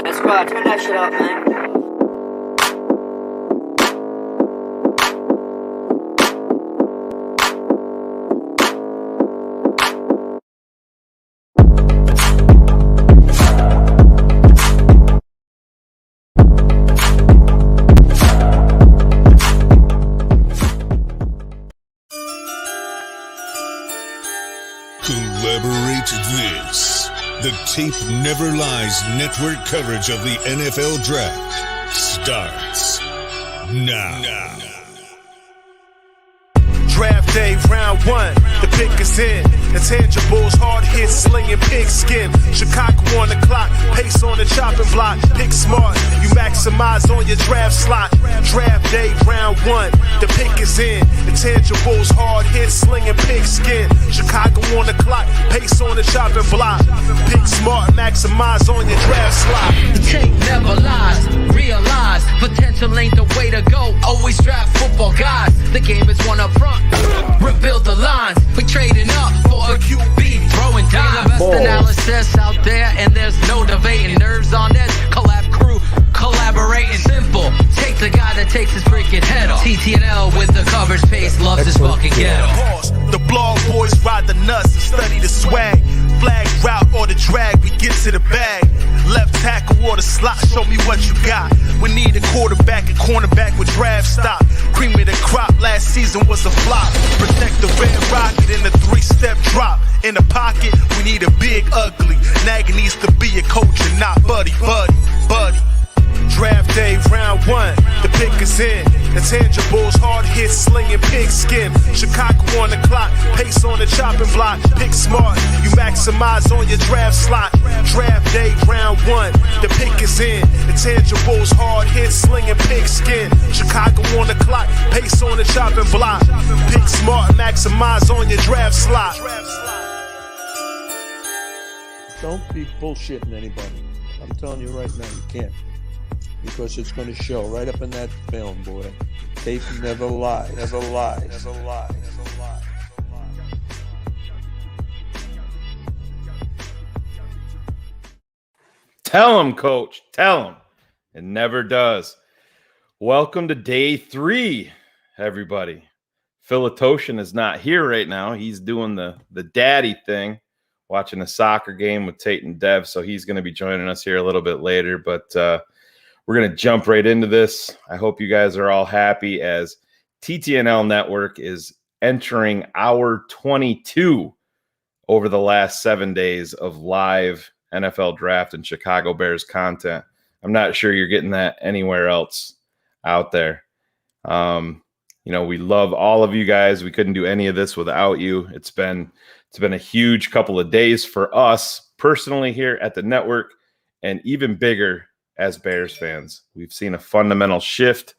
Let's go, turn that shit up, man. Collaborate this. The Tape Never Lies network coverage of the NFL Draft starts now. Draft day, round one, the pick is in. Intangibles, hard hits, slinging pigskin. Chicago on the clock, pace on the chopping block. Pick smart, you maximize on your draft slot. Draft day, round one, the pick is in. Intangibles, hard hits, slinging pigskin. Chicago on the clock, pace on the chopping block. Pick smart, maximize on your draft slot. The tape never lies, realize potential ain't the way to go. Always draft football guys, the game is one up front. Rebuild the lines, we trading up for a QB, throwing dimes. The best analysis out there, and there's no debating. Nerves on edge, collab crew, collaborating. Simple, take the guy that takes his freaking head off. TTNL with the coverage pace, loves his fucking ghetto. The blog boys ride the nuts and study the swag. Flag route or the drag, we get to the bag. Left tackle or the slot, show me what you got. We need a quarterback and cornerback with draft stock. Cream of the crop, last season was a flop. Protect the red rocket in the 3-step drop. In the pocket, we need a big ugly. Nagy needs to be a coach and not buddy. Draft day, round one, the pick is in. Intangibles, hard hits, slinging pigskin. Chicago on the clock, pace on the chopping block. Pick smart, you maximize on your draft slot. Draft day, round one, the pick is in. Intangibles, hard hits, slinging pigskin. Chicago on the clock, pace on the chopping block. Pick smart, maximize on your draft slot. Don't be bullshitting anybody. I'm telling you right now, you can't. Because it's going to show right up in that film, boy. Tape never lies. Never lies. Never lies. Never lies. Tell him, Coach. Tell him. It never does. Welcome to day 3, everybody. Philitoshin is not here right now. He's doing the daddy thing, watching a soccer game with Tate and Dev, so he's going to be joining us here a little bit later, but we're going to jump right into this. I hope you guys are all happy as TTNL Network is entering hour 22 over the last 7 days of live NFL draft and Chicago Bears content. I'm not sure you're getting that anywhere else out there. We love all of you guys. We couldn't do any of this without you. It's been a huge couple of days for us personally here at the network, and even bigger as Bears fans. We've seen a fundamental shift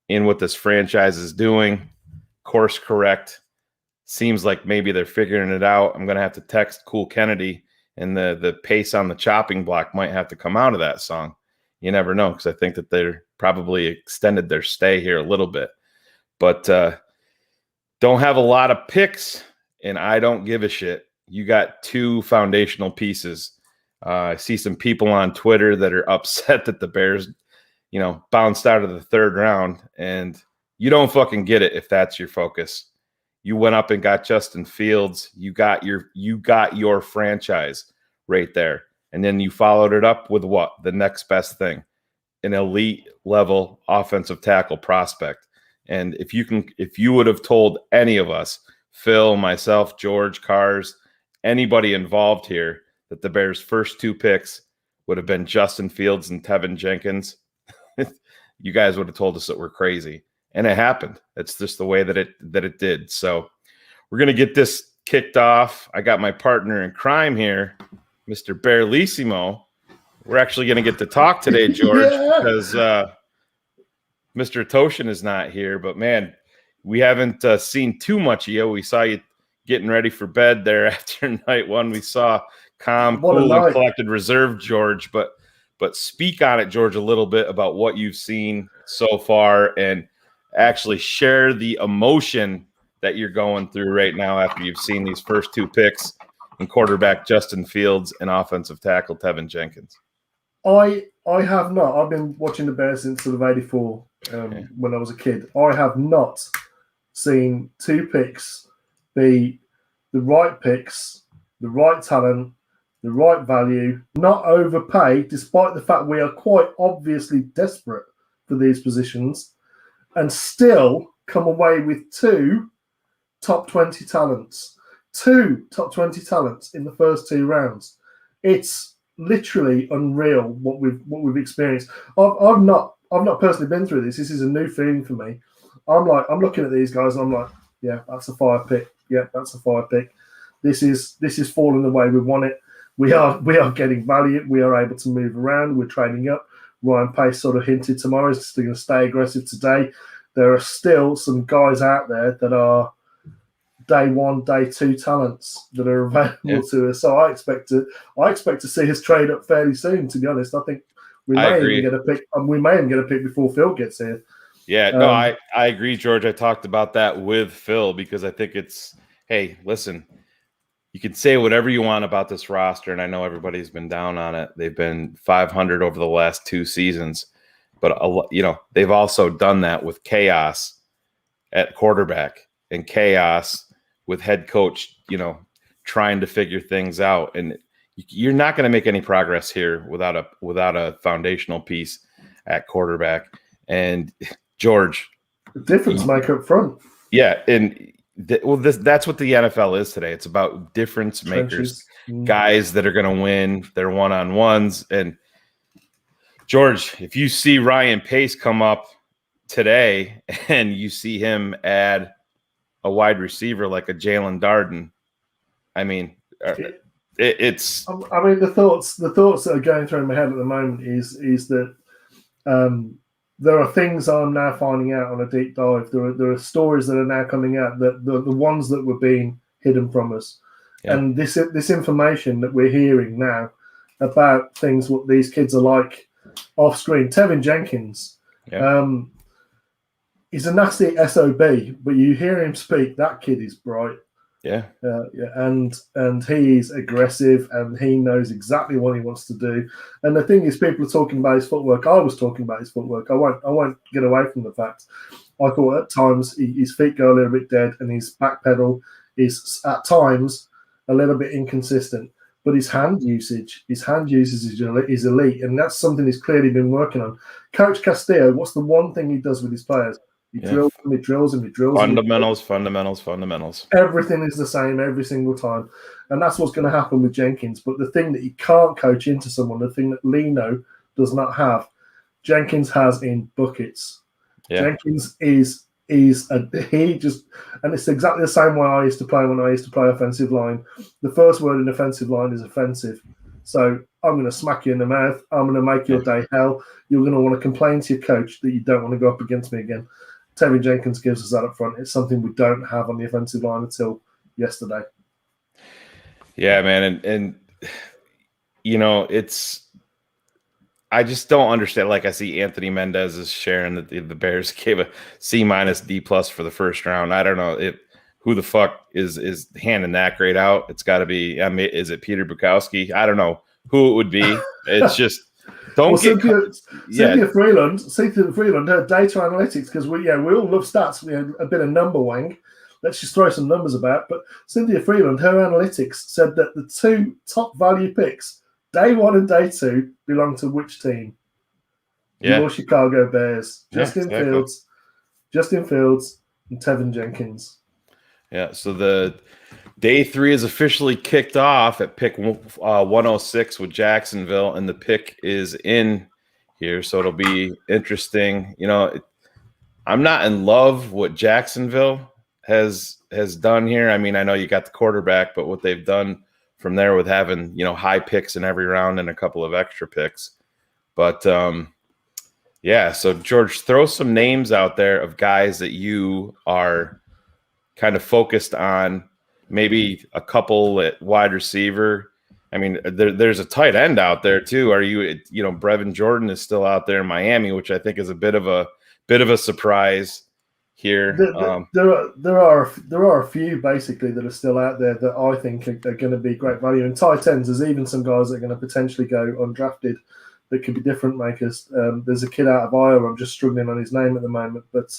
in what this franchise is doing. Course correct. Seems like maybe they're figuring it out. I'm going to have to text Cool Kennedy, and the pace on the chopping block might have to come out of that song. You never know, because I think that they're probably extended their stay here a little bit. But don't have a lot of picks, and I don't give a shit. You got 2 foundational pieces. I see some people on Twitter that are upset that the Bears, bounced out of the 3rd round, and you don't fucking get it if that's your focus. You went up and got Justin Fields. You got your franchise right there. And then you followed it up with what? The next best thing, an elite level offensive tackle prospect. And if you would have told any of us, Phil, myself, George, Cars, anybody involved here, that the Bears' first 2 picks would have been Justin Fields and Tevin Jenkins, you guys would have told us that we're crazy. And it happened. It's just the way that it did. So we're going to get this kicked off. I got my partner in crime here, Mr. Bearlissimo. We're actually going to get to talk today, George, because Mr. Toshin is not here. But, man, we haven't seen too much of you. We saw you getting ready for bed there after night 1. We saw calm, cool, and collected reserve, George. But speak on it, George, a little bit about what you've seen so far, and actually share the emotion that you're going through right now after you've seen these first 2 picks in quarterback Justin Fields and offensive tackle Tevin Jenkins. I have not. I've been watching the Bears since sort of '84 when I was a kid. I have not seen two picks be the right picks, the right talent, the right value, not overpay, despite the fact we are quite obviously desperate for these positions, and still come away with two top 20 talents. Two top 20 talents in the first two rounds. It's literally unreal what we've experienced. I've not personally been through this. This is a new feeling for me. I'm looking at these guys and I'm like, yeah, that's a fire pick. Yeah, that's a fire pick. This is falling the way we want it. We are getting value. We are able to move around. We're trading up. Ryan Pace sort of hinted tomorrow is still going to stay aggressive today. There are still some guys out there that are day one, day two talents that are available to us. So I expect to see us trade up fairly soon. To be honest, I think we may even get a pick. We may even get a pick before Phil gets here. Yeah, no, I agree, George. I talked about that with Phil because I think it's, hey, listen, you can say whatever you want about this roster, and I know everybody's been down on it. They've been 500 over the last two seasons, but they've also done that with chaos at quarterback and chaos with head coach, trying to figure things out, and you're not going to make any progress here without a foundational piece at quarterback. And George, the difference maker up front. Yeah, and that's what the NFL is today. It's about difference makers, guys that are going to win their one-on-ones. And George, if you see Ryan Pace come up today and you see him add a wide receiver like a Jalen Darden, I mean, it's. I mean, the thoughts that are going through my head at the moment is that there are things I'm now finding out on a deep dive. There are stories that are now coming out that the ones that were being hidden from us, and this information that we're hearing now about things what these kids are like off screen. Tevin Jenkins. He's a nasty SOB, but you hear him speak. That kid is bright. And he is aggressive, and he knows exactly what he wants to do. And the thing is, people are talking about his footwork. I was talking about his footwork. I won't get away from the fact. I thought at times his feet go a little bit dead, and his back pedal is at times a little bit inconsistent. But his hand usage is elite, and that's something he's clearly been working on. Coach Castillo, what's the one thing he does with his players? He drills them. Fundamentals. Everything is the same every single time. And that's what's going to happen with Jenkins. But the thing that you can't coach into someone, the thing that Leno does not have, Jenkins has in buckets. Jenkins and it's exactly the same way I used to play when I used to play offensive line. The first word in offensive line is offensive. So I'm going to smack you in the mouth. I'm going to make your day hell. You're going to want to complain to your coach that you don't want to go up against me again. Tevin Jenkins gives us that up front. It's something we don't have on the offensive line until yesterday. Yeah, man. And it's – I just don't understand. Like I see Anthony Mendez is sharing that the Bears gave a C- D+ for the first round. I don't know who the fuck is handing that grade out. It's got to be is it Peter Bukowski? I don't know who it would be. It's just – Cynthia Freeland, her data analytics, because we all love stats. We had a bit of number wang. Let's just throw some numbers about. But Cynthia Freeland, her analytics said that the two top value picks, day one and day two, belong to which team? Your Chicago Bears. Justin Fields, and Tevin Jenkins. Yeah, so the day 3 is officially kicked off at pick 106 with Jacksonville, and the pick is in here, so it'll be interesting. I'm not in love what Jacksonville has done here. I mean, I know you got the quarterback, but what they've done from there with having, high picks in every round and a couple of extra picks. But, so George, throw some names out there of guys that you are kind of focused on. Maybe a couple at wide receiver. I mean, there's a tight end out there too. Are you, Brevin Jordan is still out there in Miami, which I think is a bit of a surprise here. There are a few basically that are still out there that I think are going to be great value. And tight ends, there's even some guys that are going to potentially go undrafted that could be different makers. There's a kid out of Iowa. I'm just struggling on his name at the moment, but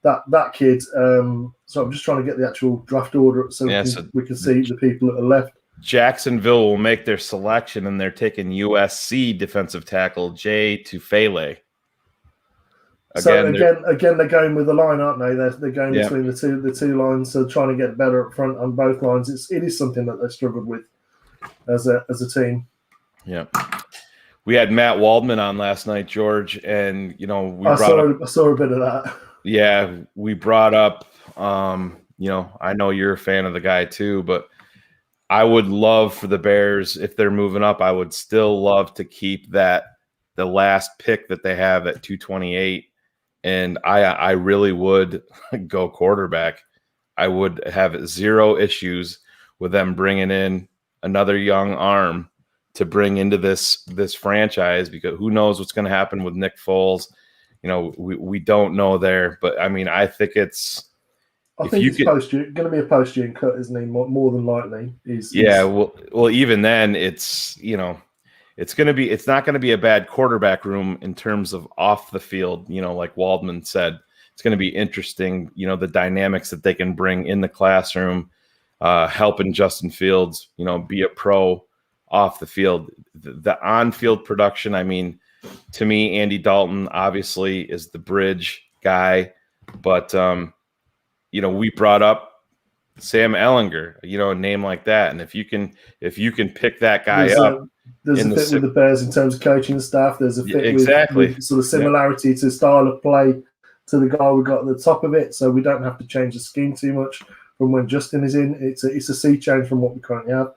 that kid. So I'm just trying to get the actual draft order so we can see the people that are left. Jacksonville will make their selection, and they're taking USC defensive tackle Jay Tufele. Again, they're going with the line, aren't they? They're going between the two lines, so trying to get better up front on both lines. It is something that they struggled with as a team. Yeah, we had Matt Waldman on last night, George, and I saw a bit of that. Yeah, we brought up. I know you're a fan of the guy too, but I would love for the Bears, if they're moving up, I would still love to keep the last pick that they have at 228. And I really would go quarterback. I would have zero issues with them bringing in another young arm to bring into this franchise, because who knows what's going to happen with Nick Foles. We don't know there, but I mean, I think it's. I think it's going to be a post-June cut, isn't he? More than likely. Well, even then, it's it's not going to be a bad quarterback room in terms of off the field. Like Waldman said, it's going to be interesting. The dynamics that they can bring in the classroom, helping Justin Fields, be a pro off the field. The on-field production. I mean, to me, Andy Dalton obviously is the bridge guy, but we brought up Sam Ehlinger, a name like that, and if you can pick that guy up, there's a fit with the Bears in terms of coaching staff. There's a fit with sort of similarity to style of play to the guy we got at the top of it, so we don't have to change the scheme too much from when Justin is in. It's a sea change from what we currently have.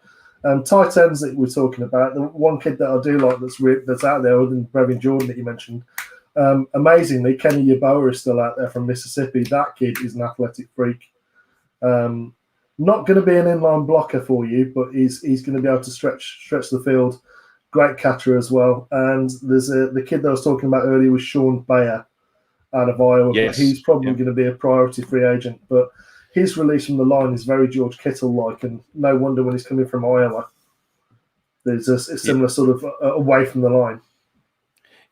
Tight ends that we're talking about, the one kid that I do like that's out there, other than Brevin Jordan that you mentioned. Amazingly, Kenny Yeboah is still out there from Mississippi. That kid is an athletic freak. Not going to be an inline blocker for you, but he's going to be able to stretch the field. Great catcher as well. And there's the kid that I was talking about earlier was Sean Bayer out of Iowa. Yes. But he's probably going to be a priority free agent. But his release from the line is very George Kittle-like, and no wonder when he's coming from Iowa. There's a similar sort of away from the line.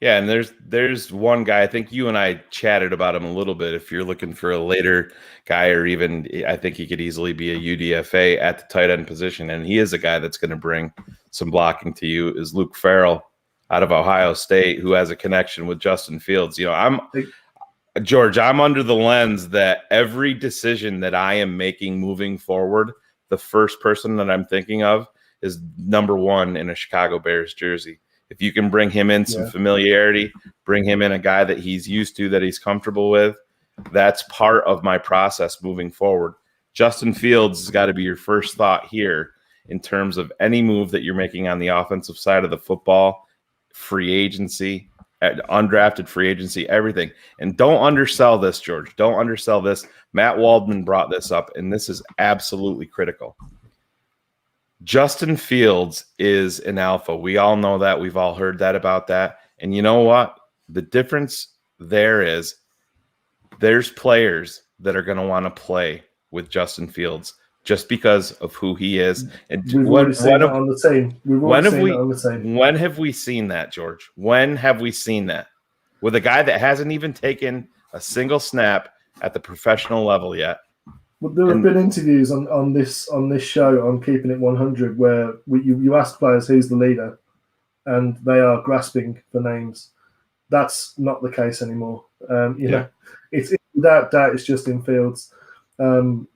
Yeah, and there's one guy, I think you and I chatted about him a little bit. If you're looking for a later guy, or even I think he could easily be a UDFA at the tight end position, and he is a guy that's going to bring some blocking to you, is Luke Farrell out of Ohio State, who has a connection with Justin Fields. George, I'm under the lens that every decision that I am making moving forward, the first person that I'm thinking of is number one in a Chicago Bears jersey. If you can bring him in some familiarity, bring him in a guy that he's used to, that he's comfortable with, that's part of my process moving forward. Justin Fields has got to be your first thought here in terms of any move that you're making on the offensive side of the football, free agency, undrafted free agency, everything. And don't undersell this, George. Don't undersell this. Matt Waldman brought this up, and this is absolutely critical. Justin Fields is an alpha. We all know that. We've all heard that about that. And you know what? The difference there is there's players that are going to want to play with Justin Fields just because of who he is. And We've seen that on the team. When have we seen that, George? When have we seen that? With a guy that hasn't even taken a single snap at the professional level yet. Well, there have been interviews on this show on Keepin It 100 where you ask players who's the leader, and they are grasping for names. That's not the case anymore. It's without doubt it's Justin Fields. Some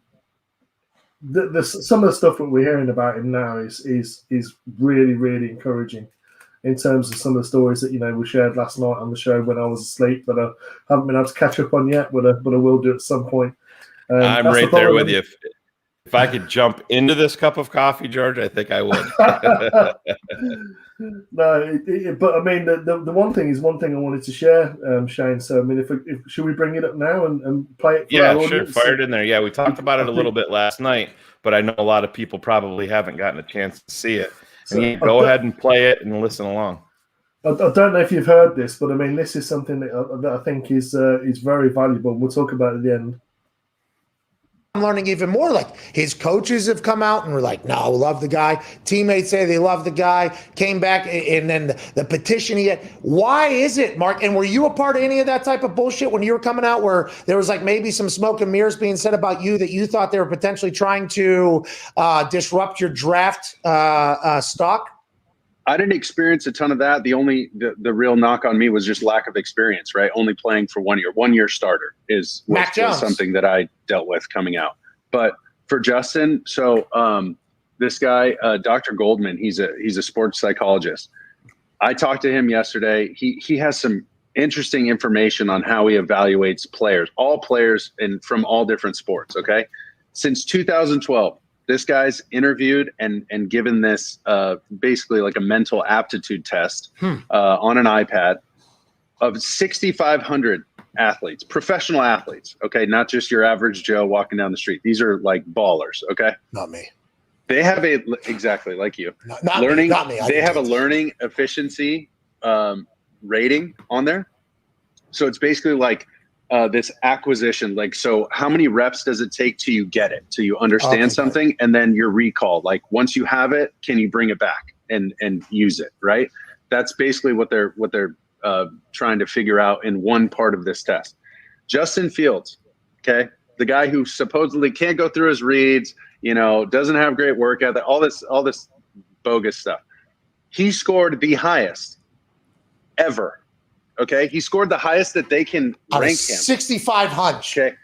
of the stuff that we're hearing about him now is really, really encouraging in terms of some of the stories that we shared last night on the show when I was asleep, that I haven't been able to catch up on yet, but I will do at some point. I'm right there with you. If I could jump into this cup of coffee, George, I think I would. No, but I mean, the one thing I wanted to share, Shayne. So I mean, if should we bring it up now and play it? For our audience? Sure. Fire it in there. Yeah, we talked about it a little bit last night, but I know a lot of people probably haven't gotten a chance to see it. So go ahead and play it and listen along. I don't know if you've heard this, but I mean, this is something that I think is very valuable. We'll talk about it at the end. I'm learning even more. Like, his coaches have come out and were like, no, love the guy. Teammates say they love the guy. Came back, and then the petition he had. Why is it, Mark? And were you a part of any of that type of bullshit when you were coming out, where there was like maybe some smoke and mirrors being said about you that you thought they were potentially trying to disrupt your draft stock? I didn't experience a ton of that. The real knock on me was just lack of experience, right? Only playing for 1 year. 1 year starter was something that I dealt with coming out. But for Justin, so this guy, Dr. Goldman, he's a sports psychologist. I talked to him yesterday. He has some interesting information on how he evaluates players, all players and from all different sports. Okay. Since 2012, this guy's interviewed and given this basically like a mental aptitude test on an iPad of 6,500 athletes, professional athletes. Okay. Not just your average Joe walking down the street. These are like ballers. Okay. Not me. They have exactly like you. Not me. They have a learning efficiency rating on there. So it's basically like this acquisition, like, so how many reps does it take till you get it, till you understand something, and then your recall, like once you have it, can you bring it back and use it, right? That's basically what they're trying to figure out in one part of this test. Justin Fields, okay, the guy who supposedly can't go through his reads, doesn't have great work ethic, all this bogus stuff. He scored the highest ever. Okay, he scored the highest that they can rank him. 6,500.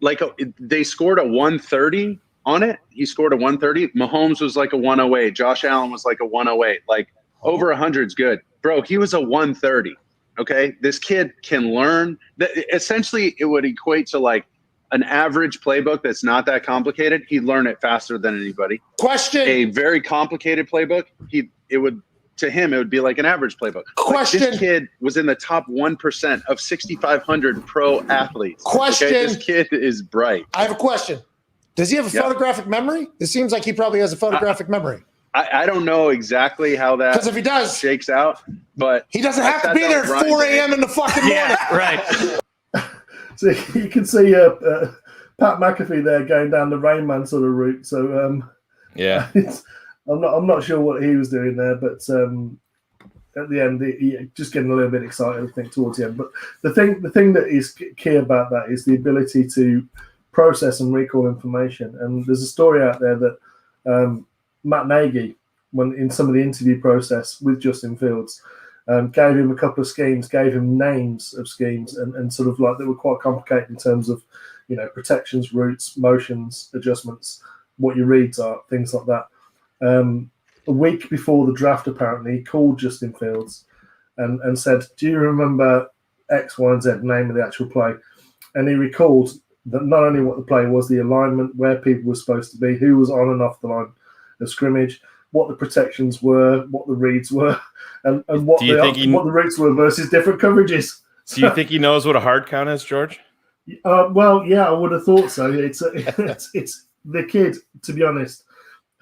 Okay, they scored a 130 on it. He scored a 130. Mahomes was like a 108. Josh Allen was like a 108. Like over 100's good, bro. He was a 130. Okay, this kid can learn. Essentially, it would equate to like an average playbook that's not that complicated. He'd learn it faster than anybody. Question. A very complicated playbook, to him, it would be like an average playbook. Question. Like, this kid was in the top 1% of 6,500 pro athletes. Question. Okay? This kid is bright. I have a question. Does he have a photographic memory? It seems like he probably has a photographic memory. I don't know exactly how that, because if he does, shakes out, but he doesn't have to be there at 4 a.m. in the fucking morning. Yeah, right. So you can see Pat McAfee there going down the Rain Man sort of route. So yeah. I'm not sure what he was doing there, but at the end, he just getting a little bit excited, I think, towards the end. But the thing that is key about that is the ability to process and recall information. And there's a story out there that Matt Nagy, when in some of the interview process with Justin Fields, gave him a couple of schemes, gave him names of schemes, and sort of like they were quite complicated in terms of, protections, routes, motions, adjustments, what your reads are, things like that. A week before the draft, apparently, he called Justin Fields and said, do you remember X, Y, and Z, name of the actual play? And he recalled that not only what the play was, the alignment, where people were supposed to be, who was on and off the line of scrimmage, what the protections were, what the reads were, and what the routes were versus different coverages. Do you think he knows what a hard count is, George? Well, yeah, I would have thought so. It's the kid, to be honest.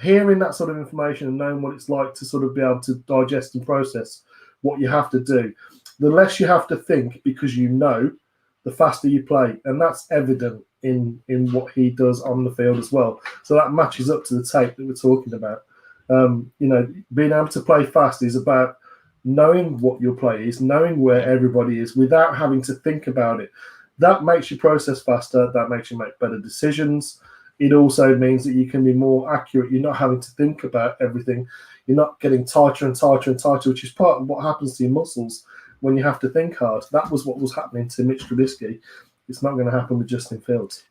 Hearing that sort of information and knowing what it's like to sort of be able to digest and process what you have to do, the less you have to think because the faster you play. And that's evident in what he does on the field as well. So that matches up to the tape that we're talking about. Being able to play fast is about knowing what your play is, knowing where everybody is without having to think about it. That makes you process faster. That makes you make better decisions. It also means that you can be more accurate. You're not having to think about everything. You're not getting tighter and tighter and tighter, which is part of what happens to your muscles when you have to think hard. That was what was happening to Mitch Trubisky. It's not going to happen with Justin Fields.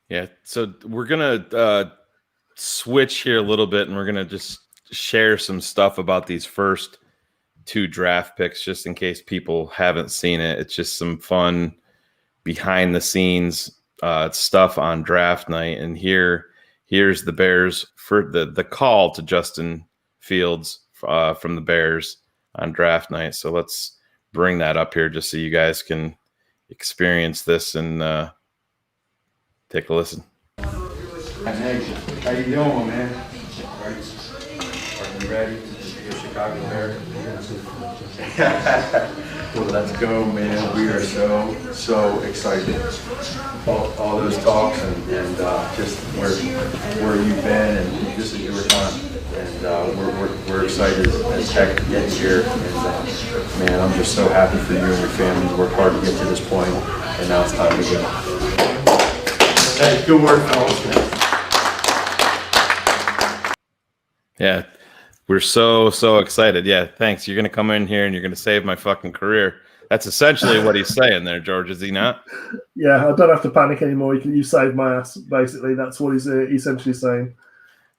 Yeah, so we're going to switch here a little bit, and we're going to just share some stuff about these first two draft picks, just in case people haven't seen it. It's just some fun behind-the-scenes stuff on draft night, and here's the Bears for the call to Justin Fields from the Bears on draft night. So let's bring that up here just so you guys can experience this and take a listen. How you doing, man? Are you ready to be a Chicago Bear? Let's go, man. We are so excited about all those talks and just where you've been, and this is your time. And we're excited as heck to get here. And man, I'm just so happy for you and your family. You worked hard to get to this point, and now it's time to go. Hey, good work, fellas. Yeah. We're so excited. Yeah, thanks. You're going to come in here and you're going to save my fucking career. That's essentially what he's saying there, George, is he not? Yeah, I don't have to panic anymore. You saved my ass, basically. That's what he's essentially saying.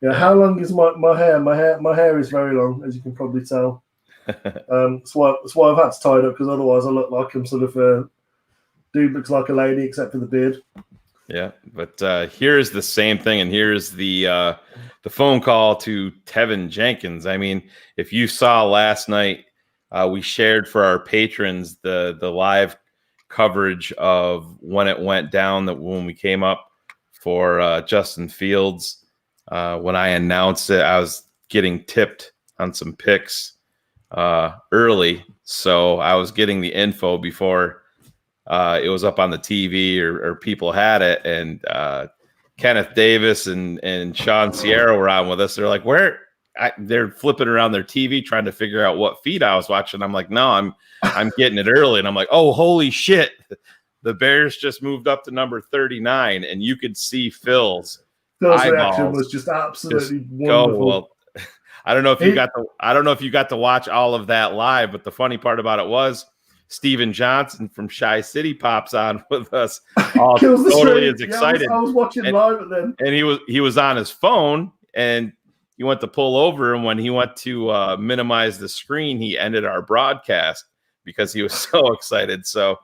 Yeah, how long is my hair? My hair is very long, as you can probably tell. That's why I've had to tie it up, because otherwise I look like I'm sort of dude looks like a lady except for the beard. Yeah, but here's the same thing, and here's the phone call to Tevin Jenkins. I mean, if you saw last night, we shared for our patrons the live coverage of when it went down, that when we came up for Justin Fields. When I announced it, I was getting tipped on some picks early, so I was getting the info before it was up on the TV or people had it, and Kenneth Davis and Sean Sierra were on with us. They're like, they're flipping around their TV trying to figure out what feed I was watching. I'm like, no, I'm getting it early. And I'm like, oh, holy shit. The Bears just moved up to number 39, and you could see Phil's reaction was just absolutely wonderful. Well, I don't know if you got to watch all of that live, but the funny part about it was Steven Johnson from Shy City pops on with us. Totally is excited. I was watching live then. And he was on his phone, and he went to pull over, and when he went to minimize the screen, he ended our broadcast because he was so excited. So,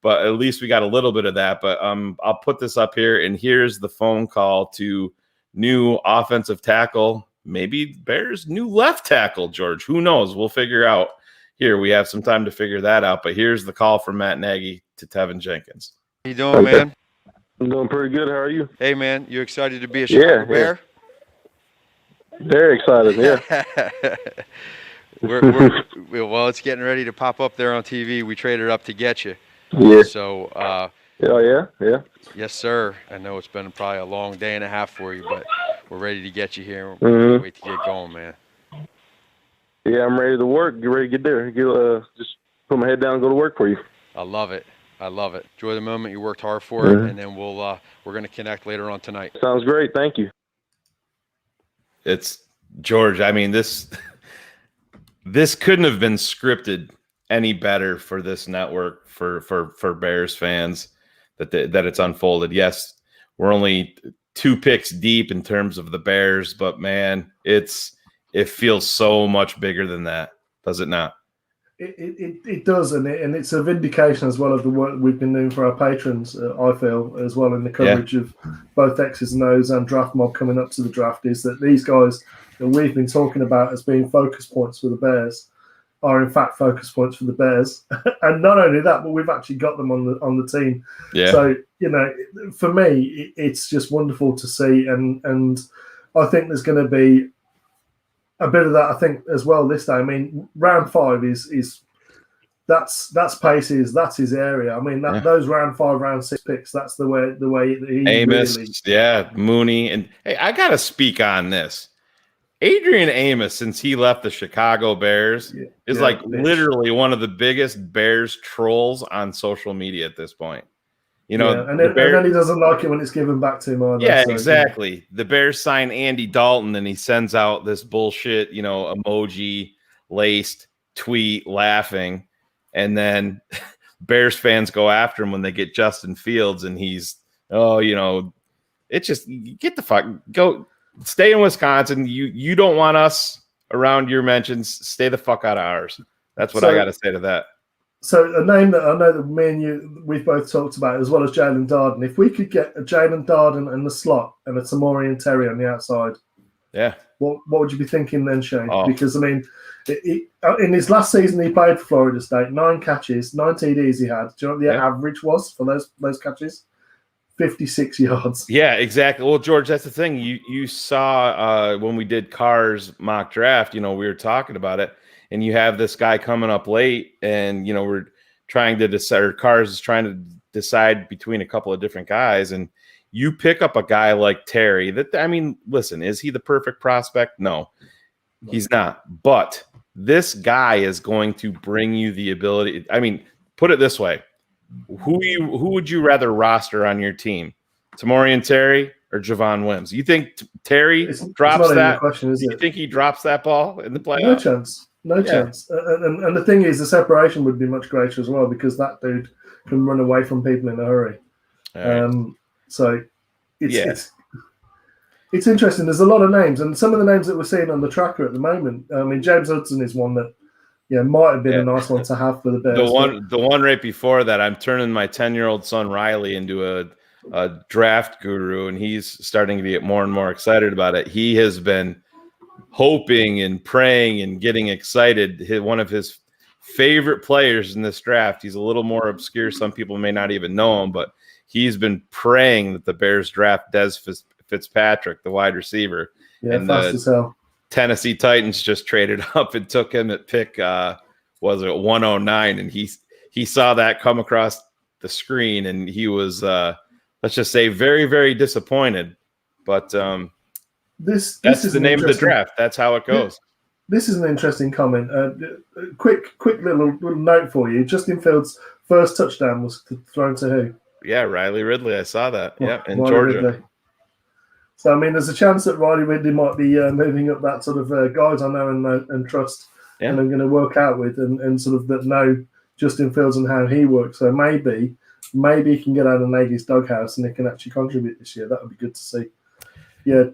but at least we got a little bit of that. But I'll put this up here, and here's the phone call to new offensive tackle, maybe Bears' new left tackle, George. Who knows? We'll figure out. Here, we have some time to figure that out, but here's the call from Matt Nagy to Tevin Jenkins. How you doing, man? I'm doing pretty good. How are you? Hey, man, you excited to be a Chicago Bear? Very excited, yeah. Well, it's getting ready to pop up there on TV. We traded up to get you. Yeah. So, yeah. Yes, sir. I know it's been probably a long day and a half for you, but we're ready to get you here. We're wait to get going, man. Yeah, I'm ready to work. Get ready to get there. Just put my head down and go to work for you. I love it. Enjoy the moment. You worked hard for it, and then we're going to connect later on tonight. Sounds great. Thank you. It's George. I mean, this couldn't have been scripted any better for this network, for Bears fans, that it's unfolded. Yes, we're only 2 picks deep in terms of the Bears, but man, it feels so much bigger than that, does it not? It does, and it's a vindication as well of the work we've been doing for our patrons. I feel as well in the coverage of both X's and O's and Draft Mob coming up to the draft, is that these guys that we've been talking about as being focus points for the Bears are in fact focus points for the Bears. And not only that, but we've actually got them on the team. Yeah. So for me, it's just wonderful to see, and I think there's going to be a bit of that, I think, as well this day. I mean, round 5 is that's Pacey's, that's his area. I mean, those round 5, round 6 picks, that's the way he Amos, really... Mooney, and hey, I gotta speak on this. Adrian Amos, since he left the Chicago Bears, is literally one of the biggest Bears trolls on social media at this point. And then he doesn't like it when it's given back to him either. Yeah, exactly. The Bears sign Andy Dalton, and he sends out this bullshit, emoji laced tweet laughing, and then Bears fans go after him when they get Justin Fields, and he's it's just, get the fuck, go stay in Wisconsin. You don't want us around your mentions. Stay the fuck out of ours. That's what I got to say to that. So a name that I know that me and you, we've both talked about, as well as Jalen Darden. If we could get a Jalen Darden in the slot and a Tamori and Terry on the outside, what would you be thinking then, Shayne? Because, I mean, in his last season he played for Florida State, 9 catches, 9 TDs he had. Do you know what the average was for those catches? 56 yards. Yeah, exactly. Well, George, that's the thing. You saw when we did Carr's mock draft, we were talking about it. And you have this guy coming up late, and trying to decide, or Cars is trying to decide between a couple of different guys, and you pick up a guy like Terry. Listen, is he the perfect prospect? No, he's not. But this guy is going to bring you the ability. Put it this way: who would you rather roster on your team, Tamorrion Terry or Javon Wims? You think Terry drops that? Do you think he drops that ball in the playoffs? No chance. And the thing is, the separation would be much greater as well, because that dude can run away from people in a hurry. Right. So it's interesting. There's a lot of names, and some of the names that we're seeing on the tracker at the moment. James Hudson is one that might have been a nice one to have for the Bears. The one right before that, I'm turning my 10-year-old son Riley into a draft guru, and he's starting to get more and more excited about it. He has been hoping and praying and getting excited. One of his favorite players in this draft. He's a little more obscure. Some people may not even know him, but he's been praying that the Bears draft Dez Fitzpatrick, the wide receiver. Yeah, and fast as hell. Tennessee Titans just traded up and took him at pick 109, and he saw that come across the screen, and he was let's just say very, very disappointed. But that's the name of the draft. That's how it goes. This is an interesting comment. Quick little note for you. Justin Fields' first touchdown was thrown to who? Yeah, Riley Ridley. I saw that. Yeah, in Georgia. Ridley. So, there's a chance that Riley Ridley might be moving up that sort of guys I know and trust, and I'm going to work out with, and sort of that know Justin Fields and how he works. So maybe he can get out of Nagy's doghouse and he can actually contribute this year. That would be good to see. Yeah.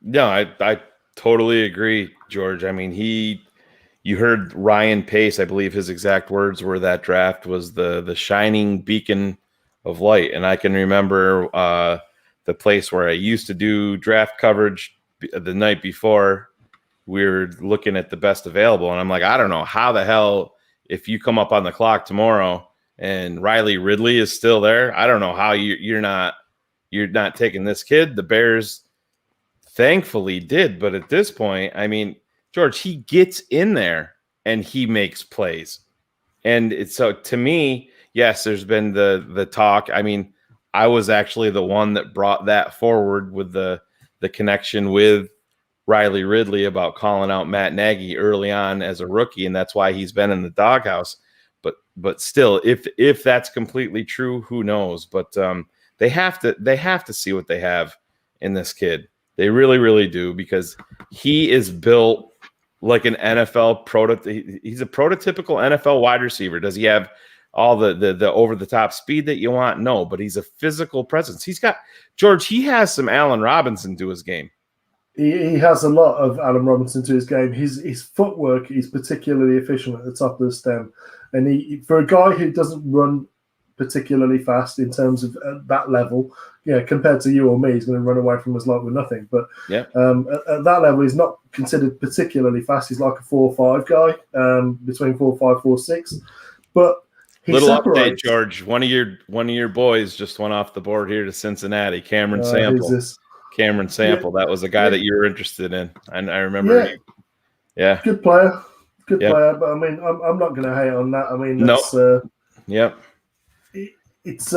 No, I totally agree, George. You heard Ryan Pace, I believe his exact words were that draft was the shining beacon of light. And I can remember the place where I used to do draft coverage the night before. We were looking at the best available, and I'm like, I don't know how the hell, if you come up on the clock tomorrow and Riley Ridley is still there, I don't know how you're not taking this kid. The Bears thankfully did, but at this point, George, he gets in there and he makes plays. And so to me, yes, there's been the talk. I was actually the one that brought that forward with the connection with Riley Ridley about calling out Matt Nagy early on as a rookie, and that's why he's been in the doghouse. But still, if that's completely true, who knows? But they have to see what they have in this kid. They really, really do, because he is built like an NFL prototype. He's a prototypical NFL wide receiver. Does he have all the over-the-top speed that you want? No, but he's a physical presence. He has some Allen Robinson to his game. He has a lot of Allen Robinson to his game. His footwork is particularly efficient at the top of the stem. And for a guy who doesn't run particularly fast in terms of that level, compared to you or me, he's going to run away from us like we're nothing. But at that level, he's not considered particularly fast. He's like a 4.5 guy, between 4.5, 4.6. But little update, George. One of your boys just went off the board here to Cincinnati. Cameron Sample. Cameron Sample. That was a guy that you were interested in. I remember. Yeah. Good player. Good player. But I'm not going to hate on that. That's, it's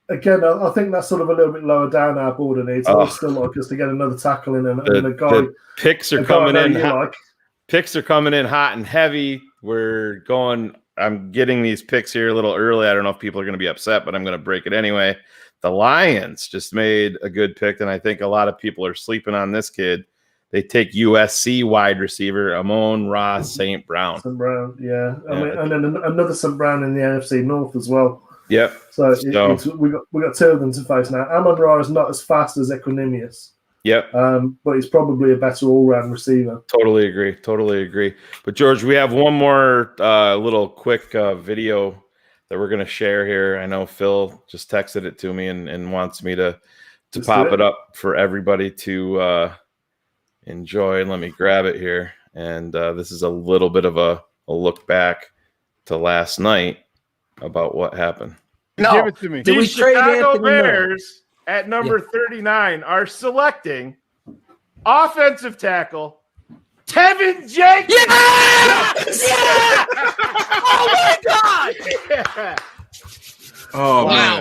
again, I think that's sort of a little bit lower down our board, and it's still like us to get another tackle in, and a guy. The picks are coming in. Picks are coming in hot and heavy. I'm getting these picks here a little early. I don't know if people are going to be upset, but I'm going to break it anyway. The Lions just made a good pick, and I think a lot of people are sleeping on this kid. They take USC wide receiver Amon-Ra St. Brown. St. Brown, yeah. And then another St. Brown in the NFC North as well. Yep. So we got two of them to face now. Amon-Ra is not as fast as Equanimous. Yep. But he's probably a better all-round receiver. Totally agree. But George, we have one more little quick video that we're going to share here. I know Phil just texted it to me and wants me to pop it up for everybody to enjoy. Let me grab it here. And this is a little bit of a look back to last night about what happened. No. Give it to me. The Chicago Bears at number 39 are selecting offensive tackle Tevin Jenkins. Yeah! Oh my God! Oh Wow.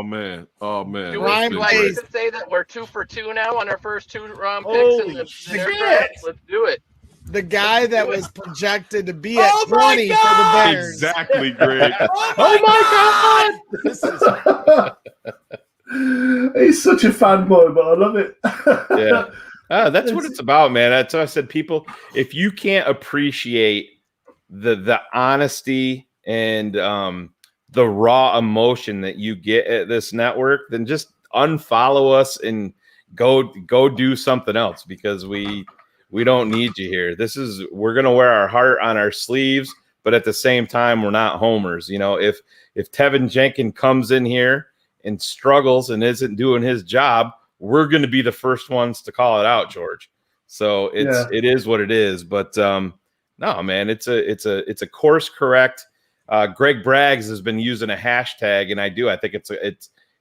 man. Oh man. Do That's we been like great. to say that we're 2 for 2 now on our first 2-round picks Holy in the shit. draft? Let's do it. The guy that was projected to be at Oh my 20 for the God! Bears. Exactly, great. Oh my God! He's such a fanboy, but I love it. Yeah. That's what it's about, man. That's why I said, people, if you can't appreciate the honesty and the raw emotion that you get at this network, then just unfollow us and go do something else, because we don't need you here. We're gonna wear our heart on our sleeves, but at the same time, we're not homers. You know, if Tevin Jenkins comes in here and struggles and isn't doing his job, we're going to be the first ones to call it out, George. So it is what it is. But no, man, it's a course correct. Greg Braggs has been using a hashtag, and I think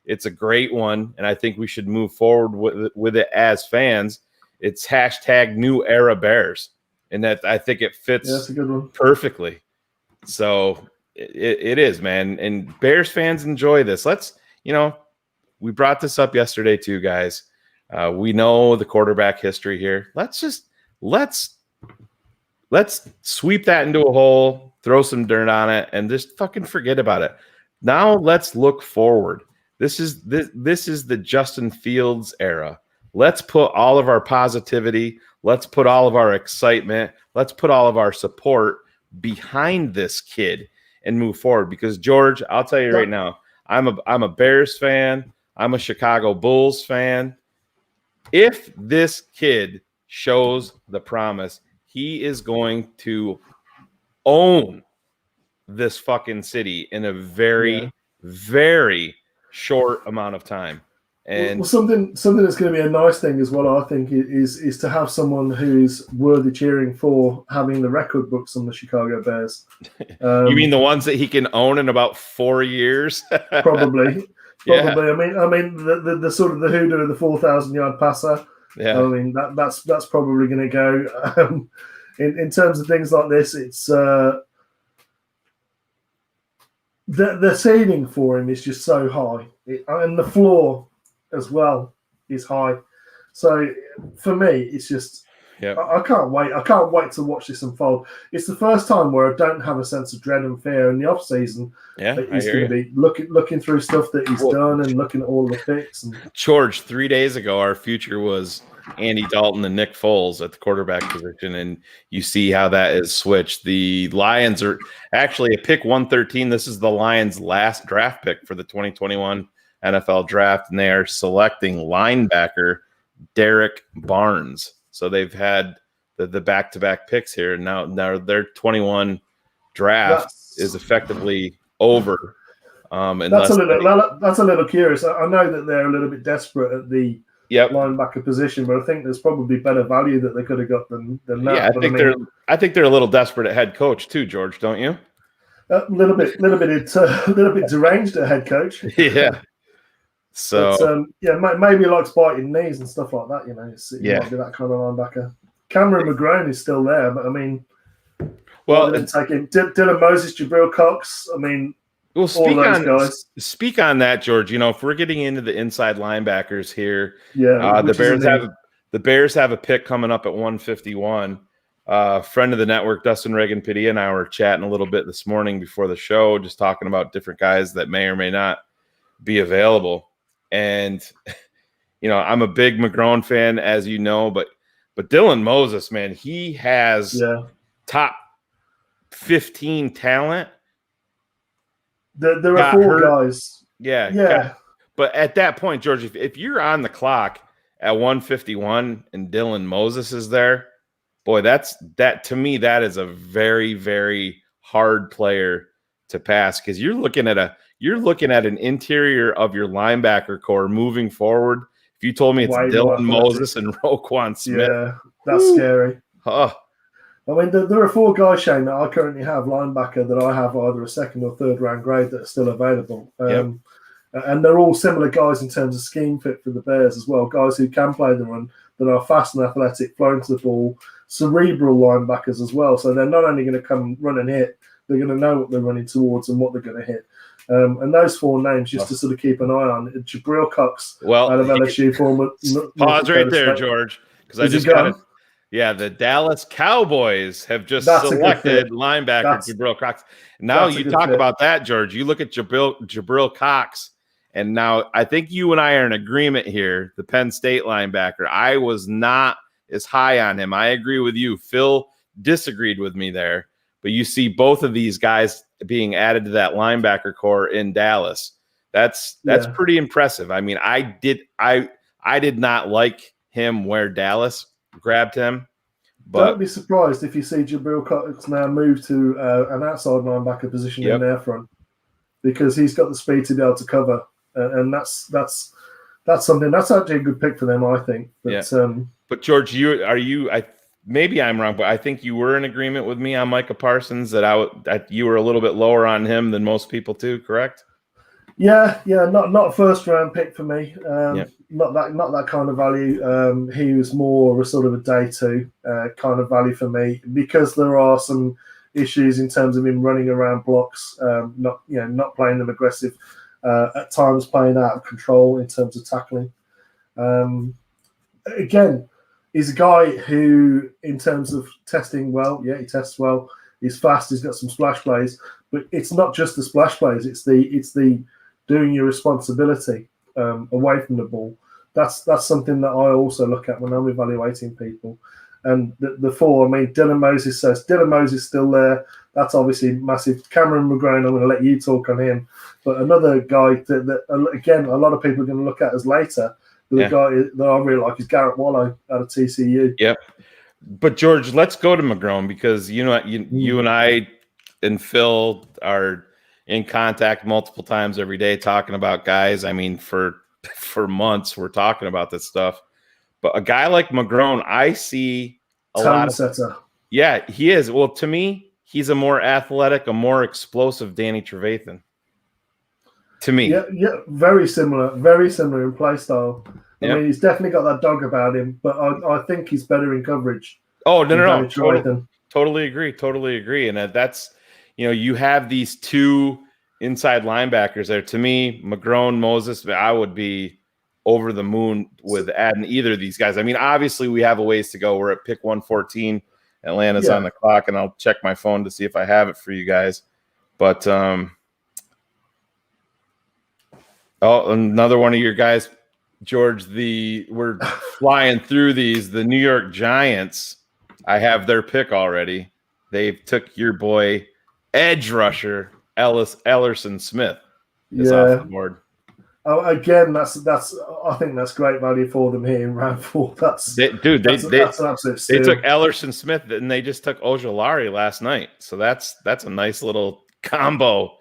it's a great one, and I think we should move forward with it as fans. It's hashtag New Era Bears, and that I think it fits that's a good one. Perfectly. So it is, man, and Bears fans enjoy this. We brought this up yesterday too, guys. We know the quarterback history here. Let's sweep that into a hole, throw some dirt on it, and just fucking forget about it. Now let's look forward. This is the Justin Fields era. Let's put all of our positivity, let's put all of our excitement, let's put all of our support behind this kid and move forward. Because George, I'll tell you right now, I'm a Bears fan. I'm a Chicago Bulls fan. If this kid shows the promise, he is going to own this fucking city in a very, very short amount of time. And something that's going to be a nice thing as well, I think, is to have someone who's worthy cheering for having the record books on the Chicago Bears. You mean the ones that he can own in about 4 years? Probably. Yeah. I mean, the sort of the hoodoo of the 4,000-yard passer. Yeah. I mean, that's probably going to go. In terms of things like this, it's the ceiling for him is just so high, and the floor as well is high. So for me, it's just I can't wait. I can't wait to watch this unfold. It's the first time where I don't have a sense of dread and fear in the off season. Yeah, he's going to be looking through stuff that he's done and looking at all the picks. And George, 3 days ago, our future was Andy Dalton and Nick Foles at the quarterback position, and you see how that is switched. The Lions are actually a pick 113. This is the Lions' last draft pick for the 2021 NFL draft, and they are selecting linebacker Derek Barnes. So they've had the back-to-back picks here, and now their 21 draft is effectively over. That's a little curious. I know that they're a little bit desperate at the linebacker position, but I think there's probably better value that they could have got than that. Yeah, I think they're a little desperate at head coach too, George. Don't you? A little bit deranged at head coach. Yeah. So maybe he likes biting knees and stuff like that. You know, might be that kind of linebacker. Cameron McGrone is still there, but I mean, taking Dylan Moses, Jabril Cox. I mean, well, speak on that, George. You know, if we're getting into the inside linebackers here, the Bears have a pick coming up at 151. Friend of the network, Dustin Reagan Padilla, and I were chatting a little bit this morning before the show, just talking about different guys that may or may not be available. And, you know, I'm a big McGrone fan, as you know, but Dylan Moses, man, he has top 15 talent. There are four guys. Yeah. But at that point, George, if you're on the clock at 151 and Dylan Moses is there, boy, that to me, that is a very, very hard player to pass, because you're looking at an interior of your linebacker core moving forward. If you told me it's Dylan Moses and Roquan Smith, that's scary. Oh. I mean, there are four guys, Shayne, that I currently have linebacker that I have either a second or third round grade that are still available. And they're all similar guys in terms of scheme fit for the Bears as well. Guys who can play the run, that are fast and athletic, flowing to the ball, cerebral linebackers as well. So they're not only going to come run and hit, They're going to know what they're running towards and what they're going to hit. And those 4 names, just to sort of keep an eye on. Jabril Cox out of LSU, former. Pause right there, George, because I just got it. Yeah, the Dallas Cowboys have just selected linebacker Jabril Cox. Now you talk about that, George. You look at Jabril Cox, and now I think you and I are in agreement here. The Penn State linebacker. I was not as high on him. I agree with you. Phil disagreed with me there. But you see both of these guys being added to that linebacker core in Dallas. That's pretty impressive. I mean, I did not like him where Dallas grabbed him. But don't be surprised if you see Jabril Cox now move to an outside linebacker position in their front, because he's got the speed to be able to cover, and that's something that's actually a good pick for them, I think. But, but George, maybe I'm wrong, but I think you were in agreement with me on Micah Parsons that you were a little bit lower on him than most people too, correct? Yeah, not a first round pick for me. Not that kind of value. He was more a sort of a day 2 kind of value for me, because there are some issues in terms of him running around blocks, not playing them aggressive, at times playing out of control in terms of tackling. Again, he's a guy who, in terms of testing well, he tests well. He's fast. He's got some splash plays, but it's not just the splash plays. It's the doing your responsibility away from the ball. That's something that I also look at when I'm evaluating people. And the 4, I mean, Dylan Moses still there. That's obviously massive. Cameron McGrone, I'm going to let you talk on him. But another guy that again, a lot of people are going to look at as later. The guy that I really like is Garrett Wallow out of TCU. Yep. But George, let's go to McGrone, because you and I and Phil are in contact multiple times every day talking about guys. I mean, for months we're talking about this stuff. But a guy like McGrone, I see a lot of setter. Yeah, he is. Well, to me, he's a more athletic, a more explosive Danny Trevathan. To me. Yeah, very similar in play style. I mean, he's definitely got that dog about him, but I think he's better in coverage. Oh, no. Totally agree. And that's, you have these 2 inside linebackers there. To me, McGrone, Moses, I would be over the moon with adding either of these guys. I mean, obviously we have a ways to go. We're at pick 114. Atlanta's on the clock, and I'll check my phone to see if I have it for you guys. But another one of your guys, George, we're flying through these. The New York Giants, I have their pick already. They've took your boy edge rusher Ellerson Smith is off the board. Oh, again, that's I think that's great value for them here in round 4. That's an absolute steal. They took Ellerson Smith and they just took Ojolari last night. So that's a nice little combo.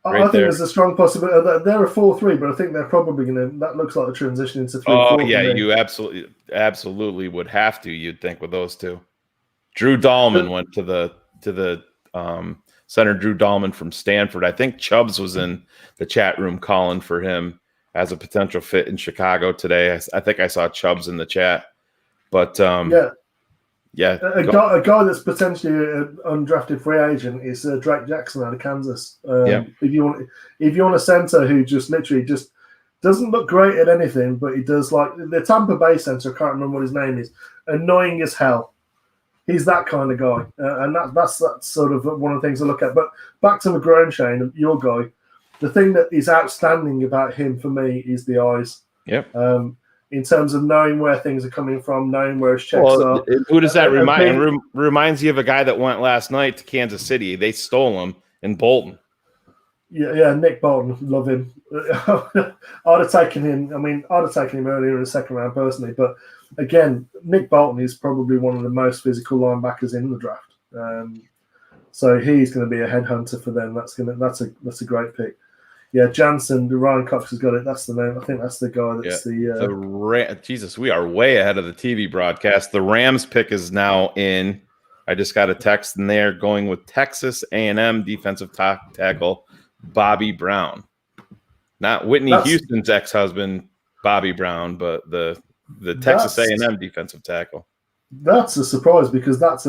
I think there's a strong possibility. They're a 4-3, but I think they're probably going to. That looks like the transition into 3-4. Oh yeah, you absolutely would have to. You'd think with those 2. Drew Dahlman went to the center. Drew Dahlman from Stanford. I think Chubbs was in the chat room calling for him as a potential fit in Chicago today. I think I saw Chubbs in the chat. But a guy that's potentially an undrafted free agent is Drake Jackson out of Kansas. If you want a center who just literally just doesn't look great at anything, but he does, like the Tampa Bay center, I can't remember what his name is, annoying as hell. He's that kind of guy, and that's sort of one of the things I look at. But back to McGrone, Shayne, your guy. The thing that is outstanding about him for me is the eyes. Yep. In terms of knowing where things are coming from, knowing where his checks are. Who does that remind? Reminds you of a guy that went last night to Kansas City. They stole him in Bolton. Yeah, Nick Bolton, love him. I'd have taken him. I mean, I'd have taken him earlier in the second round personally, but again, Nick Bolton is probably one of the most physical linebackers in the draft. So he's going to be a headhunter for them. That's a great pick. Yeah, Jansen, Ryan Cox has got it. That's the name. I think that's the guy. That's Jesus, we are way ahead of the TV broadcast. The Rams pick is now in. I just got a text, and they are going with Texas A&M defensive tackle Bobby Brown, not Whitney Houston's ex-husband Bobby Brown, but the Texas A&M defensive tackle. That's a surprise because that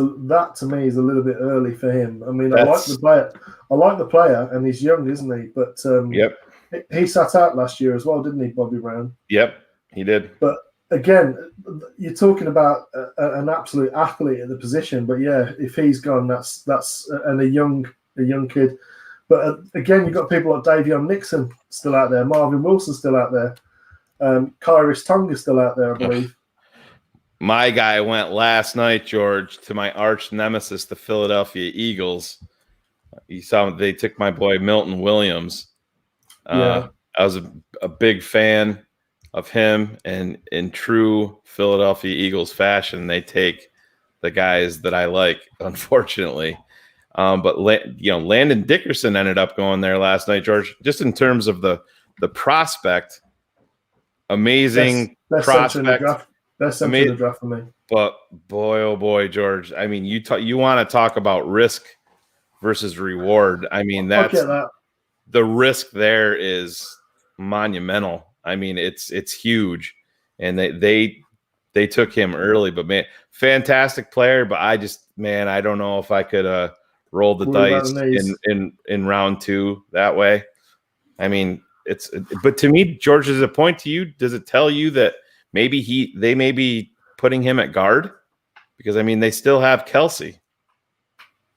to me is a little bit early for him. I mean, I like the player, and he's young, isn't he? But yep, he sat out last year as well, didn't he, Bobby Brown? Yep, he did. But again, you're talking about an absolute athlete at the position. But yeah, if he's gone, that's and a young kid. But again, you've got people like Davion Nixon still out there, Marvin Wilson still out there, Khyiris Tonga still out there, I believe. My guy went last night, George, to my arch nemesis, the Philadelphia Eagles. You saw they took my boy Milton Williams. I was a big fan of him, and in true Philadelphia Eagles fashion, they take the guys that I like, unfortunately. But Landon Dickerson ended up going there last night, George. Just in terms of the prospect, amazing prospect. Best center in the draft for me. But boy, oh boy, George. I mean, you want to talk about risk versus reward. I mean, the risk there is monumental. I mean, it's huge, and they took him early. But man, fantastic player. But I don't know if I could roll the dice in round 2 that way. I mean, but to me, George, does it point to you? Does it tell you that maybe they may be putting him at guard? Because I mean, they still have Kelsey.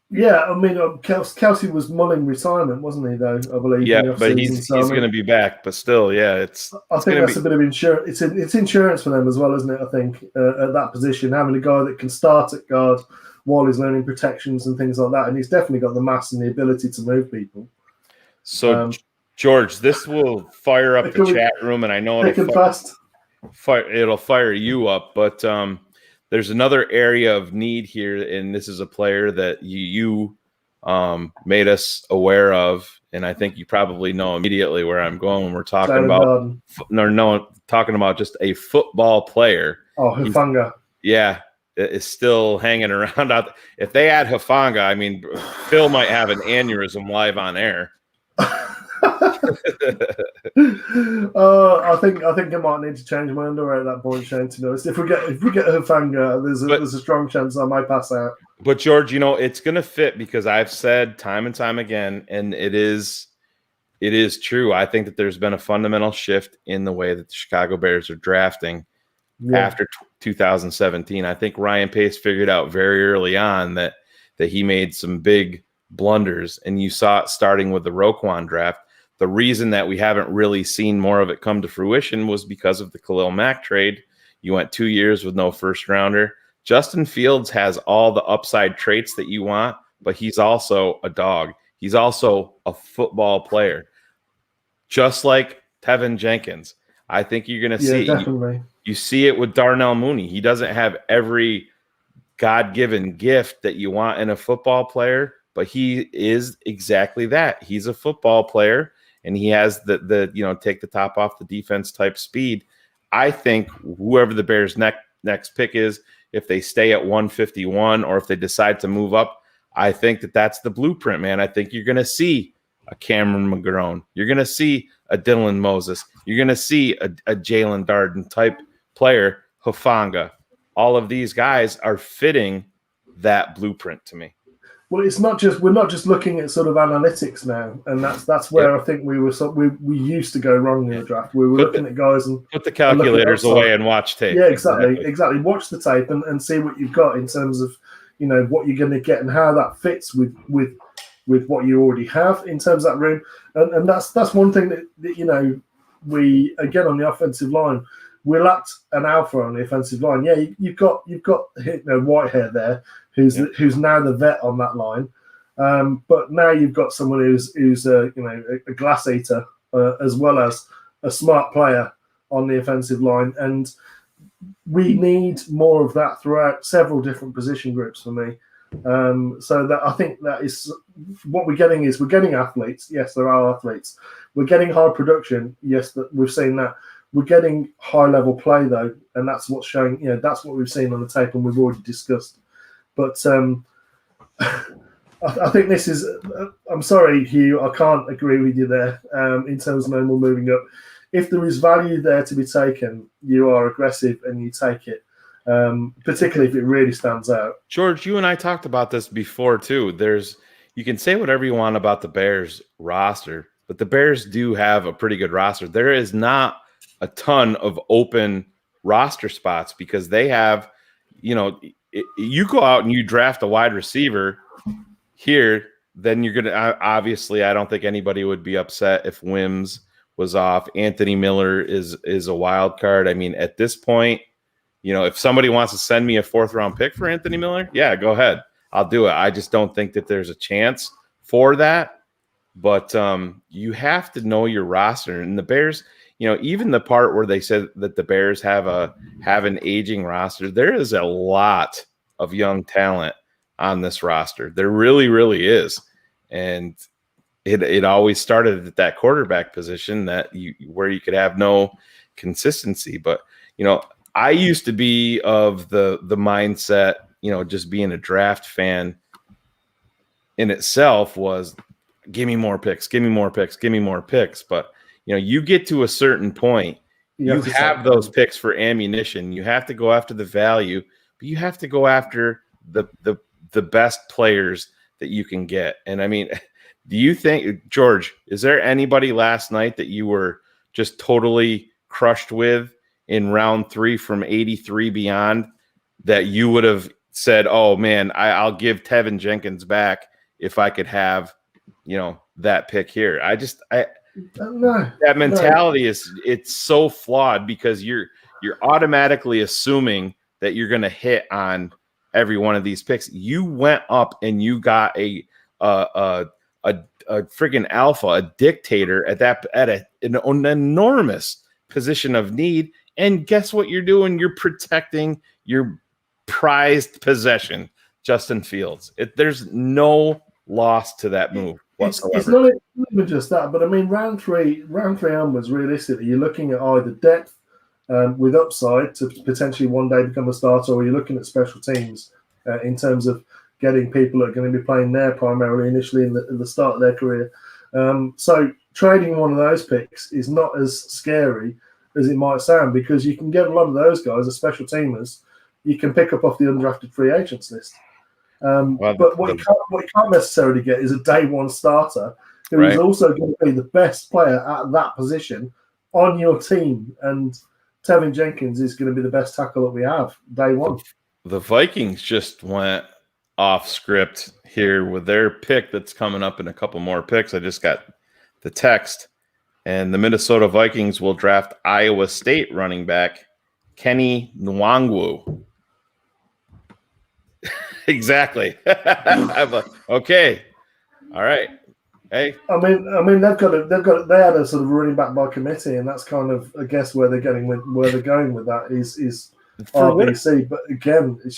Yeah, I mean, Kelsey was mulling retirement, wasn't he? Though I believe. Yeah, but he's going to be back. But still, yeah, I think that's a bit of insurance. It's insurance for them as well, isn't it? I think at that position, having a guy that can start at guard while he's learning protections and things like that, and he's definitely got the mass and the ability to move people. So, George, this will fire up the chat room, and I know it'll fire you up, but there's another area of need here, and this is a player that you made us aware of, and I think you probably know immediately where I'm going when we're talking talking about just a football player. Oh, Hufanga. Is still hanging around out. If they add Hufanga, I mean, Phil might have an aneurysm live on air. I think I might need to change my underwear at that point, Shayne. To be honest, if we get Hufanga, there's a strong chance I might pass out. But George, it's going to fit because I've said time and time again, and it is true. I think that there's been a fundamental shift in the way that the Chicago Bears are drafting after 2017. I think Ryan Pace figured out very early on that he made some big blunders, and you saw it starting with the Roquan draft. The reason that we haven't really seen more of it come to fruition was because of the Khalil Mack trade. You went 2 years with no first rounder. Justin Fields has all the upside traits that you want, but he's also a dog. He's also a football player, just like Tevin Jenkins. I think you're going to see definitely. You see it with Darnell Mooney. He doesn't have every God-given gift that you want in a football player, but he is exactly that. He's a football player, and he has the take the top off the defense type speed. I think whoever the Bears' next pick is, if they stay at 151 or if they decide to move up, I think that's the blueprint, man. I think you're going to see a Cameron McGrone. You're going to see a Dylan Moses. You're going to see a Jalen Darden type player, Hufanga. All of these guys are fitting that blueprint to me. Well, we're not just looking at sort of analytics now, and that's where I think we used to go wrong in the draft. We were looking at guys and put the calculators away and watch tape. Yeah, exactly. Watch the tape and see what you've got in terms of what you're going to get and how that fits with what you already have in terms of that room. And that's one thing that we again on the offensive line. We lacked an alpha on the offensive line. Yeah, you've got Whitehair there, who's now the vet on that line. But now you've got someone who's a glass eater as well as a smart player on the offensive line, and we need more of that throughout several different position groups for me. So that I think that is what we're getting. We're getting athletes. Yes, there are athletes. We're getting high production. Yes, that we've seen that. We're getting high-level play, though, and that's what's showing. That's what we've seen on the tape, and we've already discussed. But I think this is. I'm sorry, Hugh. I can't agree with you there. In terms of no more moving up, if there is value there to be taken, you are aggressive and you take it. particularly if it really stands out. George, you and I talked about this before too. You can say whatever you want about the Bears roster, but the Bears do have a pretty good roster. There is not a ton of open roster spots because they have, you go out and you draft a wide receiver here, then you're going to, obviously, I don't think anybody would be upset if Wims was off. Anthony Miller is a wild card. I mean, at this point, if somebody wants to send me a 4th-round pick for Anthony Miller, yeah, go ahead. I'll do it. I just don't think that there's a chance for that. But you have to know your roster. And the Bears, even the part where they said that the Bears have an aging roster, there is a lot of young talent on this roster. There really, really is. And it always started at that quarterback position where you could have no consistency. But, I used to be of the mindset, just being a draft fan in itself was give me more picks, give me more picks, give me more picks. But, you get to a certain point, you have those picks for ammunition. You have to go after the value, but you have to go after the best players that you can get. And I mean, do you think, George, is there anybody last night that you were just totally crushed with in round 3 from 83 beyond that you would have said, oh man, I'll give Tevin Jenkins back if I could have, that pick here? That mentality it's so flawed because you're automatically assuming that you're going to hit on every one of these picks. You went up and you got a friggin' alpha, a dictator at an enormous position of need. And guess what you're doing? You're protecting your prized possession, Justin Fields. There's no loss to that move whatsoever. It's not even just that, but I mean, round three onwards, realistically, you're looking at either depth with upside to potentially one day become a starter, or you're looking at special teams in terms of getting people that are going to be playing there primarily initially in the start of their career. So trading one of those picks is not as scary as it might sound, because you can get a lot of those guys as special teamers. You can pick up off the undrafted free agents list. But what you can't necessarily get is a day one starter who is also going to be the best player at that position on your team. And Tevin Jenkins is going to be the best tackle that we have day one. The Vikings just went off script here with their pick that's coming up in a couple more picks. I just got the text. And the Minnesota Vikings will draft Iowa State running back Kenny Nwangwu. Exactly. I'm like, okay, all right. Hey, I mean, they had a sort of running back by committee, and that's kind of, I guess, where they're going with that is RBC. But again, that's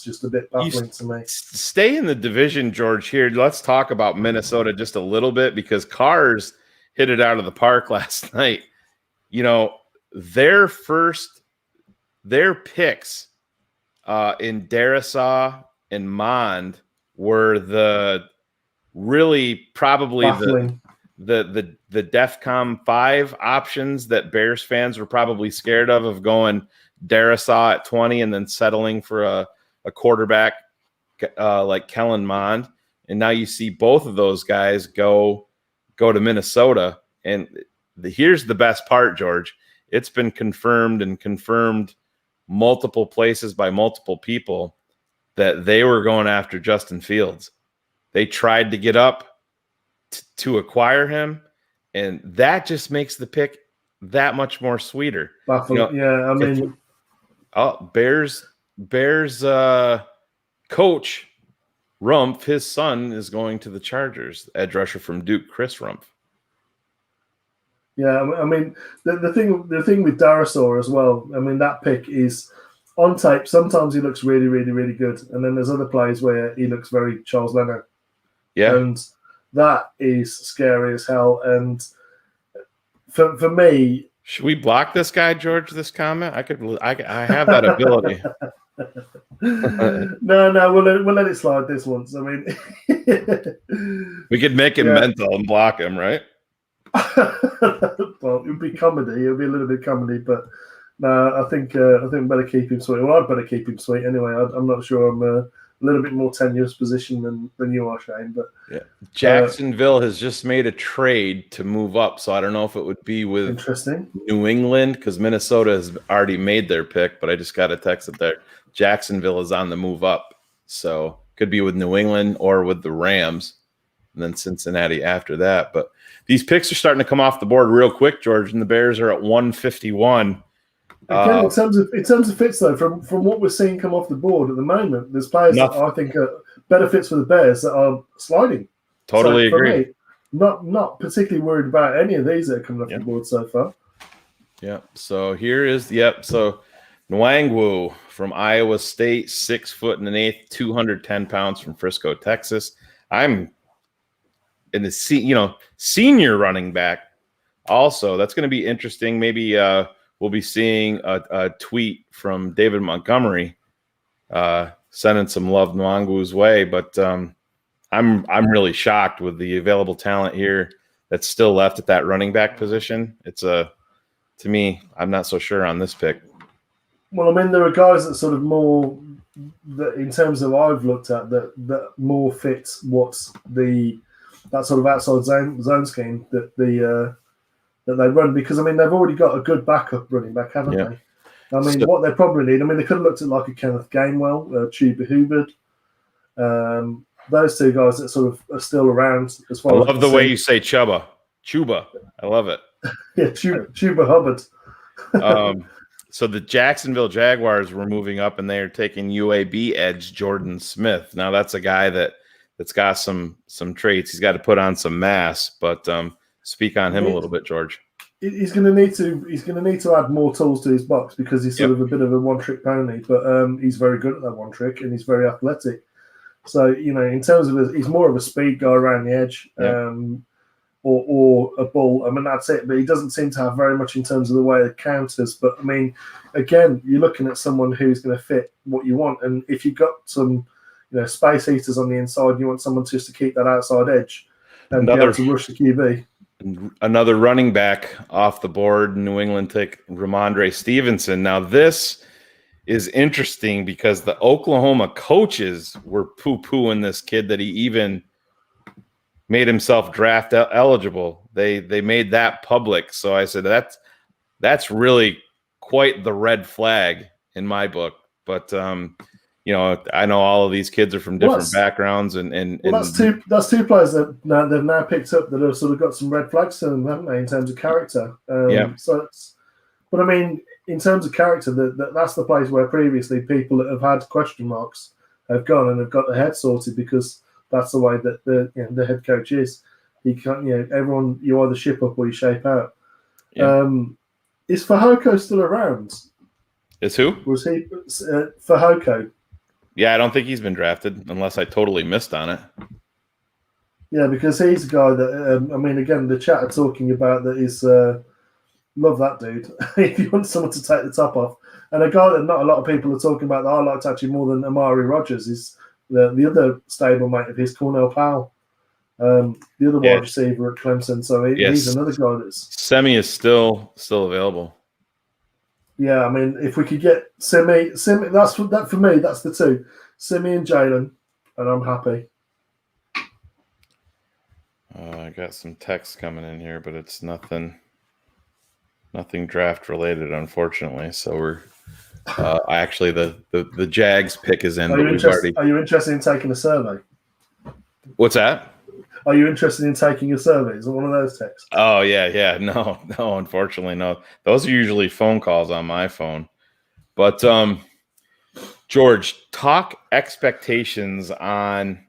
just a bit baffling to me. Stay in the division, George. Here, let's talk about Minnesota just a little bit, because Cars hit it out of the park last night. Their picks in Darrisaw and Mond were probably the DEFCON 5 options that Bears fans were probably scared of going Darrisaw at 20 and then settling for a quarterback like Kellen Mond. And now you see both of those guys go to Minnesota. And here's the best part, George. It's been confirmed multiple places by multiple people that they were going after Justin Fields. They tried to get up to acquire him, and that just makes the pick that much more sweeter. Bears coach Rumpf, his son, is going to the Chargers. Edge rusher from Duke, Chris Rumpf. Yeah, I mean the thing with Darrisaw as well. I mean, that pick is on tape. Sometimes he looks really, really, really good, and then there's other plays where he looks very Charles Leno. Yeah, and that is scary as hell. And for me, should we block this guy, George? This comment, I have that ability. No, we'll let it slide this once. I mean, we could make him mental and block him, right? Well, it would be comedy. It would be a little bit comedy, but No, I think better keep him sweet. Well, I'd better keep him sweet anyway. I'm not sure I'm a little bit more tenuous position than you are, Shayne. But yeah, Jacksonville has just made a trade to move up, so I don't know if it would be with interesting New England because Minnesota has already made their pick. But I just got a text that there Jacksonville is on the move up, so could be with New England or with the Rams, and then Cincinnati after that. But these picks are starting to come off the board real quick, George, and the Bears are at 151. Again, in terms of fits though, from what we're seeing come off the board at the moment, there's players that I think are better fits for the Bears that are sliding. Totally so agree. Me, not particularly worried about any of these that are coming off the board so far. Yeah. So here is So Nwangwu from Iowa State, 6 foot and an eighth, 210 pounds from Frisco, Texas. I'm in the senior running back. Also, that's going to be interesting. Maybe we'll be seeing a tweet from David Montgomery sending some love Nwangwu's way. But I'm really shocked with the available talent here that's still left at that running back position. To me, I'm not so sure on this pick. Well, I mean, there are guys that sort of more, that in terms of I've looked at, that more fits what's that sort of outside zone scheme that they run, because I mean they've already got a good backup running back, haven't they? I mean, what they probably need. I mean, they could have looked at like a Kenneth Gainwell, Chuba Hubbard. Those two guys that sort of are still around. As far I love the way you say Chuba. I love it. Yeah, Chuba Hubbard. So the Jacksonville Jaguars were moving up, and they are taking UAB edge Jordan Smith. Now that's a guy that's got some traits. He's got to put on some mass, but speak on him a little bit, George. He's going to need to add more tools to his box because he's sort of a bit of a one-trick pony, but he's very good at that one trick and he's very athletic. So in terms of he's more of a speed guy around the edge, or a bull. I mean that's it. But he doesn't seem to have very much in terms of the way it counters. But I mean, again, you're looking at someone who's going to fit what you want, and if you've got some space heaters on the inside, you want someone just to keep that outside edge and be able to rush the QB. Another running back off the board, New England take Ramondre Stevenson. Now this is interesting because the Oklahoma coaches were poo-pooing this kid that he even made himself draft eligible. They made that public. So I said that's really quite the red flag in my book. But I know all of these kids are from different backgrounds, and that's two players that they've now picked up that have sort of got some red flags to them, haven't they, in terms of character? But I mean, in terms of character, that's the place where previously people that have had question marks have gone and have got their head sorted, because that's the way that the head coach is. You can't, everyone, you either ship up or you shape out. Is Fehoko still around? Is who? Was he Fehoko? Yeah, I don't think he's been drafted unless I totally missed on it. Yeah, because he's a guy that, I mean, again, the chat are talking about that is, love that dude. If you want someone to take the top off. And a guy that not a lot of people are talking about that I liked actually more than Amari Rodgers is the other stablemate of his, Cornell Powell, the other wide receiver at Clemson. So he's another guy that's... Semi is still available. Yeah, I mean, if we could get Simi, that for me, that's the two. Simi and Jalen, and I'm happy. I got some text coming in here, but it's nothing draft related, unfortunately. So we're actually the Jags pick is in. Are you interested in taking a survey? What's that? Are you interested in taking a survey? Is it one of those texts? Oh, yeah. No, unfortunately, no. Those are usually phone calls on my phone. But, George, talk expectations on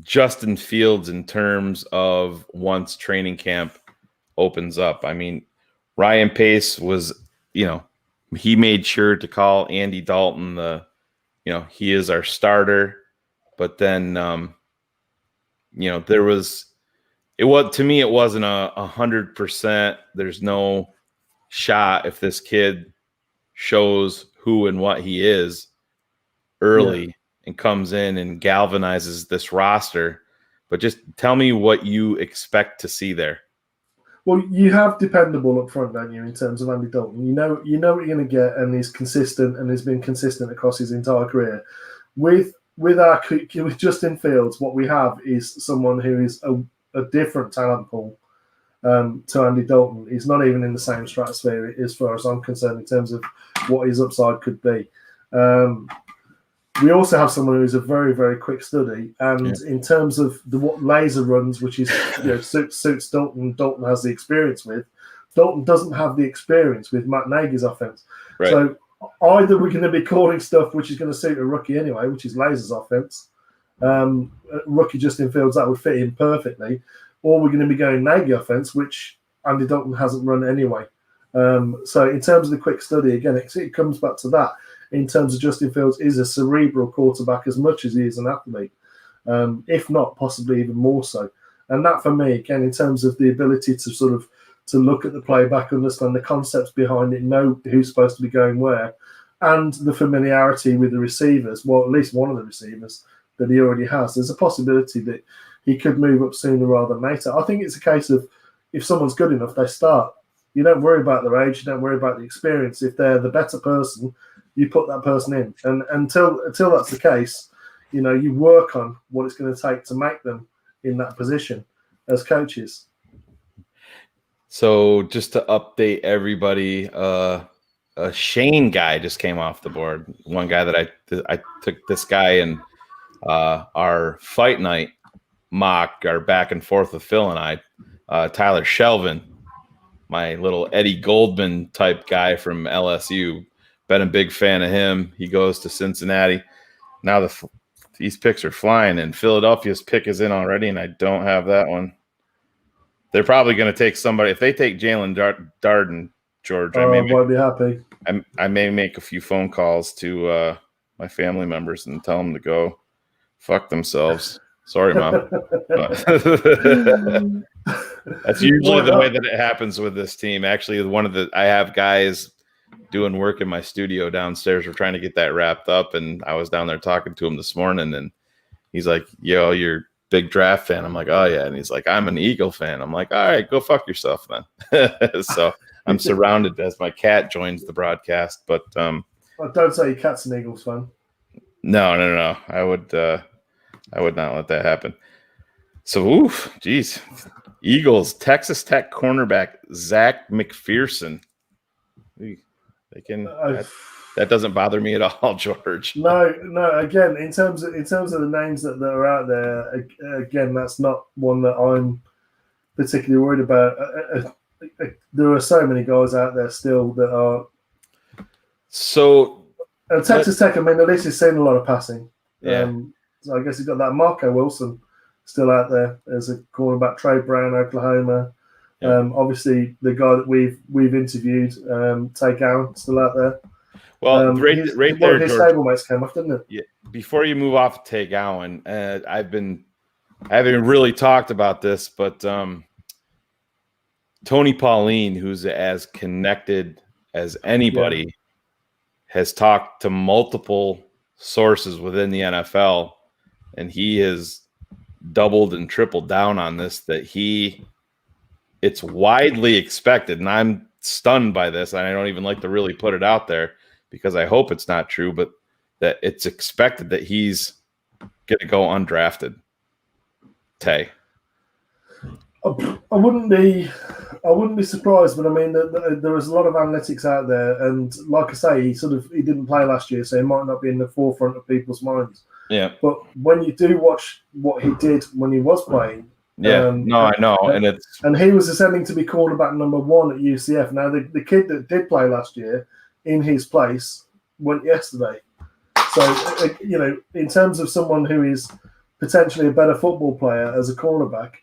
Justin Fields in terms of once training camp opens up. I mean, Ryan Pace was, he made sure to call Andy Dalton he is our starter. But then, to me, it wasn't 100%. There's no shot if this kid shows who and what he is early and comes in and galvanizes this roster. But just tell me what you expect to see there. Well, you have dependable up front, don't you, in terms of Andy Dalton? You know what you're going to get, and he's consistent, and has been consistent across his entire career. With Justin Fields, what we have is someone who is a different talent pool to Andy Dalton. He's not even in the same stratosphere as far as I'm concerned in terms of what his upside could be. We also have someone who's a very, very quick study, and in terms of what laser runs, which is suits Dalton, Dalton has the experience with. Dalton doesn't have the experience with Matt Nagy's offense. Right. So either we're going to be calling stuff which is going to suit a rookie anyway, which is Laser's offense. Rookie Justin Fields, that would fit in perfectly, or we're going to be going Nagy offense, which Andy Dalton hasn't run anyway. So in terms of the quick study, again, it comes back to that. In terms of Justin Fields, is a cerebral quarterback as much as he is an athlete, if not possibly even more so. And that, for me, again, in terms of the ability to to look at the playback, understand the concepts behind it, know who's supposed to be going where, and the familiarity with the receivers, well, at least one of the receivers that he already has, there's a possibility that he could move up sooner rather than later. I think it's a case of if someone's good enough, they start. You don't worry about their age, you don't worry about the experience. If they're the better person, you put that person in, and until that's the case, you work on what it's going to take to make them in that position as coaches. So just to update everybody, a Shayne guy just came off the board. One guy that I took this guy in our fight night mock, our back and forth with Phil and I, Tyler Shelvin, my little Eddie Goldman type guy from LSU. Been a big fan of him. He goes to Cincinnati. Now these picks are flying, and Philadelphia's pick is in already, and I don't have that one. They're probably going to take somebody. If they take Jalen Darden, George, I won't be happy. I may make a few phone calls to my family members and tell them to go fuck themselves. Sorry, Mom. That's usually the way that it happens with this team. Actually, I have guys doing work in my studio downstairs. We're trying to get that wrapped up, and I was down there talking to him this morning, and he's like, "Yo, you're a big draft fan." I'm like, "Oh yeah," and he's like, "I'm an Eagle fan." I'm like, "All right, go fuck yourself then." So I'm surrounded as my cat joins the broadcast, but well, don't say your cat's an Eagles fan. No. I would not let that happen. So, geez, Eagles, Texas Tech cornerback Zach McPherson. They can. That doesn't bother me at all, George. No. Again, in terms of the names that are out there, again, that's not one that I'm particularly worried about. There are so many guys out there still that are. So Texas Tech, I mean, at least he's seen a lot of passing. Yeah. So I guess you've got that Marco Wilson still out there as a cornerback. Trey Brown, Oklahoma. Yeah. Obviously, the guy that we've interviewed, Tay Gowan, still out there. Well, right there, his George, stablemates came off, didn't it? Yeah. Before you move off Tay Gowan, I haven't really talked about this, but Tony Pauline, who's as connected as anybody, has talked to multiple sources within the NFL, and he has doubled and tripled down on this, that it's widely expected, and I'm stunned by this, and I don't even like to really put it out there because I hope it's not true, but that it's expected that he's going to go undrafted. Tay. I wouldn't be surprised, but I mean, there was a lot of analytics out there, and like I say, he didn't play last year, so he might not be in the forefront of people's minds. Yeah. But when you do watch what he did when he was playing, I know, and he was ascending to be quarterback number 1 at UCF. Now, the kid that did play last year in his place went yesterday. So, in terms of someone who is potentially a better football player as a cornerback,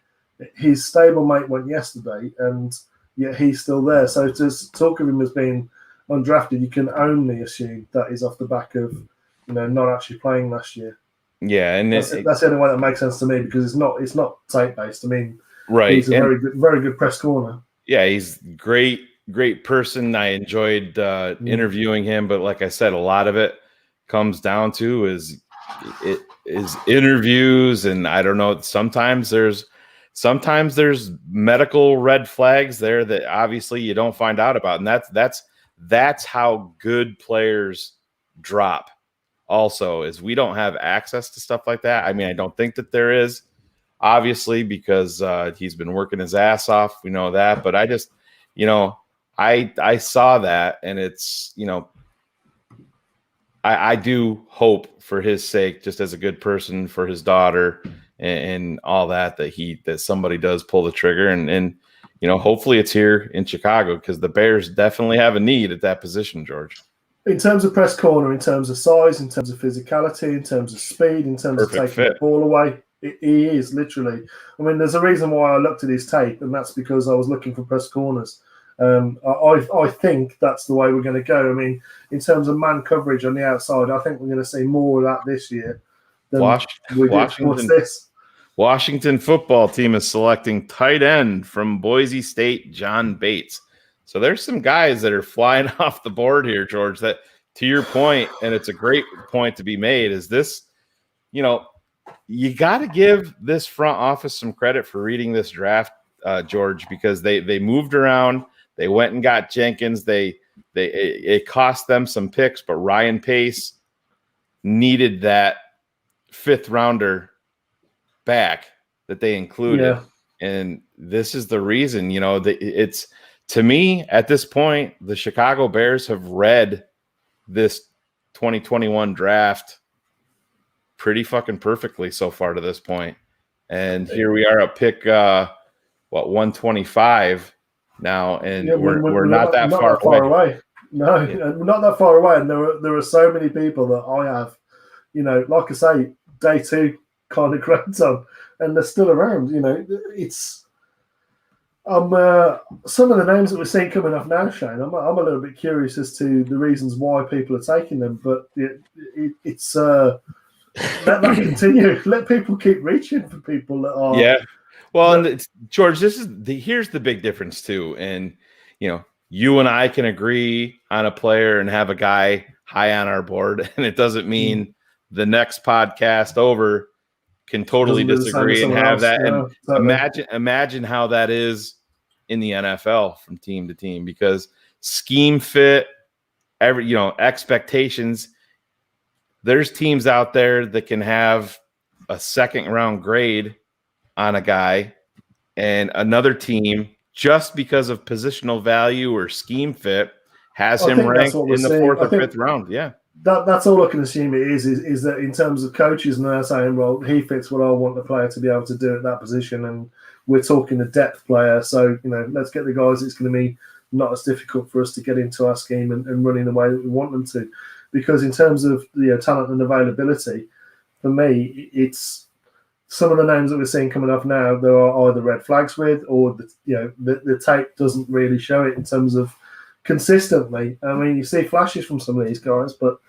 his stablemate went yesterday, and yet he's still there. So to talk of him as being undrafted, you can only assume that is off the back of not actually playing last year. Yeah, and that's the only way that makes sense to me, because it's not tape based. I mean, right? He's a very good press corner. Yeah, he's great person. I enjoyed interviewing him, but like I said, a lot of it comes down to is interviews, and I don't know. Sometimes there's sometimes there's medical red flags there that obviously you don't find out about. And that's how good players drop also, is we don't have access to stuff like that. I mean, I don't think that there is, obviously, because he's been working his ass off. We know that. But I just, I saw that, and it's, I do hope for his sake, just as a good person, for his daughter and all that somebody does pull the trigger, and hopefully it's here in Chicago, because the Bears definitely have a need at that position, George. In terms of press corner, in terms of size, in terms of physicality, in terms of speed, in terms of taking the ball away, he is literally. I mean, there's a reason why I looked at his tape, and that's because I was looking for press corners. I think that's the way we're going to go. I mean, in terms of man coverage on the outside, I think we're going to see more of that this year than we did. What's this? Washington football team is selecting tight end from Boise State, John Bates. So there's some guys that are flying off the board here, George, that, to your point, and it's a great point to be made, is this, you got to give this front office some credit for reading this draft, George, because they moved around. They went and got Jenkins. It cost them some picks, but Ryan Pace needed that 5th rounder back that they included. Yeah. And this is the reason, it's, to me, at this point, the Chicago Bears have read this 2021 draft pretty fucking perfectly so far to this point. And here we are at pick 125 now, and we're not that far away. No, we're not that far away. And there are so many people that I have, like I say, day 2 kind of grades on, and they're still around. It's some of the names that we're seeing coming off now, Shayne. I'm a little bit curious as to the reasons why people are taking them, but it's let that continue. Let people keep reaching for people that are. Yeah. Well, and George, here's the big difference too, and you and I can agree on a player and have a guy high on our board, and it doesn't mean the next podcast over can totally disagree and have that. And imagine how that is in the NFL from team to team, because scheme fit, expectations. There's teams out there that can have a 2nd round grade on a guy, and another team, just because of positional value or scheme fit, has him ranked in the 4th or 5th round. Yeah. That's all I can assume it is that in terms of coaches, and they're saying, well, he fits what I want the player to be able to do at that position, and we're talking a depth player, so let's get the guys. It's going to be not as difficult for us to get into our scheme and run in the way that we want them to, because in terms of talent and availability, for me, it's some of the names that we're seeing coming off now. There are either red flags with, or the tape doesn't really show it in terms of consistently. I mean, you see flashes from some of these guys, but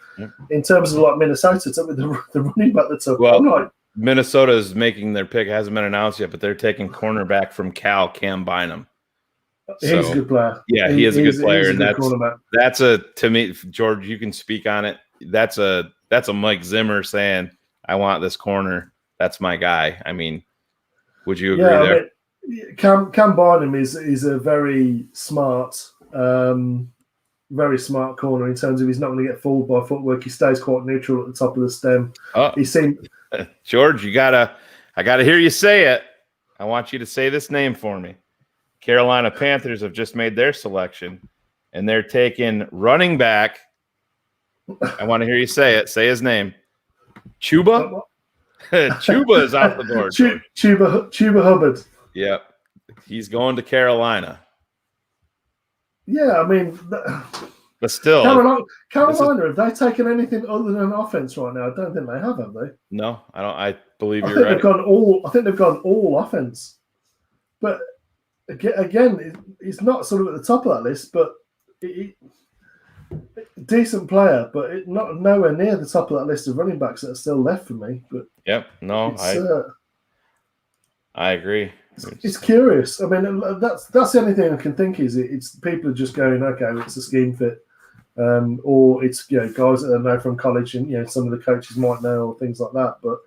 in terms of like Minnesota, the running back that took. Well, Minnesota is making their pick. It hasn't been announced yet, but they're taking cornerback from Cal, Cam Bynum. He's a good player. Yeah, he is a good player, and that's to me, George. You can speak on it. That's a Mike Zimmer saying, "I want this corner. That's my guy." I mean, would you agree there? I mean, Cam Bynum is a very smart corner in terms of he's not going to get fooled by footwork. He stays quite neutral at the top of the stem. He seemed. George, I gotta hear you say it. I want you to say this name for me. Carolina Panthers have just made their selection, and they're taking running back. I want to hear you say it. Say his name. Chuba? Chuba is off the board. Chuba Hubbard. Yep. He's going to Carolina. Yeah, I mean, but still, Carolina, have they taken anything other than offense right now? I don't think they have they? No, I don't. I believe you're right. I think they've gone all offense. But again, it's not sort of at the top of that list, but decent player, but not nowhere near the top of that list of running backs that are still left for me. But I agree. It's curious. I mean, that's the only thing I can think is it's people are just going, okay, it's a scheme fit, or it's guys that I know from college, and some of the coaches might know, or things like that. But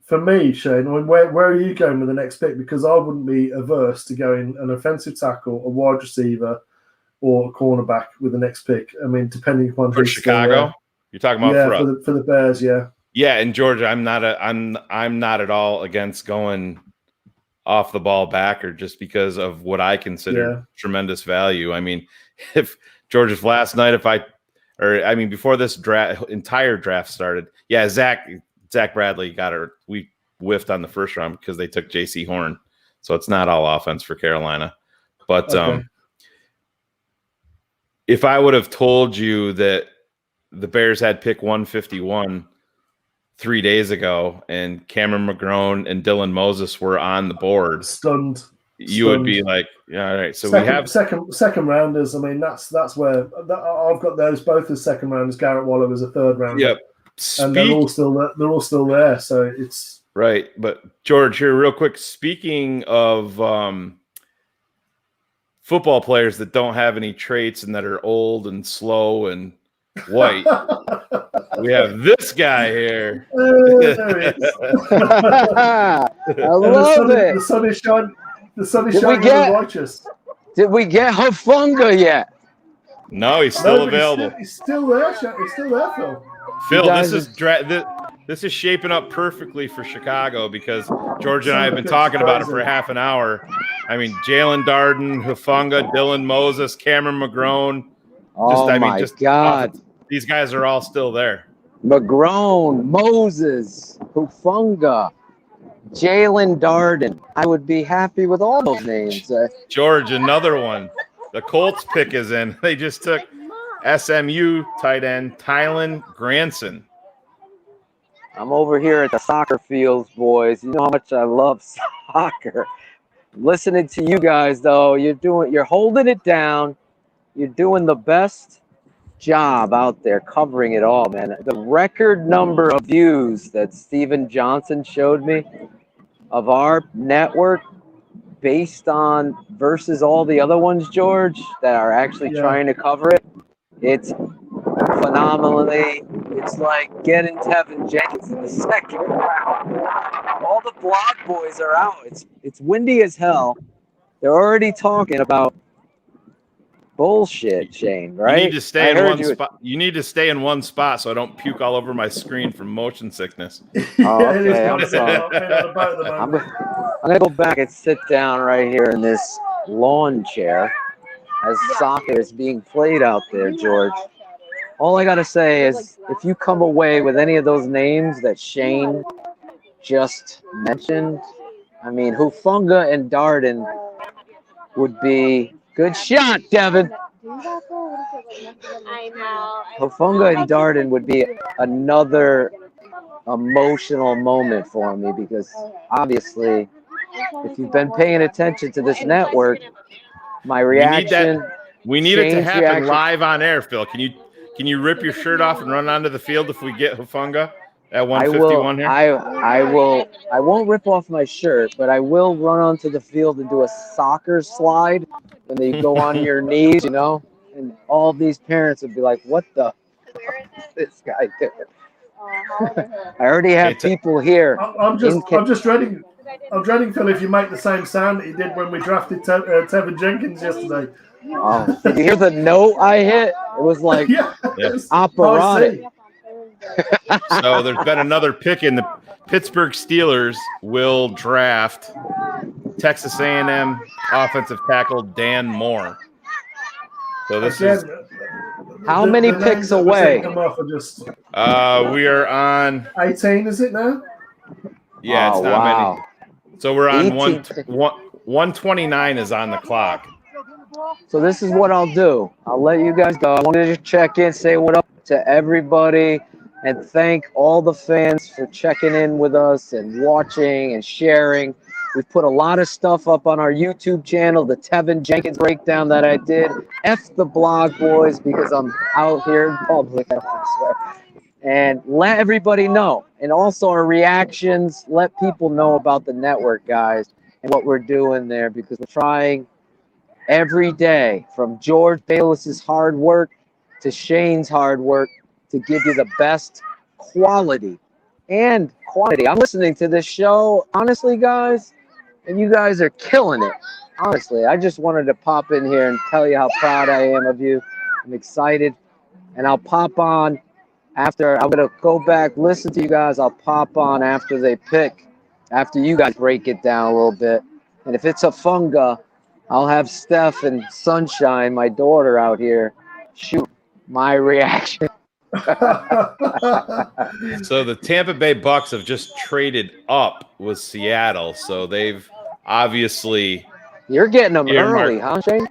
For me, Shayne, where are you going with the next pick? Because I wouldn't be averse to going an offensive tackle, a wide receiver, or a cornerback with the next pick. I mean, depending upon for Chicago. You're talking about for the Bears, yeah. Yeah, and Georgia, I'm not at all against going off the ball backer just because of what I consider tremendous value. I mean, if Georgia's last night, before this entire draft started, Zach Bradley we whiffed on the first round because they took J.C. Horn. So it's not all offense for Carolina. But if I would have told you that the Bears had pick 151 3 days ago and Cameron McGrone and Dylan Moses were on the board, stunned. You would be like, yeah, all right. So we have second rounders. I mean, that's where I've got those both as second rounders. Garrett Waller was a third rounder. Yep. And they're all still there. So it's right. But George, here real quick, speaking of football players that don't have any traits and that are old and slow and white, we have this guy here. There he is. I love it. The sun is shining. The sun is shining on the righteous. Did we get Hufanga yet? No, he's still available. He's still there. He's still there, Phil. Phil, this is shaping up perfectly for Chicago because George and I have been talking about it for half an hour. I mean, Jalen Darden, Hufanga, Dylan Moses, Cameron McGrone. God. These guys are all still there. McGrone, Moses, Hufanga, Jalen Darden. I would be happy with all those names. George, another one. The Colts pick is in. They just took SMU tight end Tylen Granson. I'm over here at the soccer fields, boys. You know how much I love soccer. Listening to you guys, though, you're holding it down. You're doing the best job out there covering it all, man. The record number of views that Steven Johnson showed me of our network based on versus all the other ones, George, that are actually trying to cover it, it's phenomenally. It's like getting Tevin Jenkins in the second round. All the blog boys are out. It's windy as hell. They're already talking about bullshit, Shayne, right? You need to stay in one spot. You need to stay in one spot so I don't puke all over my screen from motion sickness. Oh, okay, I'm sorry. I'm gonna go back and sit down right here in this lawn chair as soccer is being played out there, George. All I gotta say is, if you come away with any of those names that Shayne just mentioned, I mean, Hufanga and Darden would be good shot, Devin. Hufanga and Darden would be another emotional moment for me because obviously, if you've been paying attention to this network, my reaction. We need it to happen live on air, Phil. Can you rip your shirt off and run onto the field if we get Hufanga at 151 here? I will. I won't rip off my shirt, but I will run onto the field and do a soccer slide when you go on your knees, you know, and all these parents would be like, "What the fuck is this guy doing?" I already have people here. I'm just dreading. I'm dreading, Phil, if you make the same sound that you did when we drafted Tevin Jenkins yesterday. Did you hear the note I hit? It was like operatic. So there's been another pick in the Pittsburgh Steelers will draft Texas A&M offensive tackle Dan Moore. So this is how many picks away? We are on 18. Is it now? Yeah, it's not many. So we're on 129 is on the clock. So this is what I'll do. I'll let you guys go. I wanted to check in, say what up to everybody, and thank all the fans for checking in with us and watching and sharing. We've put a lot of stuff up on our YouTube channel, the Tevin Jenkins breakdown that I did. F the blog boys because I'm out here in public. And let everybody know. And also our reactions, let people know about the network, guys, and what we're doing there because we're trying every day from George Bayliss's hard work to Shayne's hard work to give you the best quality and quantity. I'm listening to this show, honestly, guys, and you guys are killing it. Honestly, I just wanted to pop in here and tell you how proud I am of you. I'm excited, and I'll pop on after. I'm going to go back, listen to you guys. I'll pop on after they pick, after you guys break it down a little bit. And if it's a funga, I'll have Steph and Sunshine, my daughter, out here shoot my reaction. So the Tampa Bay Bucks have just traded up with Seattle, so they've obviously. You're getting them early, huh, Shayne?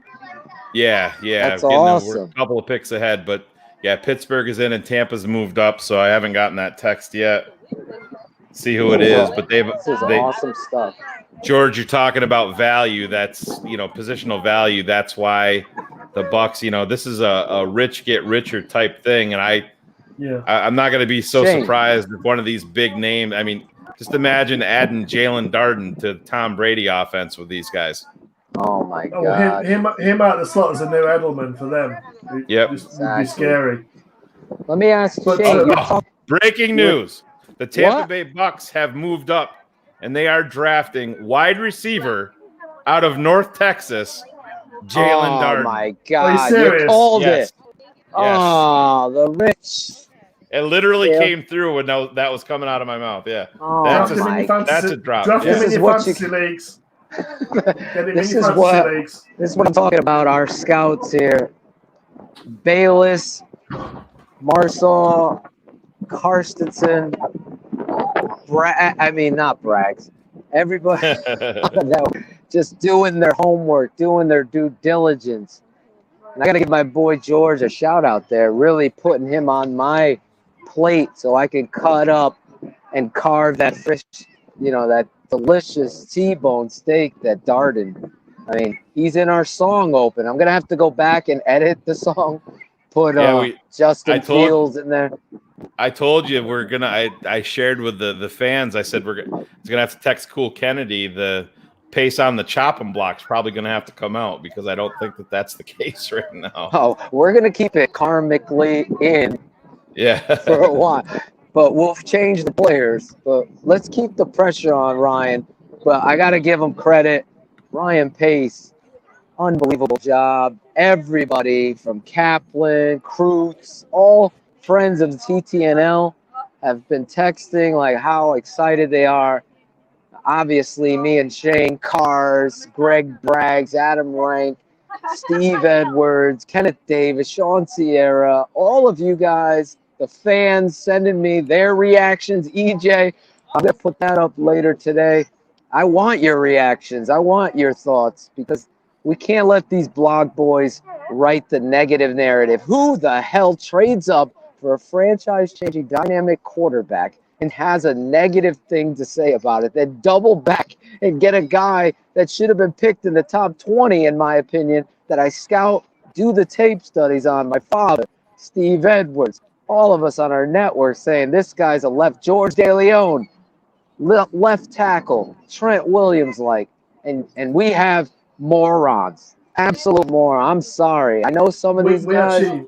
Yeah. That's we're awesome. a couple of picks ahead, but yeah, Pittsburgh is in and Tampa's moved up, so I haven't gotten that text yet. See who it is, but this is awesome stuff. George, you're talking about value. That's, positional value. That's why the Bucks, this is a rich get richer type thing, and I'm not going to be so surprised if one of these big names. I mean, just imagine adding Jalen Darden to Tom Brady offense with these guys. Oh my God! Him out the slot is a new Edelman for them. Yep, would be scary. Let me ask Shayne. Breaking news: the Tampa Bay Bucks have moved up, and they are drafting wide receiver out of North Texas, Jalen Darden. Oh my God! You called it. Oh, the rich. It literally came through when that was coming out of my mouth. Yeah, oh, that's a drop. Draft him in your fantasy leagues. This is what I'm talking about. Our scouts here: Bayliss, Marsaw, Karstensen, not Braggs. Everybody just doing their homework, doing their due diligence. And I got to give my boy George a shout out there, really putting him on my plate so I can cut up and carve that fish, that delicious T-bone steak that Darden. I mean, he's in our song open. I'm going to have to go back and edit the song, put Justin Fields in there. I told you I shared with the fans. I said he's gonna have to text Cool Kennedy. The pace on the chopping block's probably gonna have to come out because I don't think that's the case right now. Oh, we're gonna keep it karmically in. Yeah. For a while, but we'll change the players. But let's keep the pressure on Ryan. But I gotta give him credit, Ryan Pace. Unbelievable job. Everybody from Kaplan, Krutz, all friends of the TTNL have been texting like how excited they are. Obviously, me and Shayne, Cars, Greg Braggs, Adam Rank, Steve Edwards, Kenneth Davis, Sean Sierra, all of you guys, the fans sending me their reactions. EJ, I'm going to put that up later today. I want your reactions. I want your thoughts because we can't let these blog boys write the negative narrative. Who the hell trades up for a franchise-changing dynamic quarterback and has a negative thing to say about it, then double back and get a guy that should have been picked in the top 20, in my opinion, that I scout, do the tape studies on, my father, Steve Edwards, all of us on our network saying this guy's a left, George DeLeon, left tackle, Trent Williams-like, and we have morons, absolute morons. I'm sorry. I know some of these guys...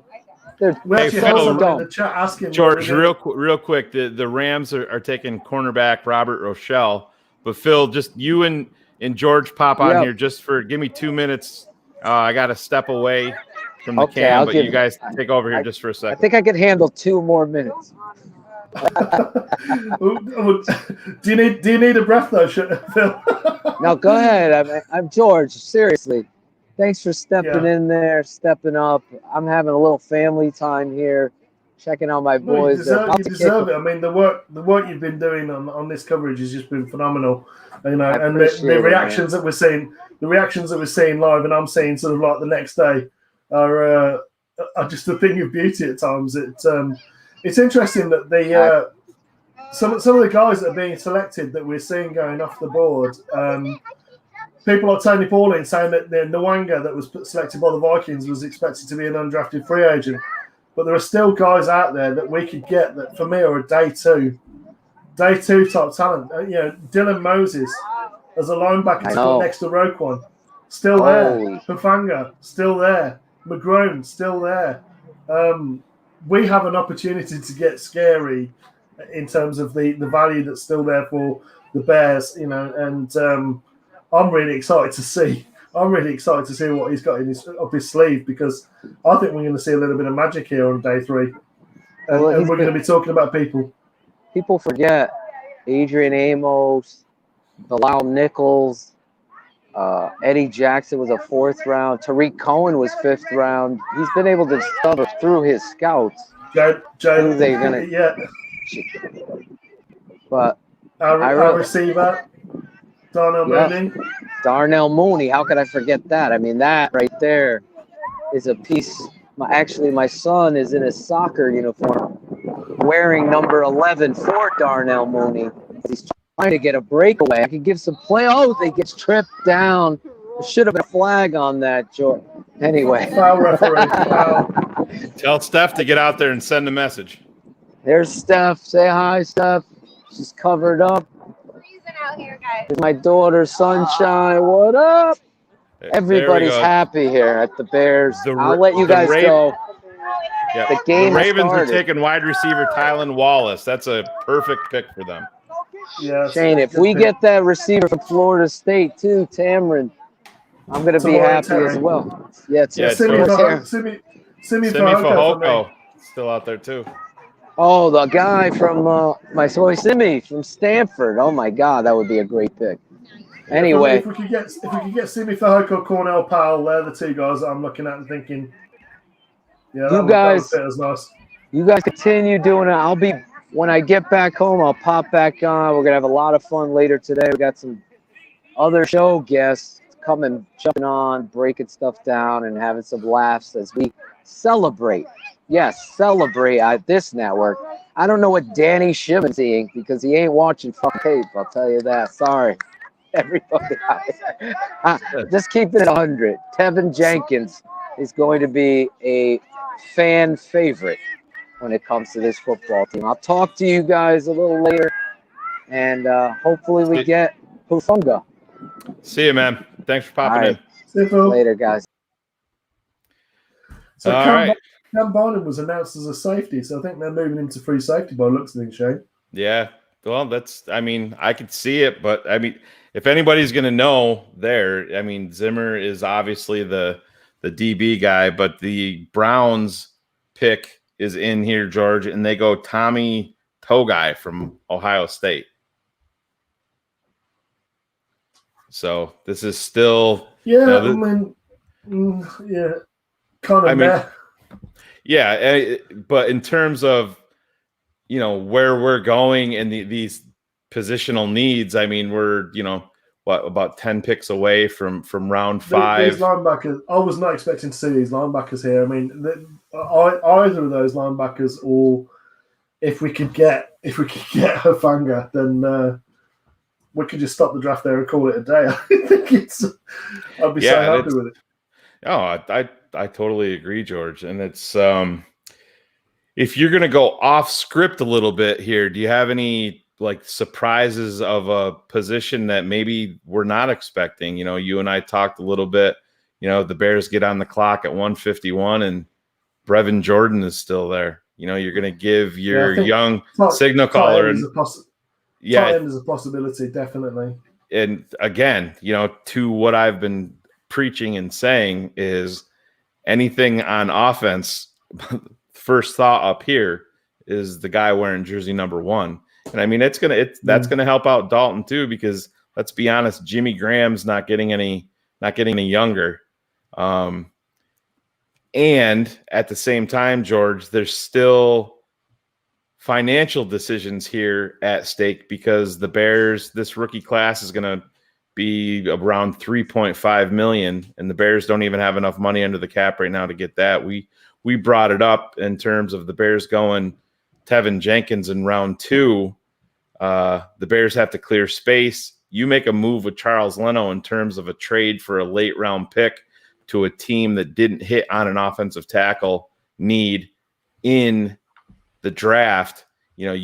George, real quick, the Rams are taking cornerback Robert Rochelle, but Phil, just you and George pop on here just for give me 2 minutes. I got to step away from the cam, but you guys take over here just for a second. I think I could handle 2 more minutes. Do you need a breath though, Phil? No, go ahead. I'm George. Seriously. Thanks for stepping in there, stepping up. I'm having a little family time here, checking out my boys. You deserve it. I mean, the work you've been doing on this coverage has just been phenomenal. And the reactions that we're seeing, live, and I'm seeing sort of like the next day, are just a thing of beauty at times. It's interesting that some of the guys that are being selected that we're seeing going off the board. People like Tony Pauline saying that the Nwanga that was selected by the Vikings was expected to be an undrafted free agent. But there are still guys out there that we could get that, for me, are a day two type talent. Dylan Moses as a linebacker to put next to Roquan, still there. Hufanga, still there. McGrone, still there. We have an opportunity to get scary in terms of the value that's still there for the Bears, you know, and I'm really excited to see. I'm really excited to see what he's got up his sleeve, because I think we're going to see a little bit of magic here on day 3, and we're going to be talking about people. People forget Adrian Amos, Bilal Nichols, Eddie Jackson was a 4th round. Tariq Cohen was 5th round. He's been able to discover through his scouts who they're going to. Yeah. But our receiver, Darnell Mooney. Darnell Mooney. How could I forget that? I mean, that right there is a piece. My son is in his soccer uniform wearing number 11 for Darnell Mooney. He's trying to get a breakaway. I could give some play. Oh, he gets tripped down. There should have been a flag on that, George. Anyway. Foul referee. Foul. Tell Steph to get out there and send a message. There's Steph. Say hi, Steph. She's covered up. Out here, guys. There's my daughter, Sunshine. What up? Everybody's happy here at the Bears. I'll let you guys go. Yeah. The game the Ravens started. are taking wide receiver Tylan Wallace. That's a perfect pick for them. Yeah, Shane, if we get that receiver from Florida State too, Tamron, I'm going to be happy as well. Yeah, Simi Fehoko still out there too. Oh, the guy from my boy Simi from Stanford. Oh my God, that would be a great pick. Anyway, if we could get Simi Fehoko, Cornell Powell, they're the 2 guys that I'm looking at and thinking, yeah, that would fit as nice. You guys continue doing it. When I get back home, I'll pop back on. We're gonna have a lot of fun later today. We got some other show guests coming, jumping on, breaking stuff down, and having some laughs as we celebrate. Yes, celebrate at this network. I don't know what Danny Shimon's seeing because he ain't watching fuck tape. I'll tell you that. Sorry, everybody. Just keeping it 100. Tevin Jenkins is going to be a fan favorite when it comes to this football team. I'll talk to you guys a little later, and hopefully we get Hufunga. See you, man. Thanks for popping in. See you, Phil. Later, guys. So Cam Barnum was announced as a safety, so I think they're moving him to free safety by looks of things, Shane. Yeah. Well, I could see it, but if anybody's going to know Zimmer is obviously the DB guy, but the Browns pick is in here, George, and they go Tommy Togai from Ohio State. So this is still, kind of. Yeah, but in terms of where we're going and these positional needs, we're about 10 picks away from round 5. These linebackers, I was not expecting to see these linebackers here. Either of those linebackers, or if we could get Hufanga, then we could just stop the draft there and call it a day. I'd be so happy with it. Oh, I totally agree, George. And it's if you're going to go off script a little bit here, do you have any surprises of a position that maybe we're not expecting? You and I talked a little bit. The Bears get on the clock at 1:51, and Brevin Jordan is still there. You're going to give your young signal caller and tight end is a possibility, definitely. And again, to what I've been preaching and saying is anything on offense, first thought up here is the guy wearing jersey number 1. And that's gonna help out Dalton too, because let's be honest, Jimmy Graham's not getting any younger. And at the same time, George, there's still financial decisions here at stake, because the Bears, this rookie class is gonna be around $3.5 million, and the Bears don't even have enough money under the cap right now to get that. We brought it up in terms of the Bears going Tevin Jenkins in round 2. The Bears have to clear space. You make a move with Charles Leno in terms of a trade for a late round pick to a team that didn't hit on an offensive tackle need in the draft. You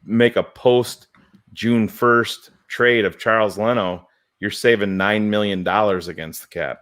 make a post June 1st trade of Charles Leno, you're saving $9 million against the cap.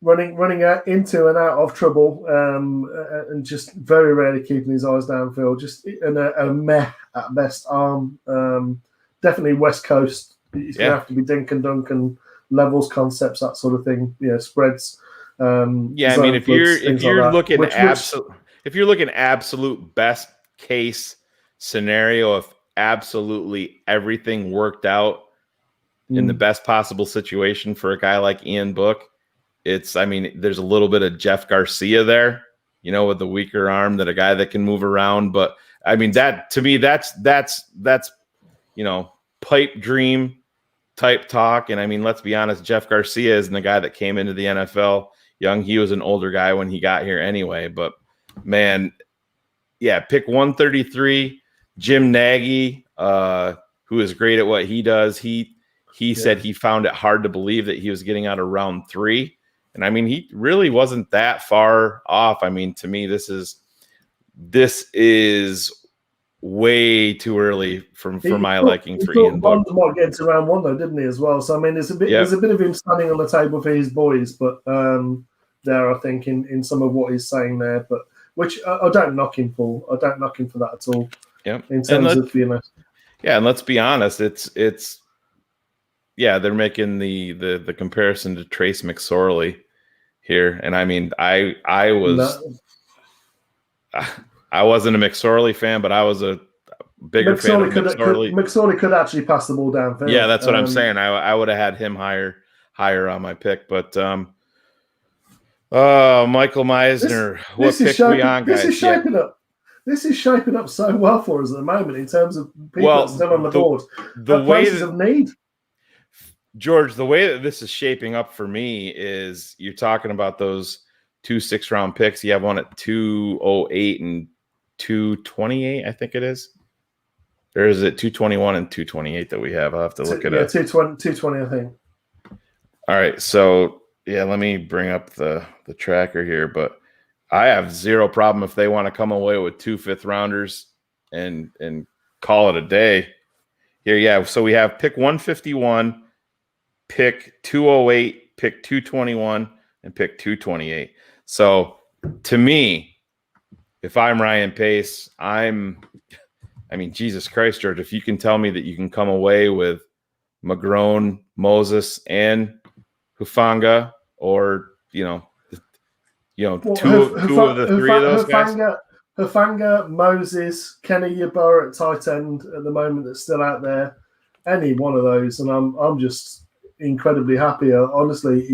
running out into and out of trouble, and just very rarely keeping his eyes downfield. Just a meh at best arm. Definitely West Coast. He's going to have to be dink and dunk and levels, concepts, that sort of thing. Spreads. I mean, if you're looking absolute best case scenario, if absolutely everything worked out in the best possible situation for a guy like Ian Book, there's a little bit of Jeff Garcia there, with the weaker arm, that a guy that can move around. But I mean, that to me, that's pipe dream type talk. And I mean, let's be honest, Jeff Garcia isn't the guy that came into the NFL young. He was an older guy when he got here anyway. But man, pick 133, Jim Nagy, who is great at what he does. He said he found it hard to believe that he was getting out of round 3. And I mean, he really wasn't that far off. I mean, to me, this is way too early for my liking for Ian Book. Might get to round 1 though, didn't he, as well? So I mean, there's a bit of him standing on the table for his boys, but there, I think, in some of what he's saying there, but which I don't knock him for. I don't knock him for that at all. Yeah, in terms of and let's be honest, it's they're making the comparison to Trace McSorley here, and I mean, I wasn't a McSorley fan, but I was a bigger fan of McSorley. McSorley could actually pass the ball downfield. Yeah, that's what I'm saying. I would have had him higher on my pick, but Michael Meisner, what pick we on, guys? This is shaping up. This is shaping up so well for us at the moment in terms of people that's still on the board. The way of need. George, the way that this is shaping up for me is you're talking about those 2 6-round picks. You have one at 208 and 228, I think it is. Or is it 221 and 228 that we have? I'll have to look it up. 220, I think. All right, so let me bring up the tracker here, but I have zero problem if they want to come away with 2 5th-rounders and call it a day. Here, so we have pick 151, pick 208, pick 221, and pick 228. So to me, if I'm Ryan Pace, Jesus Christ, George, if you can tell me that you can come away with McGrone, Moses, and Hufanga, or two of the three of those guys. Hufanga, Moses, Kenny Yeboah at tight end at the moment that's still out there. Any one of those, and I'm just incredibly happy. Honestly,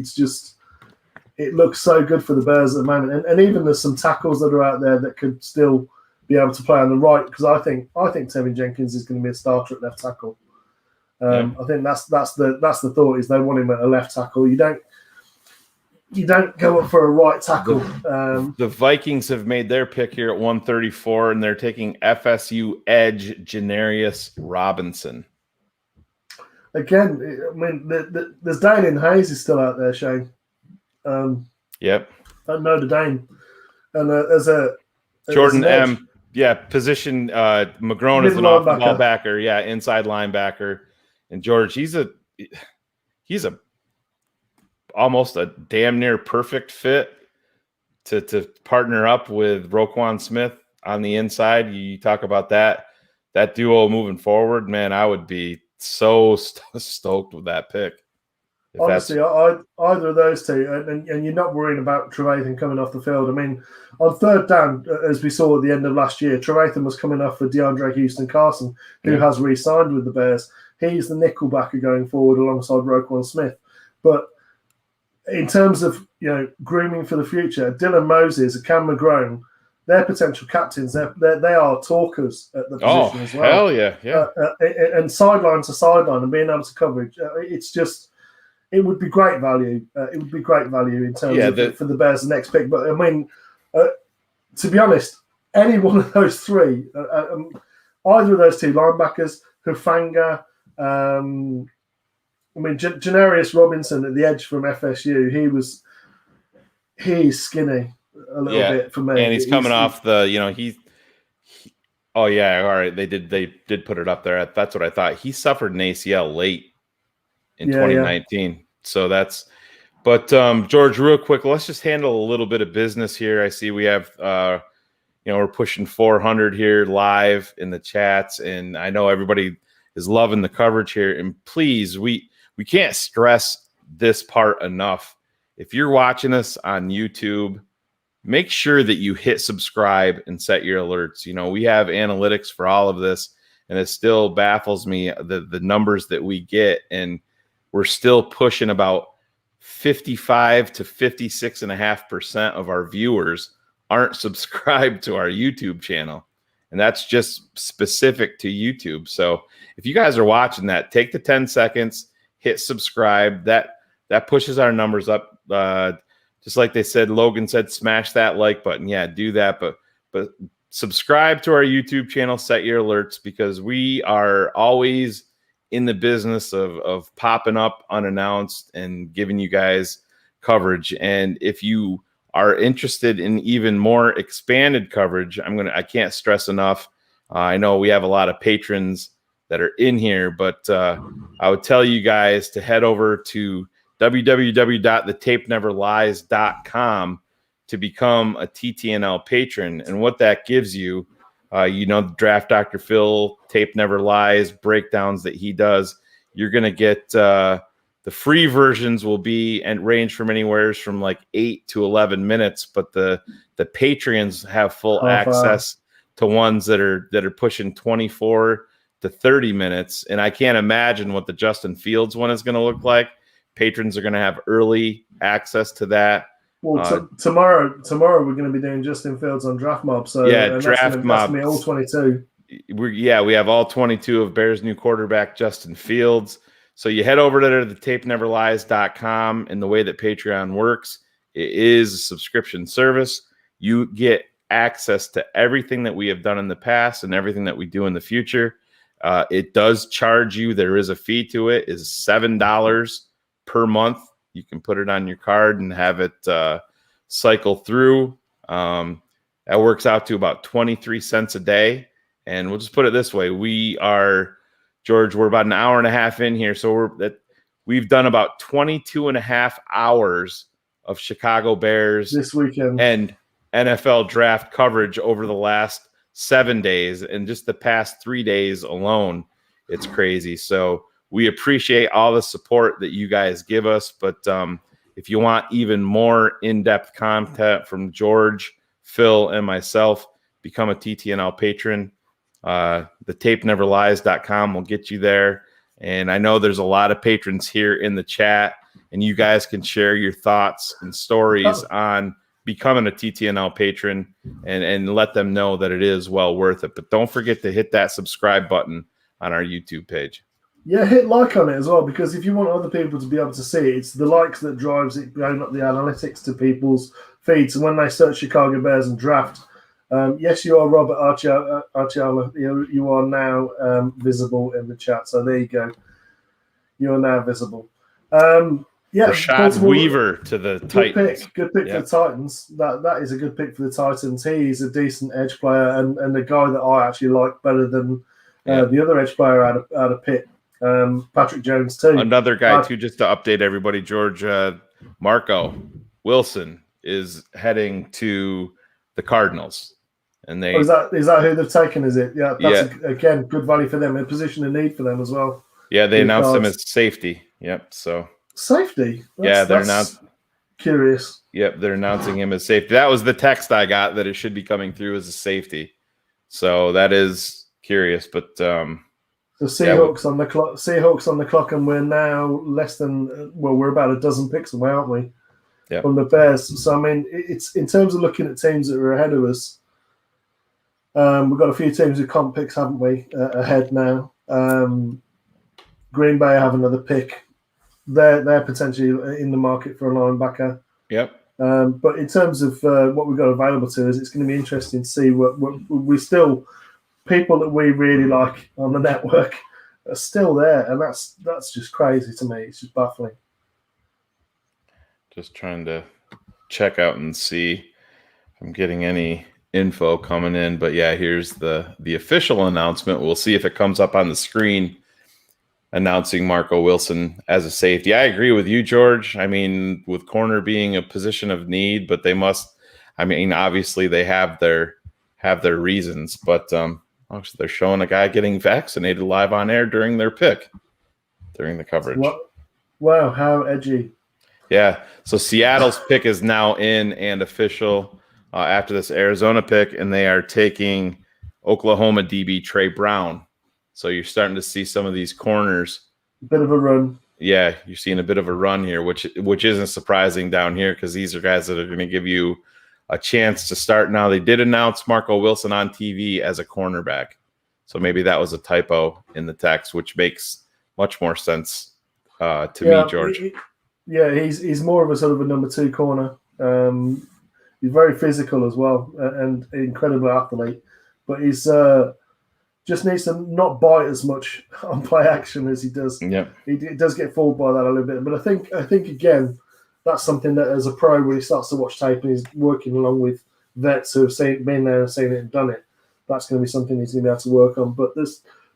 it looks so good for the Bears at the moment, and even there's some tackles that are out there that could still be able to play on the right, because I think Tevin Jenkins is going to be a starter at left tackle. I think that's the thought, is they want him at a left tackle. You don't go up for a right tackle. The Vikings have made their pick here at 134, and they're taking FSU edge Janarius Robinson. Again, I mean, there's Dalian Hayes is still out there, Shayne. Yep. At Notre Dame, and as Jordan an M. Position. McGrone is an off-the-ball backer. Inside linebacker, and George, he's a almost a damn near perfect fit to partner up with Roquan Smith on the inside. You talk about that duo moving forward, man. I would be so stoked with that pick. Honestly, either of those two, and you're not worrying about Trevathan coming off the field. I mean, on third down, as we saw at the end of last year, Trevathan was coming off for DeAndre Houston-Carson, who has re-signed with the Bears. He's the nickelbacker going forward alongside Roquan Smith. But in terms of grooming for the future, Dylan Moses and Cam McGrone, they're potential captains. They are talkers at the position as well. Hell yeah. And sideline to sideline and being able to coverage, it would be great value. It would be great value in terms of for the Bears' next pick. But I mean, to be honest, any one of those three, either of those two linebackers, Hufanga, Janarius Robinson at the edge from FSU, he's skinny a little bit for me, and he's coming off the all right. They did put it up there. That's what I thought. He suffered an ACL late in 2019. So that's But George, real quick, let's just handle a little bit of business here. I see we have, we're pushing 400 here live in the chats, and I know everybody is loving the coverage here. And please, we can't stress this part enough. If you're watching us on YouTube, make sure that you hit subscribe and set your alerts. We have analytics for all of this, and it still baffles me the numbers that we get, and we're still pushing about 55 to 56.5% of our viewers aren't subscribed to our YouTube channel. And that's just specific to YouTube. So if you guys are watching that, take the 10 seconds, hit subscribe. That pushes our numbers up. Just like they said, Logan said, smash that like button. Yeah, do that. But subscribe to our YouTube channel, set your alerts, because we are always in the business of popping up unannounced and giving you guys coverage. And if you are interested in even more expanded coverage, I can't stress enough. I know we have a lot of patrons that are in here, but I would tell you guys to head over to www.thetapeneverlies.com to become a TTNL patron. And what that gives you, the Draft Dr. Phil, Tape Never Lies, breakdowns that he does, you're going to get the free versions will be and range from anywhere from like 8 to 11 minutes, but the Patreons have full access to ones that are pushing 24 to 30 minutes. And I can't imagine what the Justin Fields one is going to look like. Patrons are going to have early access to that. Well, tomorrow we're going to be doing Justin Fields on Draft Mob. So yeah, Draft Mob. That's all 22. We have all 22 of Bears' new quarterback, Justin Fields. So you head over to the tapeneverlies.com, and the way that Patreon works, it is a subscription service. You get access to everything that we have done in the past and everything that we do in the future. It does charge you. There is a fee to it. Is $7 per month. You can put it on your card and have it cycle through. That works out to about 23 cents a day. And we'll just put it this way. George, we're about an hour and a half in here. So we've done about 22 and a half hours of Chicago Bears this weekend and NFL draft coverage over the last 7 days. And just the past 3 days alone, it's crazy. So we appreciate all the support that you guys give us. But if you want even more in-depth content from George, Phil, and myself, become a TTNL patron. Thetapeneverlies.com will get you there. And I know there's a lot of patrons here in the chat, and you guys can share your thoughts and stories on becoming a TTNL patron and let them know that it is well worth it. But don't forget to hit that subscribe button on our YouTube page. Yeah, hit like on it as well, because if you want other people to be able to see it, it's the likes that drives it, going up the analytics to people's feeds. And when they search Chicago Bears and draft, yes, you are Robert Archiala. You are now visible in the chat. So there you go. You are now visible. Rashad Weaver to the Titans. Good pick for the Titans. That is a good pick for the Titans. He's a decent edge player and a guy that I actually like better than the other edge player out of Pitt. Patrick Jones too. Another guy too, just to update everybody, George, Marco Wilson is heading to the Cardinals. And is that who they've taken, is it? Yeah, that's again good value for them, a position of need for them as well. Yeah, they announced him as safety. Yep. So safety? They're announcing. Curious. Yep, they're announcing him as safety. That was the text I got, that it should be coming through as a safety. So that is curious, but the Seahawks on the clock. Seahawks on the clock, and we're now we're about a dozen picks away, aren't we? Yeah. From the Bears. So I mean, it's in terms of looking at teams that are ahead of us. We've got a few teams with comp picks, haven't we? Ahead now. Green Bay have another pick. They're potentially in the market for a linebacker. Yep. But in terms of what we've got available to us, it's going to be interesting to see what we still. People that we really like on the network are still there, and that's just crazy to me. It's just baffling. Just trying to check out and see if I'm getting any info coming in, but yeah, here's the official announcement. We'll see if it comes up on the screen. announcing Marco Wilson as a safety. I agree with you, George. I mean, with corner being a position of need, but they must. I mean, obviously they have their reasons, but actually they're showing a guy getting vaccinated live on air during their pick, during the coverage. What? Wow, how edgy! Yeah. So Seattle's pick is now in and official after this Arizona pick, and they are taking Oklahoma DB Trey Brown. So you're starting to see some of these corners. Bit of a run. Yeah, you're seeing a bit of a run here, which isn't surprising down here because these are guys that are going to give you a chance to start. Now, they did announce Marco Wilson on TV as a cornerback. So maybe that was a typo in the text, which makes much more sense to me, George. He's more of a sort of a number 2 corner. He's very physical as well and incredible athlete. But he's just needs to not bite as much on play action as he does. Yeah, he does get fooled by that a little bit. But I think again, that's something that as a pro, when he starts to watch tape and he's working along with vets who have been there and seen it and done it, that's going to be something he's going to be able to work on. But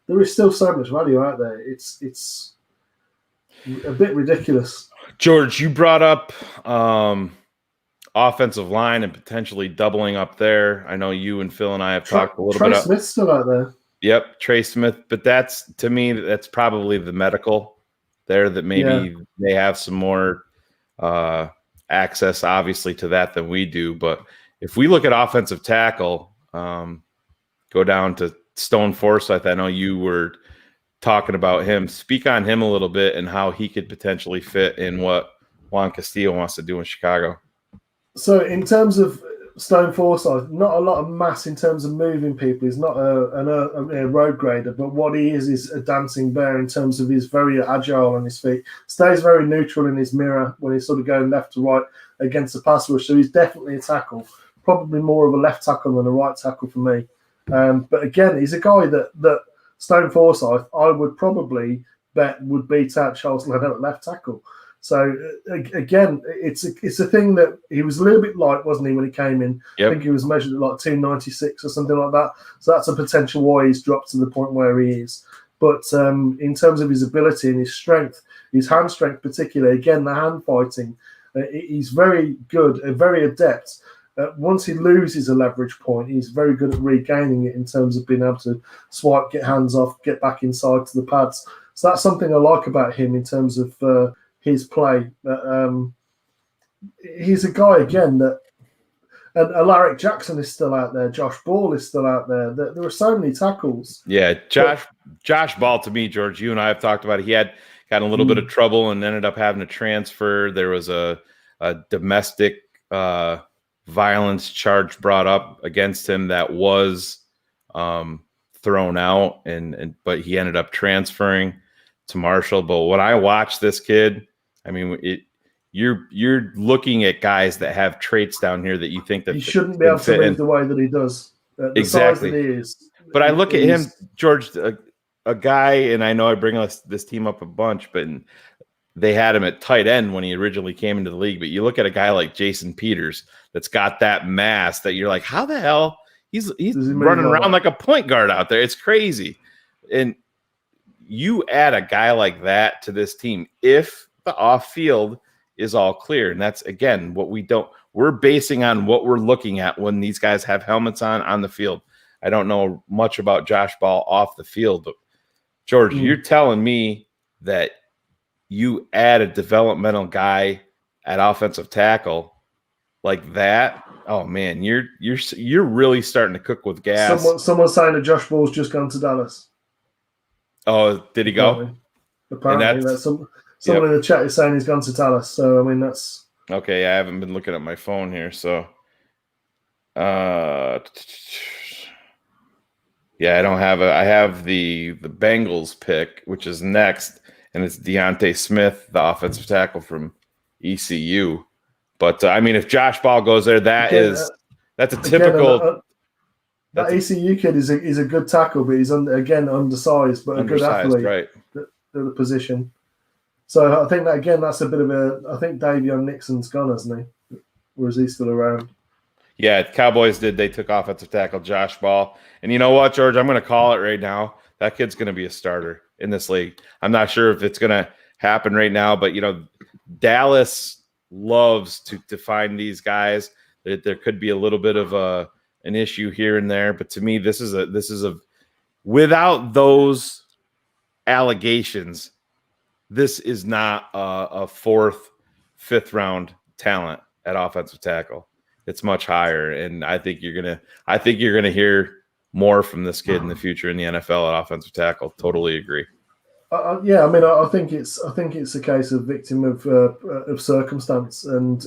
there is still so much value out there. It's a bit ridiculous. George, you brought up offensive line and potentially doubling up there. I know you and Phil and I have talked a little bit. Trey Smith's still out there. Yep, Trey Smith. But that's, to me, that's probably the medical there that maybe they have some more access, obviously, to that than we do. But if we look at offensive tackle, go down to Stone Forsythe. I know you were talking about him. Speak on him a little bit and how he could potentially fit in what Juan Castillo wants to do in Chicago. So in terms of Stone Forsythe, not a lot of mass in terms of moving people. He's not a road grader, but what he is a dancing bear in terms of he's very agile on his feet. Stays very neutral in his mirror when he's sort of going left to right against the pass rush. So he's definitely a tackle, probably more of a left tackle than a right tackle for me. But again, he's a guy that Stone Forsythe, I would probably bet would beat out Charles Leno at left tackle. So again, it's a thing that he was a little bit light, wasn't he, when he came in? Yep. I think he was measured at like 296 or something like that. So that's a potential why he's dropped to the point where he is. But in terms of his ability and his strength, his hand strength particularly, again, the hand fighting, he's very good, very adept. Once he loses a leverage point, he's very good at regaining it in terms of being able to swipe, get hands off, get back inside to the pads. So that's something I like about him in terms of his play. He's a guy, again, that and Alaric Jackson is still out there. Josh Ball is still out there. There are so many tackles. Yeah, Josh Ball, to me, George, you and I have talked about it. He had got a little bit of trouble and ended up having to transfer. There was a domestic violence charge brought up against him that was thrown out, but he ended up transferring to Marshall. But when I watch this kid, I mean, you're looking at guys that have traits down here that you think that he shouldn't be able to move the way that he does. Exactly. Size that he is. But I look at him, George, a guy, and I know I bring this team up a bunch, but they had him at tight end when he originally came into the league. But you look at a guy like Jason Peters that's got that mass that you're like, how the hell he's running around like a point guard out there? It's crazy. And you add a guy like that to this team if the off field is all clear. And that's, again, what we're basing on what we're looking at when these guys have helmets on the field. I don't know much about Josh Ball off the field, but George, you're telling me that you add a developmental guy at offensive tackle like that. Oh man, you're really starting to cook with gas. Someone's saying that Josh Ball's just gone to Dallas. Oh, did he go? Apparently that's someone in the chat is saying he's gone to Dallas. So I mean, that's okay. I haven't been looking at my phone here, so yeah, I don't have I have the Bengals pick, which is next, and it's Deontay Smith, the offensive tackle from ECU. But I mean, if Josh Ball goes there, that's a typical. That ECU kid is a good tackle, but he's undersized, but a good athlete right? At the position. So I think that's a bit of a. I think Davion Nixon's gone, hasn't he? Or is he still around? Yeah, Cowboys did. They took offensive tackle Josh Ball, and you know what, George? I'm going to call it right now. That kid's going to be a starter. in this league. I'm not sure if it's going to happen right now, but Dallas loves to find these guys. There could be a little bit of an issue here and there, but to me, this is a without those allegations, this is not a 4th, 5th round talent at offensive tackle. It's much higher, and I think you're gonna hear more from this kid in the future in the NFL at offensive tackle. Totally agree. Yeah, I mean, I think it's a case of victim of circumstance, and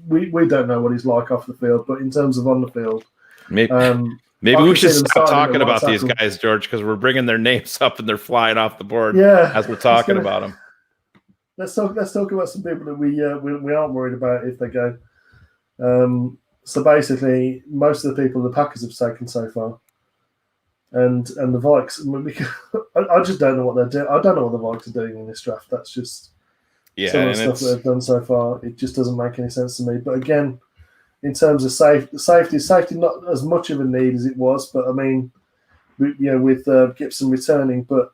we don't know what he's like off the field, but in terms of on the field, maybe we should stop talking about these guys, George, because we're bringing their names up and they're flying off the board. Yeah, as we're talking about them. Let's talk about some people that we aren't worried about if they go. So basically, most of the people the Packers have taken so far, and the Vikes. I just don't know what they're doing. I don't know what the Vikes are doing in this draft. That's just some of the stuff that they've done so far. It just doesn't make any sense to me. But again, in terms of safety not as much of a need as it was. But I mean, with Gibson returning, but.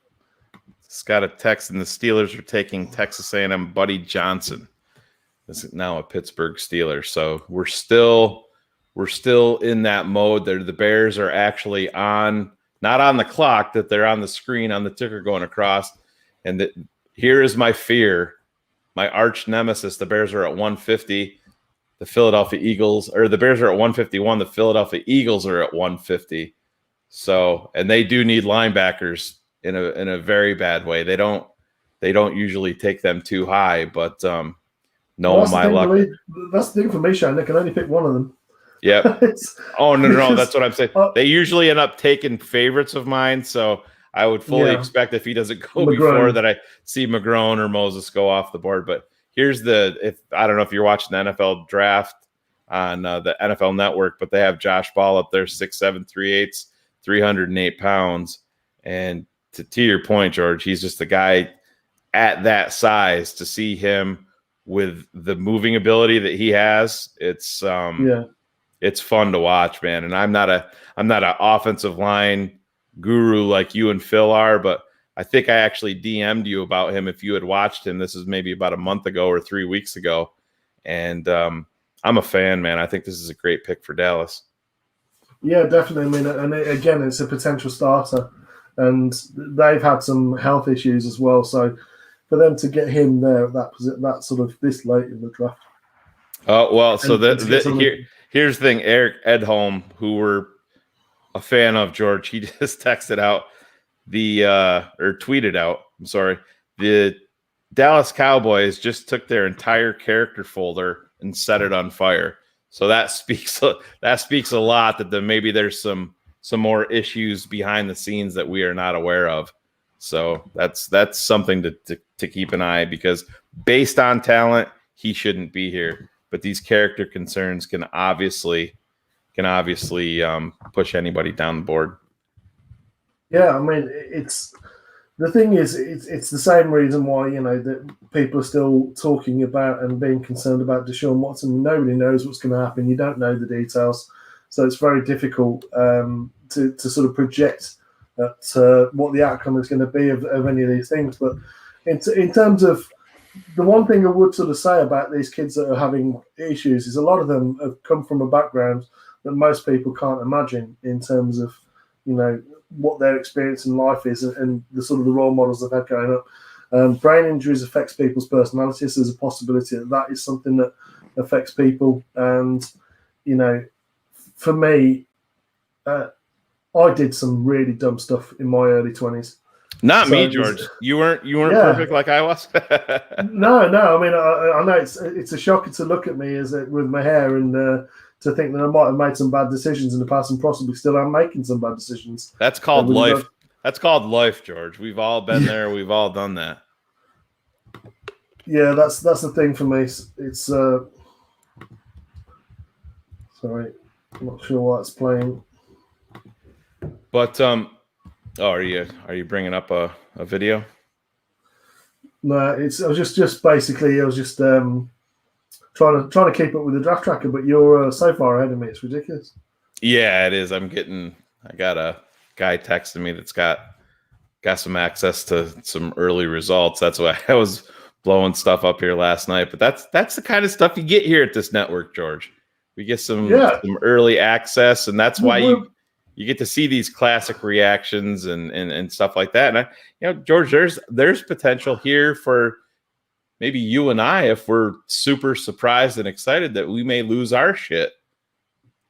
It's got a text, and the Steelers are taking Texas A&M Buddy Johnson. This is now a Pittsburgh Steeler. So we're still in that mode. The Bears are actually not on the clock, that they're on the screen on the ticker going across. And here is my fear, my arch nemesis. The Bears are at 150. The Bears are at 151. The Philadelphia Eagles are at 150. So, and they do need linebackers in a very bad way. They don't usually take them too high, but my luck. That's the thing for me, Shayne. They can only pick one of them. Yeah. Oh no, that's what I'm saying. They usually end up taking favorites of mine, so I would fully expect if he doesn't go before that, I see McGrone or Moses go off the board. But here's I don't know if you're watching the NFL draft on the NFL Network, but they have Josh Ball up there, 6'7", 3/8, 308 pounds, and to your point, George, he's just a guy at that size. To see him with the moving ability that he has, it's fun to watch, man. And I'm not an offensive line guru like you and Phil are, but I think I actually DM'd you about him if you had watched him. This is maybe about a month ago or 3 weeks ago, and I'm a fan, man. I think this is a great pick for Dallas. Yeah, definitely. I mean, and again, it's a potential starter. And they've had some health issues as well. So for them to get him there at that sort of this late in the draft. Here's the thing. Eric Edholm, who we're a fan of, George, he just texted out tweeted out, the Dallas Cowboys just took their entire character folder and set it on fire. So that speaks a lot that maybe there's some more issues behind the scenes that we are not aware of. So that's something to keep an eye, because based on talent, he shouldn't be here. But these character concerns can obviously push anybody down the board. Yeah, I mean, it's the same reason why that people are still talking about and being concerned about Deshaun Watson. Nobody knows what's going to happen. You don't know the details. So it's very difficult to sort of project what the outcome is going to be of any of these things. But in terms of the one thing I would sort of say about these kids that are having issues is a lot of them have come from a background that most people can't imagine in terms of what their experience in life is and the sort of the role models they've had going up. Brain injuries affects people's personalities. There's a possibility that is something that affects people, and for me, I did some really dumb stuff in my early 20s. Not me, George. You weren't perfect like I was. No. I mean, I know it's a shocker to look at me with my hair and to think that I might have made some bad decisions in the past and possibly still am making some bad decisions. That's called life. That's called life, George. We've all been there. We've all done that. Yeah, that's the thing for me. It's sorry, I'm not sure why it's playing. But are you bringing up a video? No, I was just basically trying to keep up with the draft tracker, but you're so far ahead of me. It's ridiculous. Yeah, it is. I got a guy texting me that's got got some access to some early results. That's why I was blowing stuff up here last night. But that's the kind of stuff you get here at this network, George. We get some early access, and that's why you get to see these classic reactions and stuff like that. And George, there's potential here for maybe you and I, if we're super surprised and excited, that we may lose our shit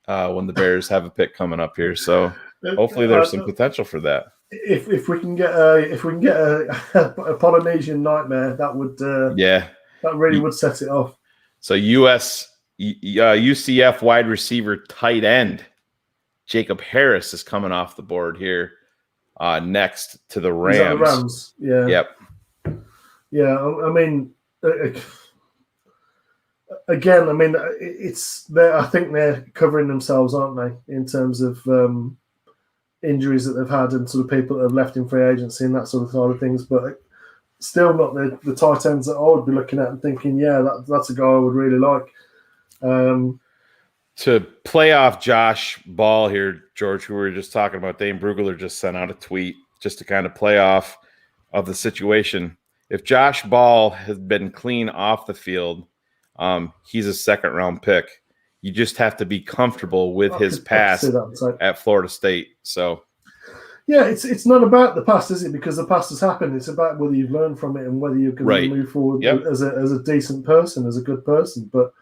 when the Bears have a pick coming up here. So hopefully there's some potential for that. If we can get a Polynesian nightmare, that would that really would set it off. So UCF wide receiver tight end Jacob Harris is coming off the board here next to the Rams. Is that the Rams? Yeah. Yep. Yeah, I mean, again, I mean, I think they're covering themselves, aren't they, in terms of injuries that they've had and sort of people that have left in free agency and that sort of side of things. But still not the tight ends that I would be looking at and thinking, that's a guy I would really like. To play off Josh Ball here, George, who we were just talking about, Dane Brugler just sent out a tweet just to kind of play off of the situation. If Josh Ball has been clean off the field, he's a second-round pick. You just have to be comfortable with his pass at Florida State. So, yeah, it's not about the past, is it? Because the past has happened. It's about whether you've learned from it and whether you're going to move forward as a decent person, as a good person. But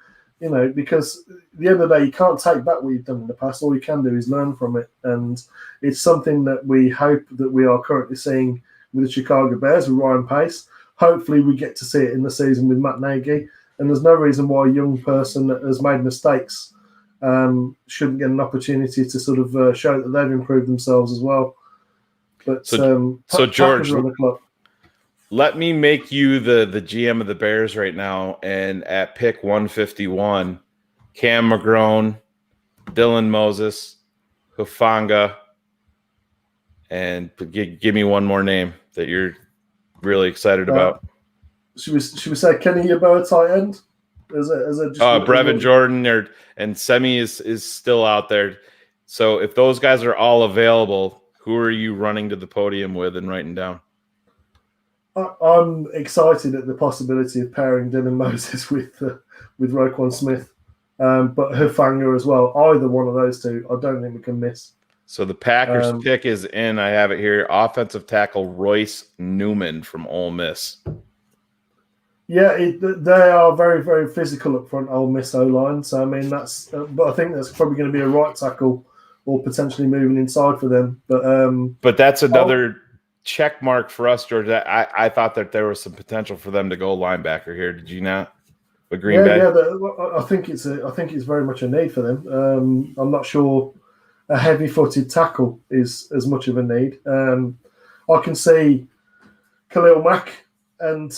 because at the end of the day, you can't take back what you've done in the past. All you can do is learn from it, and it's something that we hope that we are currently seeing with the Chicago Bears with Ryan Pace. Hopefully, we get to see it in the season with Matt Nagy. And there's no reason why a young person that has made mistakes shouldn't get an opportunity to sort of show that they've improved themselves as well. But so George, let me make you the GM of the Bears right now. And at pick 151, Cam McGrone, Dylan Moses, Hufanga, and give me one more name that you're really excited about. Should we say Kenny Yeboah tight end? Brevin Jordan and Semi is still out there. So if those guys are all available, who are you running to the podium with and writing down? I'm excited at the possibility of pairing Dylan Moses with Roquan Smith, but Hufanga as well. Either one of those two, I don't think we can miss. So the Packers pick is in. I have it here. Offensive tackle Royce Newman from Ole Miss. Yeah, they are very, very physical up front, Ole Miss O-line. So, I mean, but I think that's probably going to be a right tackle or potentially moving inside for them. But that's another check mark for us, George. I thought that there was some potential for them to go linebacker here. Did you not? With Green Bay? Yeah. I think it's very much a need for them. I'm not sure a heavy-footed tackle is as much of a need. I can see Khalil Mack and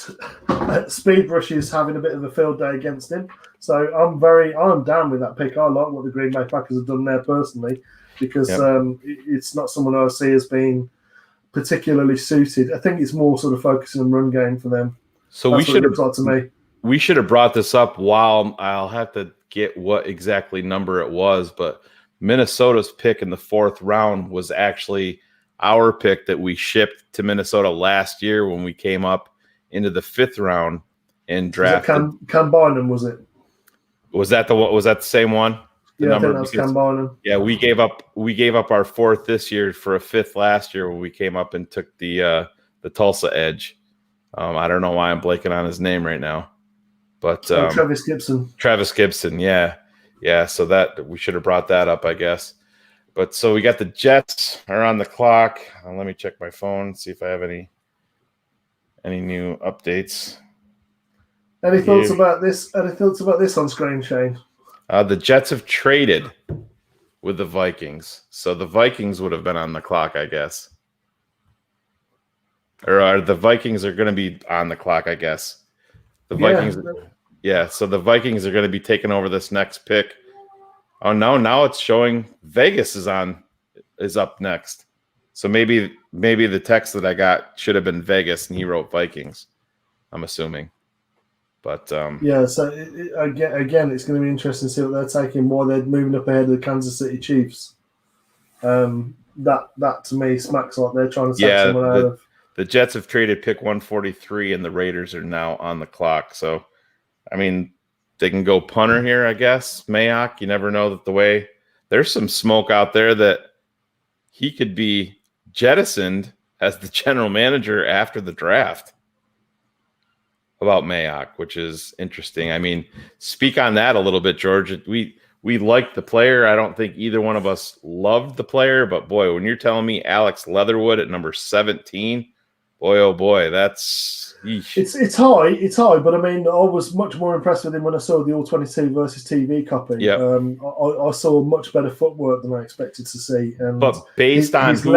Speed Rush is having a bit of a field day against him. So I'm down with that pick. I like what the Green Bay Packers have done there personally because it's not someone I see as being particularly suited. I think it's more sort of focusing on run game for them. So we should have brought this up while I'll have to get what exactly number it was, but Minnesota's pick in the 4th round was actually our pick that we shipped to Minnesota last year when we came up into the 5th round and drafted. Cam Bynum, was it? Was that the same one? I think that was Cam Bynum. Yeah, we gave up our 4th this year for a 5th last year when we came up and took the Tulsa edge. I don't know why I'm blanking on his name right now, but Travis Gibson. Travis Gibson, yeah. So that we should have brought that up, I guess. But so we got the Jets are on the clock. Let me check my phone, see if I have any new updates. Any thoughts about this? Any thoughts about this on screen, Shayne? The Jets have traded with the Vikings, so the Vikings would have been on the clock, I guess. Or the Vikings are going to be on the clock, I guess. The Vikings, so the Vikings are going to be taking over this next pick. Oh no! Now it's showing Vegas is up next. So maybe the text that I got should have been Vegas, and he wrote Vikings. I'm assuming, but So again, it's going to be interesting to see what they're taking. Why they're moving up ahead of the Kansas City Chiefs. that to me smacks like they're trying to sack someone out of. The Jets have traded pick 143, and the Raiders are now on the clock. So, I mean, they can go punter here, I guess. Mayock, you never know that the way there's some smoke out there that he could be jettisoned as the general manager after the draft about Mayock, which is interesting. I mean, speak on that a little bit, George. We liked the player. I don't think either one of us loved the player, but boy, when you're telling me Alex Leatherwood at number 17, boy, oh boy, that's it's high. But I mean, I was much more impressed with him when I saw the All-22 versus TV copy. Yeah, I saw much better footwork than I expected to see. And but based on who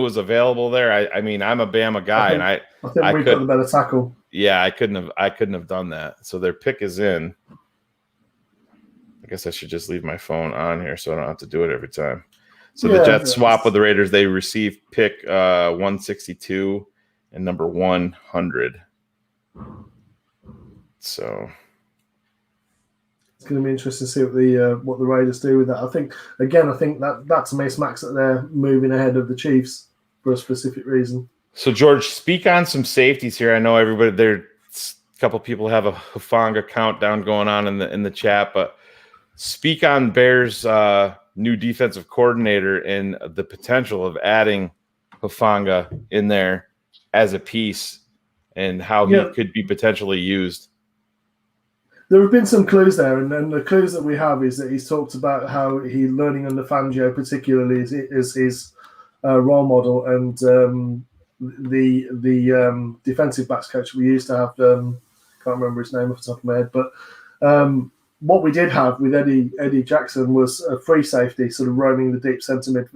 was available there, I mean, I'm a Bama guy, and I think we got the better tackle. Yeah, I couldn't have done that. So their pick is in. I guess I should just leave my phone on here so I don't have to do it every time. So the Jets swap with the Raiders. They receive pick 162 and number 100. So it's going to be interesting to see what the Raiders do with that. I think that to me smacks that they're moving ahead of the Chiefs for a specific reason. So George, speak on some safeties here. I know everybody there. A couple people have a Hufanga countdown going on in the chat, but speak on Bears' new defensive coordinator and the potential of adding Hufanga in there as a piece and how he could be potentially used. There have been some clues there, and the clues that we have is that he's talked about how he learning under Fangio particularly is his role model, and the defensive backs coach we used to have, can't remember his name off the top of my head, but what we did have with Eddie Jackson was a free safety sort of roaming the deep centre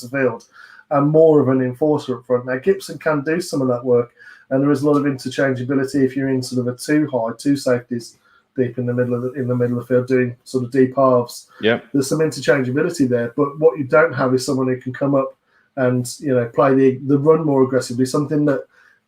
field, and more of an enforcer up front. Now Gibson can do some of that work, and there is a lot of interchangeability if you're in sort of a two safeties deep in the middle of the field doing sort of deep halves. Yeah, there's some interchangeability there, but what you don't have is someone who can come up and play the run more aggressively. Something that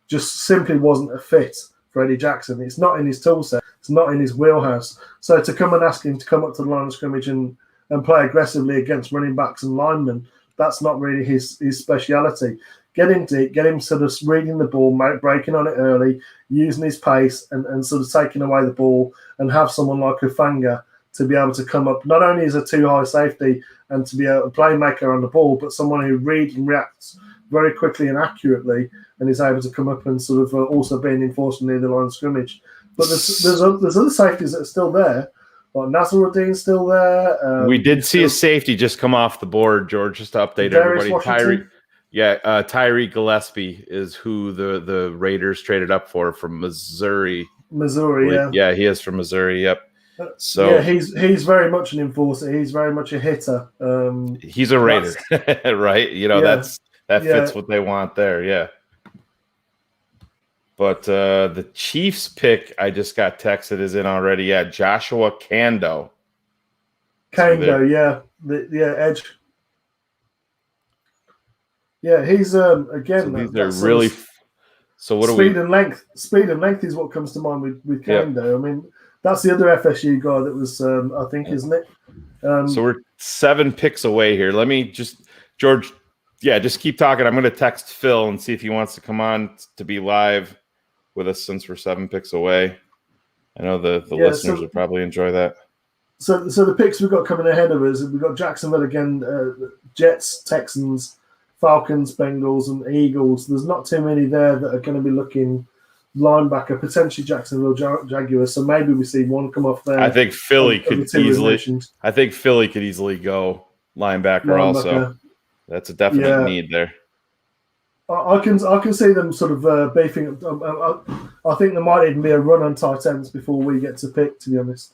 just simply wasn't a fit for Eddie Jackson. It's not in his tool set. It's not in his wheelhouse. So to come and ask him to come up to the line of scrimmage and play aggressively against running backs and linemen, that's not really his speciality. Get him deep, get him sort of reading the ball, breaking on it early, using his pace and sort of taking away the ball, and have someone like Hufanga to be able to come up, not only as a two-high safety and to be a playmaker on the ball, but someone who reads and reacts very quickly and accurately and is able to come up and sort of also be an enforcer near the line of scrimmage. But there's other safeties that are still there. Like Nazaruddin's still there. We did see a safety just come off the board, George, just to update everybody. Tyree Gillespie is who the Raiders traded up for from Missouri. Yeah, he is from Missouri. Yep. So yeah, he's very much an enforcer. He's very much a hitter. He's a Raider, right? That fits what they want there. Yeah. But the Chiefs pick I just got texted is in already. Yeah, Joshua Kando. Edge. Yeah, he's again. So these are really. So what speed and length? Speed and length is what comes to mind with Kando. Yep. I mean, that's the other FSU guy that was, I think, isn't it? So we're 7 picks away here. Let me just, George. Yeah, just keep talking. I'm going to text Phil and see if he wants to come on to be live with us since we're 7 picks away. I know the listeners would probably enjoy that. So the picks we've got coming ahead of us, we've got Jacksonville again, Jets, Texans, Falcons, Bengals, and Eagles. There's not too many there that are going to be looking linebacker, potentially Jacksonville Jaguars. So maybe we see one come off there. I think Philly could easily go linebacker also. That's a definite need there. I can see them sort of beefing up. I think there might even be a run on tight ends before we get to pick, to be honest.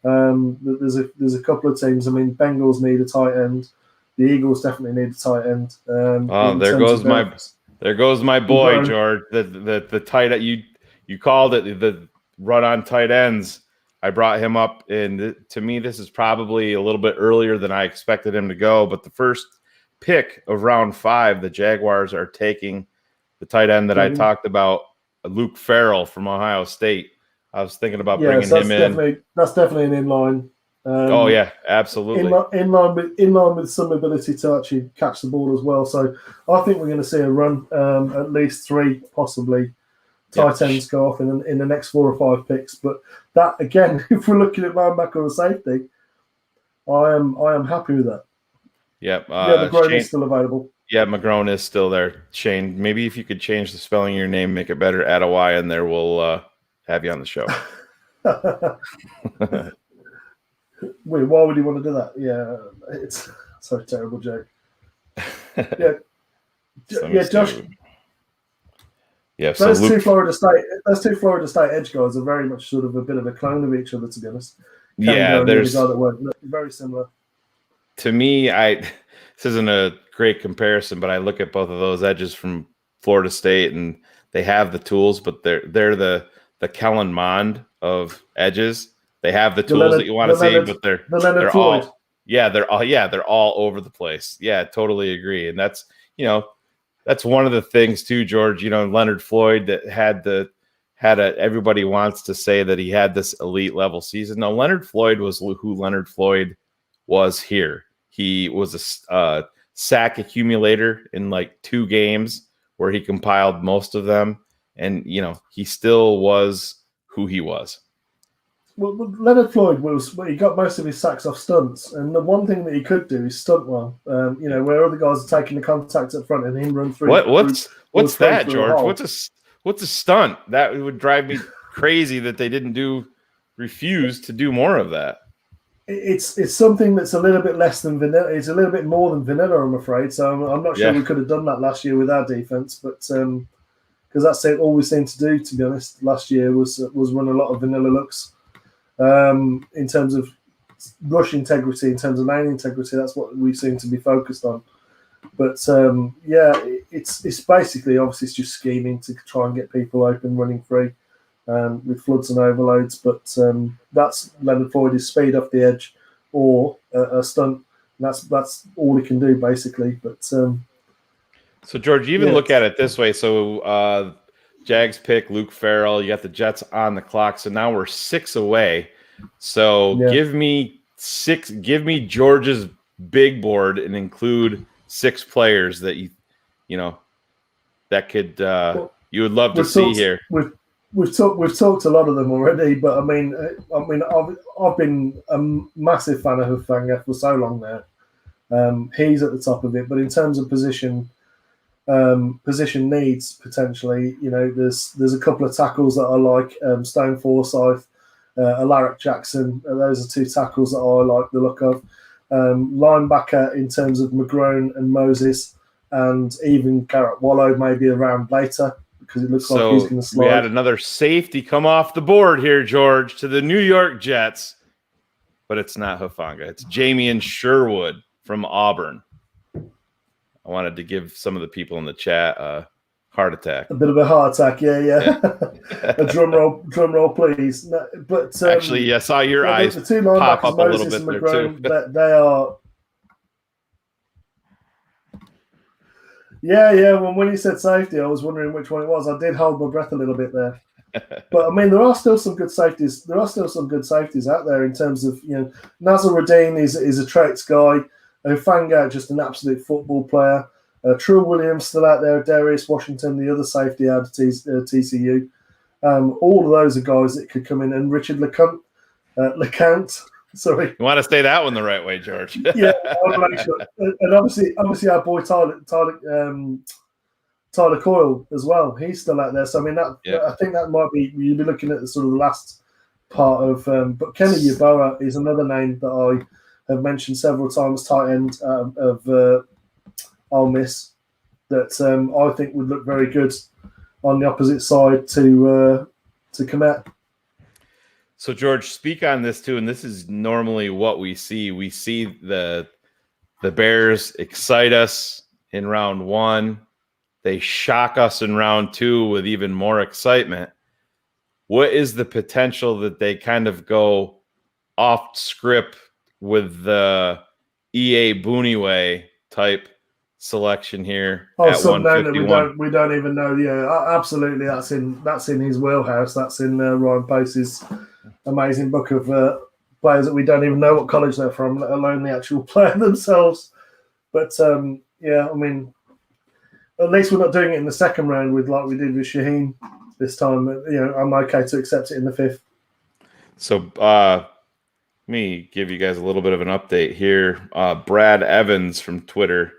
There's a couple of teams. I mean, Bengals need a tight end. The Eagles definitely need a tight end. There goes my boy, George. The tight end, you called it the run on tight ends. I brought him up, and to me, this is probably a little bit earlier than I expected him to go. But the first pick of round 5, the Jaguars are taking the tight end that I talked about, Luke Farrell from Ohio State. I was thinking about bringing him in. That's definitely an inline Oh yeah, absolutely. In line with some ability to actually catch the ball as well. So I think we're going to see a run, at least 3 possibly tight ends go off in the next 4 or 5 picks. But that again, if we're looking at linebacker or safety, I am happy with that. Yep. McGrone is still available. Yeah, McGrone is still there. Shayne, maybe if you could change the spelling of your name, make it better, add a Y in there, we'll have you on the show. Wait, why would you want to do that? Yeah, it's so terrible joke. Yeah, Josh. Yeah, those two Florida State edge guys are very much sort of a bit of a clone of each other, to be honest. There's the guy that went very similar. To me, this isn't a great comparison, but I look at both of those edges from Florida State, and they have the tools, but they're the Kellen Mond of edges. They have the tools that you want to see, but they're all over the place. Yeah, totally agree. And that's one of the things too, George. Leonard Floyd that everybody wants to say that he had this elite level season. No, Leonard Floyd was who Leonard Floyd was here. He was a sack accumulator in like 2 games where he compiled most of them, and he still was who he was. Well, Leonard Floyd he got most of his sacks off stunts, and the one thing that he could do is stunt well. Where other guys are taking the contact up front and him run through. What's that, George? What's a stunt? That would drive me crazy that they didn't refuse to do more of that. It's something that's a little bit less than vanilla. It's a little bit more than vanilla, I'm afraid. So I'm not sure we could have done that last year with our defense, but because that's all we seemed to do, to be honest, last year was run a lot of vanilla looks. In terms of rush integrity, in terms of lane integrity, that's what we seem to be focused on. But it's basically obviously it's just scheming to try and get people open, running free with floods and overloads. But that's Leonard Floyd's speed off the edge or a stunt. That's all he can do basically. But so George, you even look at it this way. So Jags pick Luke Farrell. You got the Jets on the clock. So now we're 6 away. So give me George's big board and include 6 players that that could you would love to see here. We've talked a lot of them already, but I mean I've been a massive fan of Hufanga for so long now. He's at the top of it, but in terms of position needs potentially, there's a couple of tackles that I like. Stone Forsyth, Alaric Jackson. Those are 2 tackles that I like the look of. Linebacker in terms of McGrone and Moses, and even Garrett Wallow maybe around later because it looks like he's going to slide. We had another safety come off the board here, George, to the New York Jets, but it's not Hufanga. It's Jamian Sherwood from Auburn. I wanted to give some of the people in the chat a heart attack. A bit of a heart attack, yeah. A drum roll, please. No, but actually, I saw your eyes the 2 pop linebackers, up a little Moses bit and there McGrone, too. They are. Yeah. When you said safety, I was wondering which one it was. I did hold my breath a little bit there. But I mean, there are still some good safeties. There are still some good safeties out there in terms of Nazaruddin is a traits guy. Hufanga, just an absolute football player. Trill Williams still out there. Darius Washington, the other safety out of TCU. All of those are guys that could come in. And Richard LeCount. Sorry. You want to say that one the right way, George? Yeah, I'll make sure. And obviously our boy Tyler Coyle as well. He's still out there. So I mean, I think that might be you'd be looking at the sort of the last part of. But Kenny Yeboah is another name that I have mentioned several times. Tight end of Ole Miss that I think would look very good on the opposite side to Komet. So, George, speak on this too, and this is normally what we see. We see the Bears excite us in round 1. They shock us in round 2 with even more excitement. What is the potential that they kind of go off script with the E.A. Booney type selection here at 151? We don't even know. Yeah, absolutely. That's in his wheelhouse. That's in Ryan Pace's amazing book of players that we don't even know what college they're from, let alone the actual player themselves. But yeah, I mean, at least we're not doing it in the second round like we did with Shayne this time. You know, I'm okay to accept it in the 5th. So let me give you guys a little bit of an update here. Brad Evans from Twitter,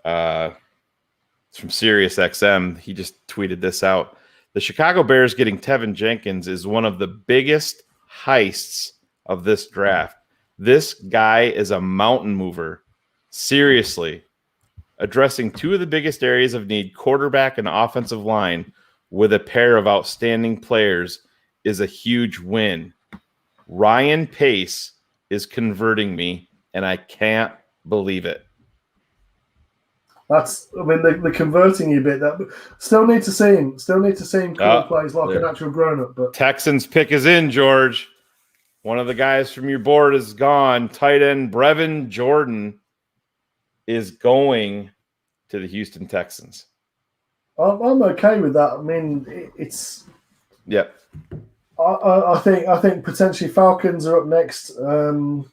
it's from SiriusXM. He just tweeted this out. The Chicago Bears getting Tevin Jenkins is one of the biggest heists of this draft. This guy is a mountain mover. Seriously. Addressing two of the biggest areas of need, quarterback and offensive line, with a pair of outstanding players is a huge win. Ryan Pace is converting me, and I can't believe it. That's, I mean, the converting you bit. That still need to see him. Still need to see him call plays like an actual grown-up. But Texans pick is in, George. One of the guys from your board is gone. Tight end Brevin Jordan is going to the Houston Texans. I'm okay with that. I mean, it's. Yep. I think potentially Falcons are up next. You're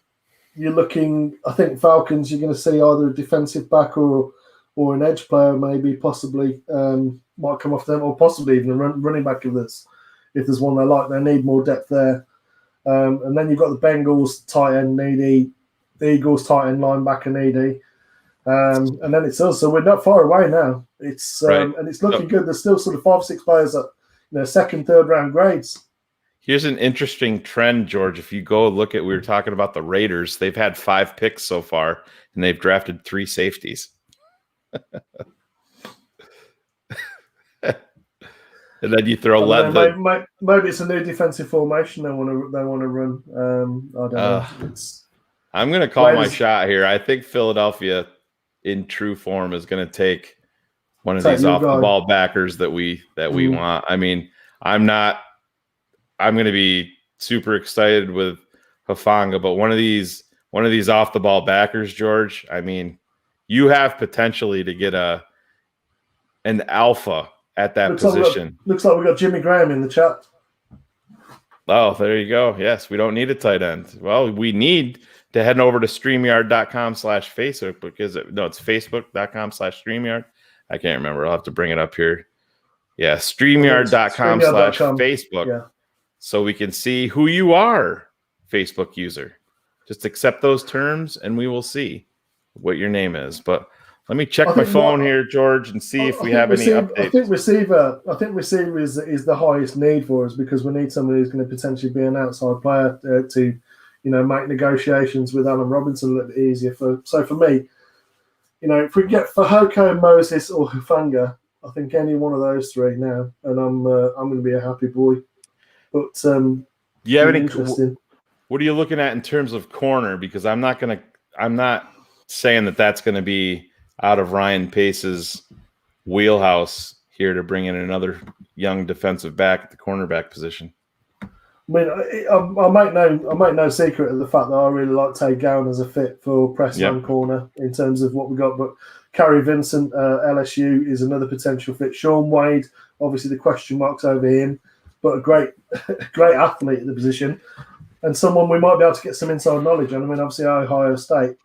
looking. I think Falcons. You're going to see either a defensive back or an edge player, maybe possibly might come off them, or possibly even a running back if there's one they like. They need more depth there. And then you've got the Bengals tight end needy, the Eagles tight end linebacker needy. And then it's us. So we're not far away now. It's and it's looking good. There's still sort of 5 or 6 players at second, third round grades. Here's an interesting trend, George. If you go look at, we were talking about the Raiders. They've had 5 picks so far, and they've drafted 3 safeties. And then you throw maybe it's a new defensive formation they want to run. I don't know. I'm going to call my shot here. I think Philadelphia, in true form, is going to take one of these off the ball backers that we want. I mean, I'm going to be super excited with Hufanga, but one of these off the ball backers, George. I mean, you have potentially to get an alpha at that position. Looks like we got Jimmy Graham in the chat. Oh, there you go. Yes, we don't need a tight end. Well, we need to head over to StreamYard.com/Facebook because it's Facebook.com/StreamYard. I can't remember. I'll have to bring it up here. Yeah, StreamYard.com/Facebook. Yeah. So we can see who you are, Facebook user. Just accept those terms and we will see what your name is. But let me check my phone here, George, and see if we have any updates. I think receiver is the highest need for us because we need somebody who's going to potentially be an outside player to make negotiations with Allen Robinson a little bit easier. So for me, if we get Fehoko, Moses, or Hufanga, I think any one of those 3 now, and I'm going to be a happy boy. But do you have any? What are you looking at in terms of corner? Because I'm not saying that's going to be out of Ryan Pace's wheelhouse here to bring in another young defensive back at the cornerback position. I mean, I make no secret of the fact that I really like Tay Gowan as a fit for press on corner in terms of what we got. But Kerry Vincent, LSU, is another potential fit. Sean Wade, obviously the question marks over him, but a great athlete at the position and someone we might be able to get some inside knowledge on. I mean, obviously Ohio State.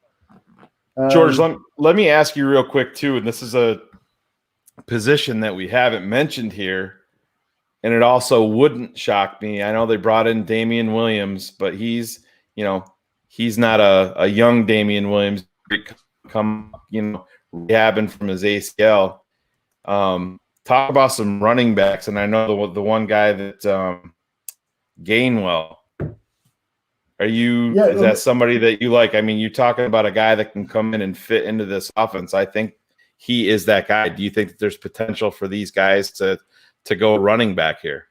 George, let me ask you real quick too, and this is a position that we haven't mentioned here, and it also wouldn't shock me. I know they brought in Damian Williams, but he's not a young Damian Williams rehabbing from his ACL. Talk about some running backs, and I know the one guy that Gainwell. Is that somebody that you like? I mean, you're talking about a guy that can come in and fit into this offense. I think he is that guy. Do you think that there's potential for these guys to go running back here?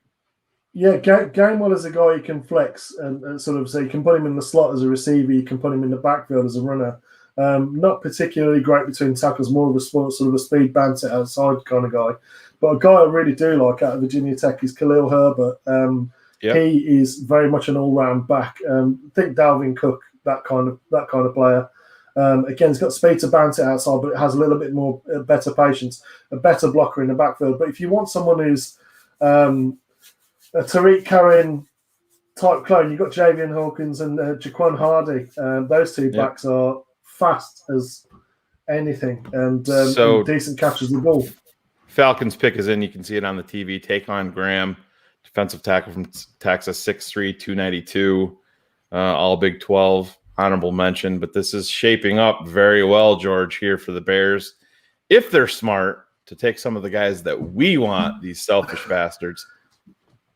Yeah, Gainwell is a guy you can flex and sort of, so you can put him in the slot as a receiver, you can put him in the backfield as a runner. Not particularly great between tackles, more of a sort of a speed banter outside kind of guy. But a guy I really do like out of Virginia Tech is Khalil Herbert. He is very much an all-round back. Think Dalvin Cook, that kind of player. Again, he's got speed to bounce it outside, but it has a little bit more better patience, a better blocker in the backfield. But if you want someone who's a Tariq Cohen type clone. You've got Javian Hawkins and Jaquan Hardy. Those two backs are fast as anything and decent catches the ball. Falcons pick is in. You can see it on the TV. Taquan Graham, defensive tackle from Texas, 6'3", 292, all Big 12, honorable mention. But this is shaping up very well, George, here for the Bears. If they're smart to take some of the guys that we want, these selfish bastards.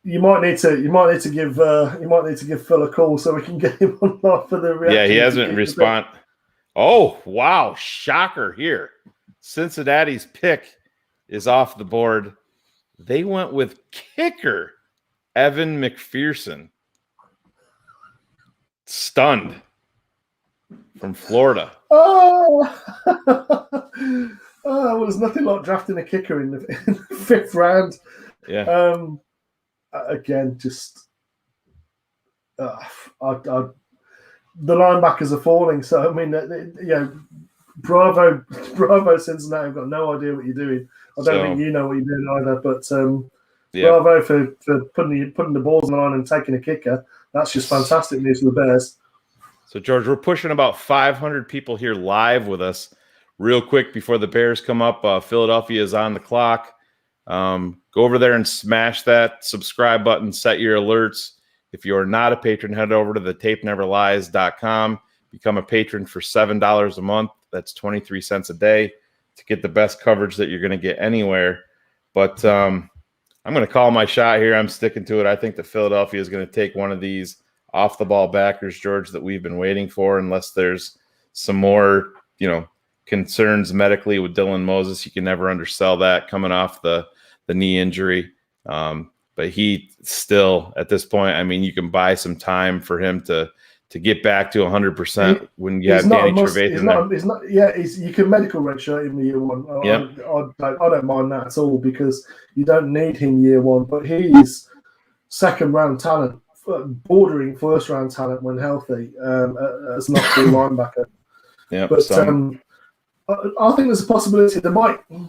You might need to give Phil a call so we can get him on live for the reaction. Yeah, he hasn't responded. Oh, wow. Shocker here. Cincinnati's pick is off the board. They went with kicker Evan McPherson. Stunned. From Florida. Well, there's nothing like drafting a kicker in the fifth round. Yeah. Again, just the linebackers are falling. So I mean, bravo, Cincinnati. I've got no idea what you're doing. I don't think you know what you're doing either. But bravo for putting the balls on the line and taking a kicker. That's just fantastic news for the Bears. So George, we're pushing about 500 people here live with us. Real quick before the Bears come up, Philadelphia is on the clock. Go over there and smash that subscribe button, set your alerts. If you're not a patron, head over to the tapeneverlies.com. Become a patron for $7 a month. That's 23 cents a day to get the best coverage that you're going to get anywhere. But I'm going to call my shot here. I'm sticking to it. I think that Philadelphia is going to take one of these off-the-ball backers, George, that we've been waiting for, unless there's some more, concerns medically with Dylan Moses. You can never undersell that coming off the knee injury. But he still, at this point, I mean, you can buy some time for him to get back to 100% when you have Danny Trevathan there. You can medical redshirt him year one. I don't mind that at all because you don't need him year one. But he is second-round talent, bordering first-round talent when healthy as an off-ball linebacker. Yeah, but I think there's a possibility they might take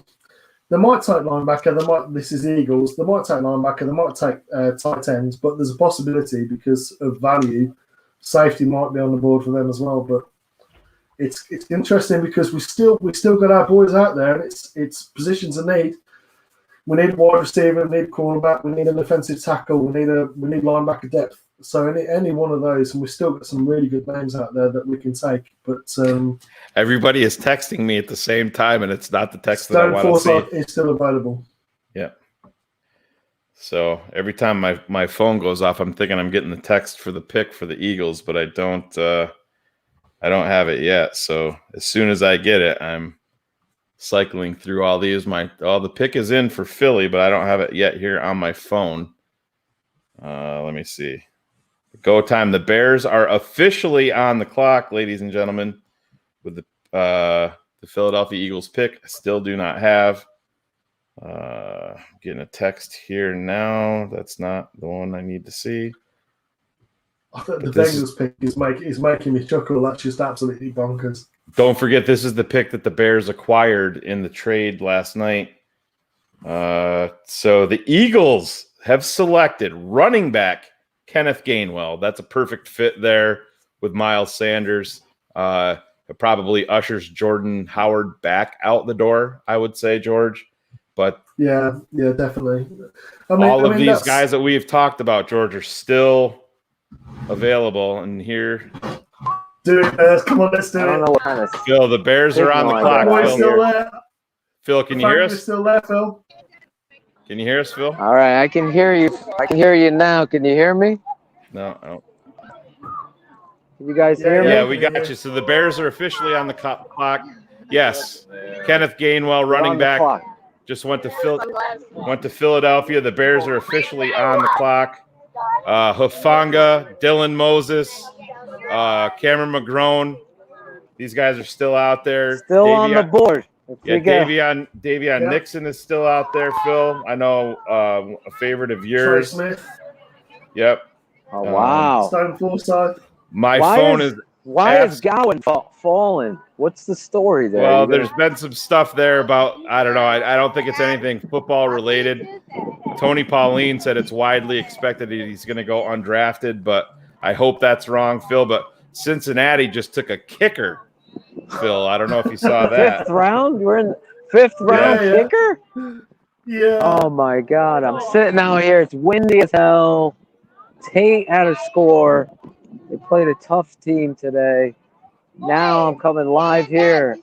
linebacker. This is the Eagles. They might take linebacker. They might take tight ends. But there's a possibility because of value. Safety might be on the board for them as well. But it's interesting because we still got our boys out there, and it's positions of need. We need a wide receiver. We need a cornerback. We need an offensive tackle. We need linebacker depth. So any one of those, and we've still got some really good names out there that we can take. But everybody is texting me at the same time, and it's not the text that I want to see. It's still available. Yeah. So every time my phone goes off, I'm thinking I'm getting the text for the pick for the Eagles, but I don't have it yet. So as soon as I get it, I'm cycling through all these. The pick is in for Philly, but I don't have it yet here on my phone. Let me see. Go time. The Bears are officially on the clock, ladies and gentlemen, with the Philadelphia Eagles pick. I still do not have. Getting a text here now. That's not the one I need to see. I thought the Bengals pick is making me chuckle. That's just absolutely bonkers. Don't forget, this is the pick that the Bears acquired in the trade last night. So the Eagles have selected running back Kenneth Gainwell. That's a perfect fit there with Miles Sanders. It probably ushers Jordan Howard back out the door, I would say, George. But yeah, definitely. All of these guys that we've talked about, George, are still available. And here, do it, Bears. Come on, let's do it. I don't know what kind of Phil, the Bears are on the clock. Phil, can you hear us? Still there, Phil? Can you hear us, Phil? All right, I can hear you. I can hear you now. Can you hear me? No. Can you guys hear me? Yeah, we got you. So the Bears are officially on the clock. Yes, Kenneth Gainwell, running back, just went to Philadelphia. The Bears are officially on the clock. Hufanga, Dylan Moses, Cameron McGrone. These guys are still out there. Still on the board. Davion Nixon is still out there, Phil. I know a favorite of yours. Trey Smith. Yep. Oh, wow. Stone Forsythe. My phone is Why is Gowan fallen? What's the story there? Well, there's been some stuff there about, I don't know. I don't think it's anything football related. Tony Pauline said it's widely expected that he's going to go undrafted, but I hope that's wrong, Phil. But Cincinnati just took a kicker, Phil. I don't know if you saw that. Fifth round? We're in fifth round kicker? Yeah. Oh, my God. I'm sitting out here. It's windy as hell. Tate had a score. They played a tough team today. Now I'm coming live here.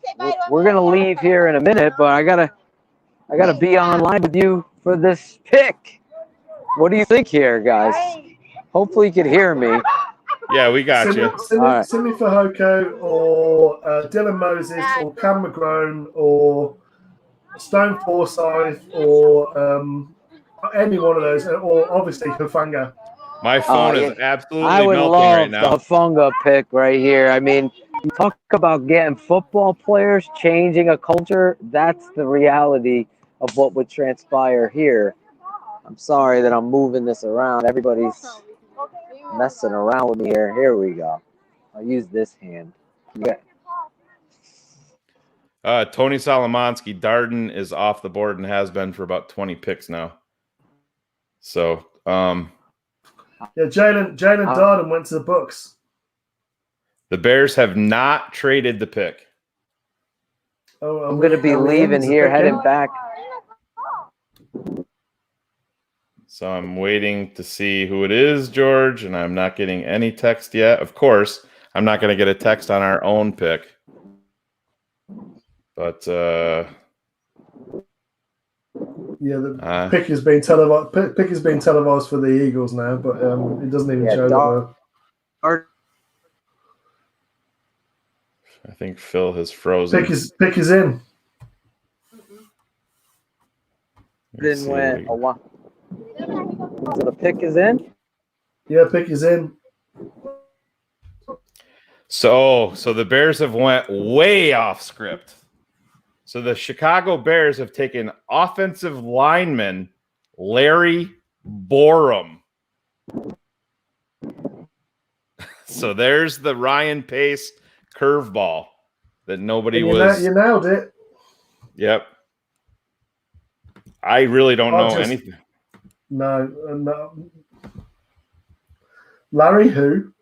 We're gonna leave here in a minute, but I gotta be on live with you for this pick. What do you think here, guys? Hopefully you can hear me. Yeah, we got you. Simi Fehoko or Dylan Moses or Cam McGrone or Stone Forsyth or any one of those, or obviously Hufanga. My phone is absolutely I would melting love right now. the Hufanga pick right here. I mean, you talk about getting football players, changing a culture. That's the reality of what would transpire here. I'm sorry that I'm moving this around. Everybody's messing around with me here. Here we go. I'll use this hand. Yeah. Tony Solomonski, Darden is off the board and has been for about 20 picks now. So, yeah, Jalen Darden went to the Bucks. The Bears have not traded the pick. Oh, I'm going to be leaving here, heading back. So I'm waiting to see who it is, George, and I'm not getting any text yet. Of course, I'm not going to get a text on our own pick. But yeah, the pick is being televised. Pick is being televised for the Eagles now, but it doesn't even show that. I think Phil has frozen. Pick is in. Didn't win a while. So the pick is in? Yeah, pick is in. So the Bears have went way off script. So the Chicago Bears have taken offensive lineman Larry Borum. So there's the Ryan Pace curveball that nobody was. You nailed it. Yep. I really don't know anything. No. Larry who?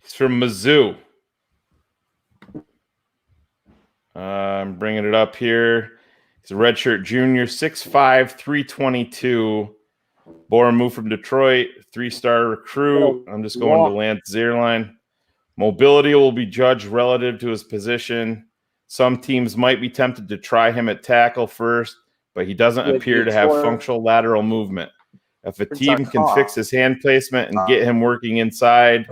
He's from Mizzou. I'm bringing it up here. He's a redshirt junior, 6'5", 322. Borum moved from Detroit, 3-star recruit. I'm just going to Lance Zierlein. Mobility will be judged relative to his position. Some teams might be tempted to try him at tackle first, but he doesn't appear to have functional lateral movement. If a team can fix his hand placement and get him working inside,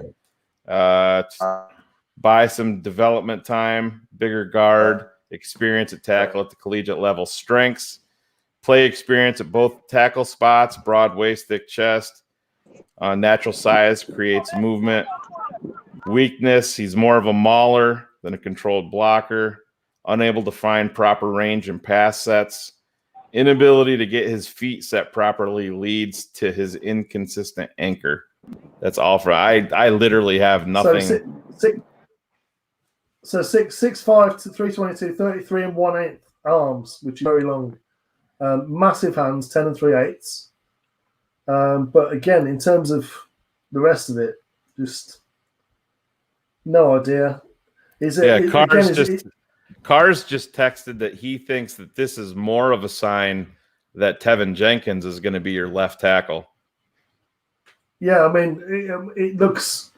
buy some development time, bigger guard, experience at tackle at the collegiate level, strengths, play experience at both tackle spots, broad waist, thick chest, natural size creates movement. Weakness, he's more of a mauler than a controlled blocker, unable to find proper range in pass sets. Inability to get his feet set properly leads to his inconsistent anchor. That's all for I literally have nothing. So 6'5" to 322, 33 1/8 arms, which is very long. Massive hands, 10 3/8. But again, in terms of the rest of it, just no idea. Cars just texted that he thinks that this is more of a sign that Tevin Jenkins is going to be your left tackle. Yeah, I mean, it looks.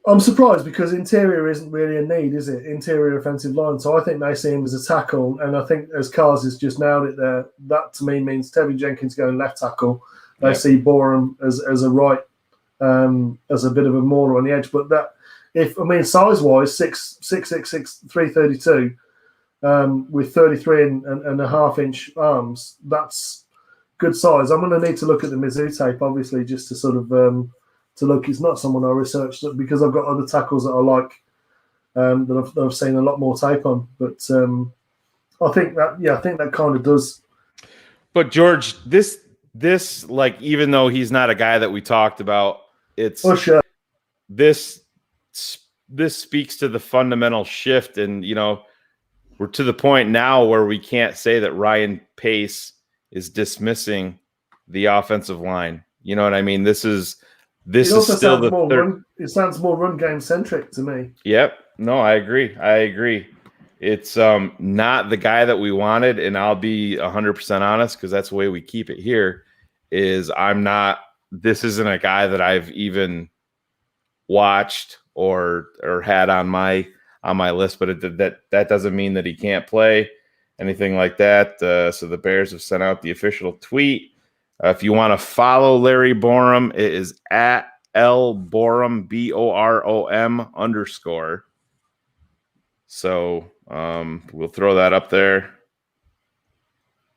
I'm surprised because interior isn't really a need, is it? Interior offensive line. So I think they see him as a tackle, and I think as Cars has just nailed it there, that to me means Tevin Jenkins going left tackle. They see Borum as a right, as a bit of a mauler on the edge. But that, size wise, 6'6", 332, with 33 and a half inch arms, that's good size. I'm going to need to look at the Mizzou tape, obviously, just to sort of to look. It's not someone I researched because I've got other tackles that I like that I've seen a lot more tape on. But I think that kind of does. But George, this like, even though he's not a guy that we talked about, it's sure. this speaks to the fundamental shift, and we're to the point now where we can't say that Ryan Pace is dismissing the offensive line. You know what I mean? This is still the third. It sounds more run game centric to me. Yep. No, I agree. It's not the guy that we wanted, and I'll be 100% honest because that's the way we keep it here. This isn't a guy that I've even watched or had on my list, but that doesn't mean that he can't play anything like that. So the Bears have sent out the official tweet. If you want to follow Larry Borum, it is at LBorum, BOROM_. So we'll throw that up there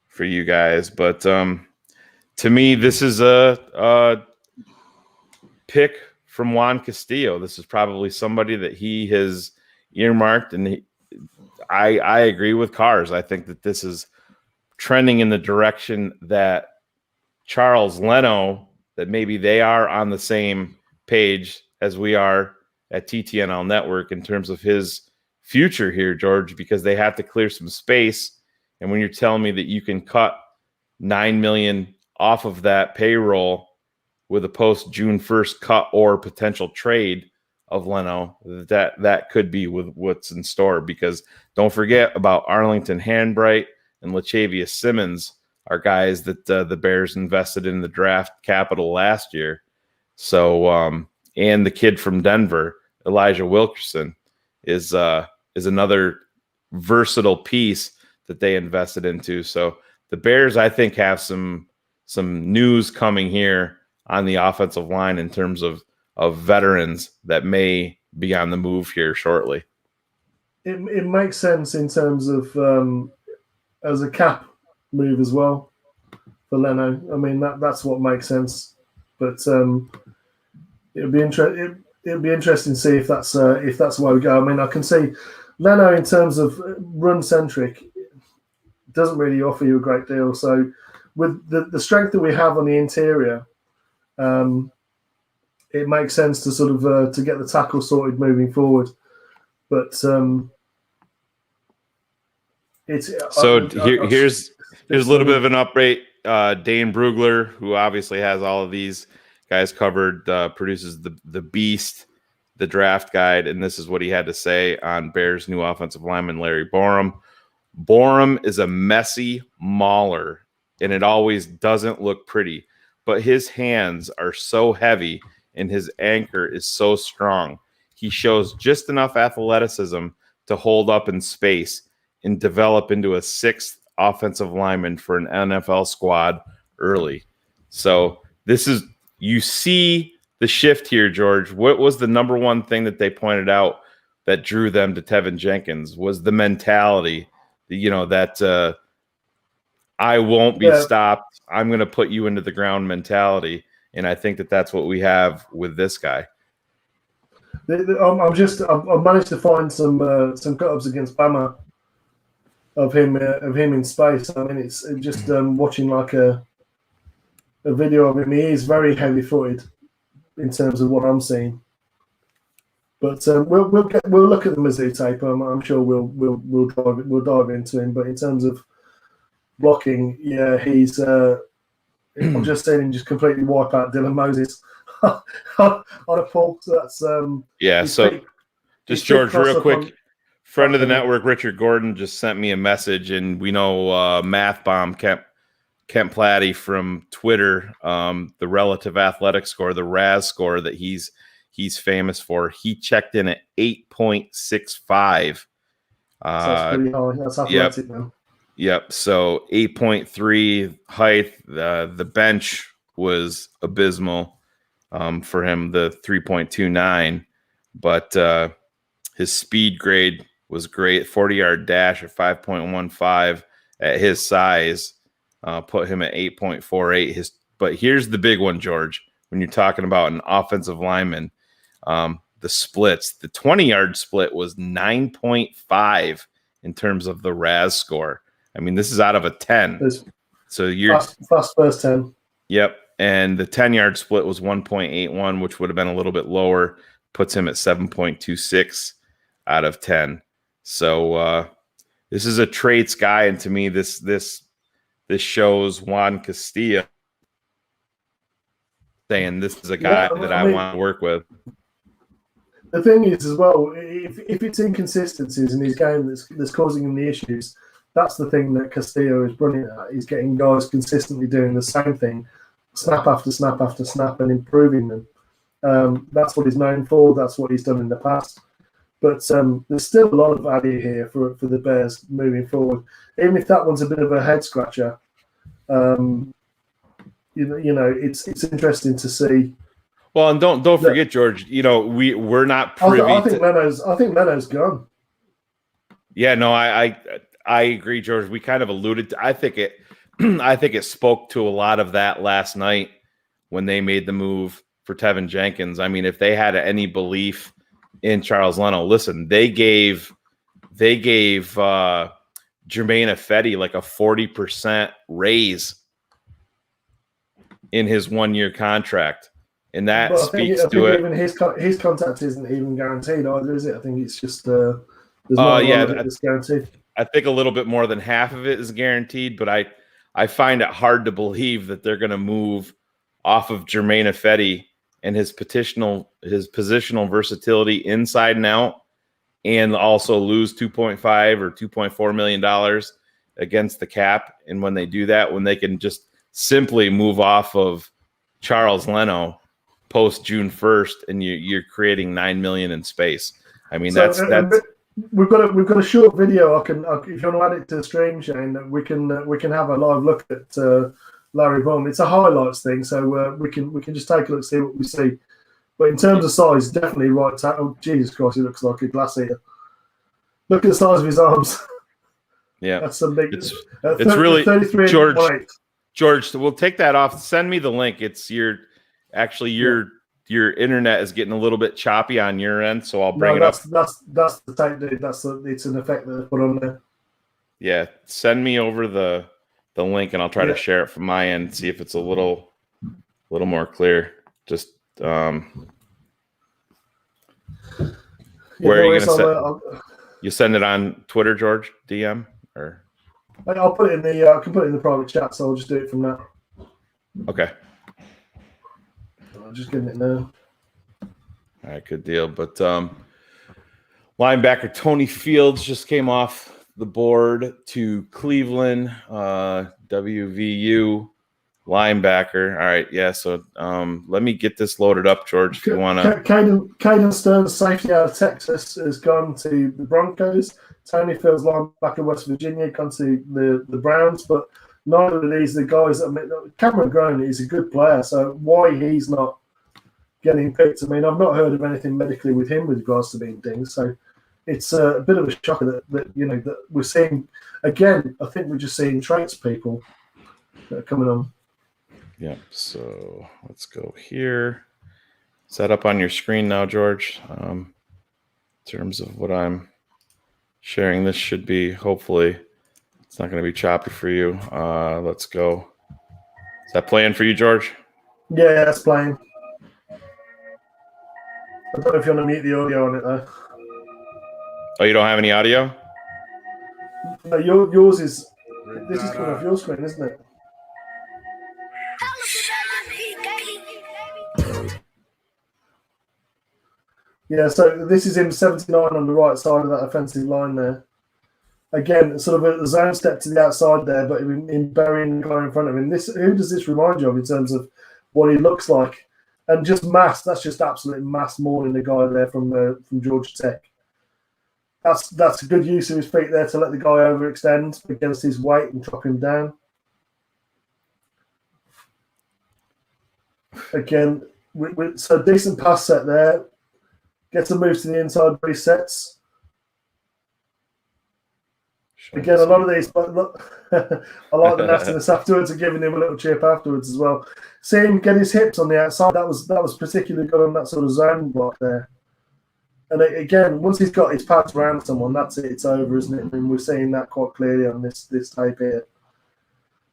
for you guys. But to me, this is a pick from Juan Castillo. This is probably somebody that he has earmarked, and I agree with Cars. I think that this is trending in the direction that Charles Leno, that maybe they are on the same page as we are at TTNL Network in terms of his future here, George, because they have to clear some space. And when you're telling me that you can cut $9 million off of that payroll with a post June 1st cut or potential trade of Leno, that could be with what's in store, because don't forget about Arlington Handbright and Lachavious Simmons are guys that the Bears invested in the draft capital last year. So, and the kid from Denver, Elijah Wilkerson, is another versatile piece that they invested into. So the Bears, I think, have some news coming here on the offensive line in terms of veterans that may be on the move here shortly. It makes sense in terms of as a cap move as well for Leno. I mean, that's what makes sense. But it'll be interesting to see if that's where we go. I mean, I can see Leno in terms of run centric doesn't really offer you a great deal. So with the strength that we have on the interior, it makes sense to sort of to get the tackle sorted moving forward. But here's a little bit of an update. Dane Brugler, who obviously has all of these guys covered, produces the Beast, the draft guide, and this is what he had to say on Bears' new offensive lineman Larry Borum. Borum is a messy mauler, and it always doesn't look pretty, but his hands are so heavy and his anchor is so strong. He shows just enough athleticism to hold up in space and develop into a sixth offensive lineman for an NFL squad early. So you see the shift here, George. What was the number one thing that they pointed out that drew them to Tevin Jenkins? Was the mentality, that I won't be stopped. I'm going to put you into the ground mentality. And I think that that's what we have with this guy. I've managed to find some cut-ups against Bama of him in space. I mean, it's just watching like a video of him. He is very heavy-footed in terms of what I'm seeing. But we'll look at the Mizzou tape. I'm sure we'll dive into him. But in terms of blocking, yeah, he's. I'm just seeing him just completely wipe out Dylan Moses on a pull. So that's So just George, real quick. Friend of the network, Richard Gordon, just sent me a message, and we know Math Bomb Kemp Platty from Twitter, the relative athletic score, the RAS score that he's famous for. He checked in at 8.65. That's pretty high. That's athletic now. Yep. So 8.3 height. The bench was abysmal for him, the 3.29, but his speed grade was great. 40-yard dash at 5.15 at his size put him at 8.48. But here's the big one, George. When you're talking about an offensive lineman, the splits, the 20-yard split was 9.5 in terms of the RAS score. I mean, this is out of a 10. So you're fast first 10. Yep. And the 10-yard split was 1.81, which would have been a little bit lower puts him at 7.26 out of 10. So this is a traits guy, and to me, this shows Juan Castillo saying this is a guy that I want to work with. The thing is, as well, if it's inconsistencies in his game that's causing him the issues, that's the thing that Castillo is brilliant at. He's getting guys consistently doing the same thing, snap after snap after snap, and improving them. That's what he's known for. That's what he's done in the past. But there's still a lot of value here for the Bears moving forward. Even if that one's a bit of a head scratcher, it's interesting to see. Well, and don't forget, George. We're not privy. I think Leno's gone. Yeah, no, I agree, George. We kind of alluded to. I think it spoke to a lot of that last night when they made the move for Tevin Jenkins. I mean, if they had any belief in Charles Leno, listen, they gave Jermaine Ifedi like a 40% raise in his 1-year contract. And that speaks to it. Even his contract isn't even guaranteed either, is it? I think it's just there's not it's guaranteed. I think a little bit more than half of it is guaranteed, but I find it hard to believe that they're going to move off of Jermaine Ifedi and his positional versatility inside and out, and also lose $2.5 or $2.4 million against the cap. And when they do that, when they can just simply move off of Charles Leno post June 1st, and you're creating $9 million in space. I mean, that's we've got a short video. If you want to add it to the stream, Shayne, we can have a live look at Larry Borum. It's a highlights thing, so we can just take a look, see what we see. But in terms of size, definitely right tackle. Oh, Jesus Christ, he looks like a glass eater. Look at the size of his arms. Yeah, that's some big. It's really George. We'll take that off. Send me the link. It's your internet is getting a little bit choppy on your end, so I'll bring it up. That's the tape, dude. It's an effect that they put on there. Yeah, send me over the link, and I'll try to share it from my end. See if it's a little more clear. Just where are you gonna send? You send it on Twitter, George? DM or? I'll put it in the. I can put it in the private chat, so I'll just do it from there. Okay. I'm just getting it now. All right, good deal. But linebacker Tony Fields just came off the board to Cleveland. WVU linebacker. All right, yeah. So let me get this loaded up, George. If you want to. Caden Stearns, safety out of Texas, has gone to the Broncos. Tony Fields, linebacker West Virginia, gone to the Browns. But neither of these are the guys that Cameron Grown is a good player, so why he's not getting picked? I mean, I've not heard of anything medically with him with regards to being dinged, so it's a bit of a shocker that we're seeing again. I think we're just seeing traits people that are coming on. Yeah, so let's go here. Is that up on your screen now, George? In terms of what I'm sharing, this should be hopefully. It's not going to be choppy for you. Let's go. Is that playing for you, George? Yeah, that's playing. I don't know if you want to mute the audio on it, though. Oh, you don't have any audio? No, yours is... This is coming off your screen, isn't it? Yeah, so this is him 79 on the right side of that offensive line there. Again, sort of a zone step to the outside there, but in burying the guy in front of him. Who does this remind you of in terms of what he looks like? And just mass, that's just absolute mass mauling the guy there from Georgia Tech. That's a good use of his feet there to let the guy overextend against his weight and drop him down. Again, so decent pass set there. Gets a move to the inside, resets. Again, a lot of these, but look, I like the nastiness afterwards and giving him a little chip afterwards as well. See him get his hips on the outside. That was particularly good on that sort of zone block there. And again, once he's got his pads around someone, that's it. It's over, isn't it? And we're seeing that quite clearly on this tape here.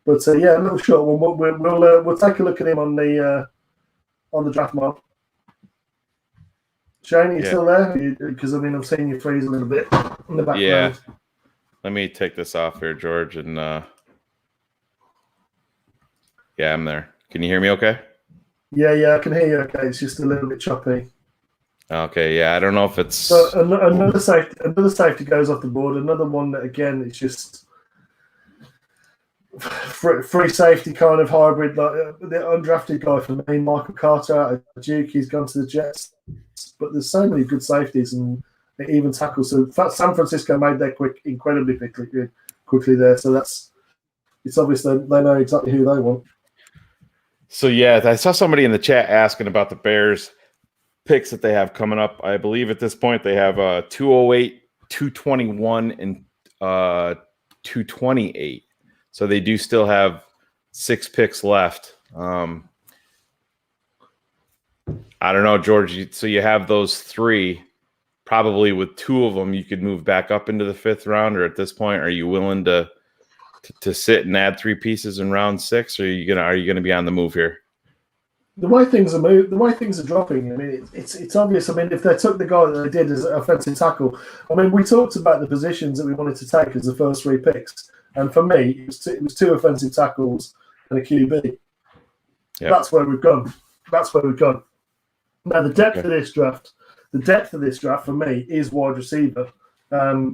But yeah, a little short one. We'll take a look at him on the draft mob. Shayne, are you still there? Because I'm seeing you freeze a little bit in the background. Yeah. Let me take this off here, George, and yeah, I'm there. Can you hear me okay? Yeah, I can hear you okay. It's just a little bit choppy. Okay, yeah, I don't know if it's... So another safety goes off the board. Another one that, again, it's just free safety kind of hybrid. Like the undrafted guy for me, Michael Carter out of Duke, he's gone to the Jets. But there's so many good safeties and even tackles. So San Francisco made their incredibly quickly there. So it's obvious they know exactly who they want. So yeah, I saw somebody in the chat asking about the Bears picks that they have coming up. I believe at this point they have 208, 221, and 228. So they do still have 6 picks left. I don't know, George. So you have those 3. Probably with 2 of them, you could move back up into the 5th round. Or at this point, are you willing to sit and add 3 pieces in round 6? Or are you gonna be on the move here? The way things are dropping, I mean, it's obvious. I mean, if they took the guy that they did as an offensive tackle, I mean, we talked about the positions that we wanted to take as the first 3 picks, and for me, it was 2 offensive tackles and a QB. Yep. That's where we've gone. Now, the depth of this draft for me is wide receiver.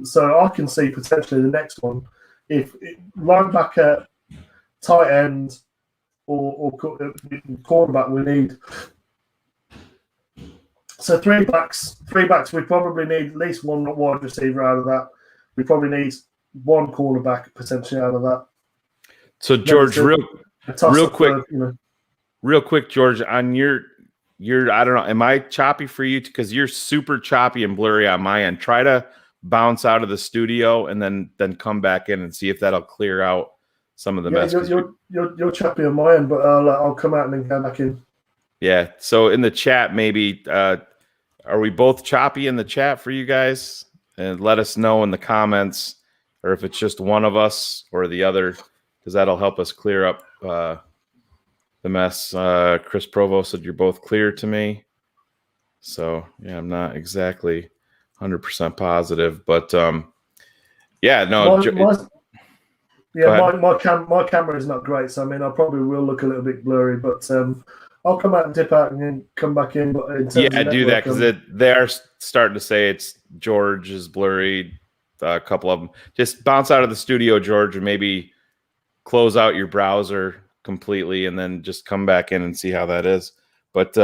So I can see potentially the next one, if linebacker, tight end, or cornerback we need. So 3 backs. We probably need at least 1 wide receiver out of that. We probably need 1 cornerback potentially out of that. So George, real quick, George, on your I don't know, am I choppy for you? Because you're super choppy and blurry on my end. Try to bounce out of the studio and then come back in and see if that'll clear out some of the messages. You're choppy on my end, but I'll come out and then go back in. Yeah. So in the chat, maybe are we both choppy in the chat for you guys? And let us know in the comments, or if it's just one of us or the other, because that'll help us clear up the mess. Chris Provo said you're both clear to me. So yeah, I'm not exactly 100% positive, but yeah, no. My camera is not great, so I mean I probably will look a little bit blurry, but I'll come out and dip out and then come back in. But do that, because they are starting to say it's George is blurry. A couple of them. Just bounce out of the studio, George, and maybe close out your browser completely and then just come back in and see how that is. But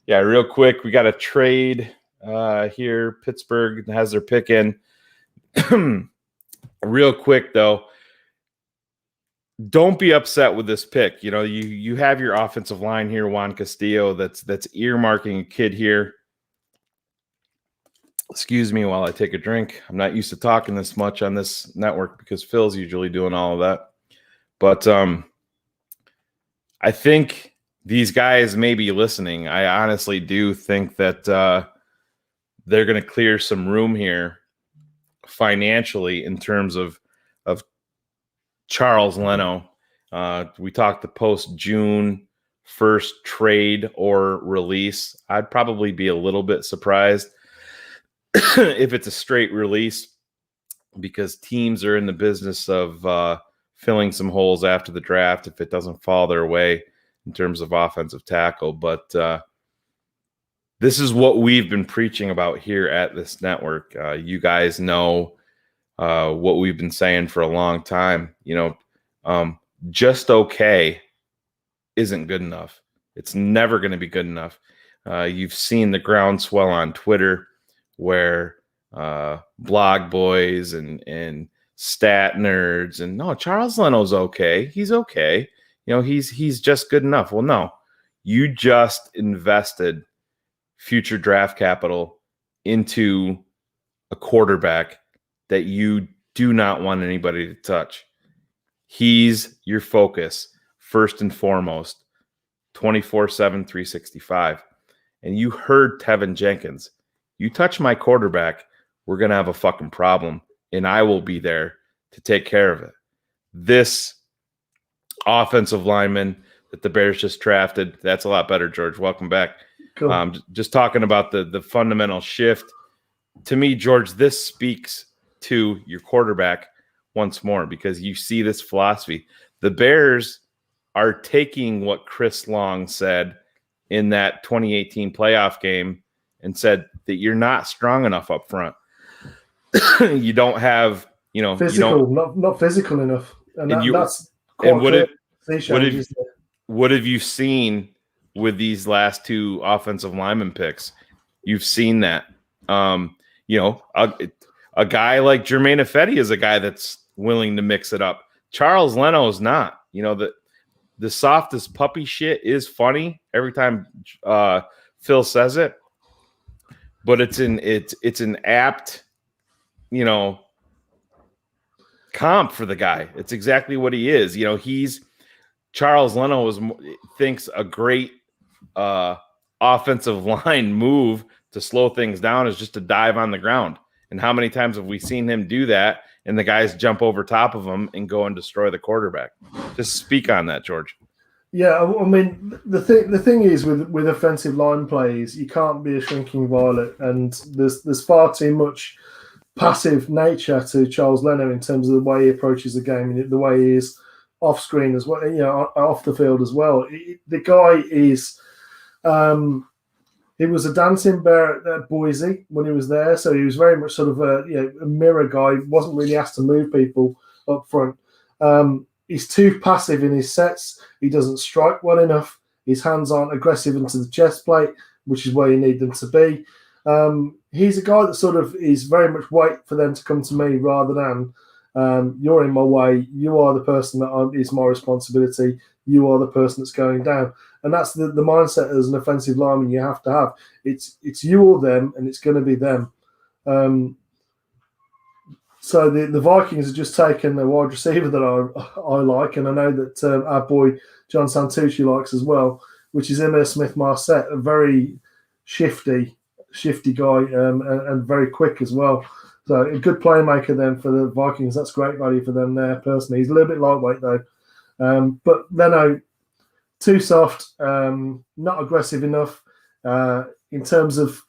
yeah, real quick, we got a trade here. Pittsburgh has their pick in. Real quick though, don't be upset with this pick. You know, you have your offensive line here, Juan Castillo, that's earmarking a kid here. Excuse me while I take a drink. I'm not used to talking this much on this network because Phil's usually doing all of that. But I think these guys may be listening. I honestly do think that they're going to clear some room here financially in terms of Charles Leno. We talked the post-June 1st trade or release. I'd probably be a little bit surprised if it's a straight release, because teams are in the business of filling some holes after the draft if it doesn't fall their way in terms of offensive tackle. But this is what we've been preaching about here at this network. You guys know what we've been saying for a long time. You know, just okay isn't good enough. It's never going to be good enough. You've seen the groundswell on Twitter where blog boys and stat nerds and no, Charles Leno's okay. He's okay. You know, he's just good enough. Well, no, you just invested future draft capital into a quarterback that you do not want anybody to touch. He's your focus first and foremost, 24/7, 365. And you heard Tevin Jenkins. You touch my quarterback, we're going to have a fucking problem, and I will be there to take care of it. This offensive lineman that the Bears just drafted, that's a lot better, George. Welcome back. Cool. Just talking about the fundamental shift. To me, George, this speaks to your quarterback once more because you see this philosophy. The Bears are taking what Chris Long said in that 2018 playoff game and said that you're not strong enough up front. You don't have, physical, not physical enough. And that's quite and clear. What have you seen with these last two offensive lineman picks? You've seen that. A guy like Jermaine Ifedi is a guy that's willing to mix it up. Charles Leno is not. The softest puppy shit is funny every time Phil says it, but it's an apt, comp for the guy. It's exactly what he is. Charles Leno thinks a great offensive line move to slow things down is just to dive on the ground. And how many times have we seen him do that and the guys jump over top of him and go and destroy the quarterback? Just speak on that, George. Yeah, I mean, the thing is with offensive line plays, you can't be a shrinking violet, and there's far too much passive nature to Charles Leno in terms of the way he approaches the game and the way he is off screen as well, off the field as well. The guy is, he was a dancing bear at Boise when he was there, so he was very much sort of a mirror guy. Wasn't really asked to move people up front. He's too passive in his sets. He doesn't strike well enough. His hands aren't aggressive into the chest plate, which is where you need them to be. He's a guy that sort of is very much wait for them to come to me rather than you're in my way. You are the person that is my responsibility. You are the person that's going down. And that's the mindset as an offensive lineman you have to have. It's you or them, and it's going to be them. So the Vikings have just taken a wide receiver that I like, and I know that our boy John Santucci likes as well, which is Emmitt Smith-Marset, a very shifty guy and very quick as well. So a good playmaker then for the Vikings. That's great value for them there personally. He's a little bit lightweight though. But Leno, too soft, not aggressive enough in terms of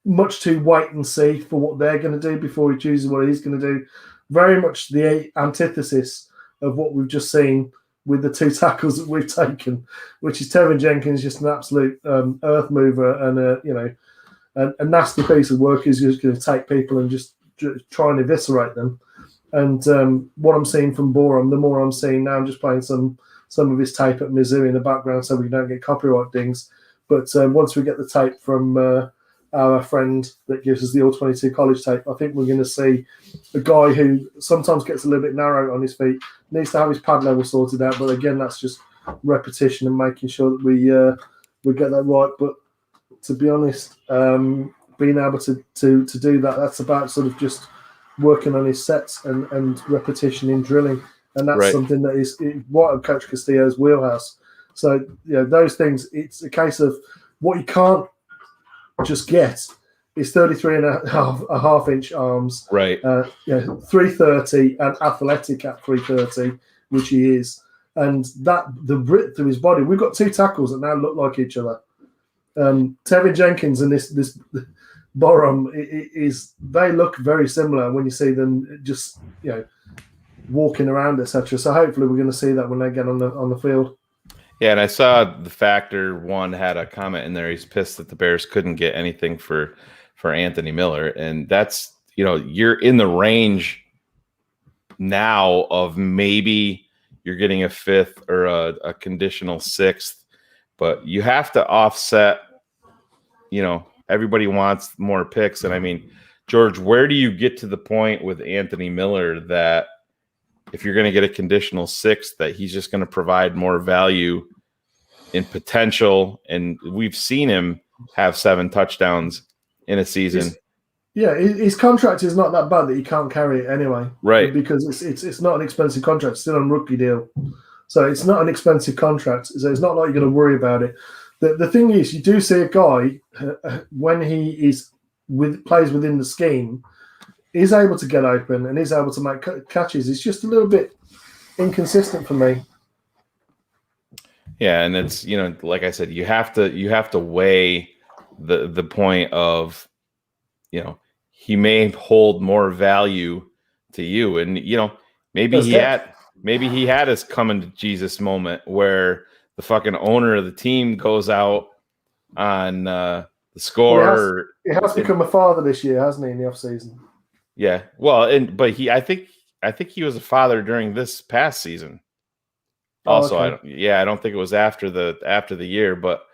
much to wait and see for what they're going to do before he chooses what he's going to do. Very much the antithesis of what we've just seen with the two tackles that we've taken, which is Tevin Jenkins, just an absolute earth mover and a nasty piece of work. He's just going to take people and just try and eviscerate them. And what I'm seeing from Borum, the more I'm seeing now, I'm just playing some of his tape at Mizzou in the background so we don't get copyright dings. But once we get the tape from our friend that gives us the All-22 college tape, I think we're going to see a guy who sometimes gets a little bit narrow on his feet, needs to have his pad level sorted out. But again, that's just repetition and making sure that we get that right. But to be honest, being able to do that, that's about sort of just working on his sets and repetition in drilling. And that's something that is right up Coach Castillo's wheelhouse. So, those things, it's a case of what you can't just get is 33 and a half inch arms, 330 and athletic at 330, which he is, and that the width of his body. We've got two tackles that now look like each other. Tevin Jenkins and this Borum they look very similar when you see them just walking around, etc. So hopefully we're going to see that when they get on the field. Yeah, and I saw the Factor One had a comment in there. He's pissed that the Bears couldn't get anything for Anthony Miller, and that's you're in the range now of maybe you're getting a fifth or a conditional sixth, but you have to offset. Everybody wants more picks, and I mean, George, where do you get to the point with Anthony Miller that if you're going to get a conditional sixth, that he's just going to provide more value in potential? And we've seen him have 7 touchdowns in a season. His contract is not that bad that he can't carry it anyway. Right. Because it's not an expensive contract. It's still on rookie deal. So it's not an expensive contract. So it's not like you're going to worry about it. The thing is, you do see a guy, when he plays within the scheme, is able to get open and is able to make catches. It's just a little bit inconsistent for me. Yeah, and it's, like I said, you have to weigh the point of, he may hold more value to you, and maybe he had his coming to Jesus moment where the fucking owner of the team goes out on the score. He has become a father this year, hasn't he, in the off season? Yeah, well, I think he was a father during this past season. Also, okay. I don't think it was after the year, but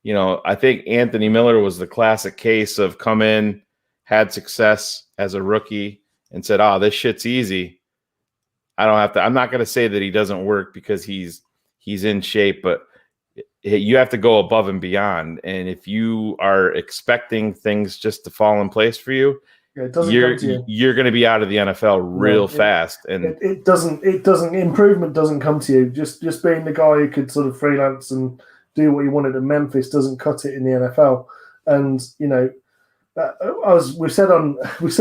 I think Anthony Miller was the classic case of come in, had success as a rookie, and said, "Oh, this shit's easy. I don't have to." I'm not going to say that he doesn't work because he's in shape, but you have to go above and beyond. And if you are expecting things just to fall in place for you, it doesn't come to you. You're going to be out of the NFL real fast. And it doesn't. Improvement doesn't come to you. Just being the guy who could sort of freelance and do what you wanted at Memphis doesn't cut it in the NFL. And we've said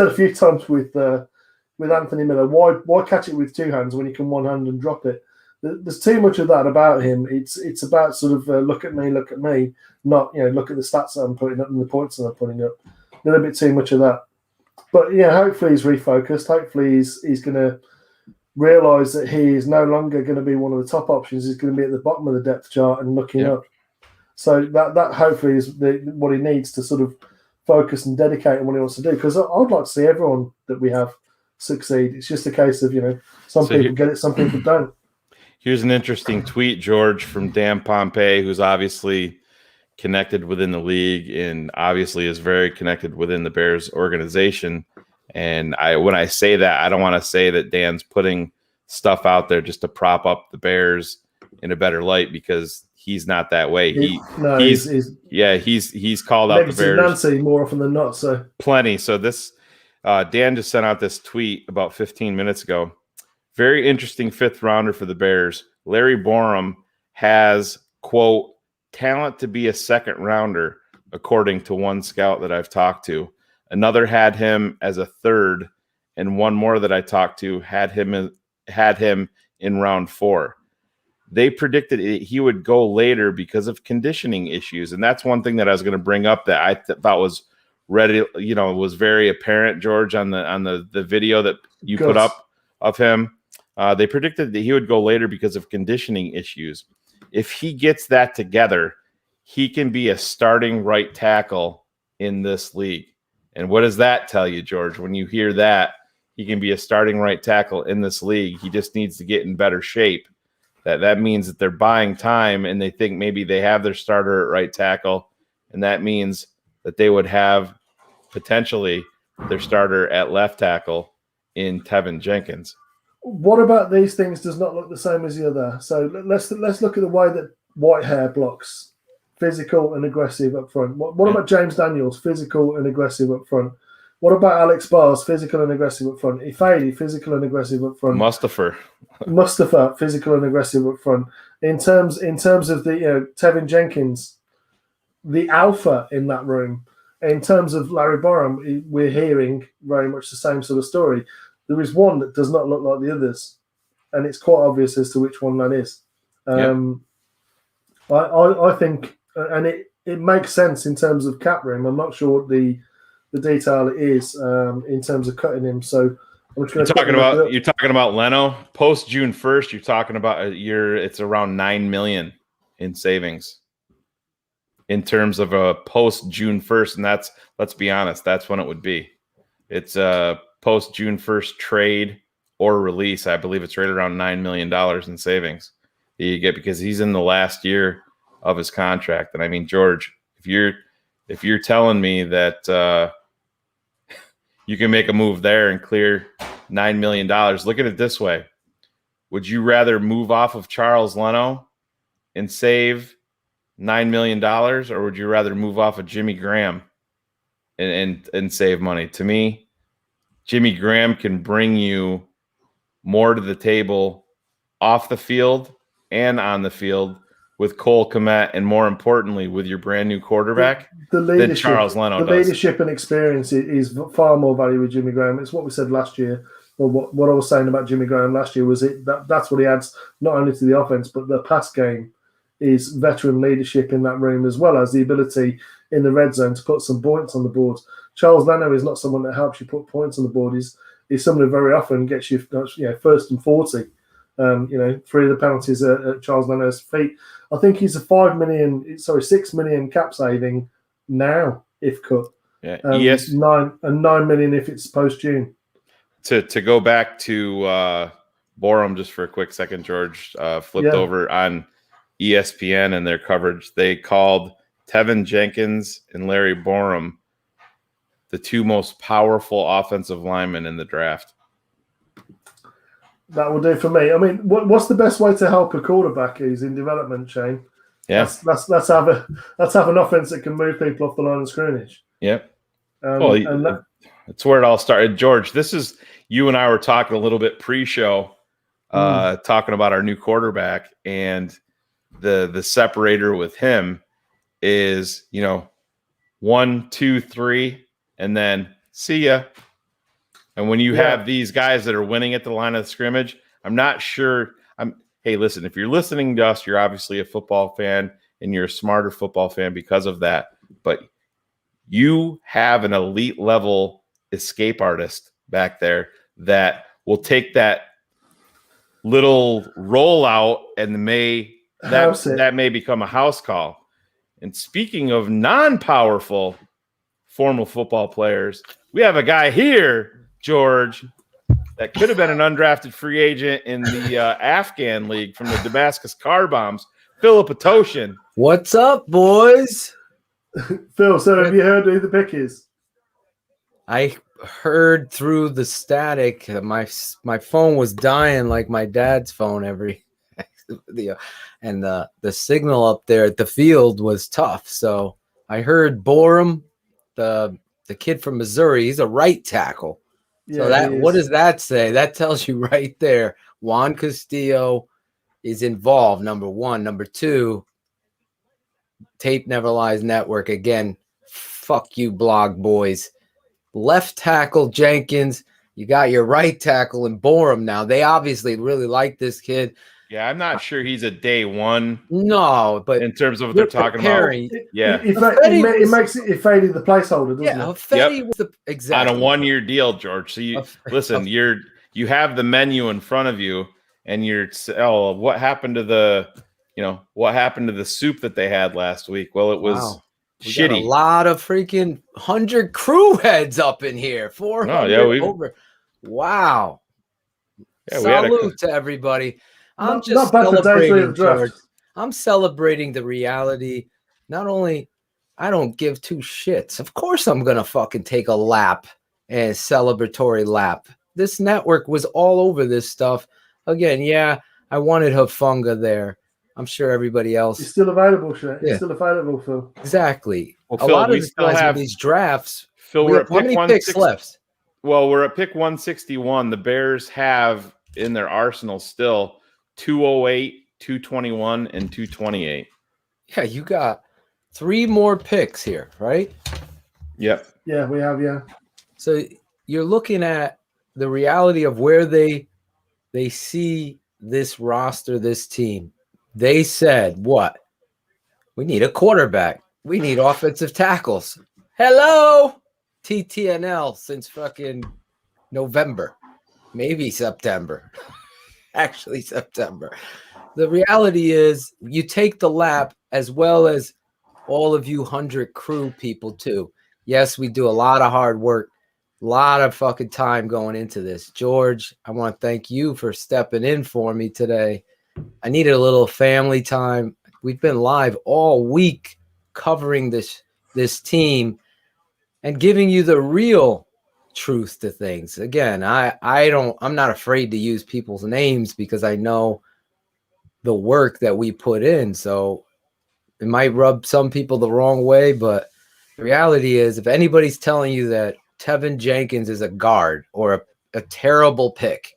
a few times with Anthony Miller, why catch it with two hands when you can one hand and drop it? There's too much of that about him. It's about sort of look at me, not look at the stats that I'm putting up and the points that I'm putting up. A little bit too much of that. But hopefully he's refocused. Hopefully he's going to realise that he is no longer going to be one of the top options. He's going to be at the bottom of the depth chart and looking up. So that hopefully is what he needs to sort of focus and dedicate on what he wants to do. Because I'd like to see everyone that we have succeed. It's just a case of some people get it, some people don't. Here's an interesting tweet, George, from Dan Pompey, who's obviously connected within the league and obviously is very connected within the Bears organization. And when I say that, I don't want to say that Dan's putting stuff out there just to prop up the Bears in a better light, because he's not that way. He's called out the Bears Nancy more often than not. So plenty. So this Dan just sent out this tweet about 15 minutes ago. Very interesting fifth rounder for the Bears. Larry Borum has, quote, talent to be a second rounder, according to one scout that I've talked to. Another had him as a third, and one more that I talked to had him in round 4. They predicted he would go later because of conditioning issues, and that's one thing that I was going to bring up that I thought was was very apparent, George, on the video that you put up of him. They predicted that he would go later because of conditioning issues. If he gets that together, he can be a starting right tackle in this league. And what does that tell you, George? When you hear that, he can be a starting right tackle in this league. He just needs to get in better shape. That means that they're buying time, and they think maybe they have their starter at right tackle, and that means that they would have potentially their starter at left tackle in Tevin Jenkins. What about these things does not look the same as the other? So let's look at the way that Whitehair blocks, physical and aggressive up front. What about James Daniels, physical and aggressive up front? What about Alex Barrs, physical and aggressive up front? Ifeadi, physical and aggressive up front. Mustafa, physical and aggressive up front. In terms of the Tevin Jenkins, the alpha in that room. In terms of Larry Borum, we're hearing very much the same sort of story. There is one that does not look like the others, and it's quite obvious as to which one that is. I think, and it makes sense in terms of cap room. I'm not sure what the detail is in terms of cutting him. So I'm just going you're talking about Leno post June 1st. You're talking about it's around $9 million in savings in terms of a post June 1st, and that's, let's be honest, that's when it would be. It's a post June 1st trade or release. I believe it's right around $9 million in savings that you get because he's in the last year of his contract. And I mean, George, if you're telling me that you can make a move there and clear $9 million, look at it this way. Would you rather move off of Charles Leno and save $9 million, or would you rather move off of Jimmy Graham and save money? To me, Jimmy Graham can bring you more to the table off the field and on the field with Cole Kmet, and more importantly, with your brand new quarterback than Charles Leno does. The leadership and experience is far more valuable with Jimmy Graham. It's what we said last year. Well, what I was saying about Jimmy Graham last year was that's what he adds not only to the offense but the pass game. is veteran leadership in that room, as well as the ability in the red zone to put some points on the board. Charles Leno is not someone that helps you put points on the board. He's someone who very often gets you, first and 40. 3 of the penalties at Charles Leno's feet. I think he's a 6 million cap saving now if cut. Yeah, 9 million if it's post June. To go back to Borum just for a quick second, George flipped over on ESPN and their coverage. They called Tevin Jenkins and Larry Borum the 2 most powerful offensive linemen in the draft. That will do for me. I mean, what's the best way to help a quarterback who's in development, Shayne? Yeah, let's have an offense that can move people off the line of scrimmage. Yep. That's where it all started. George, this is you and I were talking a little bit pre-show, talking about our new quarterback, and the separator with him is 1, 2, 3, and then see ya. And when you have these guys that are winning at the line of scrimmage, I'm not sure. Hey, listen, if you're listening to us, you're obviously a football fan and you're a smarter football fan because of that. But you have an elite level escape artist back there that will take that little rollout and that may become a house call. And speaking of non-powerful former football players, we have a guy here, George, that could have been an undrafted free agent in the Afghan League from the Damascus Car Bombs, Philip Atoshin. What's up, boys? Phil, so have you heard who the pick is? I heard through the static. My phone was dying like my dad's phone and the signal up there at the field was tough. So I heard Borum, the kid from Missouri. He's a right tackle. So what does that say? That tells you right there, Juan Castillo is involved, number 1. Number 2, Tape Never Lies Network. Again, fuck you, blog boys. Left tackle Jenkins. You got your right tackle in Borum now. They obviously really like this kid. Yeah, I'm not sure he's a day one. No, but in terms of what they're talking about. Yeah. It makes it Fady the placeholder, doesn't it? Fady was exactly on a 1-year deal, George. So you have the menu in front of you and what happened to the soup that they had last week? Well, it was shitty. Got a lot of freaking 100 crew heads up in here. 400 over. Wow. Yeah, salute to everybody. I'm just celebrating, George. I'm celebrating the reality. Not only I don't give 2 shits. Of course I'm going to fucking take a lap, a celebratory lap. This network was all over this stuff. Again, I wanted Hufanga there. I'm sure everybody else. It's still available, Shayne. It's still available, Phil. Exactly. Well, a lot of these guys with these drafts. Phil, we're at how many picks left? Well, we're at pick 161. The Bears have in their arsenal still 208, 221, and 228. Yeah, you got 3 more picks here, right? Yep. Yeah, we have, So you're looking at the reality of where they see this roster, this team. They said, what? We need a quarterback. We need offensive tackles. Hello, TTNL since fucking November, maybe September. Actually, September. The reality is you take the lap as well as all of you 100 crew people too. Yes, we do a lot of hard work, a lot of fucking time going into this. George, I want to thank you for stepping in for me today. I needed a little family time. We've been live all week covering this team and giving you the real truth to things. Again, I'm not afraid to use people's names because I know the work that we put in. So it might rub some people the wrong way, but the reality is if anybody's telling you that Tevin Jenkins is a guard or a terrible pick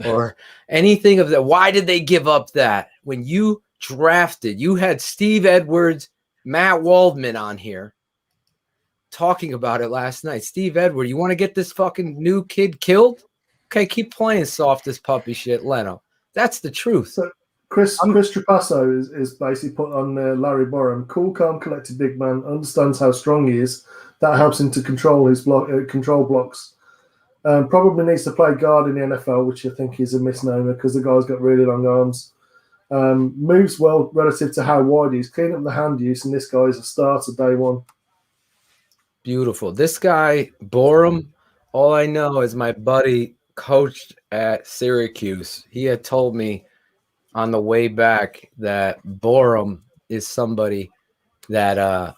or anything of that, why did they give up that? When you drafted, you had Steve Edwards, Matt Waldman on here talking about it last night. Steve Edwards, you want to get this fucking new kid killed? Okay, keep playing soft as puppy shit, Leno. That's the truth. So Chris Trapasso is basically put on Larry Borum. Cool, calm, collected big man, understands how strong he is. That helps him to control his control blocks. Probably needs to play guard in the NFL, which I think is a misnomer because the guy's got really long arms. Moves well relative to how wide he is. Clean up the hand use, and this guy is a starter day one. Beautiful. This guy, Borum, all I know is my buddy coached at Syracuse. He had told me on the way back that Borum is somebody that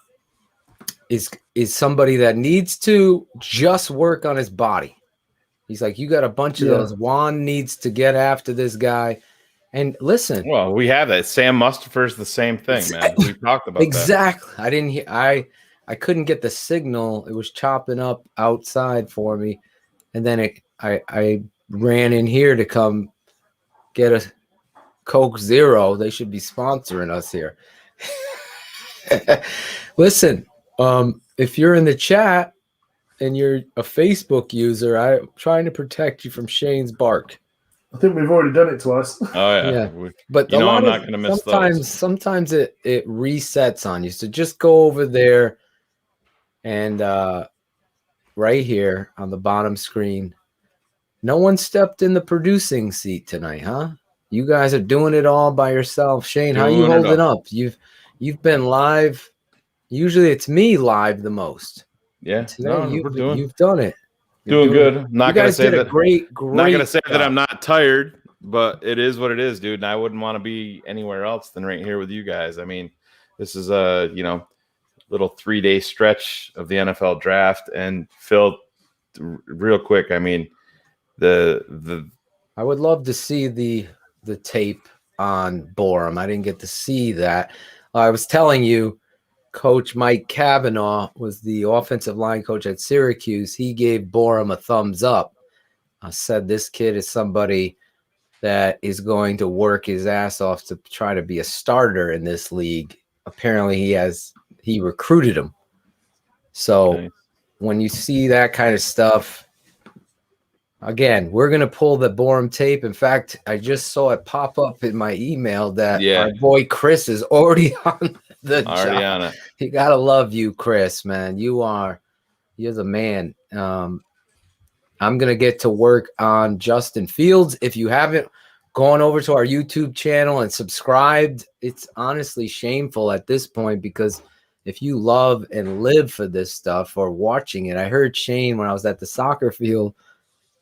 is somebody that needs to just work on his body. He's like, you got a bunch of those. Juan needs to get after this guy. And listen. Well, we have that. Sam Mustipher's the same thing, man. We talked about exactly. I didn't hear. I couldn't get the signal. It was chopping up outside for me, and then I ran in here to come get a Coke Zero. They should be sponsoring us here. Listen, if you're in the chat and you're a Facebook user, I'm trying to protect you from Shayne's bark. I think we've already done it twice. Oh yeah. But I'm not going to miss those. Sometimes it resets on you. So just go over there and right here on the bottom screen. No one stepped in the producing seat tonight, huh? You guys are doing it all by yourself. Shayne, how you holding up? You've been live. Usually it's me live the most. Yeah. Today you've done it. Doing good. I'm not going to say that. Great not going to say that I'm not tired, but it is what it is, dude. And I wouldn't want to be anywhere else than right here with you guys. I mean, this is a little 3-day stretch of the NFL draft. And Phil, real quick, I mean, I would love to see the tape on Borum. I didn't get to see that. I was telling you, Coach Mike Cavanaugh was the offensive line coach at Syracuse. He gave Borum a thumbs up. I said this kid is somebody that is going to work his ass off to try to be a starter in this league. Apparently he recruited him. So when you see that kind of stuff, again, we're going to pull the Borum tape. In fact, I just saw it pop up in my email that our boy Chris is already on the job. On it. You got to love you, Chris, man. You're the man. I'm going to get to work on Justin Fields. If you haven't gone over to our YouTube channel and subscribed, it's honestly shameful at this point because if you love and live for this stuff or watching it, I heard Shayne when I was at the soccer field,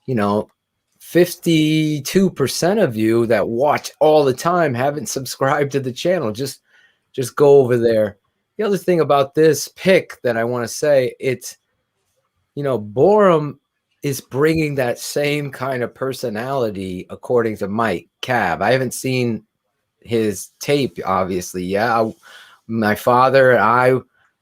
52% of you that watch all the time haven't subscribed to the channel. Just go over there. The other thing about this pick that I want to say, it's, Borum is bringing that same kind of personality, according to Mike Cav. I haven't seen his tape, obviously. Yeah, my father and I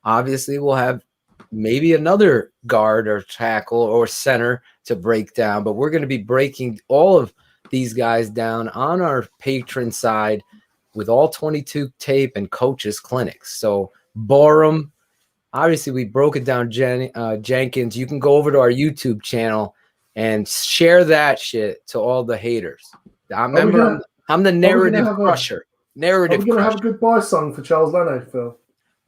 obviously will have maybe another guard or tackle or center to break down, but we're going to be breaking all of these guys down on our patron side with all 22 tape and coaches clinics. So Borum, obviously we broke it down. Jenkins, you can go over to our YouTube channel and share that shit to all the haters. I'm the narrative crusher. We're going to have a goodbye song for Charles Leno, Phil.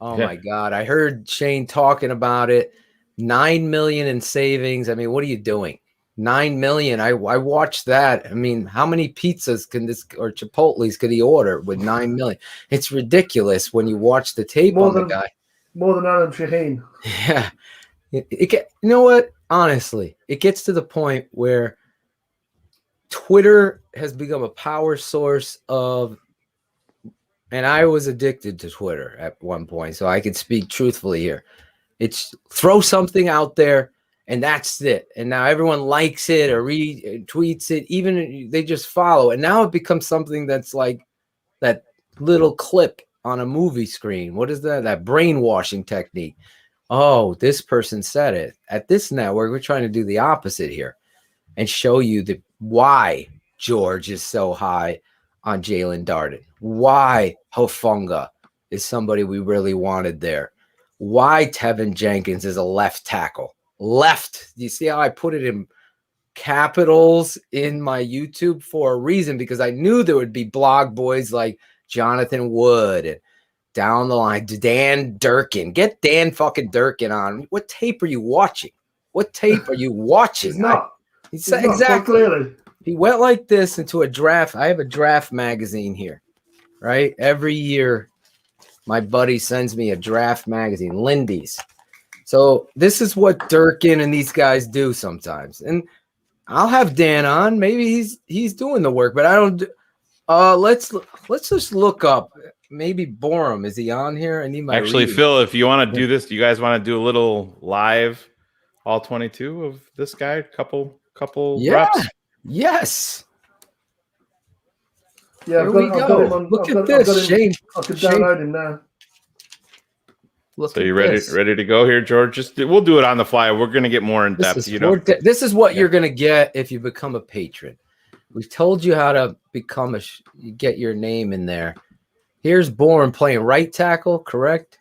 Oh my God. I heard Shayne talking about it. 9 million in savings. I mean, what are you doing? 9 million. I watched that. I mean, how many pizzas or Chipotle's could he order with 9 million? It's ridiculous when you watch the tape on the guy. More than Adam Shaheen. Yeah. You know what? Honestly, it gets to the point where Twitter has become a power source of, and I was addicted to Twitter at one point, so I could speak truthfully here. It's throw something out there, and that's it. And now everyone likes it or retweets it. Even they just follow. And now it becomes something that's like that little clip on a movie screen. What is that? That brainwashing technique. Oh, this person said it. At this network, we're trying to do the opposite here and show you why George is so high on Jalen Darden. Why Hufanga is somebody we really wanted there. Why Tevin Jenkins is a left tackle. Left. You see how I put it in capitals in my YouTube for a reason, because I knew there would be blog boys like Jonathan Wood and down the line, Dan Durkin. Get Dan fucking Durkin on. What tape are you watching? What tape are you watching? He's not. He's Not exactly. clearly. He went like this into a draft. I have a draft magazine here, right? Every year, my buddy sends me a draft magazine, Lindy's. So this is what Durkin and these guys do sometimes. And I'll have Dan on. Maybe he's doing the work, but I don't. Let's just look up. Maybe Borum, is he on here? I need my Actually, reading. Phil, if you want to do this, do you guys want to do a little live all 22 of this guy? Couple reps? Yes. Yeah, Here we go. Look at this, Shayne. I could download him now. So you ready to go here, George? We'll do it on the fly. We're going to get more in depth. This is what you're going to get if you become a patron. We've told you how to become get your name in there. Here's Bourne playing right tackle, correct?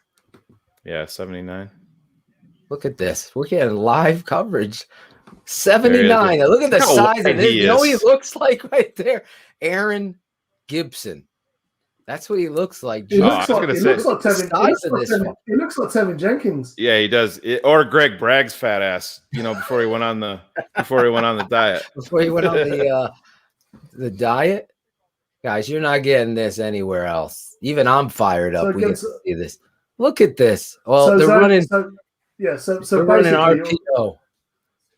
Yeah, 79. Look at this. We're getting live coverage. 79. Look at the How size of wide it. he You know what he is. looks like right there? Aaron Gibson. That's what he looks like. He looks like Tevin Jenkins. Yeah, he does. Or Greg Bragg's fat ass. Before he went on the diet. Before he went on the diet, guys, you're not getting this anywhere else. Even I'm fired up. We get to see this. Look at this. Well, they're running. So they're running RPO.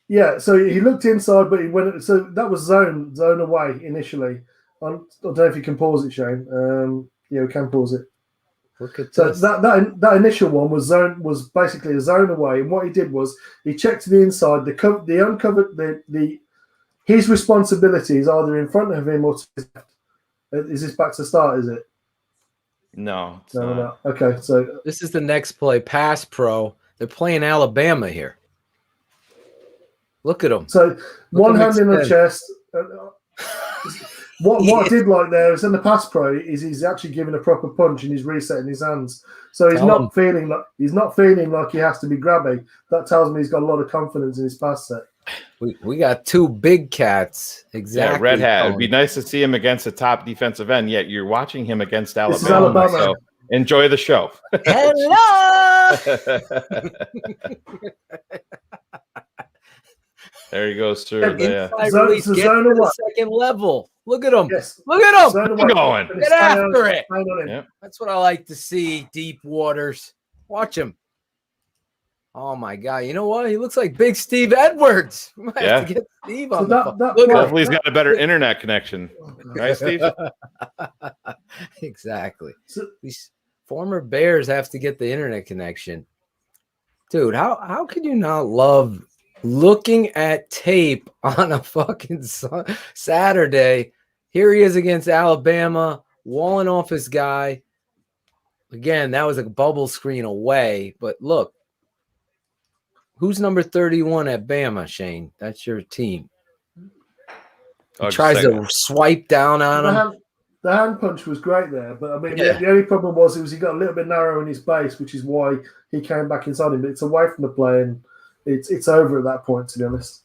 Yeah, so he looked inside, but he went. So that was zone away initially. I don't know if you can pause it, Shayne. Yeah, we can pause it. Look at so this. that initial one was basically a zone away, and what he did was he checked to the inside. The uncovered his responsibility is either in front of him or to his left. Is this back to start? Is it? No. No. Okay, so this is the next play. Pass pro. They're playing Alabama here. Look at them. So one hand in the chest. What I did like there is in the pass pro is he's actually giving a proper punch and he's resetting his hands. So he's not feeling like he has to be grabby. That tells me he's got a lot of confidence in his pass set. We got two big cats. Exactly. Yeah, red hat. It'd be nice to see him against a top defensive end. Yet you're watching him against Alabama. This is Alabama. So enjoy the show. Hello. There he goes through. Zone the second level. Look at him. Yes. Look at him. Keep going. Get after it. Yep. That's what I like to see. Deep waters. Watch him. Oh my God! You know what? He looks like Big Steve Edwards. We might have to get Steve on the phone. Hopefully, he's got a better internet connection, right, Steve? Exactly. These former Bears have to get the internet connection, dude. How could you not love looking at tape on a fucking Saturday? Here he is against Alabama, walling off his guy. Again, that was a bubble screen away, but look. Who's number 31 at Bama, Shayne? That's your team. He tries to swipe down on him. The hand punch was great there, but I mean, the only problem was he got a little bit narrow in his base, which is why he came back inside him. But it's away from the play, and it's over at that point, to be honest.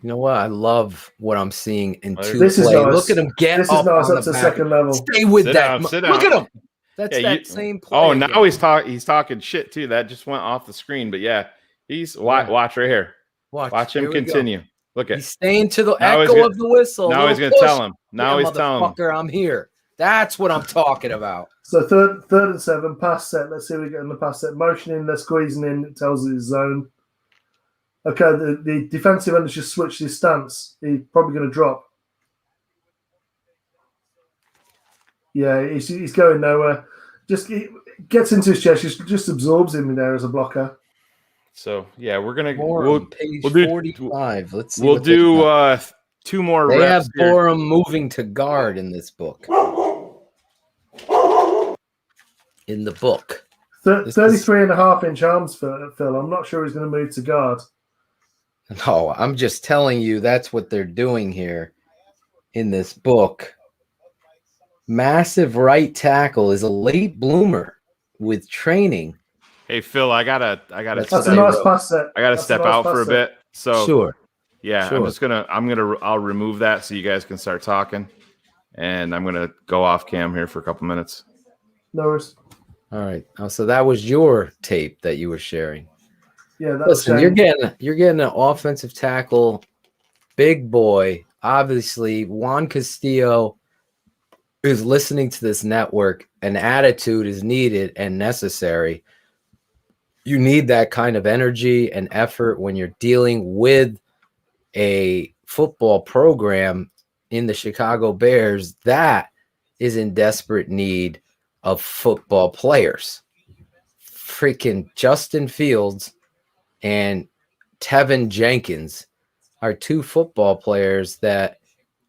You know what? I love what I'm seeing in two this play. Is nice. Look at him get this up is nice on up the to back. second level. Stay with Sit that. down, sit down. Look at him. That's same play. Oh, now he's talking shit too. That just went off the screen. But yeah, watch right here. Watch him continue. Look at he's staying to the echo of the whistle. Now he's going to tell him. Now he's telling him. Motherfucker, I'm here. That's what I'm talking about. So third and 7, pass set. Let's see if we get in the pass set. Motioning, they're squeezing in. It tells us his zone. Okay, the defensive end has just switched his stance. He's probably going to drop. Yeah, he's going nowhere. He gets into his chest, just absorbs him in there as a blocker. So yeah, we're gonna page we'll do 45. Let's see. We'll do 2 more. They reps have here. Borum moving to guard in this book. In the book, 33.5 arms for Phil. I'm not sure he's going to move to guard. No, I'm just telling you that's what they're doing here in this book. Massive right tackle is a late bloomer with training. Hey Phil, I gotta. That's a nice pass set. I gotta step out for a bit. So sure. Yeah, Sure. I'll remove that so you guys can start talking. And I'm gonna go off cam here for a couple minutes. No worries. All right. Oh, so that was your tape that you were sharing. Yeah, that's Listen, you're getting an offensive tackle, big boy. Obviously, Juan Castillo is listening to this network. An attitude is needed and necessary. You need that kind of energy and effort when you're dealing with a football program in the Chicago Bears that is in desperate need of football players. Freaking Justin Fields and Tevin Jenkins are two football players that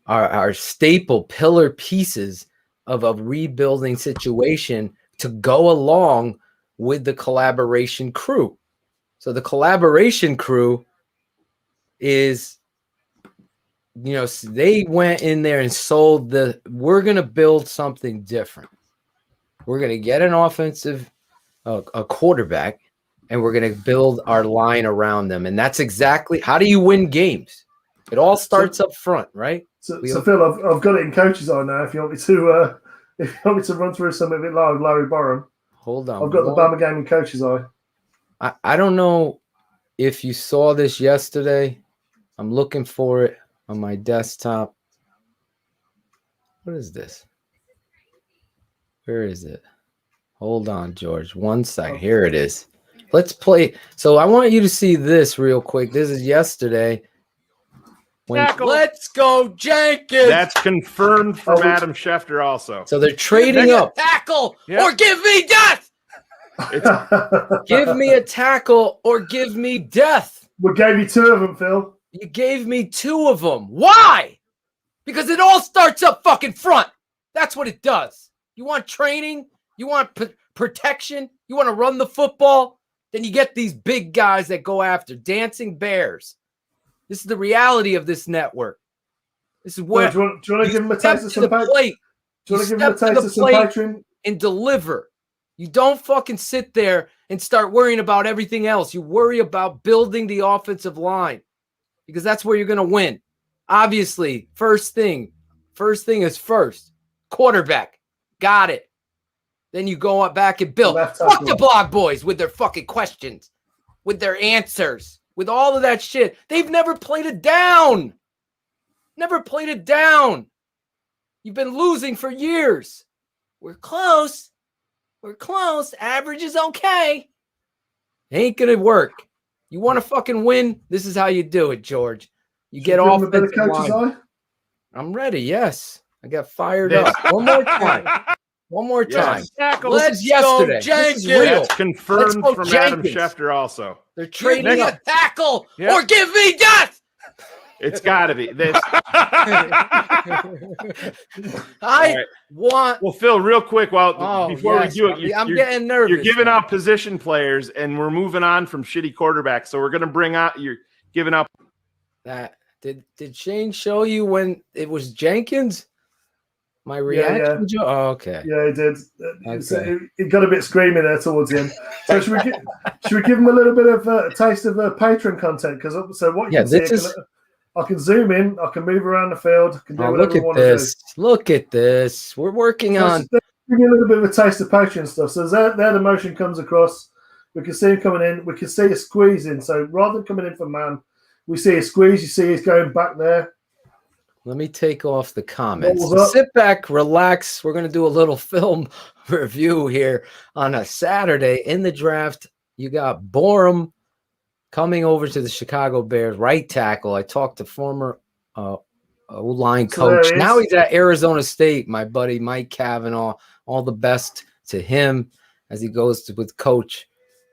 are staple pillar pieces of a rebuilding situation to go along with the collaboration crew. So the collaboration crew is, they went in there and sold we're going to build something different. We're going to get an offensive, a quarterback, and we're going to build our line around them. And that's exactly, how do you win games? It all starts up front, right? So Phil, I've got it in coach's eye now. If you want me to run through some of it live, Larry Borum. Hold on. I've got the Bama game in coach's eye. I don't know if you saw this yesterday. I'm looking for it on my desktop. What is this? Where is it? Hold on, George. 1 second. Here it is. Let's play. So I want you to see this real quick. This is yesterday. Let's go, Jenkins. That's confirmed from Adam Schefter also. So they're trading up. Tackle or give me death. Give me a tackle or give me death. We gave you 2 of them, Phil. You gave me 2 of them. Why? Because it all starts up fucking front. That's what it does. You want training? You want protection? You want to run the football? Then you get these big guys that go after dancing bears. This is the reality of this network. This is where do you want to give them a taste of some plate. Do you want to give them a taste of some Patreon? And deliver. You don't fucking sit there and start worrying about everything else. You worry about building the offensive line because that's where you're going to win. Obviously, first thing is first. Quarterback. Got it. Then you go back and build. Fuck the blog boys with their fucking questions, with their answers. With all of that shit, they've never played it down. Never played it down. You've been losing for years. We're close. Average is okay. Ain't gonna work. You want to fucking win? This is how you do it, George. You get off the line. I'm ready. Yes, I got fired up. One more time. One more time. Let's yesterday. This is real. That's confirmed from Adam Schefter also. They're trading a tackle or give me death. It's got to be this. Well, Phil, real quick, before we do it, I'm getting nervous. You're giving out position players, and we're moving on from shitty quarterbacks. So we're going to bring out. You're giving up. That did Shayne show you when it was Jenkins? My reaction? Yeah. Oh, okay. Yeah, it did. Okay. It got a bit screamy there towards the end. So should we give them a little bit of a taste of Patreon content? Because what you can see, I can zoom in, I can move around the field, I can do whatever I want to do. Look at this. We're working on. Give me a little bit of a taste of Patreon stuff. So there the motion comes across. We can see him coming in. We can see a squeeze in. So rather than coming in for man, we see a squeeze. You see he's going back there. Let me take off the comments. So sit back, relax. We're going to do a little film review here on a Saturday in the draft. You got Borum coming over to the Chicago Bears, right tackle. I talked to former O-line coach. Now he's at Arizona State, my buddy Mike Cavanaugh. All the best to him as he goes with coach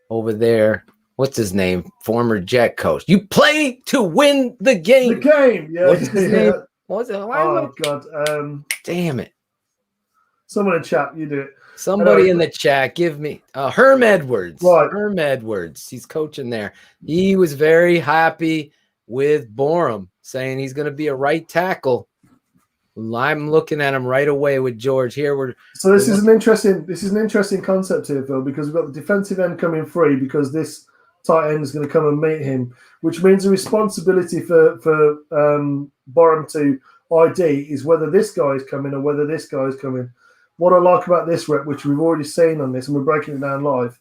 over there. What's his name? Former Jet coach. You play to win the game. The game, yeah. What's his name? What's it? Oh, God. Damn it. Someone in chat, you do it. Somebody in the chat, give me Herm Edwards. Right. Herm Edwards. He's coaching there. He was very happy with Borum, saying he's going to be a right tackle. I'm looking at him right away with George here. This is an interesting concept here, Phil, because we've got the defensive end coming free because this tight end is going to come and meet him, which means the responsibility for Borum to ID is whether this guy is coming or whether this guy is coming. What I like about this rep, which we've already seen on this, and we're breaking it down live,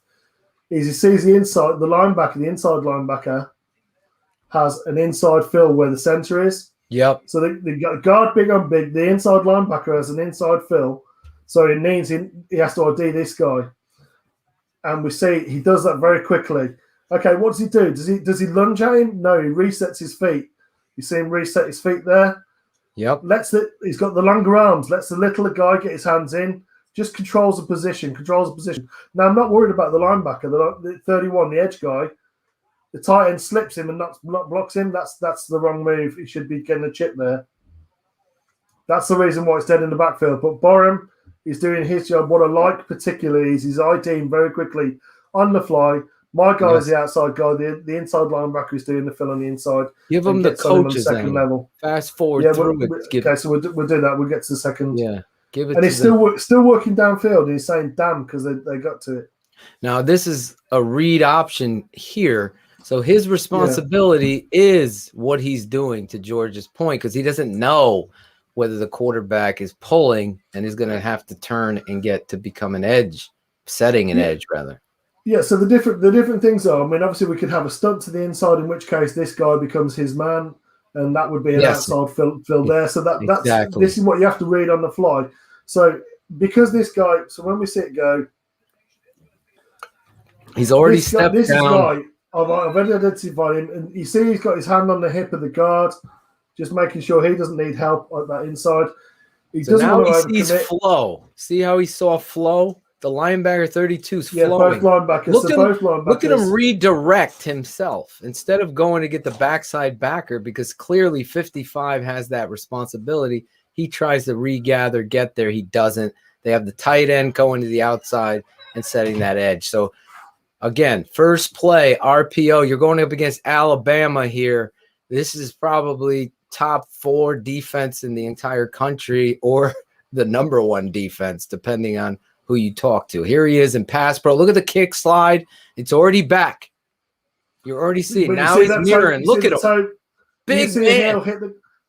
is he sees the inside linebacker has an inside fill where the center is. Yep. So the guard big on big, the inside linebacker has an inside fill. So it means he has to ID this guy. And we see he does that very quickly. Okay, what does he do? Does he lunge at him? No, he resets his feet. You see him reset his feet there? Yep. He's got the longer arms. Lets the littler guy get his hands in. Just controls the position. Now, I'm not worried about the linebacker, the 31, the edge guy. The tight end slips him and not blocks him. That's the wrong move. He should be getting a chip there. That's the reason why it's dead in the backfield. But Borum is doing his job. What I like particularly is he's IDing very quickly on the fly. My guy is the outside guy. The inside linebacker is doing the fill on the inside. Give him the coaches second level. Fast forward through it. Okay, so we'll do that. We'll get to the second. Yeah, give it. And he's still working downfield. And he's saying, "Damn," because they got to it. Now this is a read option here, so his responsibility is what he's doing. To George's point, because he doesn't know whether the quarterback is pulling and is going to have to turn and get to become an edge, setting an edge rather. Yeah, so the different things are, I mean, obviously we could have a stunt to the inside, in which case this guy becomes his man, and that would be an outside fill there. So this is what you have to read on the fly. So because this guy, so when we see it go, he's already stepped down. This guy, I've identified him, and you see he's got his hand on the hip of the guard, just making sure he doesn't need help at that inside. He sees flow. See how he saw flow? The linebacker 32 is flowing. Both linebackers. Look at him redirect himself instead of going to get the backside backer, because clearly 55 has that responsibility. He tries to regather, get there. He doesn't. They have the tight end going to the outside and setting that edge. So, again, first play, RPO. You're going up against Alabama here. This is probably top 4 defense in the entire country, or the number 1 defense, depending on who you talk to. Here he is in pass pro. Look at the kick slide. It's already back. You're already seeing. Now he's mirroring. Look at him. Big man.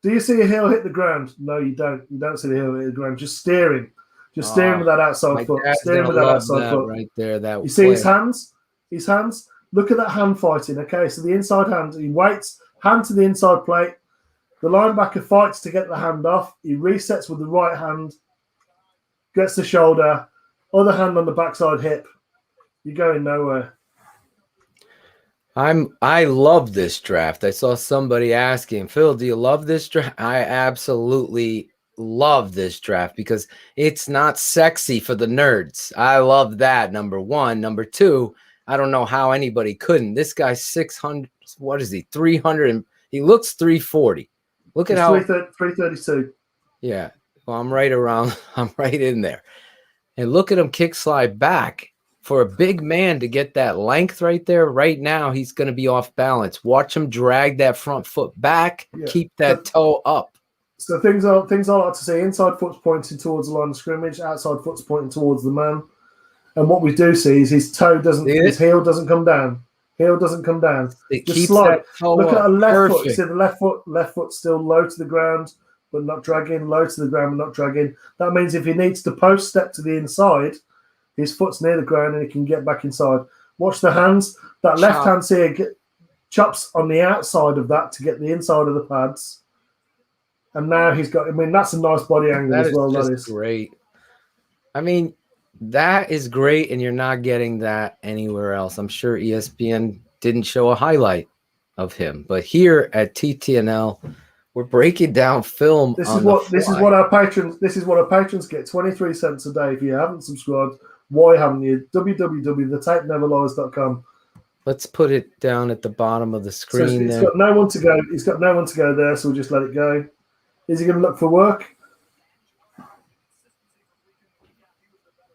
Do you see a heel hit the ground? No, you don't. You don't see the heel hit the ground. Just staring. Just staring with that outside foot. Staring with that outside foot. Right there. You see his hands? His hands? Look at that hand fighting. Okay, so the inside hand. He waits. Hand to the inside plate. The linebacker fights to get the hand off. He resets with the right hand. Gets the shoulder. Other hand on the backside hip. You're going nowhere. I love this draft. I saw somebody asking, Phil, do you love this draft? I absolutely love this draft because it's not sexy for the nerds. I love that, number one. Number two, I don't know how anybody couldn't. This guy's 600. What is he? 300. And he looks 340. Look at how 332. Yeah. Well, I'm right in there. And look at him kick slide back. For a big man to get that length right there, right now, he's going to be off balance. Watch him drag that front foot back, keep that toe up. So things I like to see, inside foot's pointing towards the line of scrimmage, outside foot's pointing towards the man. And what we do see is his heel doesn't come down. Heel doesn't come down. It keeps that toe Look up. at a left Perfect. foot. You see the left foot's still low to the ground, but not dragging, low to the ground, but not dragging. That means if he needs to post step to the inside, his foot's near the ground and he can get back inside. Watch the hands. That left hand here chops on the outside of that to get the inside of the pads. And now he's got, that's a nice body angle as well. That is great. That is great, and you're not getting that anywhere else. I'm sure ESPN didn't show a highlight of him. But here at TTNL, we're breaking down film. This is what our patrons get. 23 cents a day. If you haven't subscribed, why haven't you? www.thetapenevelies.com. Let's put it down at the bottom of the screen. So he's got no one to go. He's got no one to go there, so we'll just let it go. Is he going to look for work?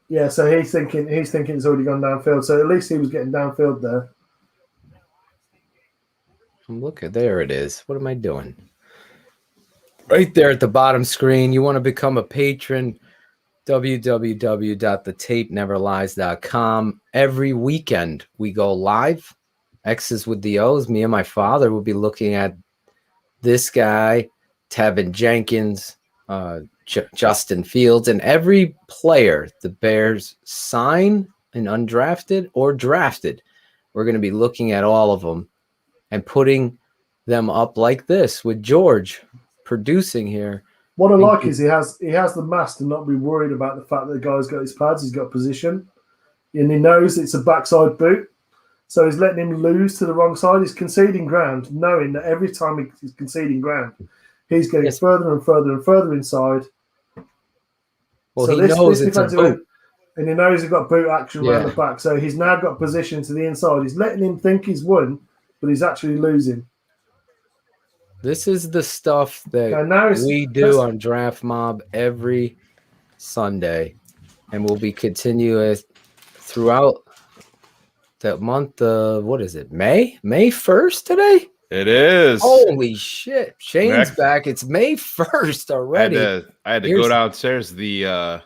Yeah, so he's thinking it's already gone downfield. So at least he was getting downfield there. Look at there it is. What am I doing? Right there at the bottom screen. You want to become a patron? www.thetapeneverlies.com. Every weekend we go live X's with the O's, me and my father will be looking at this guy, Tevin Jenkins, Justin Fields, and every player the Bears sign and undrafted or drafted. We're going to be looking at all of them and putting them up like this with George producing here. What I like is he has the mass to not be worried about the fact that the guy's got his pads, he's got position, and he knows it's a backside boot. So he's letting him lose to the wrong side. He's conceding ground, knowing that every time he's conceding ground, he's getting further and further and further inside. Well, so he knows it's a boot. And he knows he's got boot action around the back. So he's now got position to the inside. He's letting him think he's won, but he's actually losing. This is the stuff that we do on Draft Mob every Sunday, and we'll be continuous throughout the month of, what is it, May 1st today? It is. Holy shit. Shayne's back. It's May 1st already. I had to go downstairs. The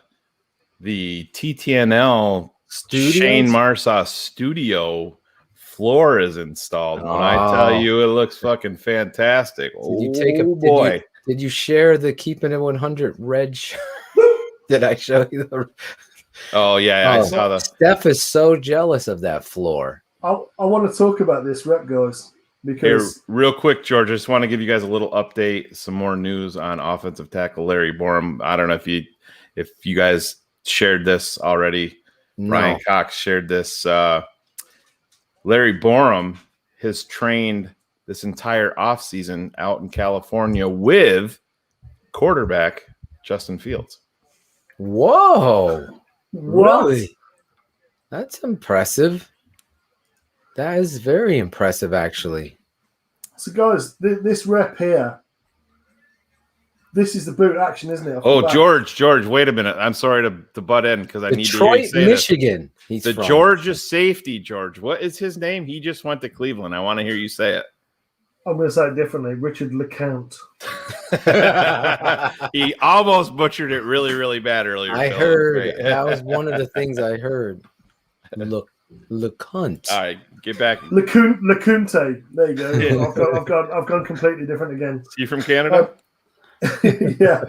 TTNL Shayne Marsaw studio floor is installed. When I tell you it looks fucking fantastic. Did you share the Keepin It 100 red shirt? Did I show you the Oh yeah, I saw that. Steph is so jealous of that floor. I want to talk about this rep, guys, because real quick, George, I just want to give you guys a little update, some more news on offensive tackle Larry Borum. I don't know if you guys shared this already. No. Ryan Cox shared this. Larry Borum has trained this entire offseason out in California with quarterback Justin Fields. Whoa. What? Really? That's impressive. That is very impressive, actually. So, guys, this rep here, this is the boot action, isn't it? Oh, George, wait a minute. I'm sorry to butt in because I need to hear you say Michigan. This. The Georgia safety, George. What is his name? He just went to Cleveland. I want to hear you say it. I'm going to say it differently. Richard LeCount. He almost butchered it really, really bad earlier. I heard. That was one of the things I heard. LeCount. All right, get back. LeCunte. There you go. Yeah. I've gone completely different again. You from Canada? Yeah.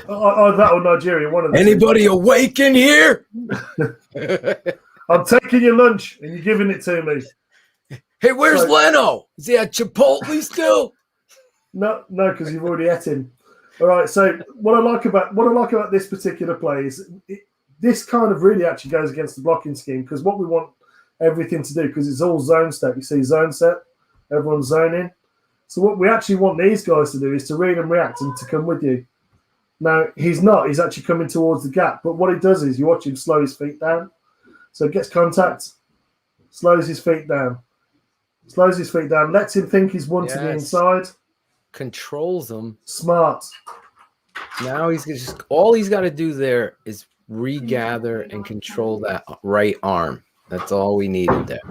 That or Nigeria. One of them. Anybody awake in here? I'm taking your lunch and you're giving it to me. Hey, where's Leno? Is he at Chipotle still? No, because you've already ate him. All right. So what I like about this particular play is this kind of really actually goes against the blocking scheme, because what we want everything to do, because it's all zone set. You see zone set, everyone's zoning. So what we actually want these guys to do is to read and react and to come with you. Now, he's not. He's actually coming towards the gap. But what he does is you watch him slow his feet down. So he gets contact, slows his feet down, lets him think he's one to the inside. Controls him. Smart. Now all he's got to do there is regather and control that right arm. That's all we needed there.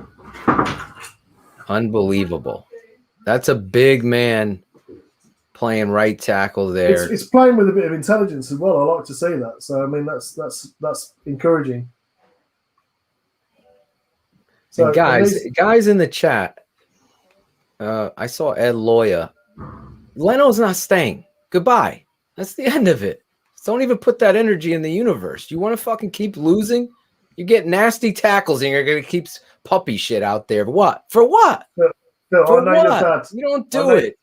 Unbelievable. That's a big man playing right tackle there. It's playing with a bit of intelligence as well. I like to see that. So I mean, that's encouraging. So guys in the chat, I saw Ed Loya. Leno's not staying. Goodbye. That's the end of it. Don't even put that energy in the universe. You want to fucking keep losing? You get nasty tackles and you're going to keep puppy shit out there. What? For what? No, I know your dad. You don't do it.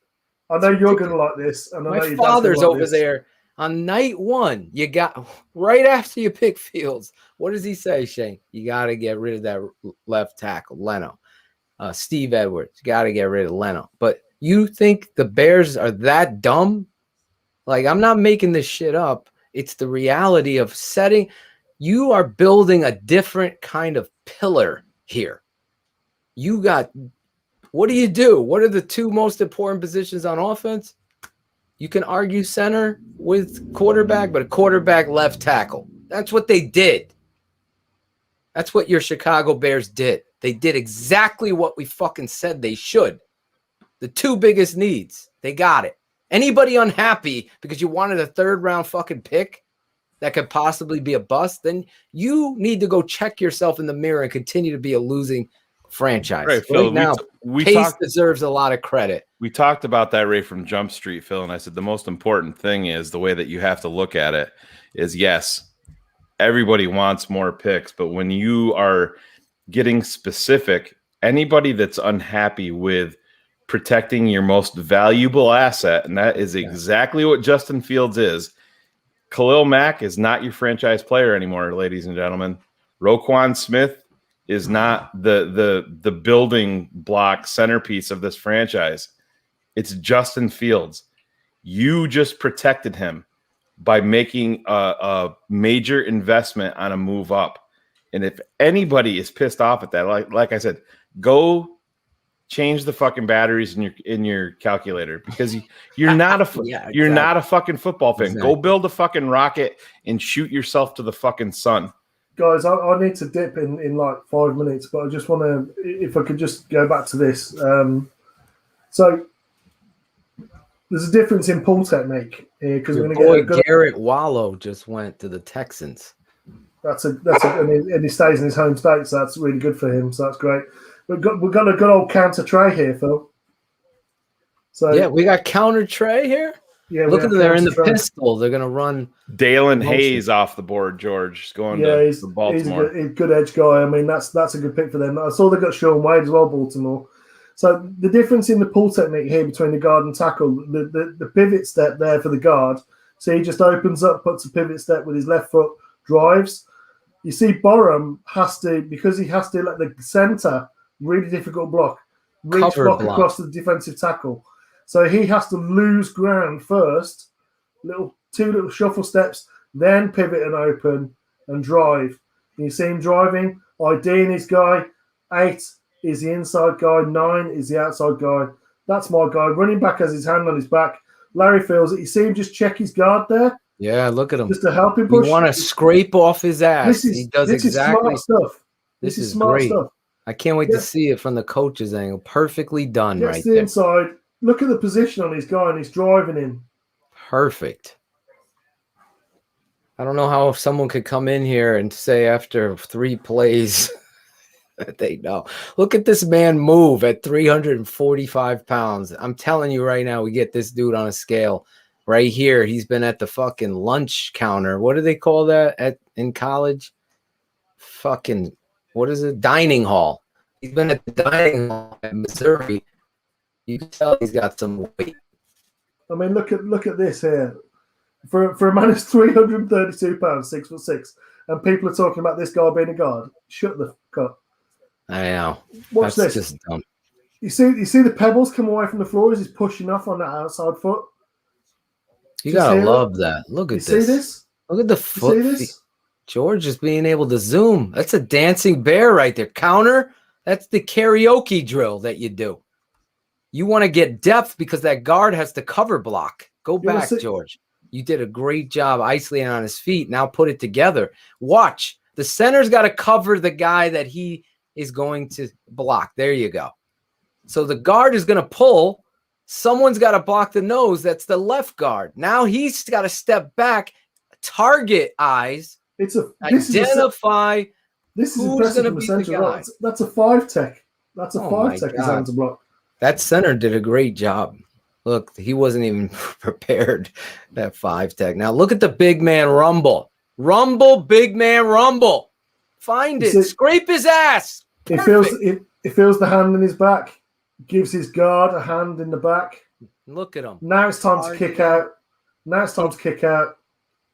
I know you're going to like this. And my father's over there. On night one, you got right after you pick Fields. What does he say, Shane? You got to get rid of that left tackle, Leno. Steve Edwards, you got to get rid of Leno. But you think the Bears are that dumb? Like, I'm not making this shit up. It's the reality of setting. You are building a different kind of pillar here. You got, what do you do? What are the two most important positions on offense? You can argue center with quarterback, but a quarterback left tackle. That's what they did. That's what your Chicago Bears did. They did exactly what we fucking said they should. The two biggest needs, they got it. Anybody unhappy because you wanted a third round fucking pick that could possibly be a bust, then you need to go check yourself in the mirror and continue to be a losing franchise. Right, Phil, now, Case deserves a lot of credit. We talked about that right from Jump Street, Phil, and I said the most important thing is the way that you have to look at it is, yes, everybody wants more picks, but when you are getting specific, anybody that's unhappy with protecting your most valuable asset, and that is exactly what Justin Fields is. Khalil Mack is not your franchise player anymore, ladies and gentlemen. Roquan Smith is not the building block centerpiece of this franchise. It's Justin Fields. You just protected him by making a major investment on a move up. And if anybody is pissed off at that, like I said, go change the fucking batteries in your calculator, because you're not a fucking football fan. Exactly. Go build a fucking rocket and shoot yourself to the fucking sun. Guys, I need to dip in like 5 minutes, but I just want to, if I could just go back to this. So there's a difference in pull technique here, because we're going to get Garrett Wallow just went to the Texans. And he stays in his home state, so that's really good for him. So that's great. We've got a good old counter tray here, Phil. So yeah, we got counter tray here. Yeah, look at them. They're in the pistol. They're gonna run Dalen Hayes off the board. George is going to Baltimore. He's a good edge guy. I mean, that's a good pick for them. I saw they got Sean Wade as well, Baltimore. So the difference in the pull technique here between the guard and tackle, the pivot step there for the guard. So he just opens up, puts a pivot step with his left foot, drives. You see, Borum has to, because he has to let the center, really difficult block, reach block across the defensive tackle. So he has to lose ground first, two little shuffle steps, then pivot and open and drive. You see him driving, IDing his guy, 8 is the inside guy, 9 is the outside guy. That's my guy. Running back has his hand on his back. Larry feels it. You see him just check his guard there? Yeah, look at him. Just to help him push. You want to scrape off his ass. He does exactly. Is smart stuff. This is smart great. stuff. I can't wait to see it from the coach's angle. Perfectly done Gets right the there. inside. Look at the position on his guy, and he's driving him. Perfect. I don't know how someone could come in here and say after 3 plays that they know. Look at this man move at 345 pounds. I'm telling you right now, we get this dude on a scale right here. He's been at the fucking lunch counter. What do they call that in college? Fucking, what is it? Dining hall. He's been at the dining hall at Missouri. You can tell he's got some weight. I mean, look at this here. For a man who's 332 pounds, 6'6", and people are talking about this guy being a guard. Shut the fuck up. I know. Watch That's this. Just dumb. You see the pebbles come away from the floor as he's pushing off on that outside foot. You gotta love that. Look at this. See this? Look at the foot. See this? George is being able to zoom. That's a dancing bear right there. Counter. That's the karaoke drill that you do. You want to get depth because that guard has to cover block. Go back, George. You did a great job isolating on his feet. Now put it together. Watch. The center's got to cover the guy that he is going to block. There you go. So the guard is going to pull. Someone's got to block the nose. That's the left guard. Now he's got to step back, target eyes, identify who's going to be the guy. That's a 5 tech. That's a 5 tech to block. That center did a great job. Look, he wasn't even prepared, that 5 tech. Now look at the big man rumble. Rumble, big man rumble. Find it. Scrape his ass. He feels the hand in his back. Gives his guard a hand in the back. Look at him. Now it's time to kick out.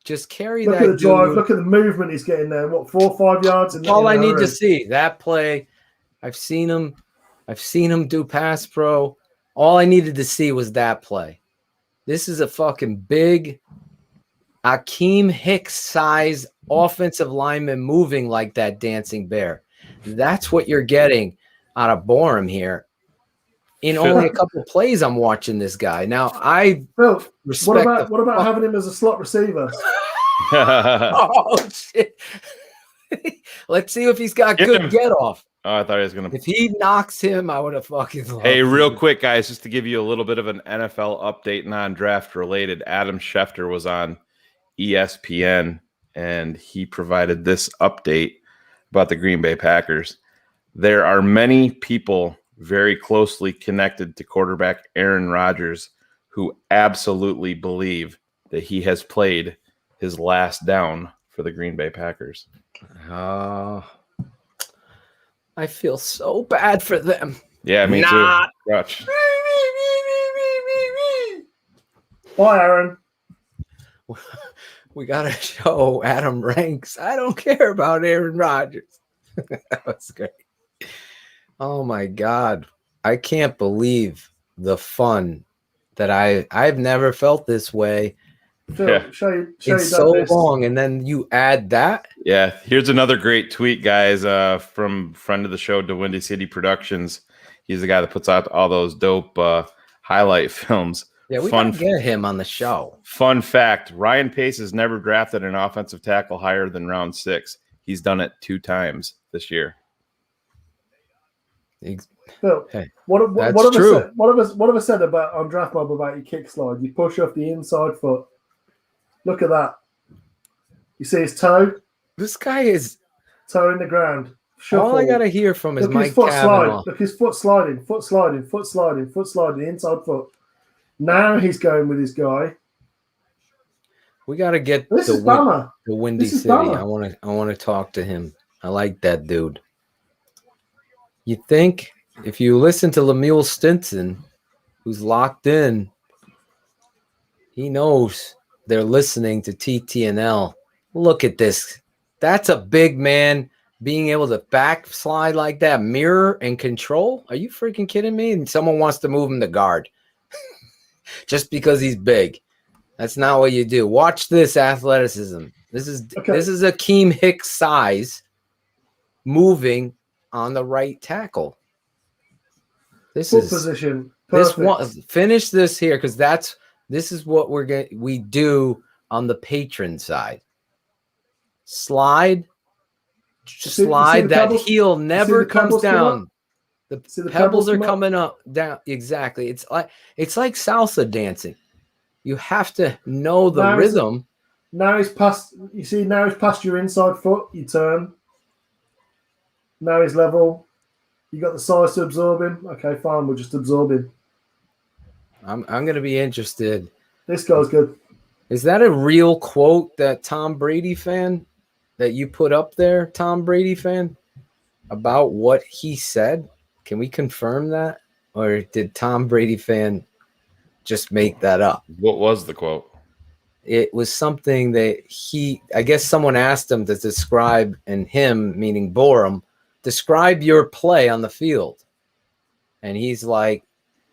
Just carry look that. Look at the drive. Dude. Look at the movement he's getting there. What, 4 or 5 yards? All I need to see. That play. I've seen him do pass pro. All I needed to see was that play. This is a fucking big Akeem Hicks size offensive lineman moving like that dancing bear. That's what you're getting out of Borum here. In only a couple of plays, I'm watching this guy. Now, Phil, respect. What about having him as a slot receiver? Oh, shit. Let's see if he's got good get off. Oh, I thought he was going to. If he knocks him, I would have fucking loved Hey, real him. quick, guys, just to give you a little bit of an NFL update, non-draft related. Adam Schefter was on ESPN, and he provided this update about the Green Bay Packers. There are many people very closely connected to quarterback Aaron Rodgers who absolutely believe that he has played his last down for the Green Bay Packers. I feel so bad for them. Yeah, me too. Watch. Bye, Aaron. We got to show Adam Ranks. I don't care about Aaron Rodgers. That was great. Oh, my God. I can't believe the fun that I've never felt this way. Phil, show It's so long, and then you add that. Yeah, here's another great tweet, guys, from friend of the show, DeWindy City Productions. He's the guy that puts out all those dope highlight films. Yeah, we gotta get him on the show. Fun fact, Ryan Pace has never drafted an offensive tackle higher than round 6. He's done it 2 times this year. Phil, hey, what have I said about on Draft Mob about your kick slide? You push off the inside foot. Look at that. You see his toe? This guy is toe in the ground. Shuffle. All I gotta hear from is Mike Cavanaugh. Look, his foot sliding, inside foot. Now he's going with his guy. We gotta get the Windy City. I wanna talk to him. I like that dude. You think if you listen to Lemuel Stinson, who's locked in, he knows they're listening to TTNL. Look at this. That's a big man being able to backslide like that, mirror and control. Are you freaking kidding me? And someone wants to move him to guard just because he's big. That's not what you do. Watch this athleticism. This is Akeem Hicks size moving on the right tackle. This foot is position. Perfect. This one. Finish this here because this is what we do on the patron side. Slide that pebbles, heel never comes down. The pebbles are coming up down. Exactly. It's like salsa dancing. You have to know the rhythm. Now he's past. You see, now he's past your inside foot. You turn. Now he's level. You got the size to absorb him. Okay, fine. We'll just absorb him. I'm going to be interested. This guy's good. Is that a real quote, that Tom Brady fan that you put up there, Tom Brady fan, about what he said? Can we confirm that? Or did Tom Brady fan just make that up? What was the quote? It was something that I guess someone asked him to describe, and him, meaning Borum, describe your play on the field. And he's like,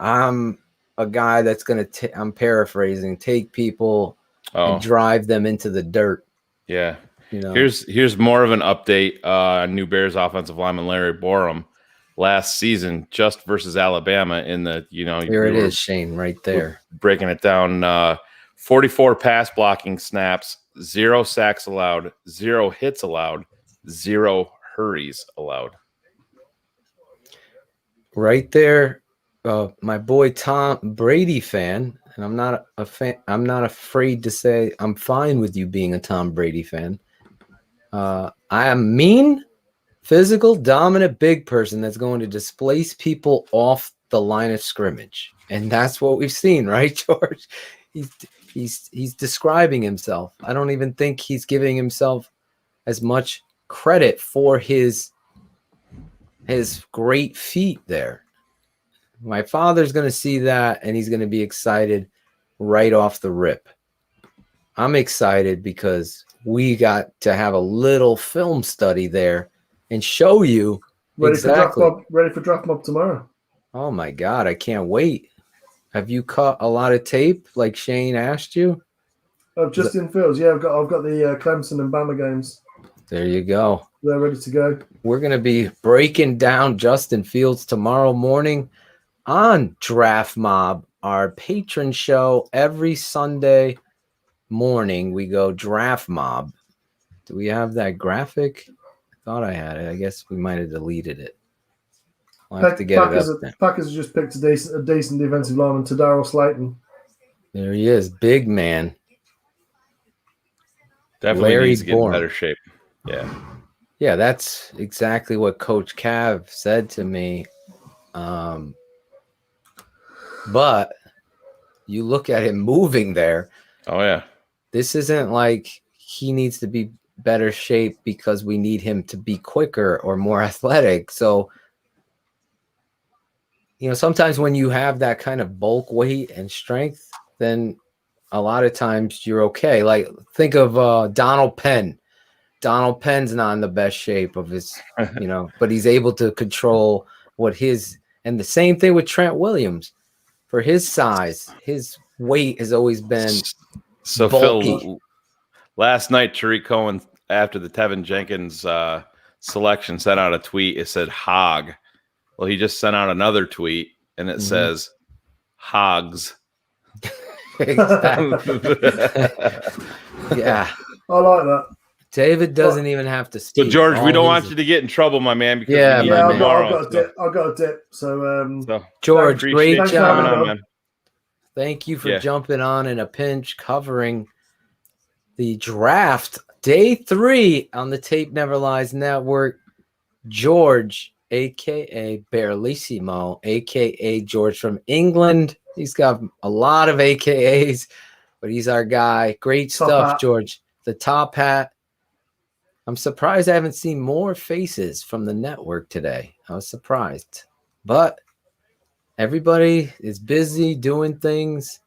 I'm a guy that's going to, I'm paraphrasing, take people and drive them into the dirt. Yeah. You know, here's more of an update. New Bears offensive lineman Larry Borum last season, just versus Alabama in the, here it is, Shayne, right there. Breaking it down. 44 pass blocking snaps, 0 sacks allowed, 0 hits allowed, 0 hurries allowed. Right there. My boy Tom Brady fan, and I'm not a fan. I'm not afraid to say I'm fine with you being a Tom Brady fan. I am mean, physical, dominant, big person that's going to displace people off the line of scrimmage, and that's what we've seen, right, George? He's describing himself. I don't even think he's giving himself as much credit for his great feat there. My father's going to see that, and he's going to be excited right off the rip. I'm excited because we got to have a little film study there and show you exactly. Ready for draft mob tomorrow. Oh, my God. I can't wait. Have you caught a lot of tape like Shayne asked you? Oh, Justin Fields. Yeah, I've got the Clemson and Bama games. There you go. They're ready to go. We're going to be breaking down Justin Fields tomorrow morning on Draft Mob, our patron show. Every Sunday morning we go Draft Mob. Do we have that graphic? I thought I had it. I guess we might have deleted it. I'll have to get it up there. Packers just picked a decent defensive lineman, Tadaro Slayton. There he is, big man. Definitely Larry needs to get in Borum. better shape. Yeah. Yeah, that's exactly what Coach Cav said to me. But you look at him moving there. Oh, yeah. This isn't like he needs to be better shape because we need him to be quicker or more athletic. So, sometimes when you have that kind of bulk weight and strength, then a lot of times you're okay. Like, think of Donald Penn. Donald Penn's not in the best shape of his, but he's able to control and the same thing with Trent Williams. For his size, his weight has always been so bulky. Phil, last night, Tariq Cohen, after the Tevin Jenkins selection, sent out a tweet. It said hog. Well, he just sent out another tweet, and it says hogs. Yeah. I like that. David doesn't even have to speak. So, George, we don't want you to get in trouble, my man. Because I've got a dip. So, George, great job. Man. Thank you for jumping on in a pinch, covering the draft day 3 on the Tape Never Lies Network. George, a.k.a. Bearlissimo, a.k.a. George from England. He's got a lot of AKAs, but he's our guy. Great stuff, George. The top hat. I'm surprised I haven't seen more faces from the network today. I was surprised. But everybody is busy doing things.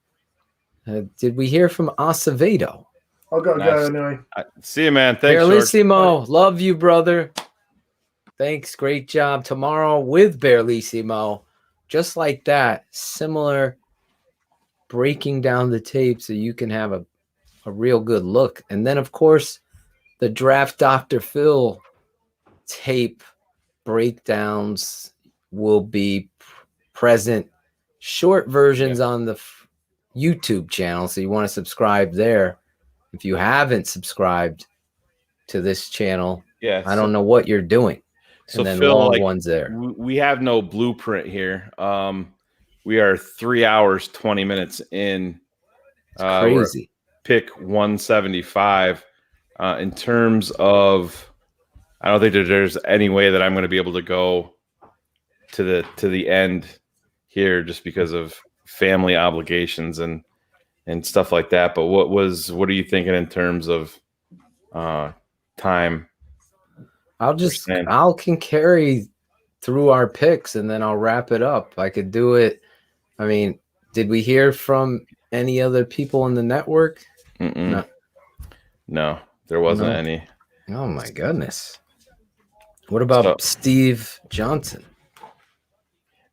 Did we hear from Acevedo? I've got to go anyway. See you, man. Thanks, Bearlissimo. George. Love you, brother. Thanks. Great job. Tomorrow with Bearlissimo. Just like that. Similar, breaking down the tape so you can have a real good look. And then, of course, the Draft Dr. Phil tape breakdowns will be present. Short versions on the YouTube channel. So you want to subscribe there. If you haven't subscribed to this channel, I don't know what you're doing. So and then Phil, long ones there. We have no blueprint here. We are 3 hours, 20 minutes in. Crazy. Pick 175. In terms of, I don't think that there's any way that I'm going to be able to go to the end here just because of family obligations and stuff like that. But what are you thinking in terms of time? I can carry through our picks and then I'll wrap it up. I could do it. I mean, did we hear from any other people in the network? No, there wasn't any. Oh my goodness. What about Steve Johnson?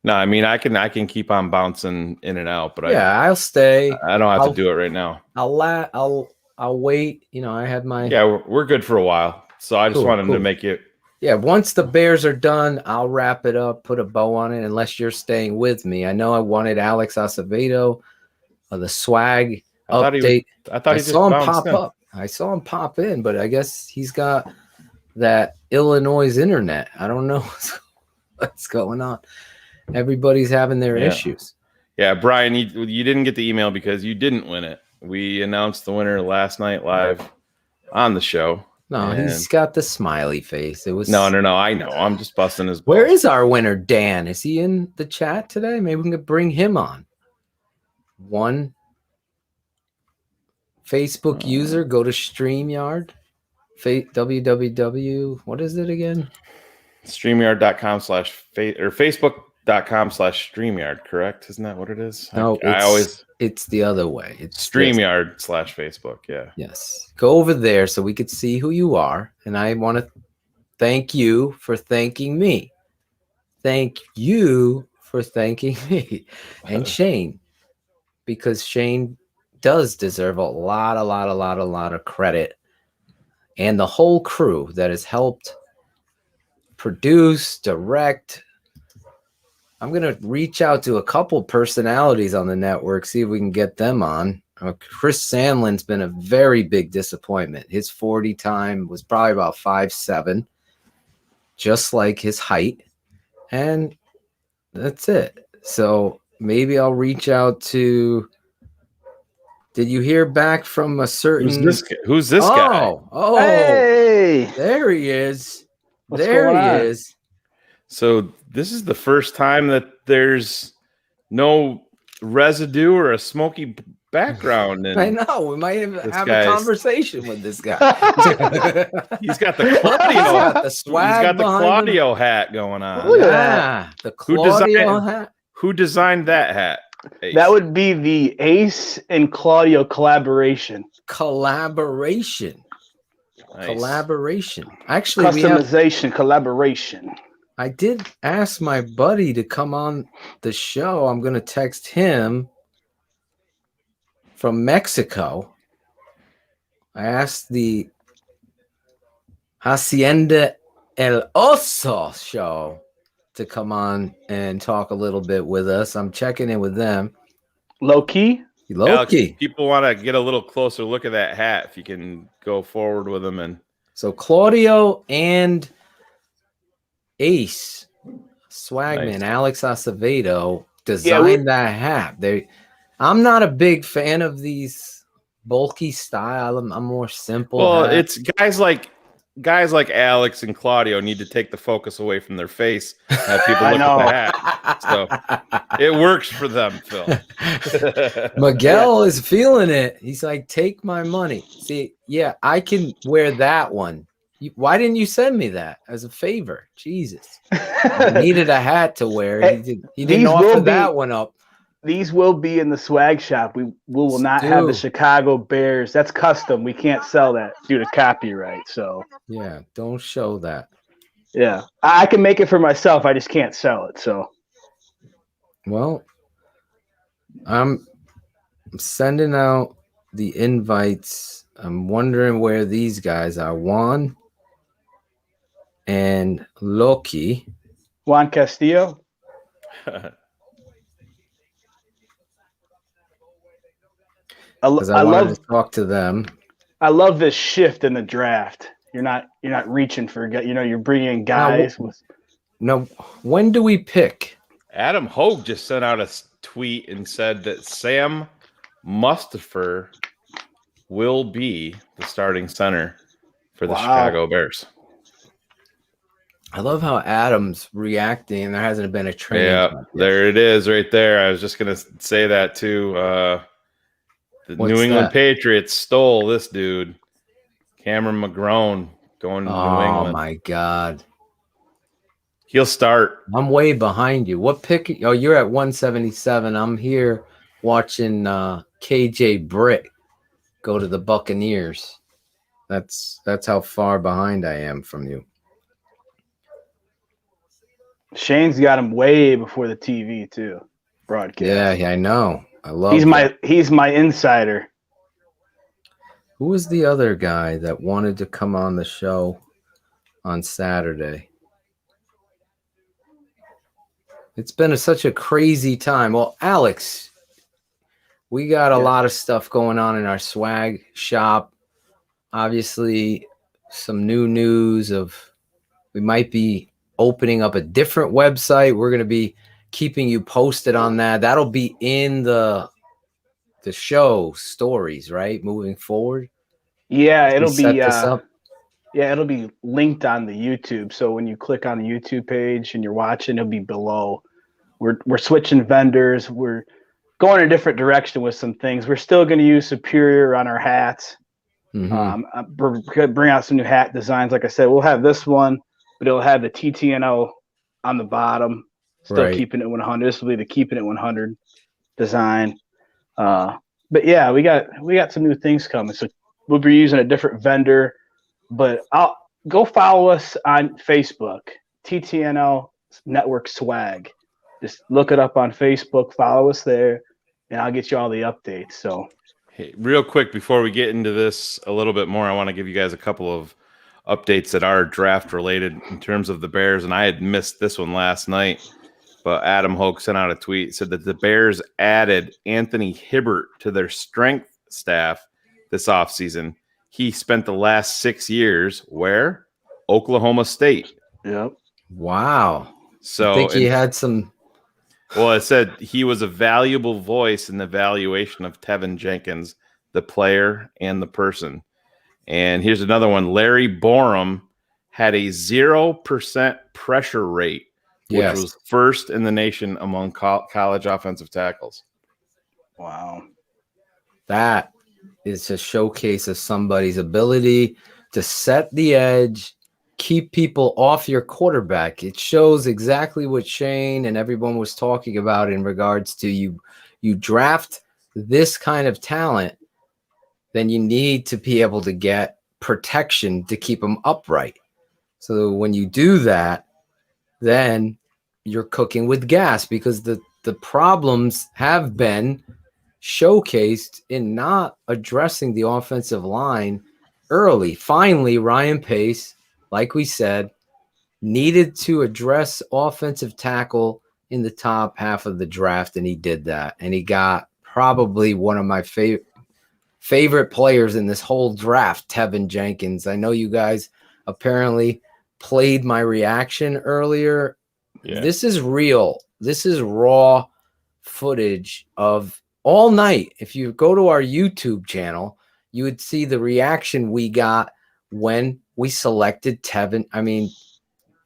No, I mean I can keep on bouncing in and out, but I'll stay. I don't have to do it right now. I'll wait. I had my we're good for a while. So I just wanted to make it. Yeah, once the Bears are done, I'll wrap it up, put a bow on it, unless you're staying with me. I know I wanted Alex Acevedo, the swag update. I saw him pop up. I saw him pop in, but I guess he's got that Illinois internet. I don't know what's going on. Everybody's having their issues. Yeah, Brian, you didn't get the email because you didn't win it. We announced the winner last night live on the show. No, he's got the smiley face. It was no. I know. I'm just busting his balls. Where is our winner, Dan? Is he in the chat today? Maybe we can bring him on. One Facebook user, go to StreamYard. www. What is it again? StreamYard.com/ or Facebook.com/StreamYard. Correct? Isn't that what it is? No, it's the other way. It's StreamYard/Facebook. Yeah. Yes. Go over there so we could see who you are. And I want to thank you for thanking me. Thank you for thanking me and Shayne, because Shayne does deserve a lot of credit, and the whole crew that has helped produce, direct. I'm going to reach out to a couple personalities on the network, see if we can get them on. Chris Sandlin's been a very big disappointment. His 40 time was probably about 5'7", just like his height. And that's it. So maybe I'll reach out to... Did you hear back from a certain... Who's this guy? Oh, hey! There he is. What's there going on? he is. So this is the first time that there's no residue or a smoky background. And I know. We might have a conversation with this guy. He's got the Claudio. The swag He's got the behind Claudio hat going on. Look at that. The Claudio hat. Who designed that hat? Ace? That would be the Ace and Claudio collaboration. Collaboration. Nice. Collaboration. Actually, Customization, collaboration. I did ask my buddy to come on the show. I'm going to text him from Mexico. I asked the Hacienda El Oso show to come on and talk a little bit with us. I'm checking in with them. Low key? Alex, people want to get a little closer look at that hat. If you can go forward with them. And so Claudio and Ace Swagman, Alex Acevedo designed that hat. I'm not a big fan of these bulky style. I'm more simple. Well, hat. it's guys like Alex and Claudio need to take the focus away from their face. Have people look at the hat. So it works for them, Phil. Miguel is feeling it. He's like, take my money. See, yeah, I can wear that one. Why didn't you send me that as a favor? Jesus. I needed a hat to wear. He didn't offer that one up. These will be in the swag shop. We will not have the Chicago Bears. That's custom. We can't sell that due to copyright. So yeah, don't show that. Yeah, I can make it for myself. I just can't sell it. So, well, I'm sending out the invites. I'm wondering where these guys are. Juan and Loki. Juan Castillo. I love to talk to them. I love this shift in the draft. You're not reaching for, you're bringing in guys. No, when do we pick? Adam Hogue just sent out a tweet and said that Sam Mustipher will be the starting center for the Chicago Bears. I love how Adam's reacting, and there hasn't been a training. Yeah, there it is right there. I was just going to say that too. The New England Patriots stole this dude, Cameron McGrone, going to New England. Oh, my God. He'll start. I'm way behind you. What pick? Oh, you're at 177. I'm here watching KJ Britt go to the Buccaneers. That's how far behind I am from you. Shayne's got him way before the TV too. Broadcast. Yeah, I know. I love. He's my insider. Who was the other guy that wanted to come on the show on Saturday? It's been such a crazy time. Well, Alex, we got a lot of stuff going on in our swag shop. Obviously, some new news of we might be opening up a different website. We're going to be keeping you posted on that. That'll be in the show stories, right? Moving forward. Yeah, it'll be it'll be linked on the YouTube. So when you click on the YouTube page and you're watching, it'll be below. We're switching vendors. We're going a different direction with some things. We're still going to use Superior on our hats. We're going to bring out some new hat designs. Like I said, we'll have this one, but it'll have the TTNO on the bottom. Still keeping it 100. This will be the Keeping It 100 design. But yeah, we got some new things coming. So we'll be using a different vendor. But I'll go follow us on Facebook, TTNO Network Swag. Just look it up on Facebook, follow us there, and I'll get you all the updates. So, hey, real quick before we get into this a little bit more, I want to give you guys a couple of updates that are draft related in terms of the Bears. And I had missed this one last night, but Adam Hoke sent out a tweet, said that the Bears added Anthony Hibbert to their strength staff this offseason. He spent the last 6 years where? Oklahoma State. Yep. Wow. So I think he had some. Well, it said he was a valuable voice in the evaluation of Tevin Jenkins, the player and the person. And here's another one. Larry Borum had a 0% pressure rate, which Yes. was first in the nation among college offensive tackles. Wow. That is a showcase of somebody's ability to set the edge, keep people off your quarterback. It shows exactly what Shayne and everyone was talking about in regards to you draft this kind of talent, then you need to be able to get protection to keep them upright. So when you do that, then you're cooking with gas, because the problems have been showcased in not addressing the offensive line early. Finally, Ryan Pace, like we said, needed to address offensive tackle in the top half of the draft, and he did that. And he got probably one of my favorite players in this whole draft, Tevin Jenkins. I know you guys apparently played my reaction earlier. Yeah. This is real. This is raw footage of all night. If you go to our YouTube channel, you would see the reaction we got when we selected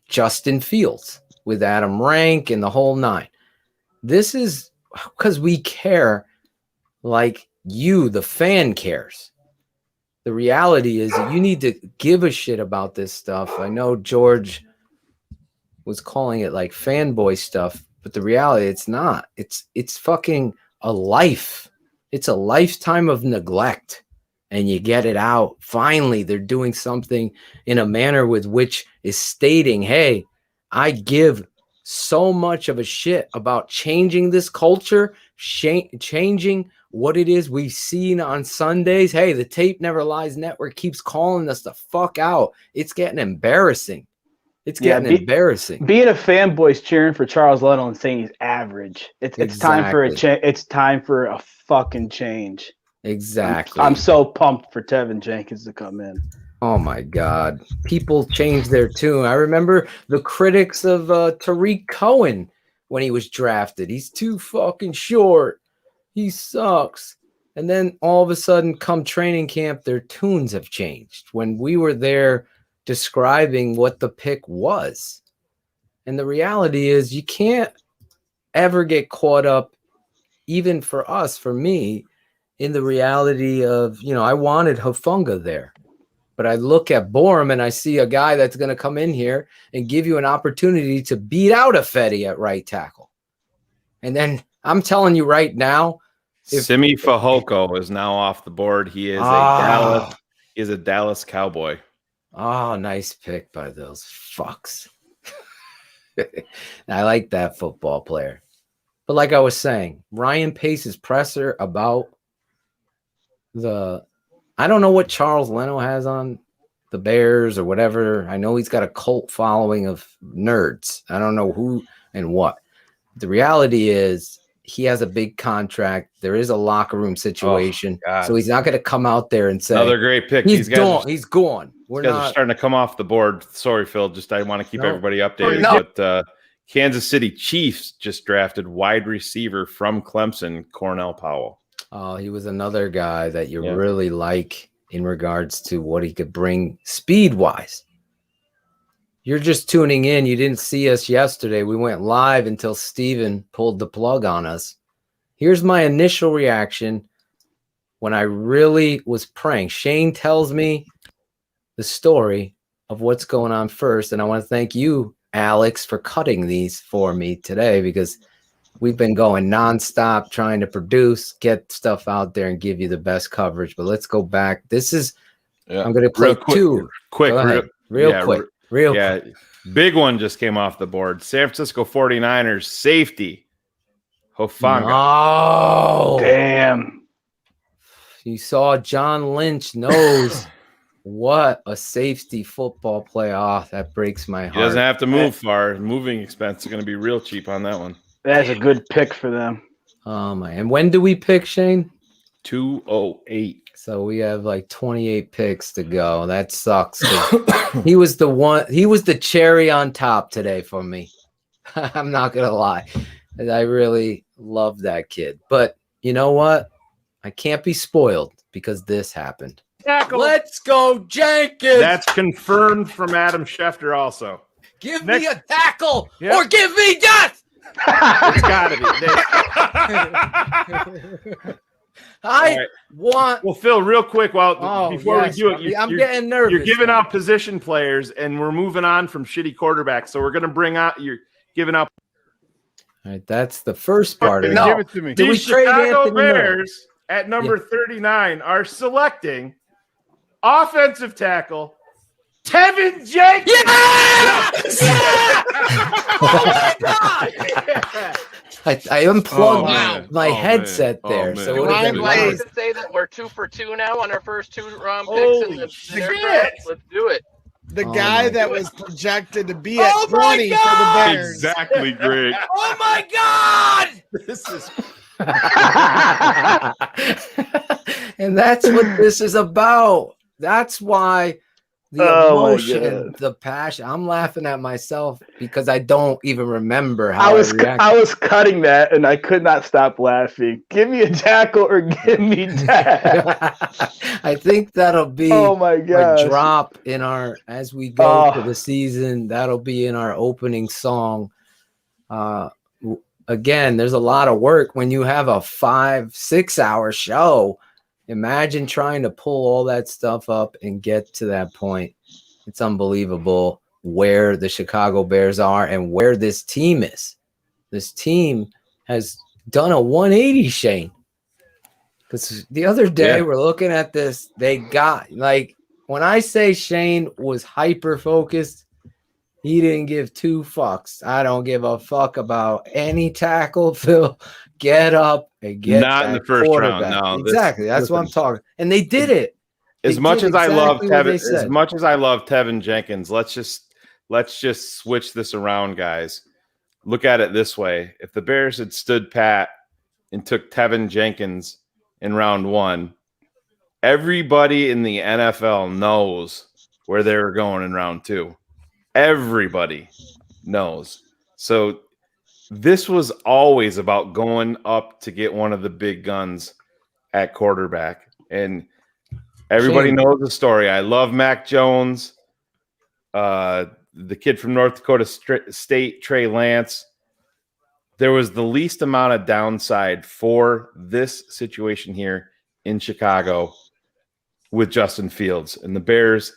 Justin Fields with Adam Rank and the whole nine. This is because we care like you, the fan, cares. The reality is that you need to give a shit about this stuff. I know George was calling it like fanboy stuff, but the reality, it's not. It's fucking a life. It's a lifetime of neglect, and you get it out. Finally, they're doing something in a manner with which is stating, hey, I give so much of a shit about changing this culture, changing what it is we've seen on Sundays. Hey, the Tape Never Lies Network keeps calling us the fuck out. It's getting embarrassing. It's getting embarrassing. Being a fanboy's cheering for Charles Leno and saying he's average. It's time for a change. It's time for a fucking change. Exactly. I'm so pumped for Tevin Jenkins to come in. Oh my God. People change their tune. I remember the critics of Tariq Cohen when he was drafted. He's too fucking short. He sucks. And then all of a sudden, come training camp, their tunes have changed. When we were there describing what the pick was. And the reality is you can't ever get caught up, even for us, for me, in the reality of, I wanted Hufanga there. But I look at Borum and I see a guy that's going to come in here and give you an opportunity to beat out a Fetty at right tackle. And then I'm telling you right now, Simi Fehoko is now off the board. He is a Dallas Cowboy. Oh, nice pick by those fucks. I like that football player. But like I was saying, Ryan Pace's presser about I don't know what Charles Leno has on the Bears or whatever. I know he's got a cult following of nerds. I don't know who and what. The reality is he has a big contract. There is a locker room situation. So he's not going to come out there and say another great pick. He's gone. He's gone. Guys are starting to come off the board. Sorry, Phil. I want to keep everybody updated. But Kansas City Chiefs just drafted wide receiver from Clemson, Cornell Powell. Oh, he was another guy that you really like in regards to what he could bring speed-wise. You're just tuning in. You didn't see us yesterday. We went live until Steven pulled the plug on us. Here's my initial reaction when I really was praying. Shayne tells me the story of what's going on first, and I want to thank you, Alex, for cutting these for me today, because we've been going nonstop trying to produce, get stuff out there, and give you the best coverage. But let's go back. This is I'm going to play real quick. Big one just came off the board. San Francisco 49ers safety Hufanga. Oh, damn. You saw John Lynch knows what a safety football player. Oh, that breaks my heart. He doesn't have to move far. Moving expense is going to be real cheap on that one. That's a good pick for them. Oh my! And when do we pick, Shayne? 208. So we have like 28 picks to go. That sucks. He was the one. He was the cherry on top today for me. I'm not gonna lie. I really love that kid. But you know what? I can't be spoiled because this happened. tackle. Let's go, Jenkins. That's confirmed from Adam Schefter also. Give me a tackle or give me death. It's got to be. Want. Well, Phil, real quick, before we do it, I'm getting nervous. You're giving out position players, and we're moving on from shitty quarterbacks. So we're going to bring out. You're giving out. All right, that's the first part of it. Give it to me. The Chicago Bears at number 39 are selecting offensive tackle Tevin Jenkins. Yes! Oh my God! I unplugged my headset there. So what Ryan, I to say that we're 2 for 2 now on our first 2-round picks in the draft. Let's do it. The guy that was projected to be at 20 for the Bears. Exactly, Greg. Oh my God! This is. And that's what this is about. That's why the emotion, the passion. I'm laughing at myself because I don't even remember how I reacted. I was cutting that and I could not stop laughing. Give me a tackle or give me that. I think that'll be a drop in our as we go to the season. That'll be in our opening song. Again, there's a lot of work when you have a 5-6 hour show. Imagine trying to pull all that stuff up and get to that point. It's unbelievable where the Chicago Bears are and where this team is. This team has done a 180, Shayne. Because the other day we're looking at this, they got, like, when I say Shayne was hyper-focused, he didn't give 2 fucks. I don't give a fuck about any tackle, Phil. Get up and get not in the first round. No, exactly. That's what I'm talking. And they did it. As much as I love Tevin Jenkins, let's just switch this around, guys. Look at it this way: if the Bears had stood pat and took Tevin Jenkins in round 1, everybody in the NFL knows where they were going in round 2. Everybody knows. So this was always about going up to get one of the big guns at quarterback. And everybody knows the story. I love Mac Jones, the kid from North Dakota State, Trey Lance. There was the least amount of downside for this situation here in Chicago with Justin Fields. And the Bears,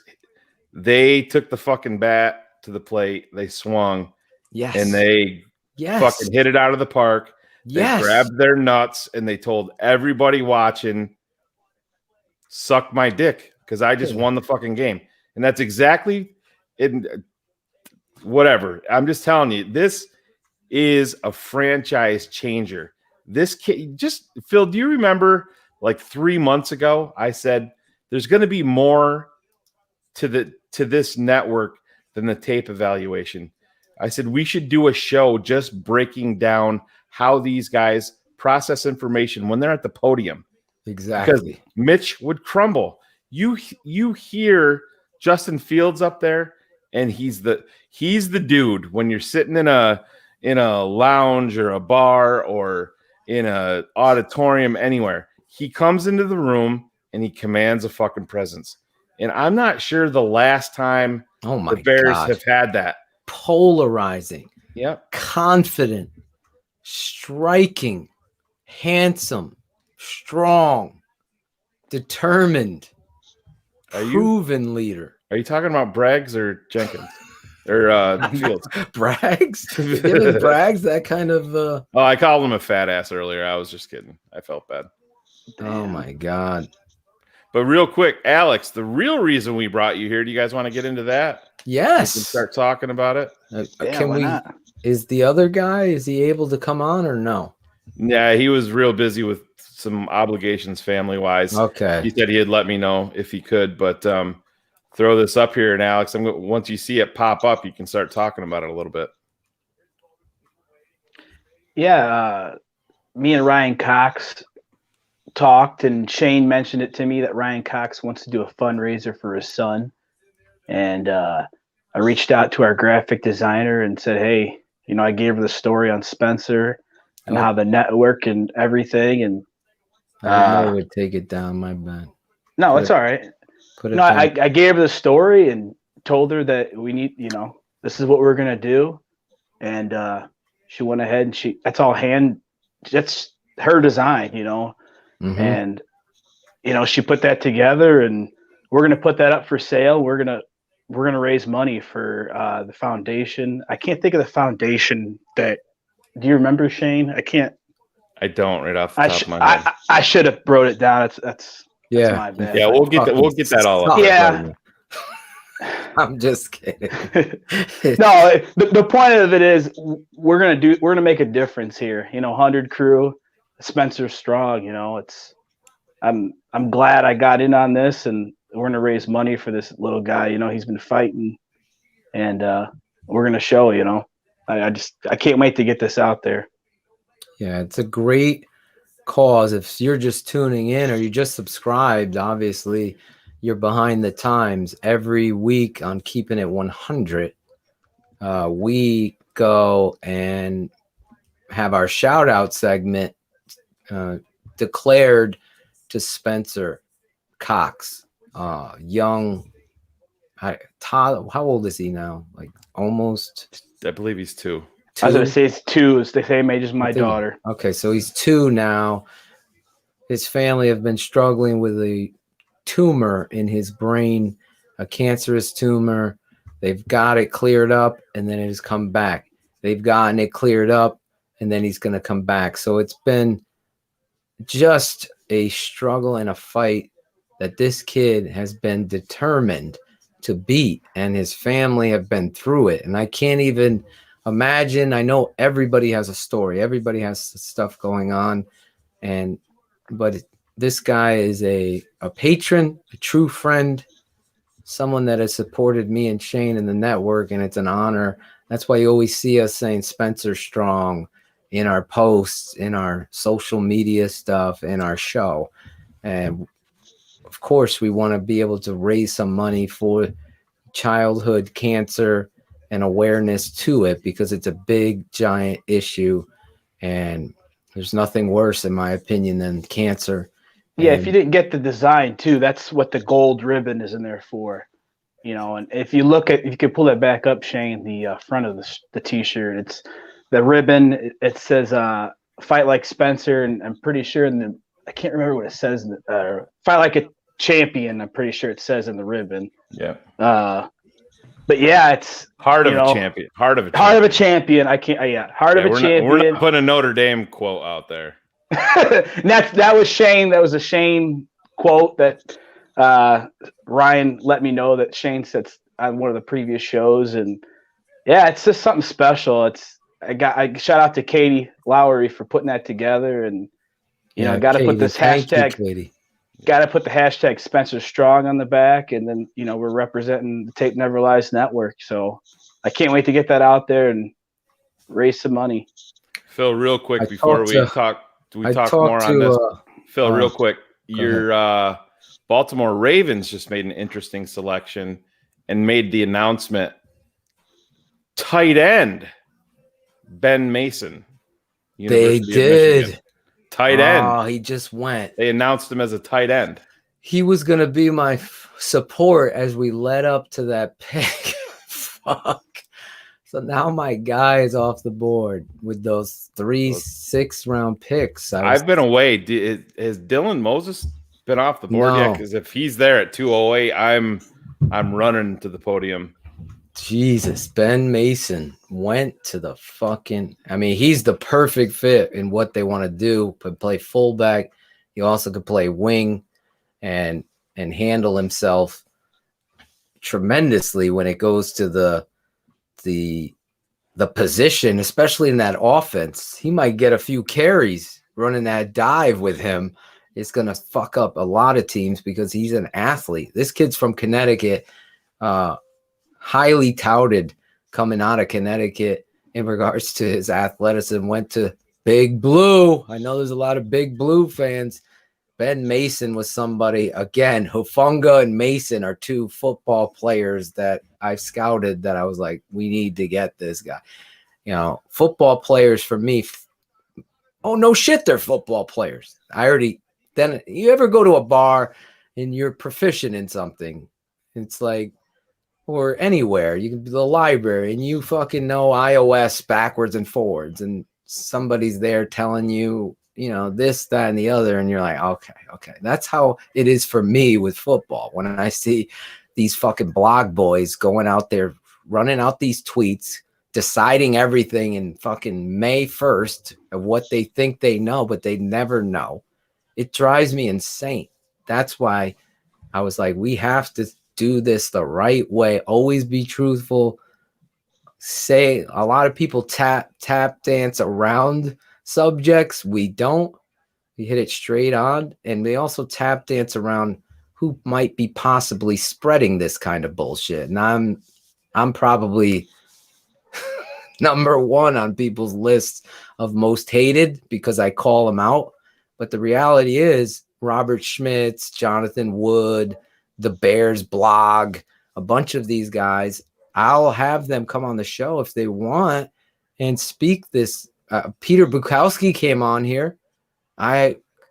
they took the fucking bat to the plate. They swung. Yes. And they fucking hit it out of the park. They grabbed their nuts and they told everybody watching, suck my dick because I just won the fucking game. And that's exactly it. Whatever. I'm just telling you, this is a franchise changer. This kid, just Phil, do you remember like 3 months ago, I said there's going to be more to this network than the tape evaluation. I said we should do a show just breaking down how these guys process information when they're at the podium. Exactly. Because Mitch would crumble. You hear Justin Fields up there, and he's the dude when you're sitting in a lounge or a bar or in a auditorium anywhere. He comes into the room and he commands a fucking presence. And I'm not sure the last time the Bears have had that. Polarizing. Yep. Confident. Striking. Handsome. Strong. Determined. Proven leader. Are you talking about Braggs or Jenkins? Or Fields? Braggs? Giving Braggs that kind of... Oh, I called him a fat ass earlier. I was just kidding. I felt bad. Oh, my God. But real quick, Alex, the real reason we brought you here, do you guys want to get into that? Yes. We can start talking about it. Can we? Not? Is the other guy, is he able to come on or no? Yeah, he was real busy with some obligations family-wise. Okay. He said he'd let me know if he could, but throw this up here. And Alex, once you see it pop up, you can start talking about it a little bit. Yeah, me and Ryan Cox talked, and Shayne mentioned it to me that Ryan Cox wants to do a fundraiser for his son. And I reached out to our graphic designer and said, hey, I gave her the story on Spencer and how the network and everything. And I would take it down, my bad. No, it's all right. No, I gave her the story and told her that we need, this is what we're gonna do, and she went ahead and that's all that's her design, Mhm. and she put that together, and we're gonna put that up for sale. We're gonna raise money for the foundation. I can't think of the foundation that. Do you remember, Shayne? I don't right off the top of my head. I should have wrote it down. That's my bad. Yeah, we'll get that all up. Yeah. I'm just kidding. No, the point of it is we're gonna make a difference here. 100 crew, Spencer Strong. I'm glad I got in on this, and we're gonna raise money for this little guy. He's been fighting, and we're gonna show. I can't wait to get this out there. Yeah, it's a great cause. If you're just tuning in or you just subscribed, obviously you're behind the times. Every week on Keepin It 100, we go and have our shout out segment declared to Spencer Cox, young. How old is he now? Like almost. I believe he's 2. I was going to say it's 2. It's the same age as my daughter. Okay, so he's 2 now. His family have been struggling with a tumor in his brain, a cancerous tumor. They've got it cleared up, and then it has come back. They've gotten it cleared up, and then he's going to come back. So it's been just a struggle and a fight that this kid has been determined to beat, and his family have been through it. And I can't even imagine. I know everybody has a story. Everybody has stuff going on. But this guy is a patron, a true friend, someone that has supported me and Shayne in the network, and it's an honor. That's why you always see us saying Spencer Strong in our posts, in our social media stuff, in our show. And of course, we want to be able to raise some money for childhood cancer and awareness to it, because it's a big, giant issue. And there's nothing worse, in my opinion, than cancer. Yeah, if you didn't get the design too, that's what the gold ribbon is in there for. And if you can pull that back up, Shayne, the front of the T-shirt, it's the ribbon. It says "Fight like Spencer," and I'm pretty sure I can't remember what it says. Fight like a champion. I'm pretty sure it says in the ribbon. Yeah. But yeah, it's heart of a champion. Heart of a champion. Heart of a champion. I can't. Yeah, heart of a champion. We're not putting a Notre Dame quote out there. that was Shayne. That was a Shayne quote that Ryan let me know that Shayne said on one of the previous shows, and yeah, it's just something special. I shout out to Katie Lowry for putting that together, and got to put this hashtag. Got to put the hashtag Spencer Strong on the back, and then we're representing the Tape Never Lies Network. So I can't wait to get that out there and raise some money. Phil, real quick before we talk more on this. Phil, real quick, your Baltimore Ravens just made an interesting selection and made the announcement. Tight end Ben Mason. They did. Tight end. Oh, he just went. They announced him as a tight end. He was going to be my support as we led up to that pick. Fuck. So now my guy is off the board with those 3 6-round picks. I've been away. Has Dylan Moses been off the board yet? Because if he's there at 208, I'm running to the podium. Jesus, Ben Mason went to the fucking. I mean, he's the perfect fit in what they want to do. Could play fullback. He also could play wing, and handle himself tremendously when it goes to the position, especially in that offense. He might get a few carries running that dive with him. It's gonna fuck up a lot of teams because he's an athlete. This kid's from Connecticut. Highly touted coming out of Connecticut in regards to his athleticism. Went to Big Blue. I know there's a lot of Big Blue fans. Ben Mason was somebody, again, Hufanga and Mason are 2 football players that I've scouted that I was like, we need to get this guy. Football players for me. Oh, no shit, they're football players. Then you ever go to a bar and you're proficient in something. It's like, or anywhere, you can be the library and you fucking know iOS backwards and forwards, and somebody's there telling you, you know, this, that, and the other, and you're like, okay. That's how it is for me with football. When I see these fucking blog boys going out there, running out these tweets, deciding everything in fucking May 1st of what they think they know, but they never know. It drives me insane. That's why I was like, we have to do this the right way. Always be truthful. Say, a lot of people tap dance around subjects. We don't. We hit it straight on. And we also tap dance around who might be possibly spreading this kind of bullshit. And I'm probably number one on people's lists of most hated because I call them out. But the reality is Robert Schmitz, Jonathan Wood, the Bears blog, a bunch of these guys, I'll have them come on the show if they want and speak this. Peter Bukowski came on here.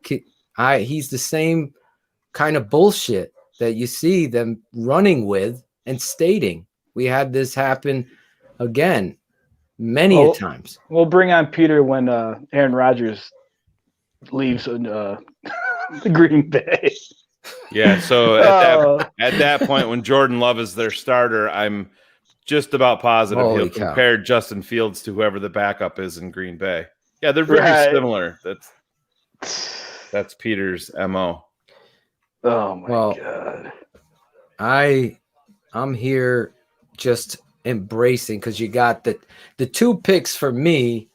He's the same kind of bullshit that you see them running with and stating. We had this happen again many times. We'll bring on Peter when Aaron Rodgers leaves Green Bay. Yeah, so at that point, when Jordan Love is their starter, I'm just about positive he'll compare Justin Fields to whoever the backup is in Green Bay. Yeah, they're very similar. That's Peter's MO. Oh my God. I'm here just embracing, because you got the 2 picks for me.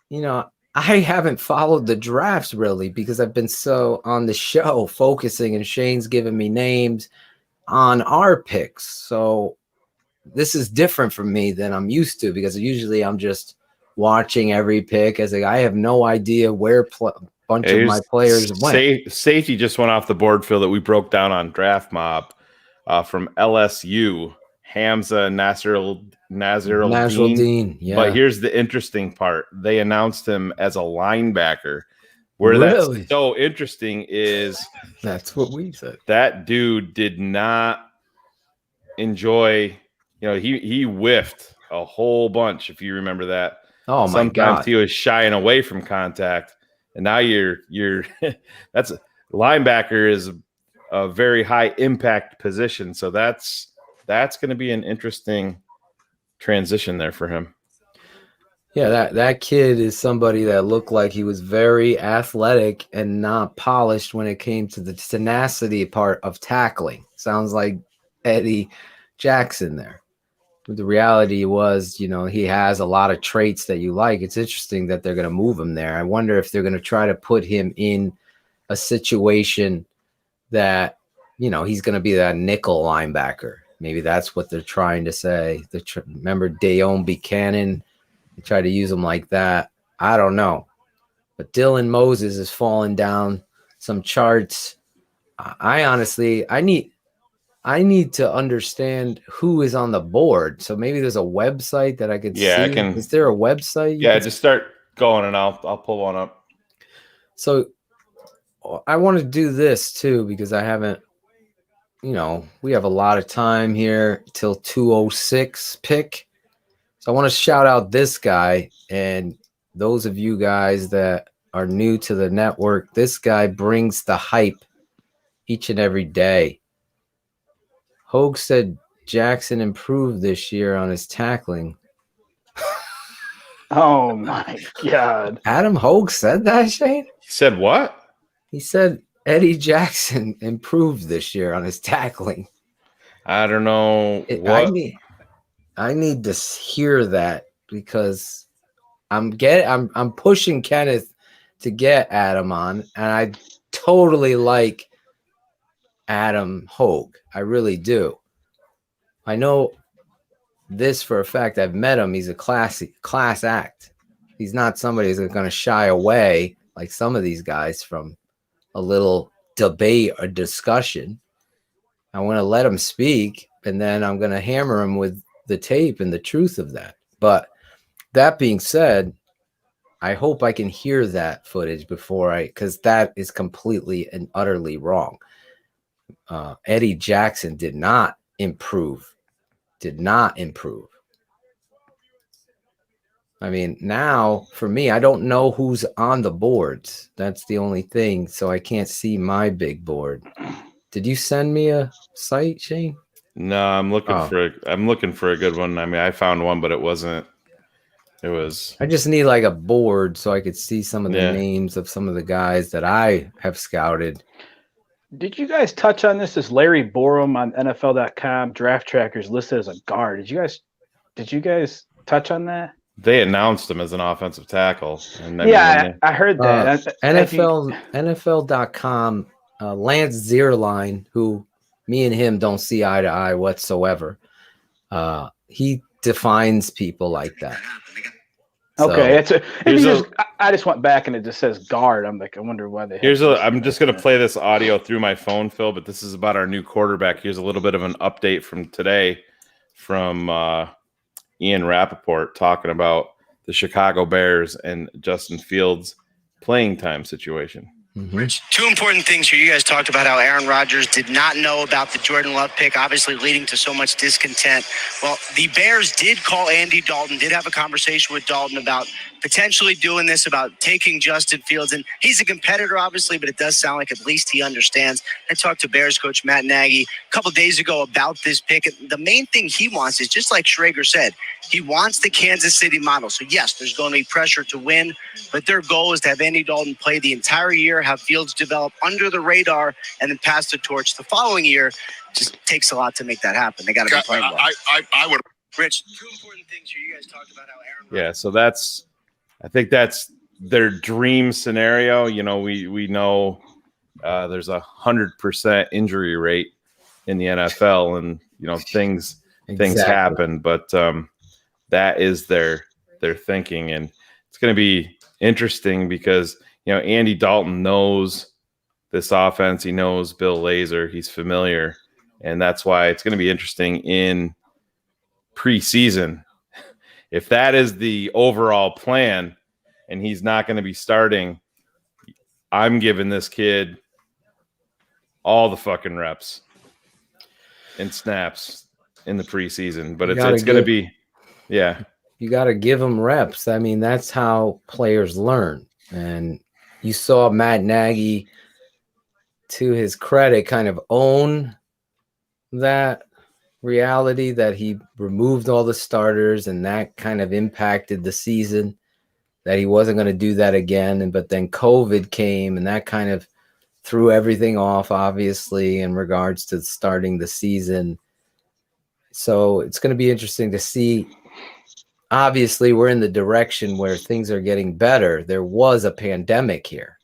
You know, I haven't followed the drafts really because I've been so on the show focusing, and Shayne's giving me names on our picks. So this is different for me than I'm used to, because usually I'm just watching every pick as I have no idea where bunch of my players went. Safety just went off the board, Phil, that we broke down on Draft Mob from LSU, Hamza Nasruddin. Yeah. But here's the interesting part. They announced him as a linebacker. Where that's so interesting is that's what we said. That dude did not enjoy, you know, he whiffed a whole bunch, if you remember that. Oh my God. Sometimes he was shying away from contact. And now you're that's linebacker is a very high impact position. So that's going to be an interesting transition there for him. Yeah, that kid is somebody that looked like he was very athletic and not polished when it came to the tenacity part of tackling. Sounds like Eddie Jackson there. But the reality was, you know, he has a lot of traits that you like. It's interesting that they're going to move him there. I wonder if they're going to try to put him in a situation that, you know, he's going to be that nickel linebacker. Maybe that's what they're trying to say. Remember Dayon Buchanan? They tried to use him like that. I don't know. But Dylan Moses is falling down some charts. I honestly need to understand who is on the board. So maybe there's a website that I could see. I can. Is there a website? Yeah, just start going and I'll pull one up. So I want to do this too, because I haven't, you know, we have a lot of time here till 2:06 pick. So I want to shout out this guy, and those of you guys that are new to the network, this guy brings the hype each and every day. Hogue said Jackson improved this year on his tackling. Oh my God. Adam Hogue said that, Shayne? He said what? He said Eddie Jackson improved this year on his tackling. I don't know what. I need to hear that, because I'm pushing Kenneth to get Adam on, and I totally like Adam Hogue. I really do. I know this for a fact. I've met him. He's a class act. He's not somebody who's going to shy away like some of these guys from a little debate or discussion. I want to let him speak, and then I'm going to hammer him with the tape and the truth of that. But that being said, I hope I can hear that footage before because that is completely and utterly wrong. Eddie Jackson did not improve. I mean, now for me, I don't know who's on the boards. That's the only thing. So I can't see my big board. Did you send me a site, Shayne? No, I'm looking for a good one. I mean, I found one, but it wasn't. It was. I just need like a board so I could see some of the names of some of the guys that I have scouted. Did you guys touch on this? This Larry Borum on NFL.com draft trackers listed as a guard. Did you guys touch on that? They announced him as an offensive tackle. And I heard that. NFL.com, Lance Zierlein, who me and him don't see eye to eye whatsoever. He defines people like that. Okay, I just went back and it just says guard. I'm like, I wonder why they. I'm just gonna play this audio through my phone, Phil. But this is about our new quarterback. Here's a little bit of an update from today, from Ian Rappaport talking about the Chicago Bears and Justin Fields' playing time situation. Rich, two important things here. You guys talked about how Aaron Rodgers did not know about the Jordan Love pick, obviously leading to so much discontent. Well, the Bears did call Andy Dalton, did have a conversation with Dalton about potentially doing this, about taking Justin Fields. And he's a competitor, obviously, but it does sound like at least he understands. I talked to Bears coach Matt Nagy a couple days ago about this pick. And the main thing he wants is, just like Schrager said, he wants the Kansas City model. So, yes, there's going to be pressure to win, but their goal is to have Andy Dalton play the entire year, have Fields develop under the radar, and then pass the torch the following year. Just takes a lot to make that happen. They got to be playing well. I would. Rich, two important things here. You guys talked about how Aaron. Yeah, so I think that's their dream scenario. You know, we know there's 100% injury rate in the NFL, and you know things happen, but that is their thinking, and it's going to be interesting because you know Andy Dalton knows this offense. He knows Bill Lazor. He's familiar, and that's why it's going to be interesting in preseason. If that is the overall plan and he's not going to be starting, I'm giving this kid all the fucking reps and snaps in the preseason. But it's going to be, you got to give him reps. I mean, that's how players learn. And you saw Matt Nagy, to his credit, kind of own that reality that he removed all the starters, and that kind of impacted the season, that he wasn't going to do that again. But then COVID came, and that kind of threw everything off, obviously, in regards to starting the season. So it's going to be interesting to see. Obviously, we're in the direction where things are getting better. There was a pandemic here.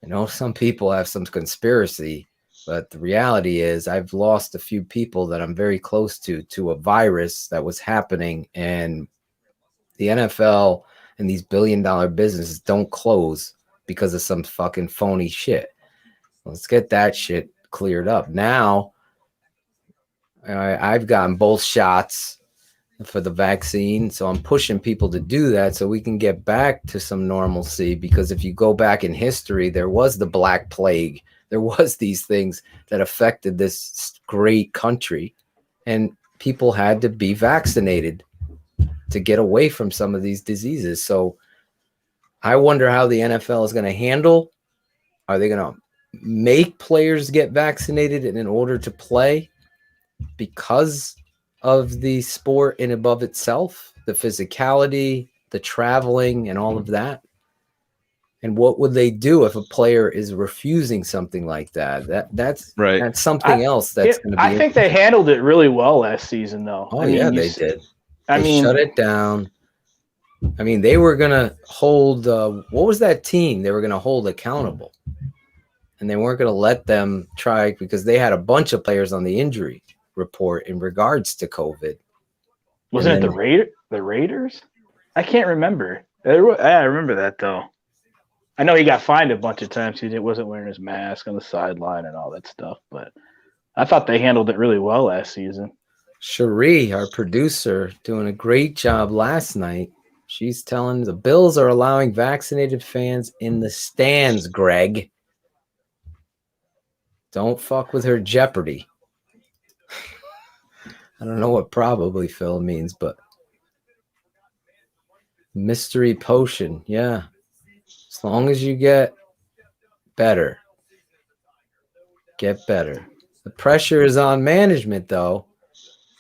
I know some people have some conspiracy, but the reality is I've lost a few people that I'm very close to a virus that was happening, and the NFL and these billion-dollar businesses don't close because of some fucking phony shit. Let's get that shit cleared up. Now, I've gotten both shots for the vaccine, so I'm pushing people to do that so we can get back to some normalcy, because if you go back in history, there was the Black Plague. There was these things that affected this great country, and people had to be vaccinated to get away from some of these diseases. So I wonder how the NFL is going to handle. Are they going to make players get vaccinated in order to play because of the sport in above itself, the physicality, the traveling, and all of that? And what would they do if a player is refusing something like that? That's right. That's something else. That's going to be. I think they handled it really well last season, though. Oh, they did. They shut it down. I mean, they were going to hold. What was that team? They were going to hold accountable, and they weren't going to let them try, because they had a bunch of players on the injury report in regards to COVID. Wasn't it the Raiders? I can't remember. I remember that though. I know he got fined a bunch of times. He wasn't wearing his mask on the sideline and all that stuff, but I thought they handled it really well last season. Cherie, our producer, doing a great job last night. She's telling the Bills are allowing vaccinated fans in the stands, Greg. Don't fuck with her Jeopardy. I don't know what probably Phil means, but mystery potion. Yeah. As long as you get better. Get better. The pressure is on management, though.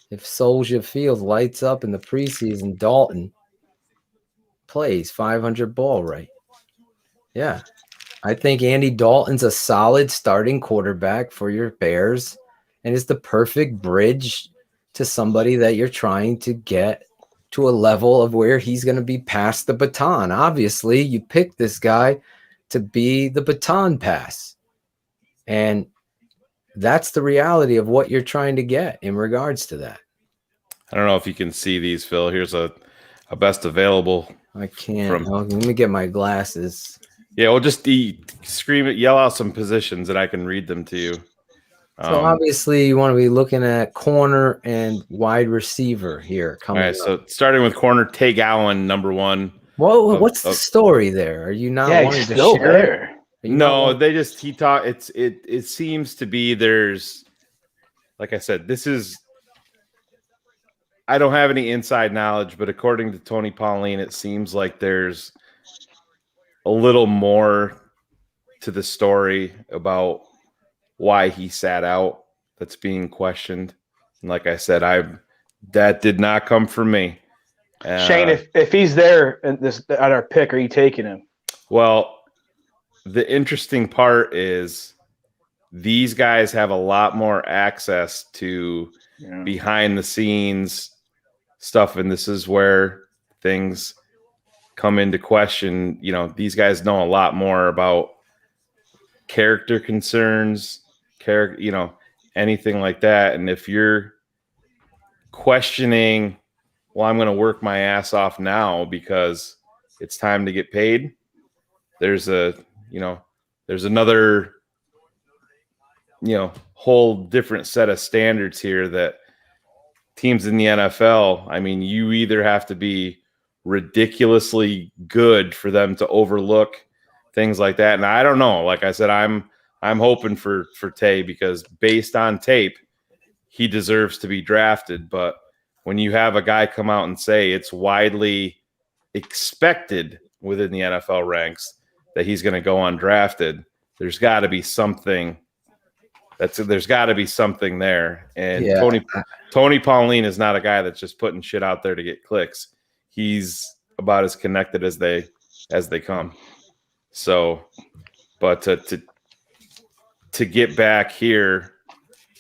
If Soldier Field lights up in the preseason, Dalton plays 500 ball right. Yeah. I think Andy Dalton's a solid starting quarterback for your Bears and is the perfect bridge to somebody that you're trying to get to a level of where he's going to be past the baton. Obviously, you picked this guy to be the baton pass. And that's the reality of what you're trying to get in regards to that. I don't know if you can see these, Phil. Here's a best available. I can't. Let me get my glasses. Yeah, we'll just scream it, yell out some positions, and I can read them to you. So obviously, you want to be looking at corner and wide receiver here. All right, so starting with corner, Tay Gowan, number one. Whoa, what's the story there? Are you not wanting to still share? there? No, they just it seems to be there's, like I said, this is. I don't have any inside knowledge, but according to Tony Pauline, it seems like there's a little more to the story about why he sat out that's being questioned. And like I said, that did not come from me. Shayne, if he's there at our pick, are you taking him? Well, the interesting part is these guys have a lot more access to behind the scenes stuff, and this is where things come into question. You know, these guys know a lot more about character concerns, anything like that. And if you're questioning, well, I'm going to work my ass off now because it's time to get paid, there's another whole different set of standards here that teams in the NFL, I mean, you either have to be ridiculously good for them to overlook things like that. And I don't know. Like I said, I'm hoping for Tay because based on tape, he deserves to be drafted. But when you have a guy come out and say it's widely expected within the NFL ranks that he's going to go undrafted, there's got to be something. There's got to be something there. And Tony Pauline is not a guy that's just putting shit out there to get clicks. He's about as connected as they come. So, but to get back here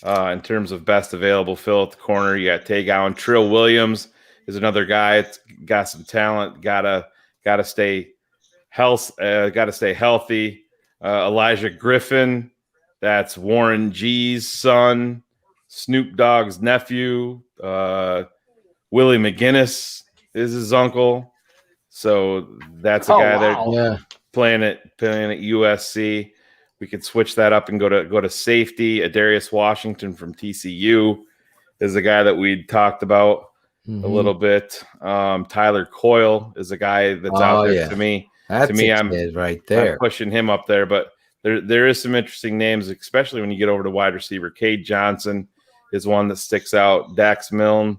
in terms of best available, Phil at the corner, you got Tay Gowan. Trill Williams is another guy that's got some talent. Gotta stay healthy. Elijah Griffin. That's Warren G's son, Snoop Dogg's nephew. Willie McGinnis is his uncle. So that's a guy there playing at USC. We could switch that up and go to safety. Adarius Washington from TCU is a guy that we talked about a little bit. Tyler Coyle is a guy that's out there to me. That's I'm right there. I'm pushing him up there, but there is some interesting names, especially when you get over to wide receiver. Cade Johnson is one that sticks out. Dax Milne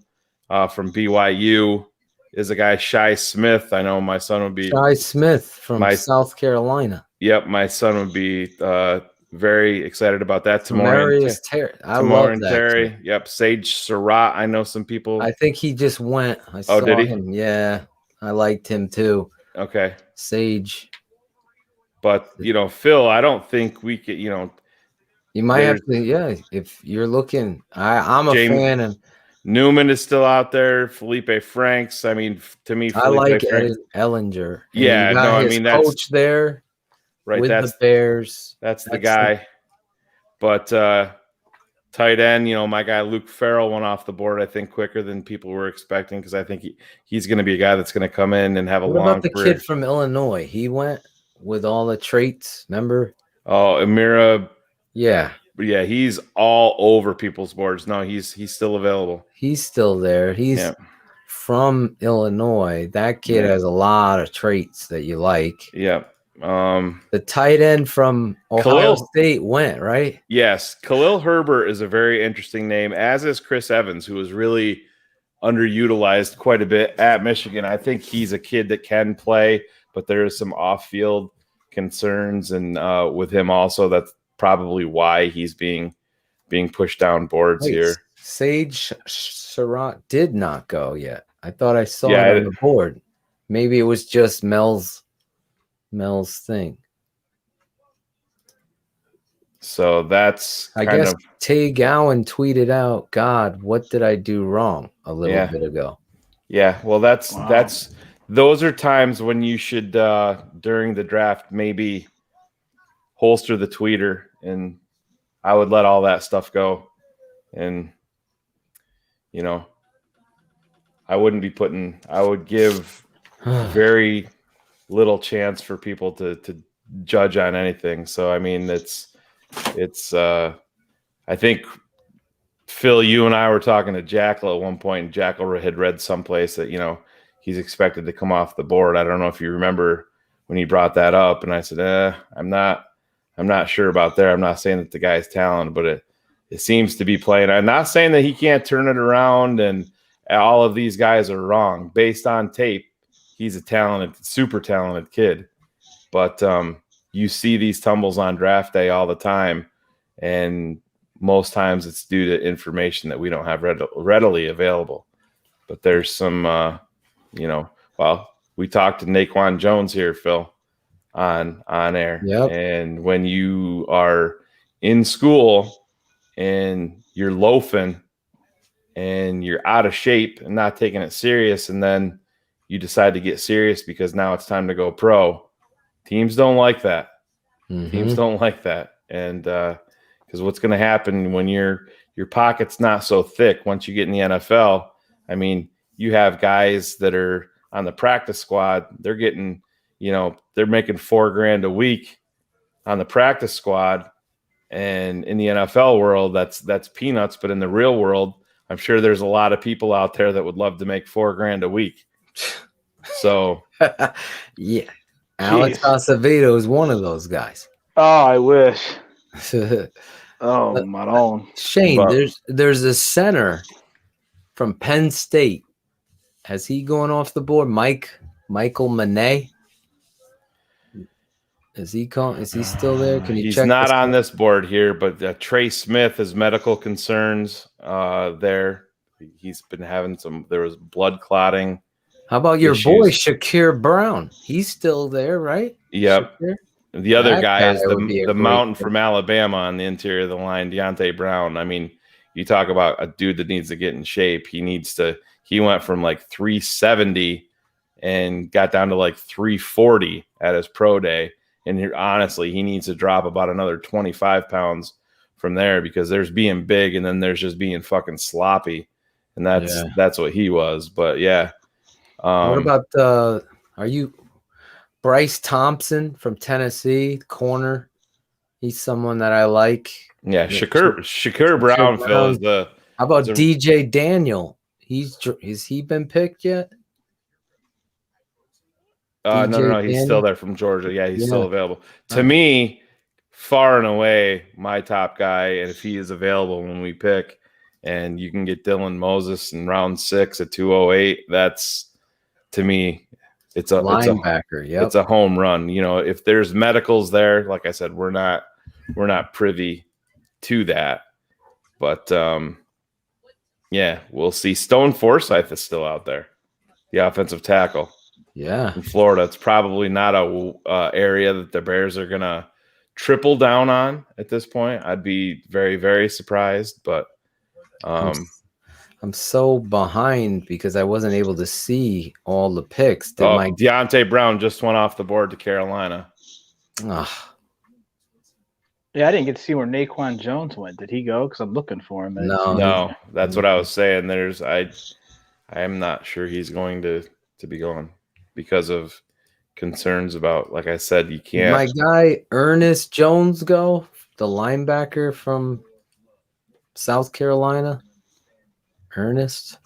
from BYU is a guy. Shi Smith, I know my son would be. Shi Smith from South Carolina. Yep, my son would be very excited about that. Tamarius Terry. I love that. Terry. Too. Yep, Sage Surratt. I know some people. I think he just went. I saw did he? Him. Yeah, I liked him too. Okay. Sage. But, Phil, I don't think we could, You might have to, if you're looking. I'm a fan of. Newman is still out there. Felipe Franks. I mean, to me, I like Ellinger. Yeah, that's coach there. Right, with the Bears. That's the guy. But tight end, my guy Luke Farrell went off the board, I think, quicker than people were expecting because I think he's going to be a guy that's going to come in and have a long career. What about the kid from Illinois? He went with all the traits, remember? Oh, Amira. Yeah. Yeah, he's all over people's boards. No, he's still available. He's still there. He's from Illinois. That kid has a lot of traits that you like. Yeah. The tight end from Ohio State went, right? Yes. Khalil Herbert is a very interesting name, as is Chris Evans, who was really underutilized quite a bit at Michigan. I think he's a kid that can play, but there is some off-field concerns, and with him also, that's probably why he's being pushed down boards here. Sage Surratt did not go yet. I thought I saw it on the board. Maybe it was just Mel's thing. So that's I guess Tay Gowan tweeted out, "God, what did I do wrong?" a little bit ago. Yeah, well, that's those are times when you should during the draft maybe holster the tweeter, and I would let all that stuff go, and I wouldn't be I would give very little chance for people to judge on anything. So I mean, it's I think Phil, you and I were talking to Jackal at one point, and Jackal had read someplace that he's expected to come off the board. I don't know if you remember when he brought that up, and I said, I'm not sure about there. I'm not saying that the guy's talented, but it seems to be playing. I'm not saying that he can't turn it around, and all of these guys are wrong. Based on tape, he's a talented, super talented kid. But you see these tumbles on draft day all the time, and most times it's due to information that we don't have readily available. But there's some, we talked to Naquan Jones here, Phil, on air. Yep. And when you are in school and you're loafing and you're out of shape and not taking it serious, and then you decide to get serious because now it's time to go pro, teams don't like that. Mm-hmm. Teams don't like that. And because what's going to happen when your pocket's not so thick once you get in the NFL, I mean, you have guys that are on the practice squad. They're getting, they're making $4,000 a week on the practice squad. And in the NFL world, that's peanuts. But in the real world, I'm sure there's a lot of people out there that would love to make $4,000 a week. So, yeah, Alex Acevedo is one of those guys. Oh, I wish. Oh, my own. Shayne, there's a center from Penn State. Has he gone off the board? Michael Manet? Is he still there? Can you he's check? He's not on this board here, but Trey Smith has medical concerns there. He's been having there was blood clotting. How about your boy Shakir Brown? He's still there, right? Yep. Shakir? The other guy is the mountain from Alabama on the interior of the line, Deontay Brown. I mean, you talk about a dude that needs to get in shape. He went from like 370 and got down to like 340 at his pro day. And honestly, he needs to drop about another 25 pounds from there, because there's being big and then there's just being fucking sloppy. And that's what he was. But yeah. What about Bryce Thompson from Tennessee, corner? He's someone that I like. Yeah, Shakir Brown, Phil, is the. How about DJ Daniel? Has he been picked yet? No, he's still there from Georgia. Yeah, he's still available. To me, far and away, my top guy, and if he is available when we pick, and you can get Dylan Moses in round 6 at 208, that's, to me, it's a linebacker. It's a home run. If there's medicals there, like I said, we're not privy to that. But yeah, we'll see. Stone Forsythe is still out there, the offensive tackle. Yeah, in Florida. It's probably not a area that the Bears are gonna triple down on at this point. I'd be very, very surprised. But I'm so behind because I wasn't able to see all the picks. Deontay Brown just went off the board to Carolina. Yeah, I didn't get to see where Naquan Jones went. Did he go? Because I'm looking for him. No, that's what I was saying. I am not sure he's going to be going because of concerns about, like I said, you can't. My guy Ernest Jones go, the linebacker from South Carolina. Ernest.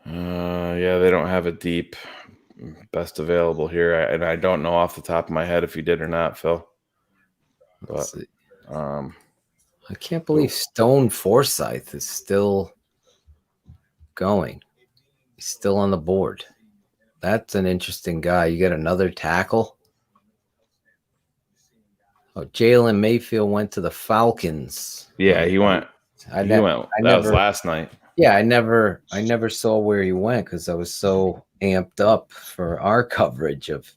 Yeah, they don't have a deep best available here, and I don't know off the top of my head if he did or not, Phil. But I can't believe Stone Forsyth is still going. He's still on the board. That's an interesting guy. You get another tackle. Oh, Jalen Mayfield went to the Falcons. Yeah, he went. That was last night. Yeah, I never saw where he went because I was so amped up for our coverage of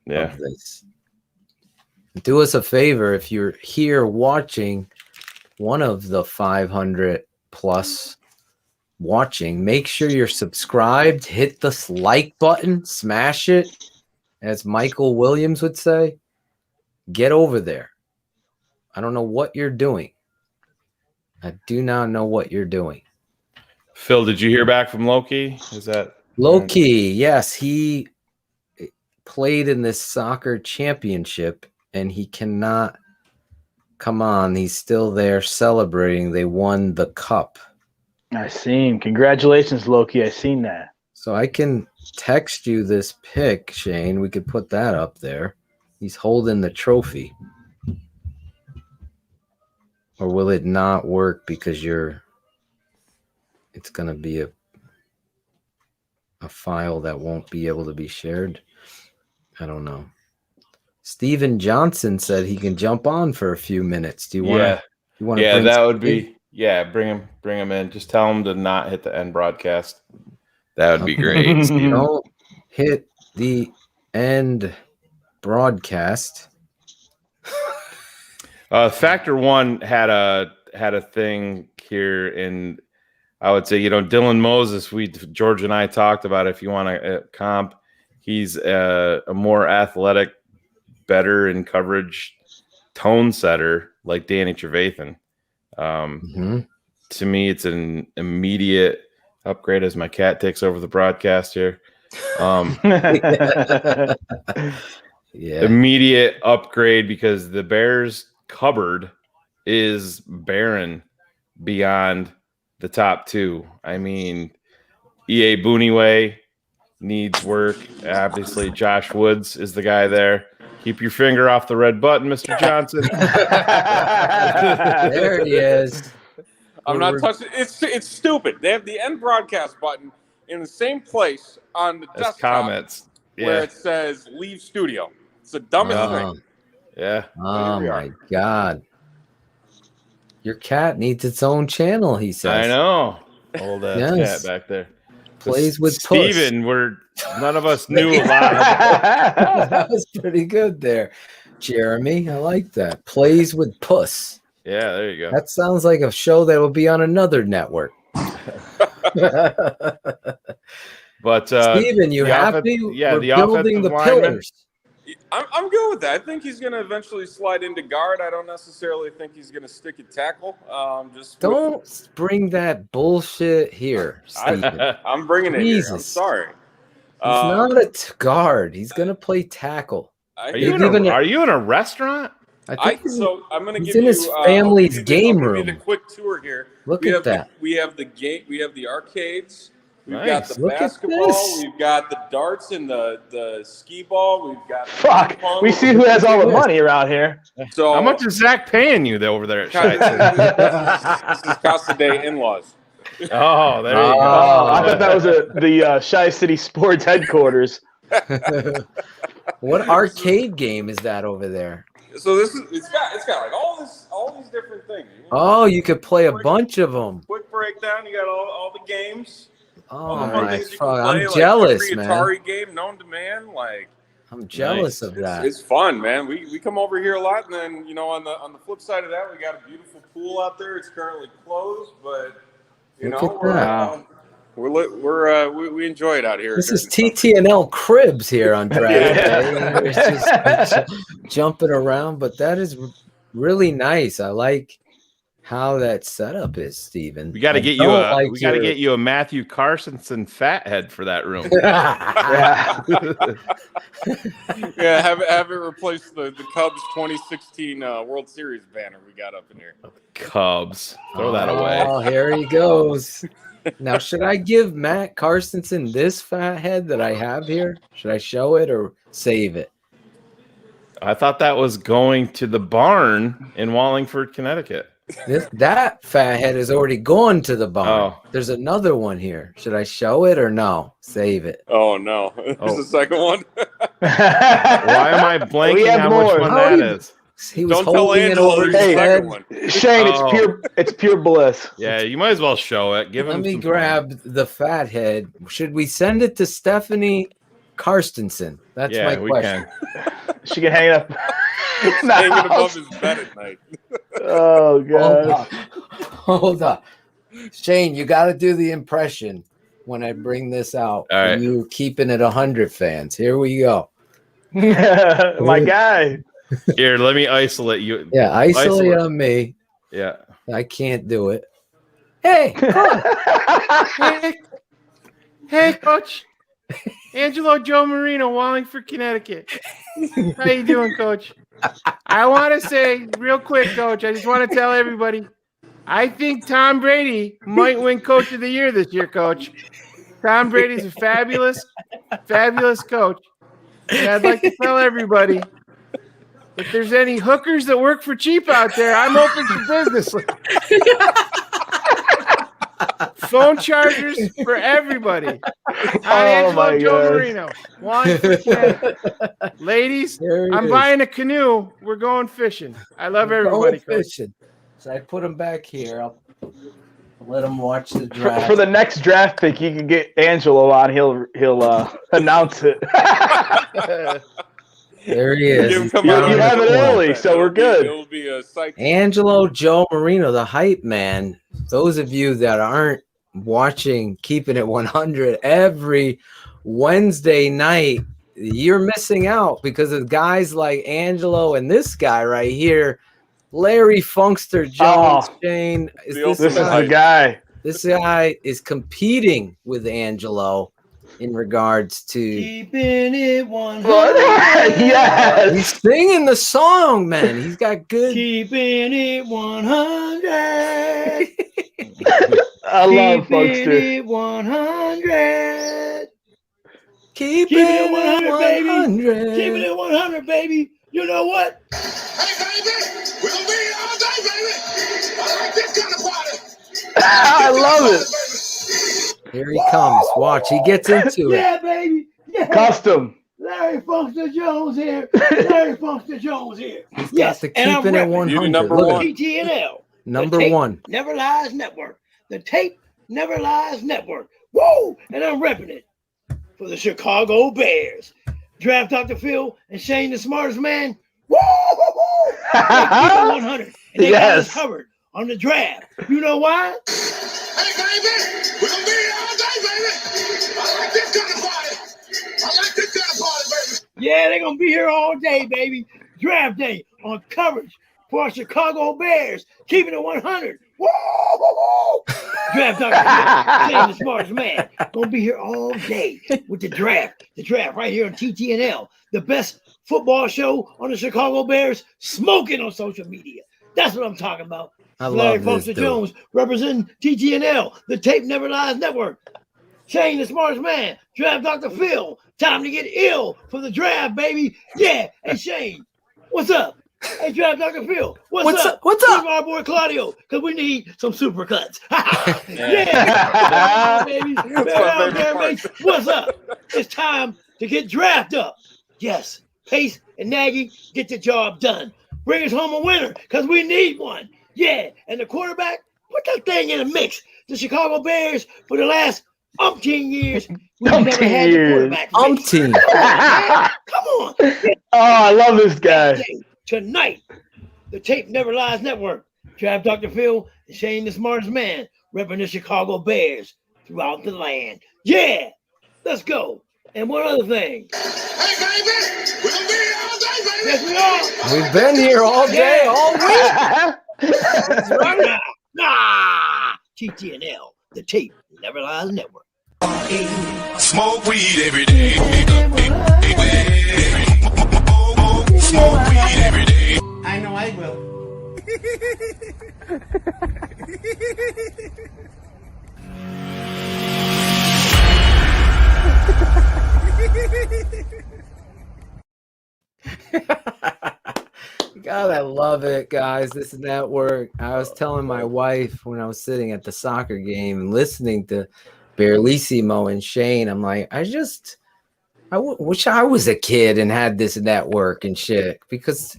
this. Do us a favor if you're here watching one of the 500 plus watching, make sure you're subscribed, hit the like button, smash it, as Michael Williams would say. Get over there. I don't know what you're doing. I do not know what you're doing. Phil, did you hear back from Loki? Is that Loki? Yes, he played in this soccer championship and he cannot come on. He's still there celebrating. They won the cup. I seen. Congratulations, Loki. I seen that. So I can text you this pic, Shayne. We could put that up there. He's holding the trophy. Or will it not work because it's going to be a file that won't be able to be shared? I don't know. Steven Johnson said he can jump on for a few minutes. Do you want to? Yeah, that would be. Yeah, bring him in. Just tell him to not hit the end broadcast. That would be great. Don't hit the end broadcast. Factor One had a thing here, and I would say, Dylan Moses. George and I talked about it. If you want a comp, he's a more athletic, better in coverage, tone setter like Danny Trevathan. To me, it's an immediate upgrade as my cat takes over the broadcast here. Immediate upgrade because the Bears cupboard is barren beyond the top two. I mean, E.A. Booneway needs work. Obviously, Josh Woods is the guy there. Keep your finger off the red button, Mr. Johnson. There he is. I'm not touching it. It's stupid. They have the end broadcast button in the same place on the desktop comments where it says leave studio. It's the dumbest thing. Yeah. Oh my God. Your cat needs its own channel, he says. I know. Old ass cat back there. Plays with Steven, none of us knew a lot. That was pretty good there. Jeremy, I like that. Plays with Puss. Yeah, there you go. That sounds like a show that will be on another network. But Steven, you happy? Yeah, we're building the pillars. I'm good with that. I think he's going to eventually slide into guard. I don't necessarily think he's going to stick at tackle. Don't bring that bullshit here, Steven. I'm bringing it here. I'm sorry. He's not a guard. He's going to play tackle. Are you in a restaurant? So I'm going to give in his family's game room. I'll give you the quick tour here. Look at that. We have the game. We have the arcades. We've Nice. got the Look at basketball. this. We've got the darts and the skee ball. We've got Fuck. We see who has all the money around here. So how much is Zach paying you over there at Shayne? This is Casa de in-laws. Oh, there you go. I thought that was the Shy City Sports headquarters. What arcade game is that over there? So it's got like all these different things. Oh, you could play a bunch of them. Quick breakdown. You got all the games. Oh the fun my things you fuck! can play, I'm jealous, every man. Atari game known to man. Like I'm jealous of that. It's fun, man. We come over here a lot, and then on the flip side of that, we got a beautiful pool out there. It's currently closed, but we enjoy it out here. This is TTNL Cribs here on Draft Day. It's just jumping around, but that is really nice. I like how that setup is, Steven. We got to get you a Matthew Carsonson fathead for that room. Yeah, have it replace the Cubs 2016 World Series banner we got up in here. Cubs, throw that away. Oh, here he goes. Now, should I give Matt Carstensen this fat head that I have here? Should I show it or save it? I thought that was going to the barn in Wallingford, Connecticut. That fat head is already gone to the barn. Oh. There's another one here. Should I show it or no? Save it. Oh no! There's a second one. Why am I blanking have how more. much one How that do you- is? He was Don't tell holding it Angelo over there's his a head. second one. Shayne, Oh. it's pure bliss. Yeah, you might as well show it. Give Let him. me some grab the fat head. Should we send it to Stephanie Carstensen? That's Yeah, my we question. She can hang it up. It's hanging above his bed at night. Oh god. Hold on. Shayne, you got to do the impression when I bring this out. All right. You Keeping It 100 fans. Here we go. My guy. Here, let me isolate you. Yeah, isolate on me. Yeah. I can't do it. Hey, come on. Hey, Coach. Angelo Joe Marino, Wallingford, Connecticut. How you doing, Coach? I want to say real quick, Coach, I just want to tell everybody, I think Tom Brady might win Coach of the Year this year, Coach. Tom Brady's a fabulous, fabulous coach. And I'd like to tell everybody, if there's any hookers that work for cheap out there, I'm open for business. Phone chargers for everybody. I'm Angelo Joe Marino. Wallingford, Connecticut. Ladies, I'm buying a canoe. We're going fishing. I love everybody. Fishing. So I put him back here. I'll let him watch the For, draft. for the next draft pick, you can get Angelo on. He'll announce it. There he is. You have it early, so we're good. It'll be a psych. Angelo Joe Marino, the hype man. Those of you that aren't watching Keeping It 100 every Wednesday night, you're missing out because of guys like Angelo and this guy right here, Larry Funkster Jones. Shayne, This is the guy. This guy is competing with Angelo in regards to Keeping It 100. Yes. He's singing the song, man. He's got good. Keeping It 100. I love Funkster. Keeping It 100. Keeping It 100, baby. 100. Keeping It 100, baby. You know what? We're gonna be here all day, baby. I like this kind of party. I love it. Here he comes. Watch. He gets into it. Yeah, baby. Yeah. Custom. Larry Funkster Jones here. Larry Funkster Jones here. Yes, the and I'm Keeping It repping 100. number Look, one. TTNL. Number the Tape one. Never Lies Network. The Tape Never Lies Network. Whoa! And I'm repping it for the Chicago Bears. Draft Dr. Phil and Shayne, the smartest man. Woo! They keep it 100. And they got us covered on the draft. You know why? Hey, baby, we're gonna be here all day, baby. I like this kind of party. I like this kind of party, baby. Yeah, they're going to be here all day, baby. Draft day on coverage for our Chicago Bears. Keeping it 100. Woo! Draft Dr. Phil, the smartest man. Going to be here all day with the draft. The draft right here on TTNL. The best football show on the Chicago Bears. Smoking on social media. That's what I'm talking about. I Larry love this Funkster Jones representing TTNL, the Tape Never Lies Network. Shayne, the smartest man. Draft Dr. Phil. Time to get ill for the draft, baby. Yeah. Hey, Shayne, what's up? Hey, Draft Dr. Phil, what's up? What's up? Give our boy Claudio, because we need some super cuts. Yeah. Baby. Out there, mate. What's up? It's time to get draft up. Yes. Pace and Nagy, get the job done. Bring us home a winner, because we need one. Yeah, and the quarterback, put that thing in a mix. The Chicago Bears, for the last umpteen years, we've never had the quarterback. Umpteen. Come on. Oh, I love this guy. Tonight, the Tape Never Lies Network. Draft Dr. Phil and Shayne, the smartest man, repping the Chicago Bears throughout the land. Yeah, let's go. And one other thing. Hey, baby, we're gonna be here all day, baby. Yes, we are. We've been here all day, all week. That's right. Nah. TTNL, the Tape Never Lies Network. Smoke weed every day. Smoke weed every day. I know I will. love it, guys. This is network. I was telling my wife when I was sitting at the soccer game and listening to Bearlissimo and Shayne, I'm like, I wish I was a kid and had this network and shit, because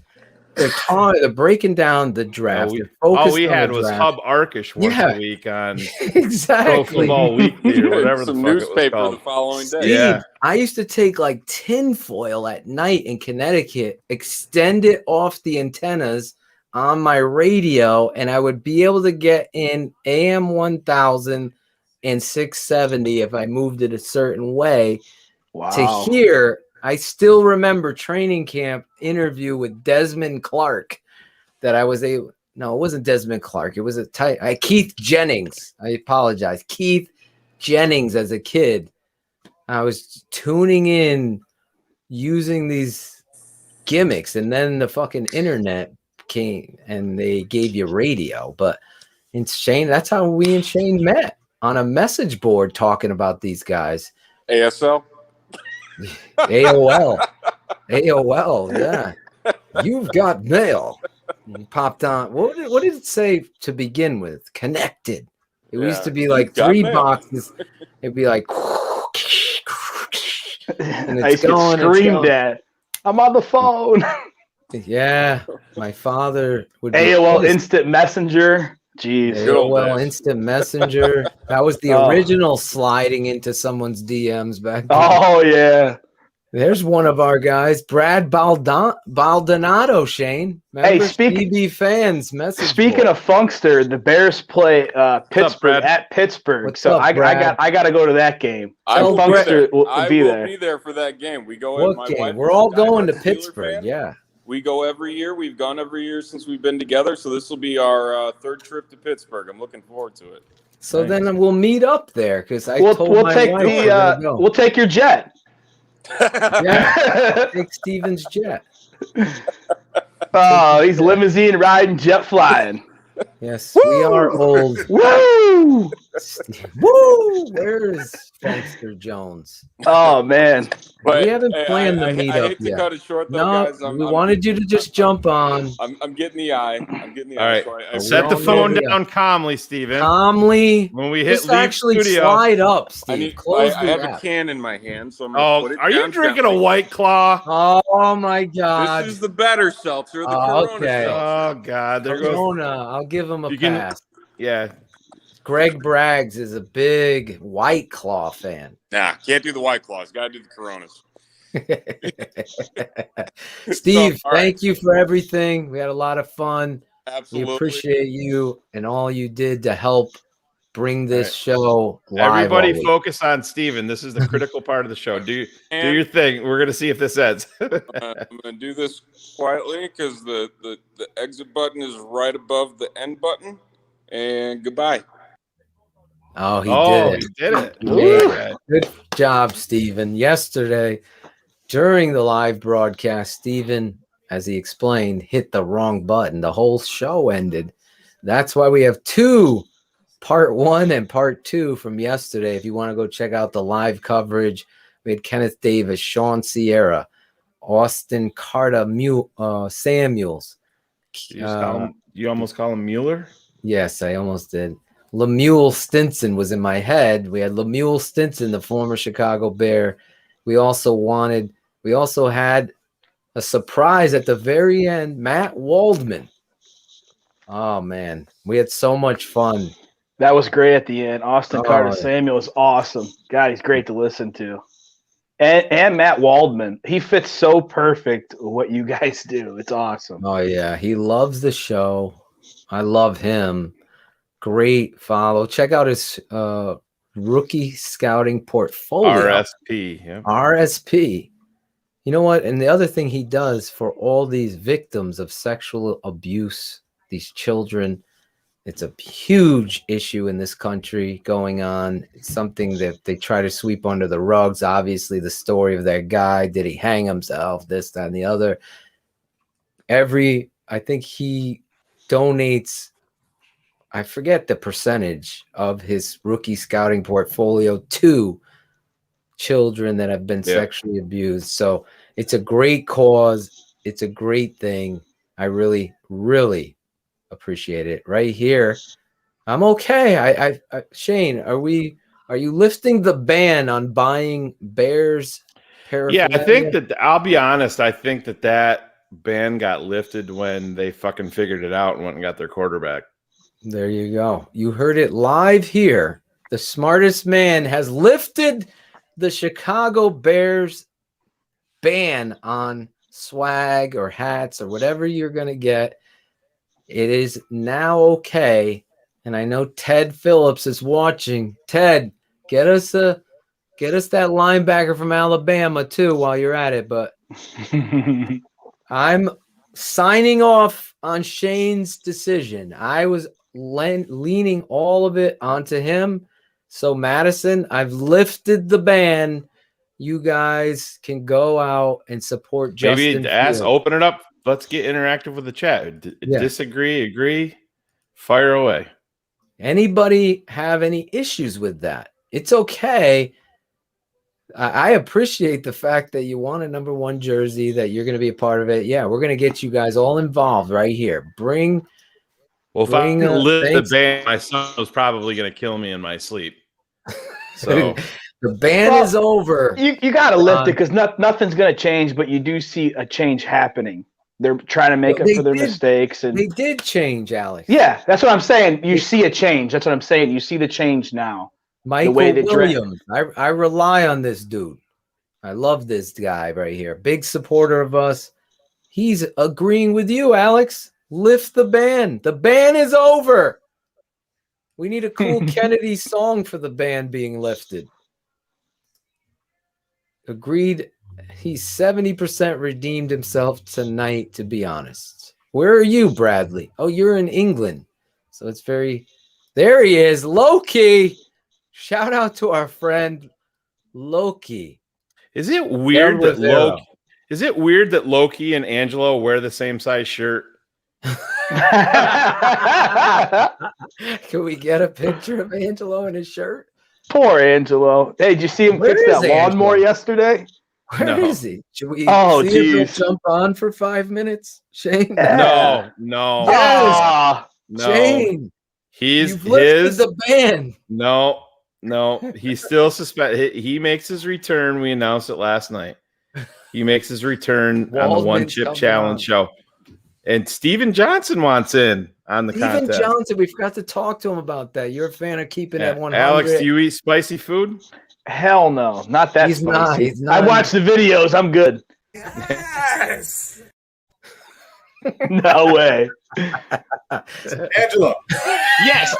they're breaking down the draft. All we had was Hub Arkish once a week on exactly Pro Football Weekly or whatever the fuck newspaper it was called. the following day. Steve, I used to take like tinfoil at night in Connecticut, extend it off the antennas on my radio, and I would be able to get in AM 1000 and 670 if I moved it a certain way. Wow. To hear, I still remember training camp interview with Desmond Clark that I was able. No, it wasn't Desmond Clark. It was Keith Jennings. I apologize. Keith Jennings as a kid. I was tuning in using these gimmicks, and then the fucking internet came and they gave you radio. But in Shayne, that's how we and Shayne met, on a message board talking about these guys. ASL? AOL. AOL, yeah. You've got mail. And popped on. What did it say to begin with? Connected. It used to be like 3 boxes. It'd be like, and I used to get screamed at. I'm on the phone. Yeah, my father would. AOL Instant Messenger. Jeez. AOL Instant Messenger. That was the original sliding into someone's DMs back then. Oh, yeah. There's one of our guys, Brad Baldonado, Shayne. Remember, BB fans message. Speaking of Funkster, the Bears play Pittsburgh at Pittsburgh. What's so up, I got to go to that game. Funkster will be there. be there for that game. We go. What game? We're all going to Pittsburgh. Yeah. We go every year. We've gone every year since we've been together. So this will be our 3rd trip to Pittsburgh. I'm looking forward to it. So then we'll meet up there, because we'll take we'll take your jet. Yeah, take Steven's jet. Oh, he's limousine riding, jet flying. Yes, we are old. Woo! Woo! Where is Funkster Jones? Oh man, we haven't planned the meetup I hate to yet. cut it short, though, No, guys. we wanted you to just jump on. I'm getting the eye. All right, set the phone down calmly, Steven. Calmly. When we hit just leave actually studio, slide up, Steve. I have a can in my hand, so I'm gonna put it are you down drinking gently. a White Claw? Oh my God! This is the better seltzer, the Corona okay. seltzer. Oh God, there goes. Corona. I'll give him a You can- pass. Yeah. Greg Braggs is a big White Claw fan. Nah, can't do the White Claws. Got to do the Coronas. Steve, all right. thank you for everything. We had a lot of fun. Absolutely. We appreciate you and all you did to help bring this show live. Everybody all week. focus on Steven. This is the critical part of the show. Do your thing. We're going to see if this ends. I'm going to do this quietly because the exit button is right above the end button. And goodbye. Oh, he did it. He did it. Yeah. Good job, Steven. Yesterday, during the live broadcast, Steven, as he explained, hit the wrong button. The whole show ended. That's why we have 2, part 1 and part 2 from yesterday. If you want to go check out the live coverage, we had Kenneth Davis, Sean Sierra, Austin Carter Samuels. You almost call him Mueller? Yes, I almost did. Lemuel Stinson was in my head. We had Lemuel Stinson, the former Chicago Bear. We also had a surprise at the very end, Matt Waldman. Oh man, we had so much fun. that was great at the end. Austin Carter Samuel is awesome. God, he's great to listen to. And Matt Waldman, he fits so perfect what you guys do. It's awesome. Oh yeah, he loves the show. I love him. Great follow. Check out his rookie scouting portfolio. RSP. Yeah. RSP. You know what? And the other thing he does for all these victims of sexual abuse, these children, it's a huge issue in this country going on. It's something that they try to sweep under the rugs. Obviously, the story of that guy, did he hang himself, this, that, and the other. I think he donates, I forget the percentage of his rookie scouting portfolio to children that have been sexually abused. So it's a great cause. It's a great thing. I really, really appreciate it. Right here, I'm okay. Shayne, are you lifting the ban on buying Bears paraphernalia? Yeah, I think that, I'll be honest, I think that ban got lifted when they fucking figured it out and went and got their quarterback. There you go. You heard it live here. The smartest man has lifted the Chicago Bears ban on swag or hats or whatever you're going to get. It is now okay. And I know Ted Phillips is watching. Ted, get us that linebacker from Alabama too while you're at it. But I'm signing off on Shayne's decision. I was leaning all of it onto him. So Madison, I've lifted the ban. You guys can go out and support Justin. Maybe open it up. Let's get interactive with the chat. Disagree, agree, fire away. Anybody have any issues with that? It's okay. I appreciate the fact that you want a number 1 jersey, that you're going to be a part of it. Yeah, we're going to get you guys all involved right here. If I lift the ban, my son was probably going to kill me in my sleep. So the ban is over. You got to lift it because nothing's going to change, but you do see a change happening. They're trying to make up for their mistakes. And they did change, Alex. Yeah, that's what I'm saying. You see a change. That's what I'm saying. You see the change now. Michael Williams. I rely on this dude. I love this guy right here. Big supporter of us. He's agreeing with you, Alex. Lift the ban. The ban is over. We need a cool Kennedy song for the ban being lifted. Agreed. He's 70% redeemed himself tonight, to be honest. Where are you, Bradley? Oh, you're in England. So it's very... There he is, Loki. Shout out to our friend Loki. Is it weird that Loki and Angelo wear the same size shirt? Can we get a picture of Angelo in his shirt? Poor Angelo. Hey, did you see him fix that lawnmower yesterday? Where is he? Should we see him jump on for 5 minutes, Shayne? No. Yes. No. Shayne. You've lifted the ban. No. He's still suspended. He makes his return. We announced it last night. He makes his return on the One Chip Challenge show. And Steven Johnson wants in on the contest. Steven Johnson, we forgot to talk to him about that. You're a fan of Keepin It 100. Alex, do you eat spicy food? Hell no, not that spicy. He's not. I watch the videos. I'm good. Yes. No way. Angelo. Yes.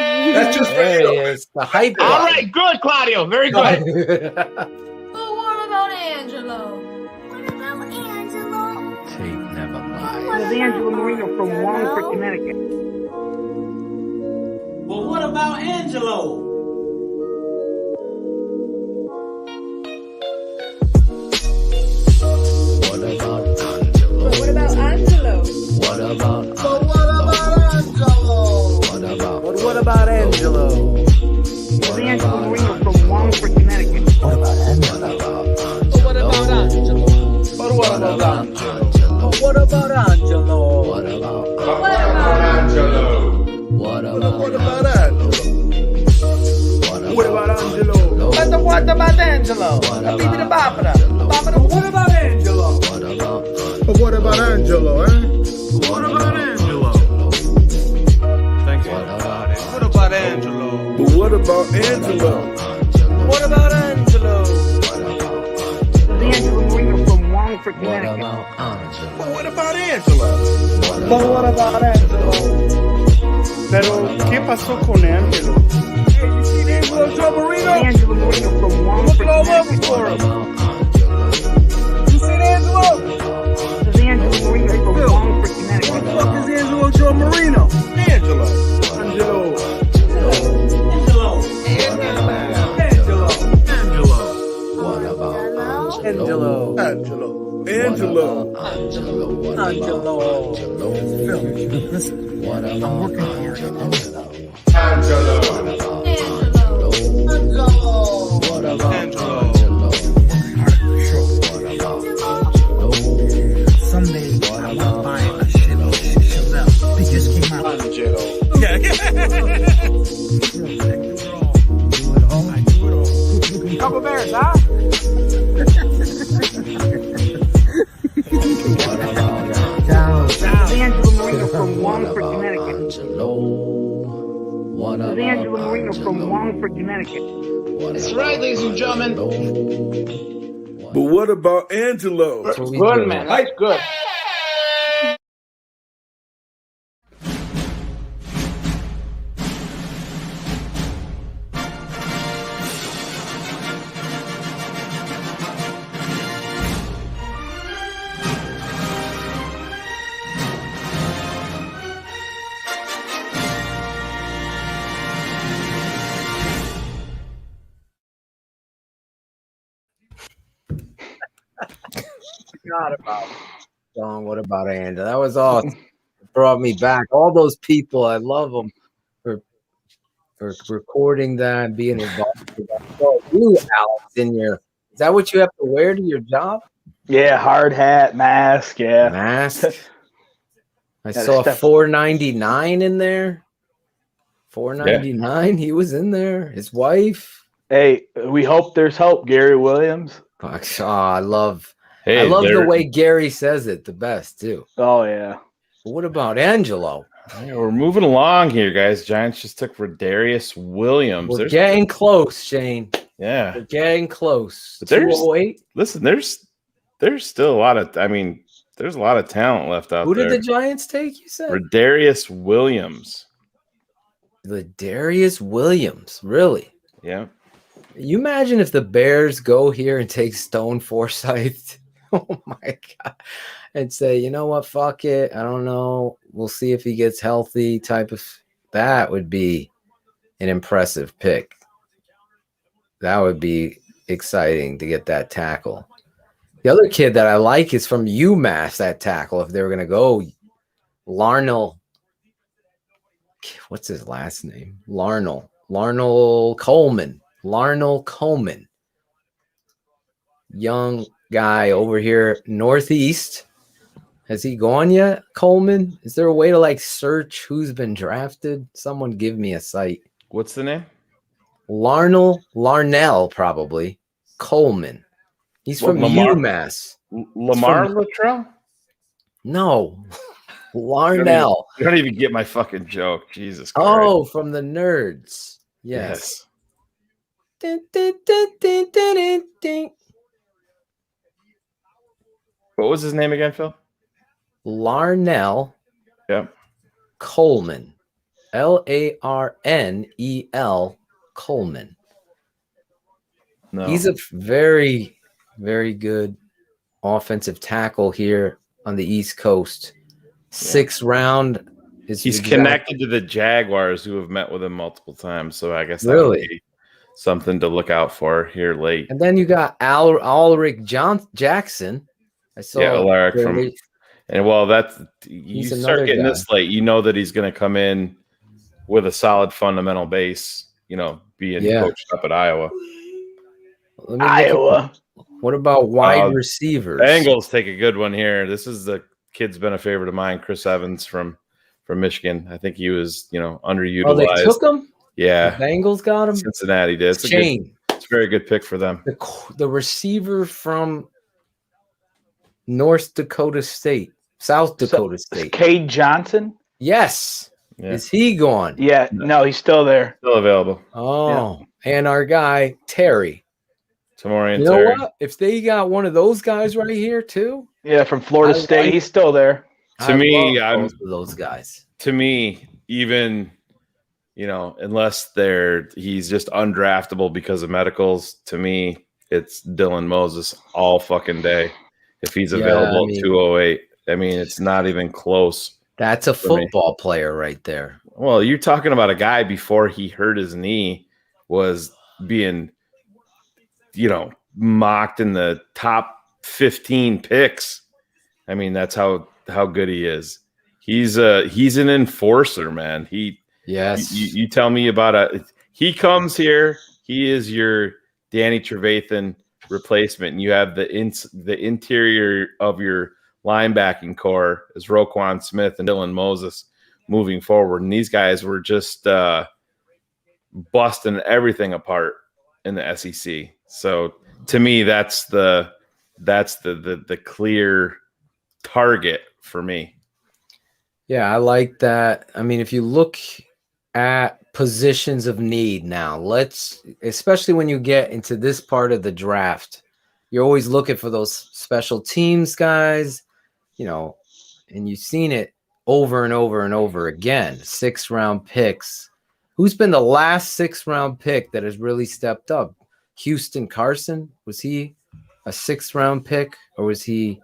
That's just for you. It's the hype. All right, good, Claudio. Very good. But what about Angelo? Tape never lies. This is Angelo Marino from Wallingford, Connecticut. But what about Angelo? What about Angelo? But what about Angelo? What about What about Angelo? This is Angelo Marino from Wallingford, Connecticut. But what about Angelo? But what about Angelo? But what about Angelo? What about Angelo? What about Angelo? What about Angelo? What about Angelo? What about Angelo? But what about Angelo, eh? What about Angelo? Thanks. What about Angelo? But what about Angelo? What about Angelo? The Angelo Marino from Wallingford, Connecticut. But what about Angelo? But what about Angelo? Pero, ¿qué pasó con Angelo? Hey, you see the Angelo Joe Marino? Angelo Marino from Wallingford, Connecticut. You see Angelo? The Angelo Marino from Wallingford, Connecticut. What the fuck is Angelo Joe Marino? Angelo. What about Angelo. Angelo. What about Couple bears, huh? Angela Marino from Wallingford, Connecticut. This is Angela Marino from Wallingford, Connecticut. That's right, ladies and gentlemen. But what about Angelo? Good, man. That's good. Forgot about John. What about Angela? That was awesome. It brought me back. All those people, I love them for recording that and being involved with that. So you, Alex, is that what you have to wear to your job? Yeah, hard hat, mask, yeah. Mask. I saw $4.99 in there. $4.99. He was in there. His wife. Hey, we hope there's hope, Gary Williams. Oh, I love the way Gary says it the best, too. Oh, yeah. But what about Angelo? Yeah, we're moving along here, guys. Giants just took Rodarius Williams. We're getting close, Shayne. Yeah. We're getting close. But 208. Listen, there's still a lot of there's a lot of talent left out there. Who did the Giants take, you said? Rodarius Williams. Rodarius Williams, really? Yeah. You imagine if the Bears go here and take Stone Forsythe, oh my God, and say, you know what, fuck it, I don't know, we'll see if he gets healthy type of, that would be an impressive pick. That would be exciting to get that tackle. The other kid that I like is from UMass, that tackle, if they were going to go, Larnell. What's his last name? Larnell Coleman. Larnell Coleman. Young guy over here, Northeast. Has he gone yet, Coleman? Is there a way to search who's been drafted? Someone give me a site. What's the name? Larnell, probably. Coleman. He's from UMass. Lamar Luttrell? No. Larnell. You don't even get my fucking joke. Jesus Christ. Oh, from the Nerds. Yes. Dun, dun, dun, dun, dun, dun, dun. What was his name again, Phil? Larnell Coleman. Larnell Coleman. No. He's a very, very good offensive tackle here on the East Coast. 6th round. He's connected to the Jaguars, who have met with him multiple times. So I guess that would be something to look out for here late. And then you got Alaric Jackson. I saw Alaric from. And that's you start getting this late, you know that he's going to come in with a solid fundamental base. Being coached up at Iowa. What about wide receivers? Bengals take a good one here. This is the kid's been a favorite of mine, Chris Evans from Michigan. I think he was, underutilized. Oh, they took him? Yeah. The Bengals got him? Cincinnati did. It's a very good pick for them. The receiver from South Dakota State. Cade Johnson? Yes. Yeah. Is he gone? Yeah. No, he's still there. Still available. Oh. Yeah. And our guy, Terry. Tamorian You know Terry. what? If they got one of those guys right here too. Yeah, from Florida State. He's still there. To me, those guys. To me, even unless he's just undraftable because of medicals, to me, it's Dylan Moses all fucking day. If he's available at 208. I mean, it's not even close. That's a football player right there. Well, you're talking about a guy before he hurt his knee was being mocked in the top 15 picks. I mean, that's how good he is. He's an enforcer, man. You tell me about he comes here, he is your Danny Trevathan replacement, and you have the interior of your linebacking core is Roquan Smith and Dylan Moses, moving forward. And these guys were just busting everything apart in the SEC. So to me, that's the clear target for me. Yeah, I like that. I mean, if you look at positions of need now, especially when you get into this part of the draft, you're always looking for those special teams guys, and you've seen it over and over and over again. 6th-round picks. Who's been the last 6th-round pick that has really stepped up? Houston Carson? Was he a 6th-round pick, or was he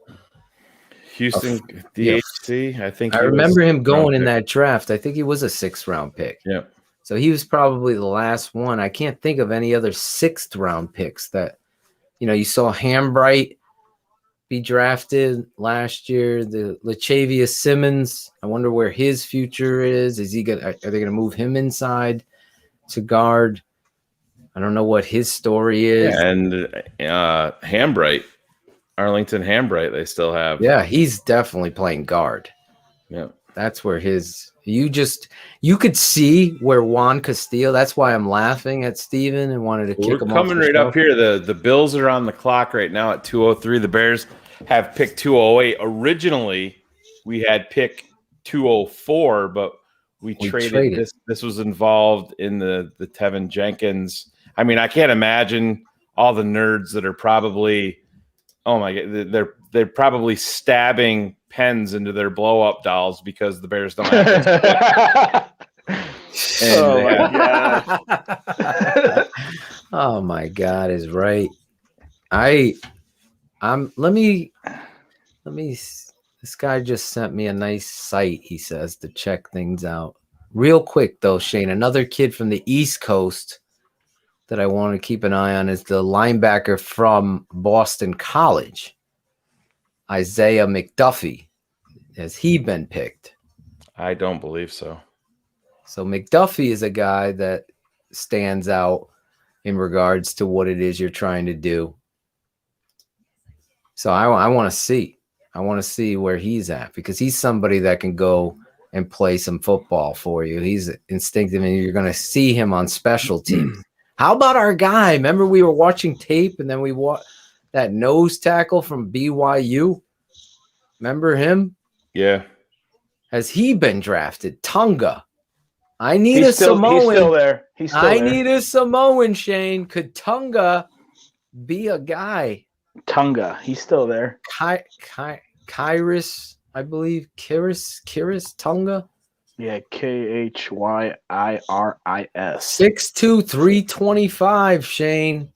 Houston DHC? I think I remember him going in that draft. I think he was a 6th-round pick. Yeah. So he was probably the last one. I can't think of any other 6th-round picks that, you saw Hambright be drafted last year. The Latavius Simmons. I wonder where his future is. Are they going to move him inside to guard? I don't know what his story is. Yeah, and Hambright, Arlington Hambright, they still have. Yeah, he's definitely playing guard. Yeah. That's where you could see where Juan Castillo, that's why I'm laughing at Steven and wanted to kick him off. We're coming right up here. The Bills are on the clock right now at 203. The Bears have pick 208. Originally, we had pick 204, but we traded. This was involved in the Tevin Jenkins. I mean, I can't imagine all the nerds that are probably, oh my God, they're probably stabbing pens into their blow-up dolls because the Bears don't have this. Oh my God is right. This guy just sent me a nice site, he says, to check things out. Real quick though, Shayne, another kid from the East Coast that I want to keep an eye on is the linebacker from Boston College, Isaiah McDuffie. Has he been picked? I don't believe so. So McDuffie is a guy that stands out in regards to what it is you're trying to do. So I want to see. I want to see where he's at, because he's somebody that can go and play some football for you. He's instinctive, and you're going to see him on special teams. How about our guy? Remember we were watching tape, and then we watched that nose tackle from BYU? Remember him? Yeah. Has he been drafted? Tonga. I need a Samoan. He's still there. I need a Samoan, Shayne. Could Tonga be a guy? Tonga. He's still there. Khyiris, I believe. Khyiris Tonga. Yeah, Khyiris. 6'2", 325, Shayne.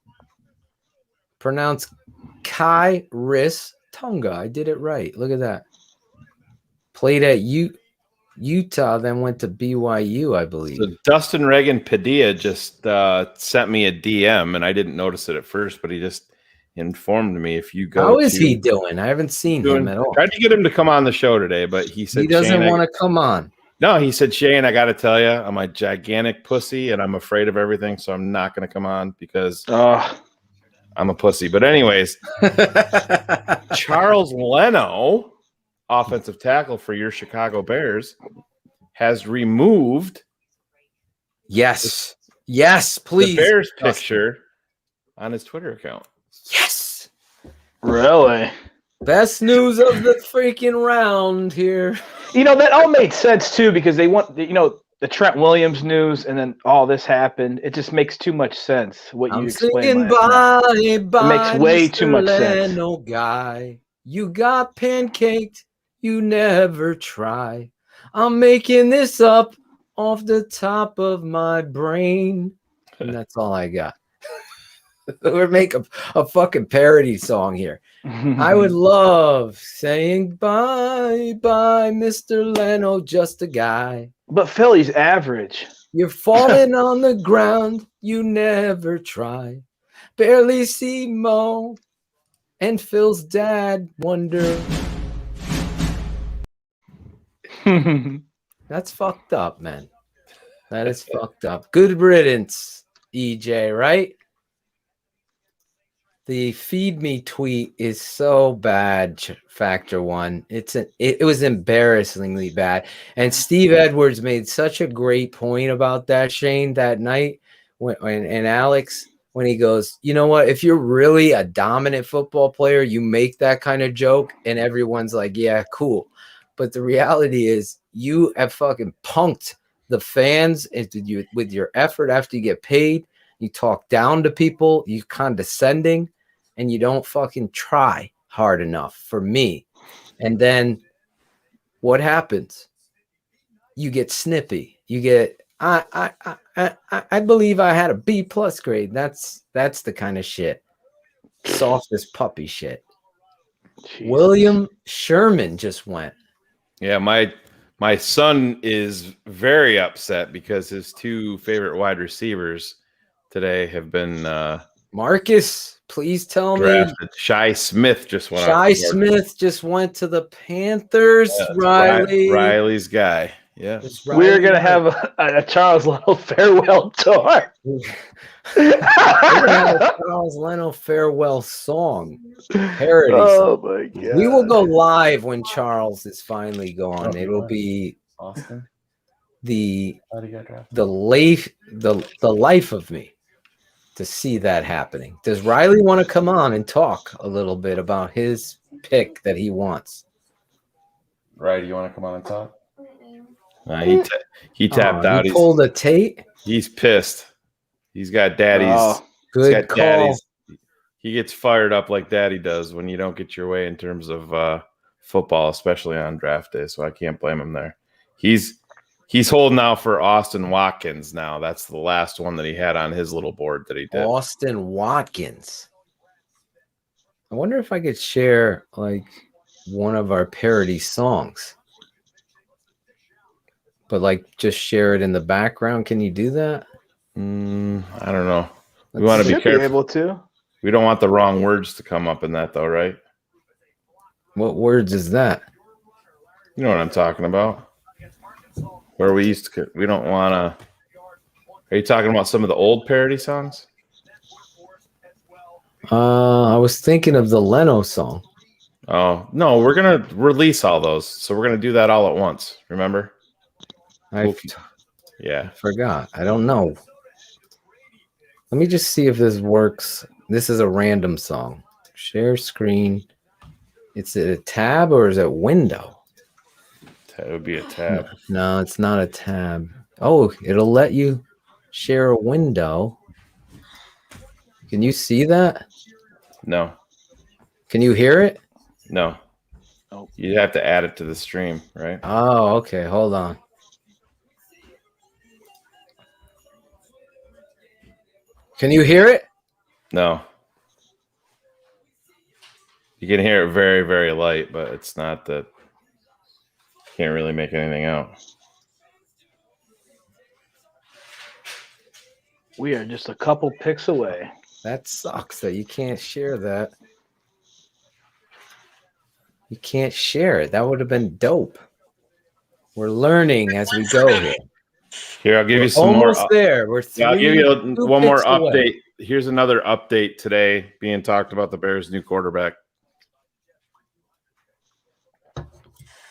Pronounced Khyiris Tonga. I did it right. Look at that. Played at Utah, then went to BYU, I believe. So Dustin Reagan Padilla just sent me a DM, and I didn't notice it at first, but he just informed me if you go. How is he doing? I haven't seen him at all. Tried to get him to come on the show today, but he said he doesn't want to come on. No, he said, Shayne, I got to tell you, I'm a gigantic pussy, and I'm afraid of everything, so I'm not going to come on because I'm a pussy. But anyways, Charles Leno, offensive tackle for your Chicago Bears, has removed yes, please, the Bears picture on his Twitter account. Yes. Really? Best news of the freaking round here. That all made sense too, because they want the Trent Williams news, and then all this happened. It just makes too much sense. What you explained. It makes way too much sense. No guy, you got pancaked. You never try. I'm making this up off the top of my brain, and that's all I got. We're making a fucking parody song here. I would love saying bye, Mr. Leno, just a guy. But Philly's average. You're falling on the ground. You never try. Bearlissimo and Phil's dad wonder. That's fucked up, man. That is fucked up. Good riddance, EJ, right? The feed me tweet is so bad, Factor One. It was embarrassingly bad. And Steve Edwards made such a great point about that, Shayne, that night and Alex, when he goes, you know what? If you're really a dominant football player, you make that kind of joke, and everyone's like, yeah, cool. But the reality is, you have fucking punked the fans with your effort after you get paid. You talk down to people, you condescending, and you don't fucking try hard enough for me. And then what happens? You get snippy. You get I believe I had a B+ grade. That's the kind of shit. Softest puppy shit. Jesus. William Sherman just went. Yeah, my son is very upset because his two favorite wide receivers today have been Marcus, please tell drafted. me. Shy Smith just went. Shy Smith just went to the Panthers. Yeah, Riley's guy. Yeah, we're gonna have a Charles Leno farewell tour. We're gonna have a Charles Leno farewell song parody. Oh my god! We will go live when Charles is finally gone. It'll be Austin. The life of me to see that happening. Does Riley want to come on and talk a little bit about his pick that he wants? Right, you want to come on and talk? He tapped out. He pulled a Tate. He's pissed. He's got daddy's. Good call. He gets fired up like daddy does when you don't get your way in terms of football, especially on draft day. So I can't blame him there. He's holding out for Austin Watkins now. That's the last one that he had on his little board that he did. Austin Watkins. I wonder if I could share like one of our parody songs. But like just share it in the background. Can you do that? I don't know. We want to be careful. Able to. We don't want the wrong words to come up in that though, right? What words is that? You know what I'm talking about. Where we don't want to. Are you talking about some of the old parody songs? I was thinking of the Leno song. Oh no, we're gonna release all those, so we're gonna do that all at once. Remember? I forgot. I don't know. Let me just see if this works. This is a random song. Share screen. Is it a tab or is it window? It would be a tab. No, it's not a tab. Oh, it'll let you share a window. Can you see that? No. Can you hear it? No. Oh. You have to add it to the stream, right? Oh, okay. Hold on. Can you hear it? No. You can hear it very, very light, but it's not that. Can't really make anything out. We are just a couple picks away. That sucks that you can't share that. You can't share it. That would have been dope. We're learning as we go here. Here, I'll give you some almost more. There. We're I'll give you one more update. Away. Here's another update today being talked about the Bears' new quarterback.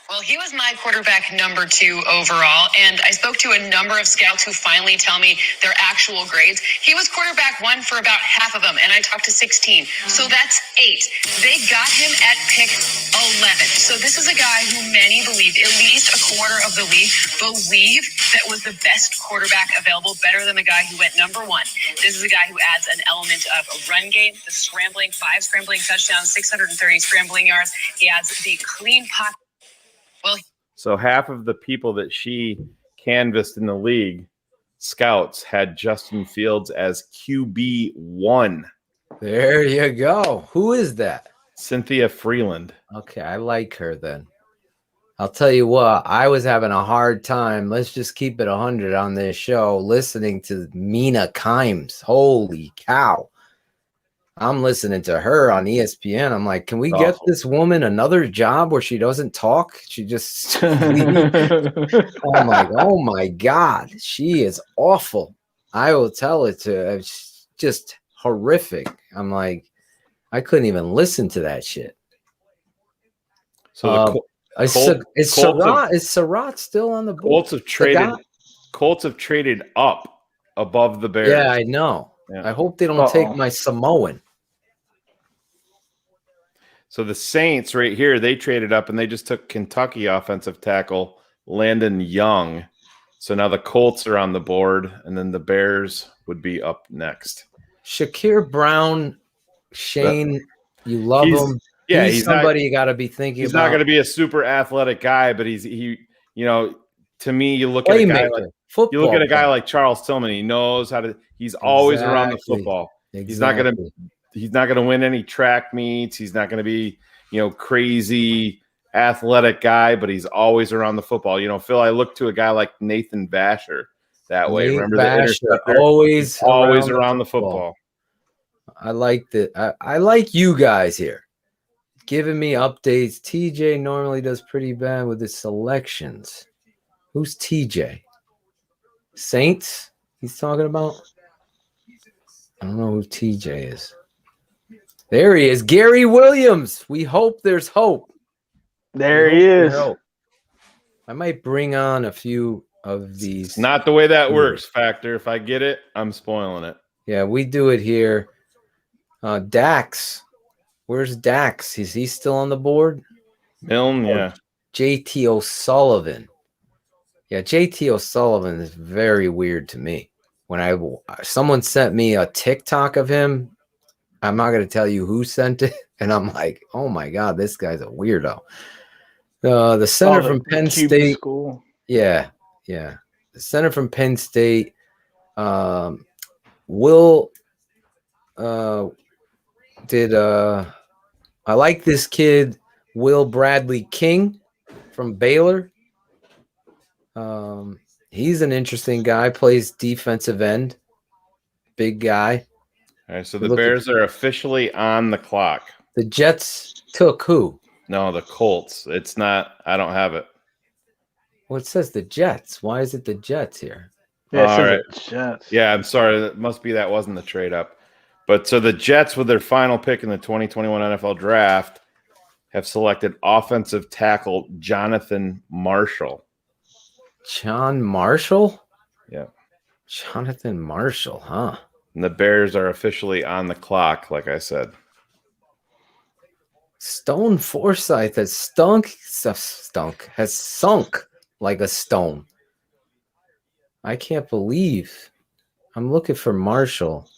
Well, he was my quarterback number 2 overall, and I spoke to a number of scouts who finally tell me their actual grades. He was quarterback 1 for about half of them, and I talked to 16. So that's 8. They got him at pick 11. So this is a guy who many believe, at least a quarter of the league, believe that was the best quarterback available, better than the guy who went number 1. This is a guy who adds an element of a run game, the scrambling, 5 scrambling touchdowns, 630 scrambling yards. He adds the clean pocket. So half of the people that she canvassed in the league, scouts, had Justin Fields as QB1. There you go. Who is that? Cynthia Freeland. Okay, I like her then. I'll tell you what, I was having a hard time. Let's just keep it 100 on this show, listening to Mina Kimes. Holy cow. I'm listening to her on ESPN. I'm like, can we get this woman another job where she doesn't talk? She just oh my God, she is awful. I will tell it to her. It's just horrific. I'm like, I couldn't even listen to that shit. So is Surratt still on the board? Colts have traded up above the Bears. Yeah, I know. Yeah. I hope they don't take my Samoan. So the Saints right here, they traded up and they just took Kentucky offensive tackle Landon Young. So now the Colts are on the board, and then the Bears would be up next. Shakir Brown, Shayne, you love him. Yeah, he's somebody you got to be thinking he's about. not going to be a super athletic guy, but to me, you look at a guy like Charles Tillman. He knows how to. He's always around the football. Exactly. He's not going to win any track meets. He's not going to be crazy athletic guy, but he's always around the football. Phil, I look to a guy like Nathan Basher that way. Remember the interceptor? Always around the football. I like that. I like you guys here giving me updates. TJ normally does pretty bad with his selections. Who's TJ? Saints? He's talking about? I don't know who TJ is. There he is. Gary Williams. We hope there's hope. There he is. I might bring on a few of these. Not the way that works, Factor. If I get it, I'm spoiling it. Yeah, we do it here. Dax. Where's Dax? Is he still on the board? Milne, yeah. JT O'Sullivan. Yeah, JT O'Sullivan is very weird to me. When someone sent me a TikTok of him, I'm not going to tell you who sent it, and I'm like, oh my God, this guy's a weirdo. The center from Penn State. School. Yeah. The center from Penn State. Will I like this kid, Will Bradley King from Baylor. He's an interesting guy, plays defensive end, big guy. All right, so the Bears are officially on the clock. The Jets took who? No, the Colts. It's not. I don't have it. Well, it says the Jets. Why is it the Jets here? Yeah, all right. Jets. Yeah, I'm sorry. That must be that wasn't the trade up. But so the Jets, with their final pick in the 2021 NFL Draft, have selected offensive tackle Jonathan Marshall. John Marshall? Yeah. Jonathan Marshall, huh? And the Bears are officially on the clock, like I said. Stone Forsythe has sunk like a stone. I can't believe. I'm looking for Marshall.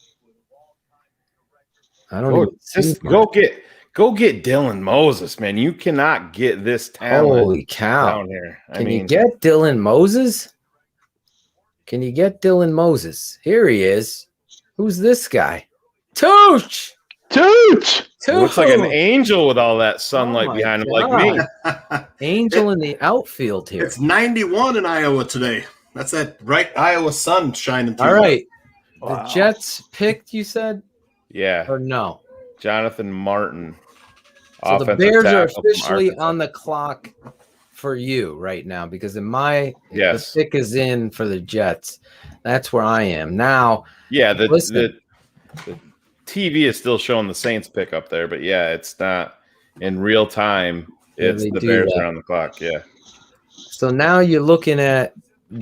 I don't even see go get Dylan Moses, man. You cannot get this talent. Holy cow. Down here. Can you get Dylan Moses? Can you get Dylan Moses? Here he is. Who's this guy? Tooch! Looks like an angel with all that sunlight behind him, like me. Angel in the outfield here. It's 91 in Iowa today. That's that bright Iowa sun shining through. All right. Wow. The Jets picked, you said? Yeah. Or no? Jonathan Martin. So the Bears are officially on the clock for you right now because the pick is in for the Jets. That's where I am. Now, yeah, the TV is still showing the Saints pick up there, but yeah, it's not in real time. It's the Bears are on the clock. Yeah. So now you're looking at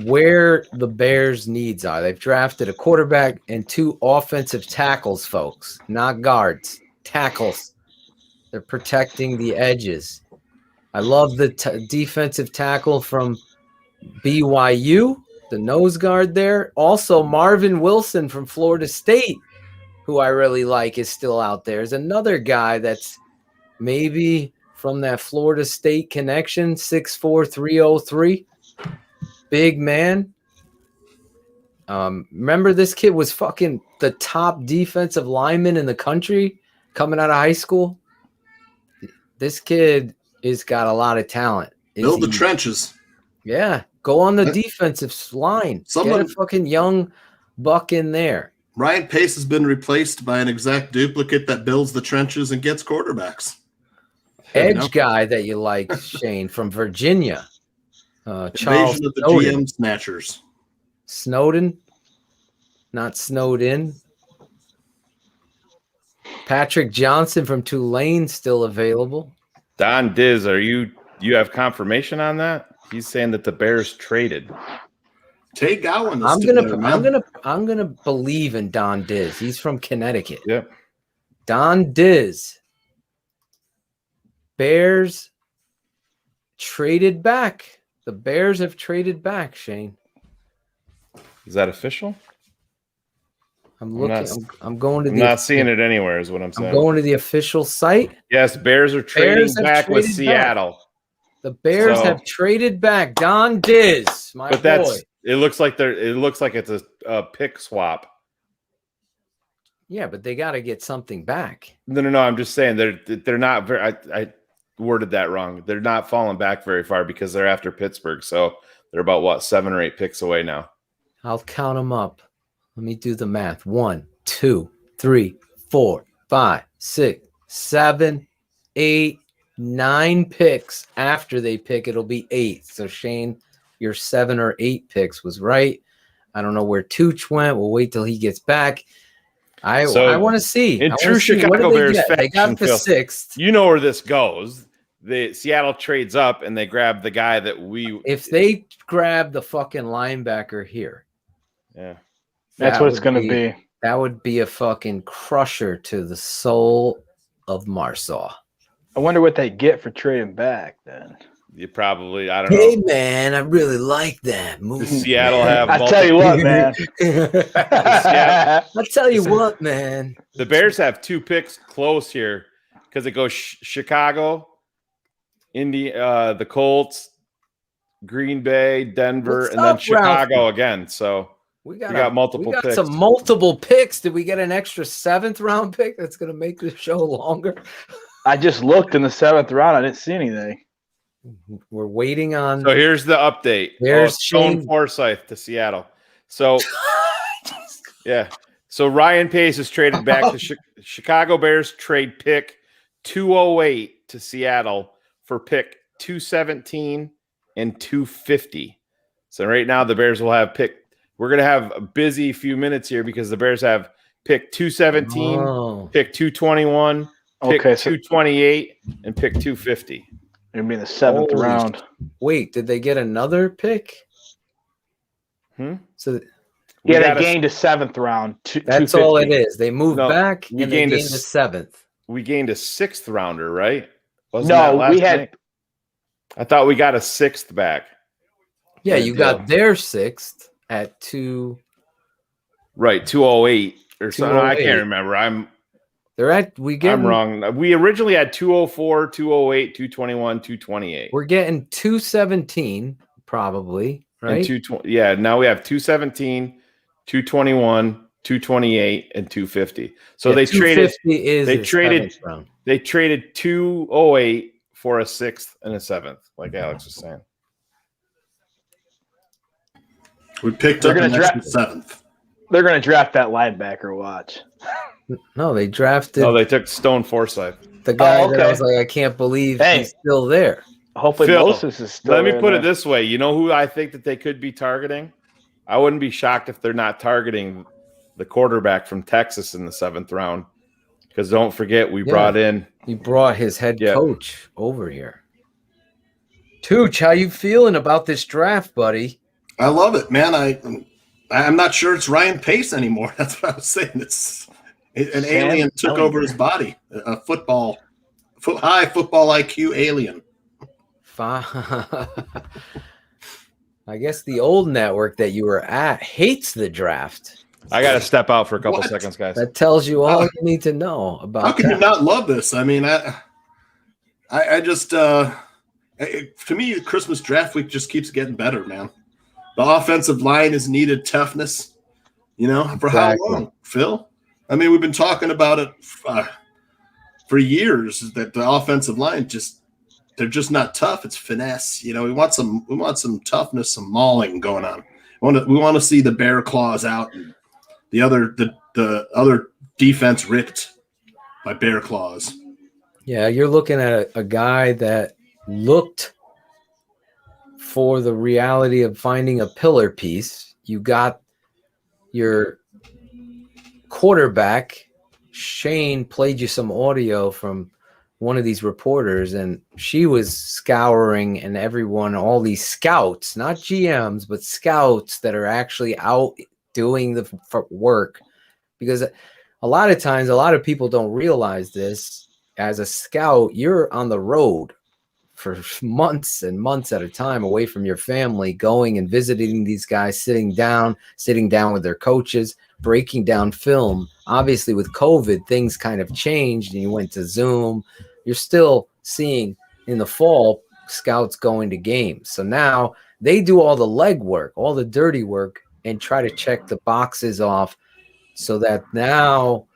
where the Bears' needs are. They've drafted a quarterback and 2 offensive tackles, folks, not guards, tackles. They're protecting the edges. I love the defensive tackle from BYU, the nose guard there. Also, Marvin Wilson from Florida State, who I really like, is still out there. There's another guy that's maybe from that Florida State connection, 6'4", 303. Big man. Remember, this kid was fucking the top defensive lineman in the country coming out of high school. This kid has got a lot of talent. Build the trenches. Yeah. Go on the defensive line. Get a fucking young buck in there. Ryan Pace has been replaced by an exact duplicate that builds the trenches and gets quarterbacks. Edge guy that you like, Shayne, from Virginia. Charles Invasion of the Snowden. GM snatchers. Snowden, not snowed in. Patrick Johnson from Tulane still available. Don Diz, you have confirmation on that? He's saying that the Bears traded. Tay Gowan is still there, man. I'm gonna believe in Don Diz. He's from Connecticut. Yep. Don Diz. Bears traded back. The Bears have traded back, Shane. Is that official? I'm looking. I'm going to. I'm not seeing it anywhere. Is what I'm saying. I'm going to the official site. Yes, Bears are trading back with Seattle. The Bears have traded back Don Diz, my boy. It looks like it's a pick swap. Yeah, but they got to get something back. No. I'm just saying they're not very. I worded that wrong. They're not falling back very far because they're after Pittsburgh. So they're about 7 or 8 picks away now. I'll count them up. Let me do the math. 1, 2, 3, 4, 5, 6, 7, 8, 9 picks. After they pick, it'll be 8. So Shane, your 7 or 8 picks was right. I don't know where Tooch went. We'll wait till he gets back. I want to see. In true Chicago Bears fashion, they got the 6th. You know where this goes. The Seattle trades up and they grab the guy that we. If they grab the fucking linebacker here, yeah, that's what it's going to be. That would be a fucking crusher to the soul of Marsaw. I wonder what they get for trading back then. You probably, I don't know. Hey man, I really like that move. Seattle have. I tell you what, man. I tell you what, man. The Bears have 2 picks close here because it goes Chicago, the Colts, Green Bay, Denver, and then Chicago again. So we got multiple picks. Some multiple picks. Did we get an extra 7th round pick that's going to make the show longer? I just looked in the 7th round. I didn't see anything. We're waiting on. So here's the update. There's Stone Forsythe to Seattle. So yeah. So Ryan Pace is traded back to Chicago Bears. Trade pick 208 to Seattle for pick 217 and 250. So right now the Bears will have pick. We're gonna have a busy few minutes here because the Bears have pick 217, pick 221, pick 228, and pick 250. It'll be in the 7th round. Wait, did they get another pick? So yeah, they gained a 7th round. That's all it is. They moved back and they gained a 7th. We gained a 6th rounder, right? We had. I thought we got a 6th back. Yeah, you got their 6th at 2. Right, 208 or something. I can't remember. I'm wrong. We originally had 204, 208, 221, 228. We're getting 217 probably, right? Yeah, now we have 217, 221, 228, and 250. So they traded 208 for a 6th and a 7th, like Alex was saying. We picked up an extra 7th. They're going to draft that linebacker. Watch. No, they drafted. No, they took Stone Forsythe. The guy that I was like, I can't believe he's still there. Hopefully, Moses is still there. Let me put there. it this way. You know who I think that they could be targeting? I wouldn't be shocked if they're not targeting the quarterback from Texas in the 7th round. Because don't forget, we brought his head coach over here. Tooch, how you feeling about this draft, buddy? I love it, man. I'm not sure it's Ryan Pace anymore. That's what I was saying. An alien took over his body. A high football IQ alien. I guess the old network that you were at hates the draft. I got to step out for a couple seconds, guys. That tells you all you need to know about. How can you not love this? I mean, I just to me, Christmas draft week just keeps getting better, man. The offensive line is needed toughness. For how long, Phil? I mean, we've been talking about it for years that the offensive line they're just not tough. It's finesse. We want some toughness, some mauling going on. We want to see the bear claws out and the other defense ripped by bear claws. Yeah, you're looking at a guy that looked for the reality of finding a pillar piece. You got your quarterback, Shayne played you some audio from one of these reporters, and she was scouring and everyone, all these scouts, not GMs, but scouts that are actually out doing the work. Because a lot of times, a lot of people don't realize this. As a scout, you're on the road for months and months at a time away from your family, going and visiting these guys, sitting down with their coaches, breaking down film. Obviously, with COVID, things kind of changed and you went to Zoom. You're still seeing in the fall scouts going to games. So now they do all the legwork, all the dirty work, and try to check the boxes off so that now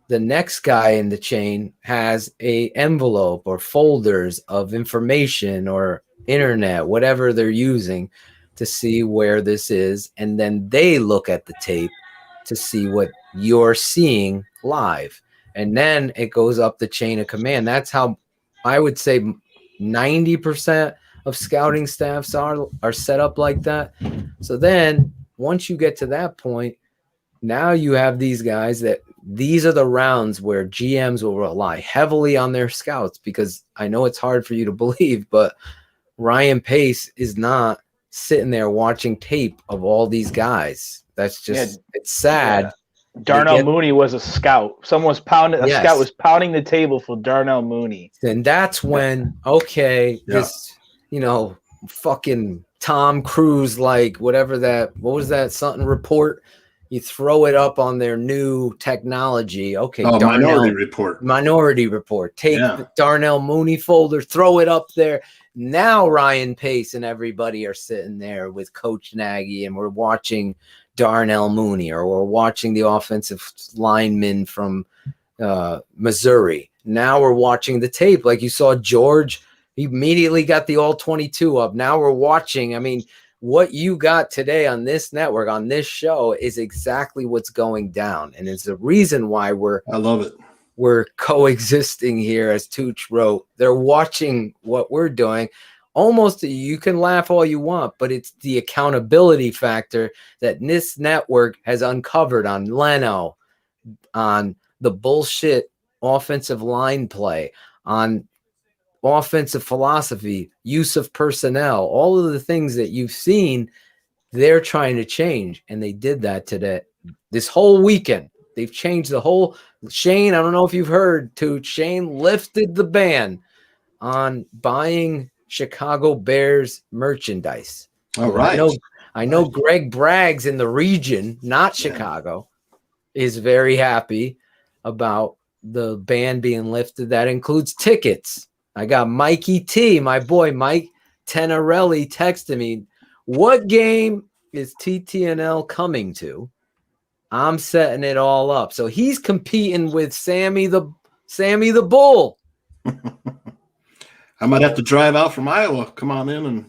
the next guy in the chain has a envelope or folders of information or internet, whatever they're using to see where this is. And then they look at the tape to see what you're seeing live. And then it goes up the chain of command. That's how I would say 90% of scouting staffs are set up like that. So then once you get to that point, now you have these guys that these are the rounds where GMs will rely heavily on their scouts, because I know it's hard for you to believe, but Ryan Pace is not sitting there watching tape of all these guys. That's just, it's sad. Yeah. Darnell Mooney was a scout. Someone was pounding, a scout was pounding the table for Darnell Mooney. And that's when, this, fucking Tom Cruise, like whatever that, what was that, something report? You throw it up on their new technology. Okay. Minority Report. Take the Darnell Mooney folder, throw it up there. Now Ryan Pace and everybody are sitting there with Coach Nagy, and we're watching Darnell Mooney, or we're watching the offensive lineman from Missouri. Now we're watching the tape. Like you saw George, he immediately got the all 22 up. Now we're watching. I mean, what you got today on this network, on this show, is exactly what's going down. And it's the reason why I love it. We're coexisting here, as Tooch wrote. They're watching what we're doing. Almost, you can laugh all you want, but it's the accountability factor that this network has uncovered on Leno, on the bullshit offensive line play, on offensive philosophy, use of personnel, all of the things that you've seen, they're trying to change. And they did that today. This whole weekend, they've changed the whole. Shayne, I don't know if you've heard, too. Shayne lifted the ban on buying Chicago Bears merchandise. All right. I know Greg Braggs in the region, not Chicago, is very happy about the ban being lifted. That includes tickets. I got Mikey T, my boy Mike Tenorelli, texted me, what game is TTNL coming to? I'm setting it all up. So he's competing with Sammy the Bull. I might have to drive out from Iowa. Come on in and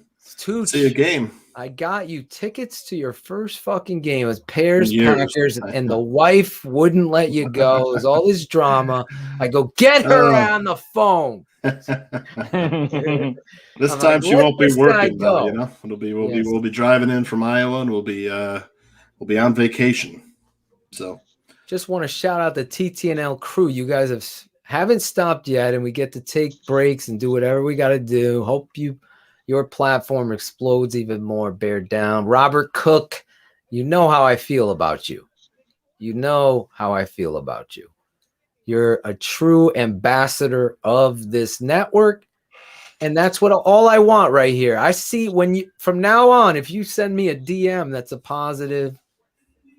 see a game. I got you tickets to your first fucking game. It was Bears, Packers, and the wife wouldn't let you go. It was all this drama. I go, get her on the phone. This time she won't be working though, we'll be driving in from Iowa, and we'll be on vacation. So just want to shout out the TTNL crew. You guys haven't stopped yet, and we get to take breaks and do whatever we got to do. Hope your platform explodes even more. Bear down. Robert Cook, you know how I feel about you. You're a true ambassador of this network. And that's what all I want right here. I see from now on, if you send me a DM that's a positive,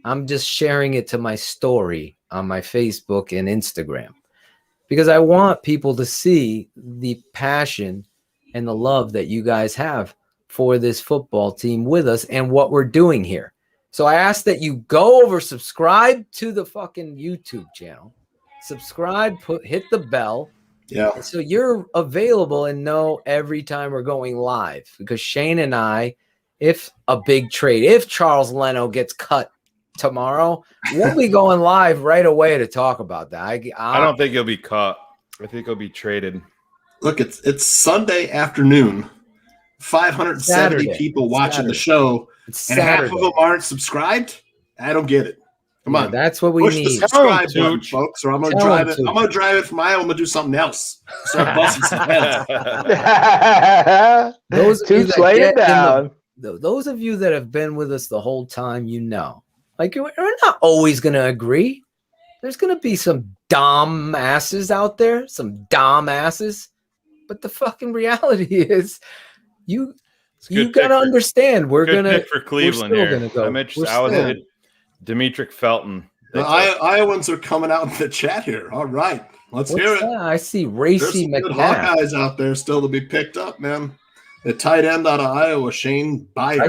I'm just sharing it to my story on my Facebook and Instagram, because I want people to see the passion and the love that you guys have for this football team with us and what we're doing here. So I ask that you go over, subscribe to the fucking YouTube channel. Subscribe, hit the bell. Yeah. So you're available and know every time we're going live, because Shayne and I, if Charles Leno gets cut tomorrow, we'll be going live right away to talk about that. I don't think he'll be cut. I think he'll be traded. Look, it's Sunday afternoon. 570 people watching the show, and half of them aren't subscribed. I don't get it. Come on, that's what we push need. the subscribe button, folks, or I'm gonna Tell drive him it. to. I'm gonna drive it from Iowa. I'm gonna do something else. Start busting some heads. Those of you that lay it get in down. those of you that have been with us the whole time, like we're not always going to agree. There's going to be some dumb asses out there, some dumb asses. But the fucking reality is, you got to understand. We're Good gonna pick for Cleveland we're here. still gonna go. I'm interested. I was at Demetric Felton. The Iowans are coming out in the chat here. All right, let's hear it. I see Racy There's some good McNabb. Hawkeyes out there still to be picked up, man. The tight end out of Iowa, Shayne Byer.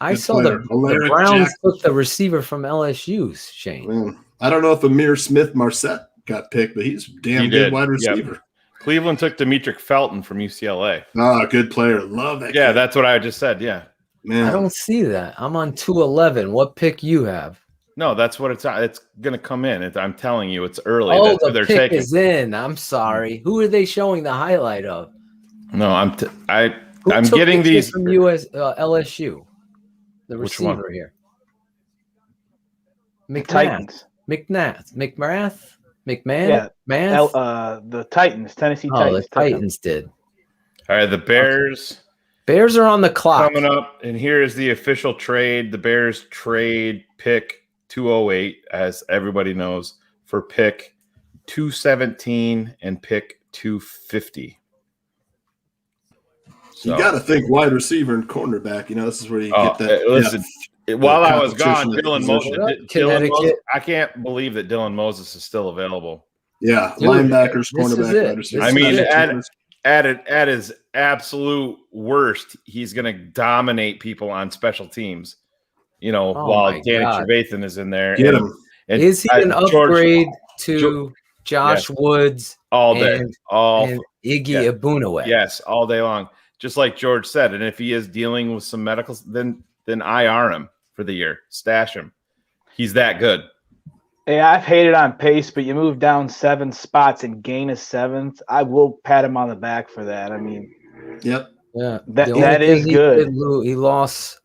I saw the Browns took the receiver from LSU, Shayne. Man, I don't know if Amir Smith Marset got picked, but he's a damn good wide receiver. Yep. Cleveland took Demetric Felton from UCLA. Good player. Love that. Yeah, that's what I just said. Yeah. Man. I don't see that. I'm on 211. What pick you have? No, that's what it's going to come in. I'm telling you, it's early. Oh, that's the what they're pick taking. is in. I'm sorry. Who are they showing the highlight of? No, I'm Who took getting the kid these from LSU. The Which receiver one? here. Titans. McMahon. Yeah, the Titans, Tennessee Titans. The Titans did. All right, the Bears. Bears are on the clock. Coming up, and here is the official trade. The Bears trade pick 208, as everybody knows, for pick 217 and pick 250. So, you got to think wide receiver and cornerback. This is where you get that. Listen, while I was gone, Dylan Moses. I can't believe that Dylan Moses is still available. Yeah, linebackers, cornerback, wide receiver. I mean, at his absolute worst, he's going to dominate people on special teams. While Danny Trevathan is in there. Get him. And is he an upgrade to Josh Woods all day, and Iggy Abunaway? Yes, all day long. Just like George said, and if he is dealing with some medicals, then IR him for the year. Stash him. He's that good. Yeah, I've hated on Pace, but you move down 7 spots and gain a 7th. I will pat him on the back for that. I mean, yep, yeah, that is good. He lost.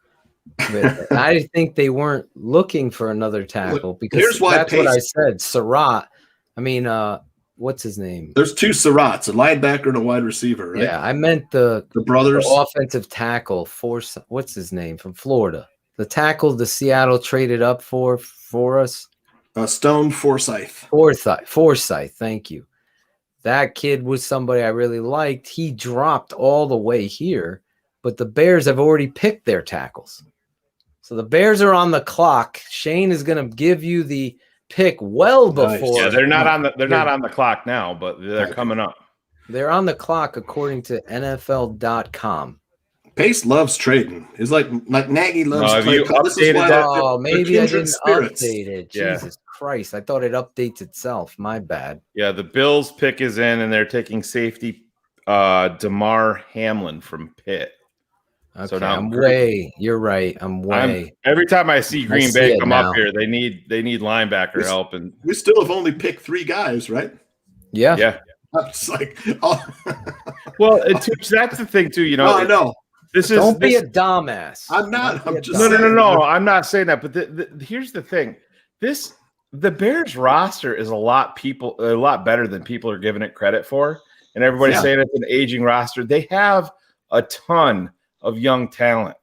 I think they weren't looking for another tackle because that's what I said. Surratt. I mean, what's his name? There's 2 Surratts, a linebacker and a wide receiver, right? Yeah, I meant the brothers, the offensive tackle. What's his name from Florida? The tackle the Seattle traded up for us. Stone Forsythe. Forsythe. Thank you. That kid was somebody I really liked. He dropped all the way here, but the Bears have already picked their tackles. So the Bears are on the clock. Shayne is going to give you the pick well before. Yeah, they're not on the clock now, but they're coming up. They're on the clock according to NFL.com. Pace loves trading. He's like Nagy loves trading. Maybe I didn't update it. Yeah. Jesus Christ. I thought it updates itself. My bad. Yeah, the Bills pick is in, and they're taking safety Damar Hamlin from Pitt. Okay, so now you're right. Every time I see Green Bay come up here, they need linebacker help, and we still have only picked 3 guys, right? Yeah. I'm just like, well, that's the thing too. I know. Don't be a dumbass. I'm not. I'm just no. I'm not saying that. But here's the thing: the Bears roster is a lot better than people are giving it credit for, and everybody's saying it's an aging roster. They have a ton of young talent.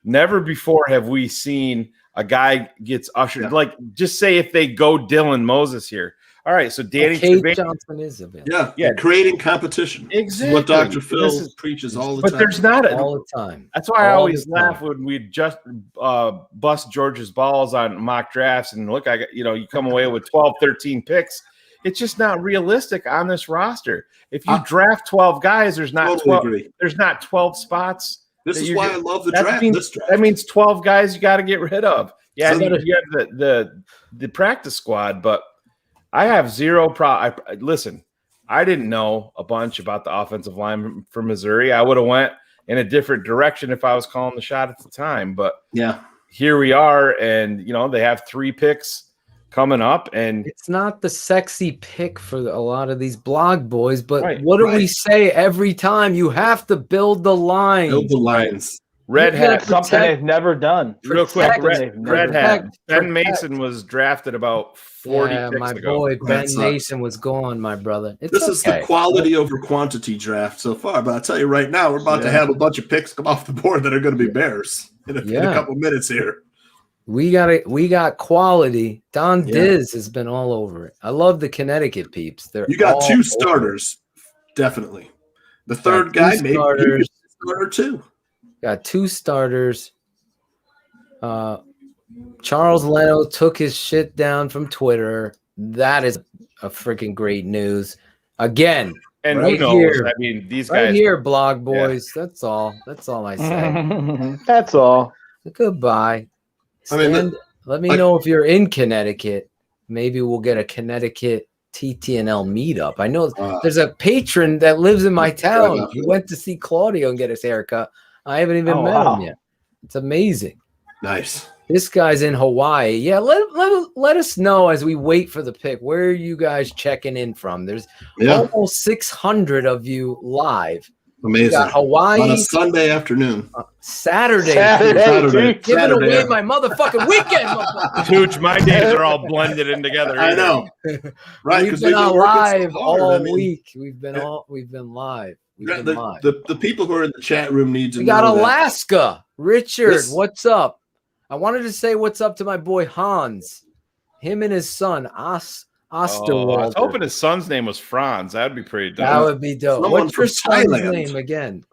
Never before have we seen a guy gets ushered. Yeah. Like, just say if they go Dylan Moses here. All right, so Danny Johnson is available. Yeah, creating competition. Exactly. What Dr. Phil preaches all the time. But there's not all the time. That's why I always laugh when we just bust George's balls on mock drafts and look, you come away with 12, 13 picks. It's just not realistic on this roster. If you draft 12 guys, there's not 12. There's not 12 spots. This is why I love the draft. That means 12 guys you got to get rid of. Yeah, you have the practice squad, but I have zero problem. Listen, I didn't know a bunch about the offensive line for Missouri. I would have went in a different direction if I was calling the shot at the time. But here we are, and they have 3 picks coming up, and it's not the sexy pick for a lot of these blog boys. But what do we say every time? You have to build the lines. Build the lines. Red Hat. Something they've never done. Real quick, Something Red Hat. Ben Mason was drafted about 40 picks my ago. boy Ben That sucks. Mason was gone, my brother. It's This is the okay. quality over quantity draft so far. But I'll tell you right now, we're about to have a bunch of picks come off the board that are going to be Bears in a couple minutes here. We got quality. Don Diz has been all over it. I love the Connecticut peeps. You got two starters, definitely. The third guy, maybe a starter too. Got two starters. Charles Leno took his shit down from Twitter. That is a freaking great news. Again, And right who knows? here, I mean, these right guys. here, blog boys. That's all. That's all I say. That's all. Goodbye. I mean, Let me know if you're in Connecticut. Maybe we'll get a Connecticut TTNL meetup. I know there's a patron that lives in my town. He went to see Claudio and get his haircut. I haven't even met him yet. It's amazing. Nice. This guy's in Hawaii. Yeah, let us know as we wait for the pick. Where are you guys checking in from? There's almost 600 of you live. Amazing. We got Hawaii on a Sunday afternoon. Saturday. Giving away my motherfucking weekend. Huge. My days are all blended in together. I know. Right. We've been on live all week. We've been live. The people who are in the chat room need to We know got that. Alaska. Richard, This- what's up? I wanted to say what's up to my boy Hans. Him and his son, Osterwalder. I was hoping his son's name was Franz. That'd be pretty dope. That would be dope. Someone What's your from son's Thailand. name again?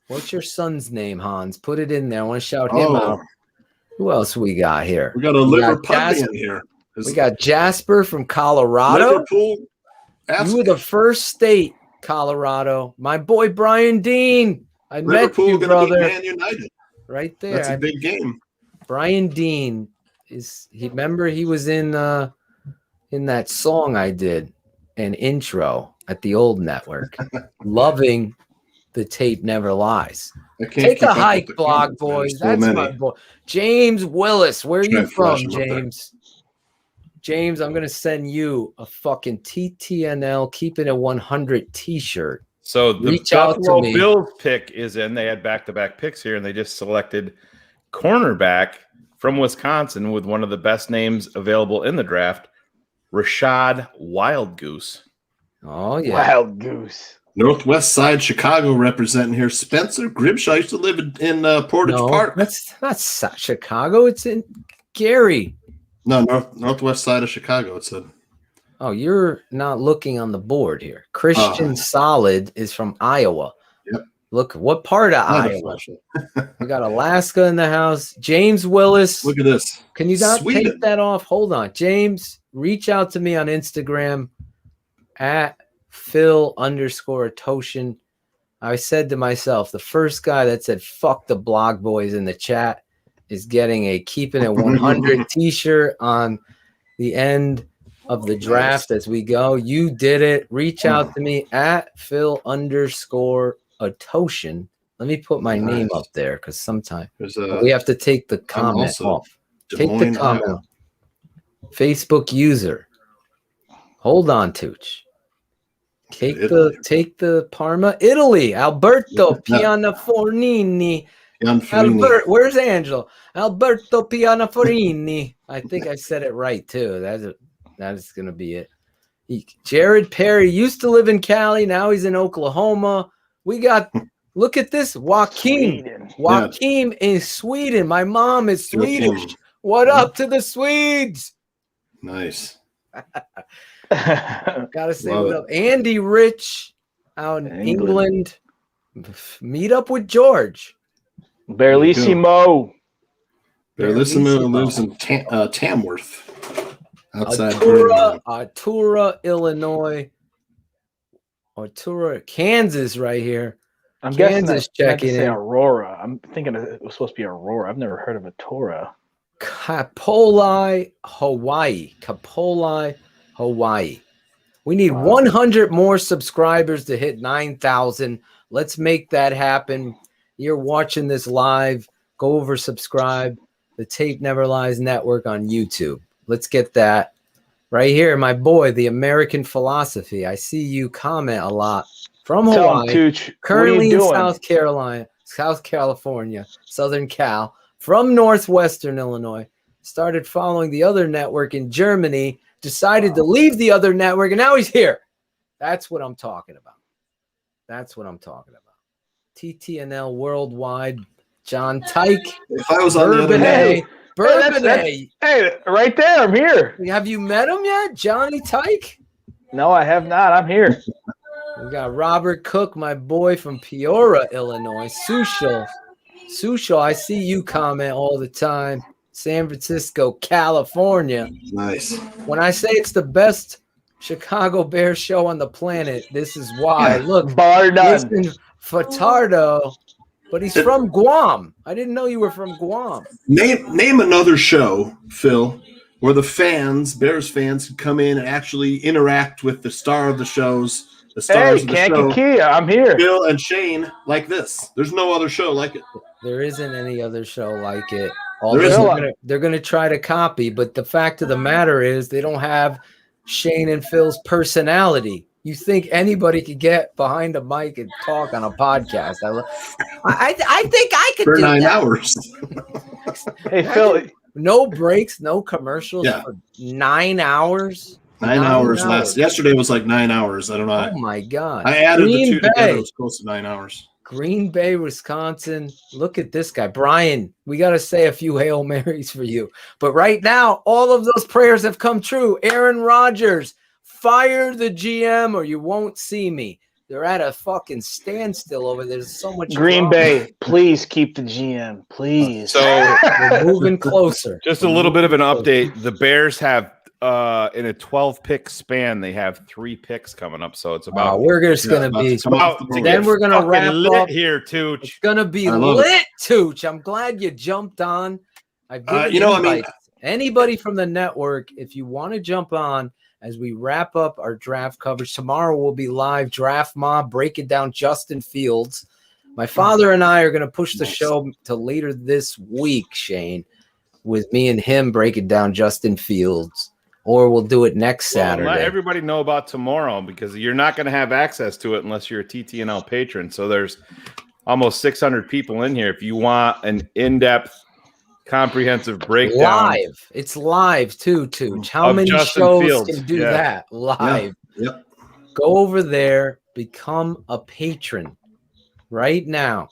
What's your son's name, Hans? Put it in there. I want to shout him out. Who else we got here? We got a Liverpudlian here. We got Jasper from Colorado. Liverpool. You were the first state, Colorado. My boy Brian Dean. I met you, Liverpool gonna beat brother. Man United. Right there. That's a big game. Brian Dean remember he was in that song I did, an intro at the old network. Loving the tape never lies. Take a hike, blog boys. That's my boy. James Willis. Where are you from, James? James, I'm gonna send you a fucking TTNL Keepin It 100 t-shirt. So the Reach out to Buffalo me. Bills pick is in. They had back-to-back picks here, and they just selected cornerback from Wisconsin with one of the best names available in the draft, Rashad Wildgoose. Oh, yeah. Wild Goose. Northwest Side Chicago representing here. Spencer Gribshaw used to live in Portage Park. That's not Chicago. It's in Gary. No, Northwest Side of Chicago, it said. Oh, you're not looking on the board here. Christian Solid is from Iowa. Yep. Look, what part of Iowa? We got Alaska in the house. James Willis. Look at this. Can you not Sweden. take that off? Hold on. James, reach out to me on Instagram at Phil_Toshin. I said to myself, the first guy that said fuck the blog boys in the chat is getting a Keepin It 100 t-shirt on the end of the draft as we go. You did it. Reach out to me at Phil_Toshin. Let me put my name up there because sometimes we have to take the comment off. Take the comment off. Facebook user. Hold on, Tooch. Take the Parma, Italy. Alberto Pianafornini. Where's Angelo? Alberto Pianaforini. I think I said it right too. That is gonna be it. Jared Perry used to live in Cali. Now he's in Oklahoma. We got look at this. Joaquin in Sweden. My mom is Swedish. What up to the Swedes? Nice. Gotta say what up. Andy Rich out in England. Meet up with George. Bearlissimo. Bearlissimo lives in Tamworth. Outside Artura, Illinois. Artura, Kansas right here. I'm guessing Kansas that's checking say in. Aurora. I'm thinking it was supposed to be Aurora. I've never heard of Aurora. Kapolei, Hawaii. We need 100 more subscribers to hit 9,000. Let's make that happen. You're watching this live. Go over, subscribe. The Tape Never Lies Network on YouTube. Let's get that right here. My boy, the American Philosophy. I see you comment a lot from Hawaii. Tooch, currently what are you in doing? South Carolina. South California, Southern Cal, from Northwestern Illinois, started following the other network in Germany, decided to leave the other network, and now he's here. That's what I'm talking about. That's what I'm talking about. TTNL Worldwide, John Tyke. If I was on the other Bourbonnais. Hey, right there. I'm here. Have you met him yet, Johnny Tyke? No, I have not. I'm here. We got Robert Cook, my boy from Peoria, Illinois. Sushil, I see you comment all the time. San Francisco, California. Nice. When I say it's the best Chicago Bears show on the planet, this is why. Look, bar none. listen, Fatardo, but he's from Guam. I didn't know you were from Guam. Name another show, Phil, where the fans, Bears fans, can come in and actually interact with the star of the shows, the stars of the show. Kia, I'm here. Bill and Shayne like this. There's no other show like it. There isn't any other show like it. They're going to try to copy, but the fact of the matter is they don't have Shayne and Phil's personality. You think anybody could get behind a mic and talk on a podcast? I think I could for do 9 that. hours. Hey, Phil. No breaks, no commercials for 9 hours. 9 hours last. Yesterday was like 9 hours. I don't know. Oh my God! I added Green the two together. Bay. It was close to 9 hours. Green Bay, Wisconsin. Look at this guy, Brian. We got to say a few Hail Marys for you. But right now, all of those prayers have come true. Aaron Rodgers, fire the GM or you won't see me. They're at a fucking standstill over there. There's so much Green drama. Bay, please keep the GM, please. So we're moving closer. Just a little bit of an update. The Bears have in a 12-pick span, they have 3 picks coming up. So it's about we're just gonna be. Then we're gonna wrap up here, Tooch. It's gonna be lit, Tooch. I'm glad you jumped on. I've given invites. Anybody from the network, if you want to jump on as we wrap up our draft coverage tomorrow, we'll be live draft mob breaking down Justin Fields. My father and I are gonna push the show to later this week, Shayne, with me and him breaking down Justin Fields. Or we'll do it next Saturday. Let everybody know about tomorrow because you're not going to have access to it unless you're a TTNL patron. So there's almost 600 people in here. If you want an in-depth, comprehensive breakdown. Live. It's live too, Tooch. How many Justin shows Fields. can do that live? Yep. Go over there, become a patron right now.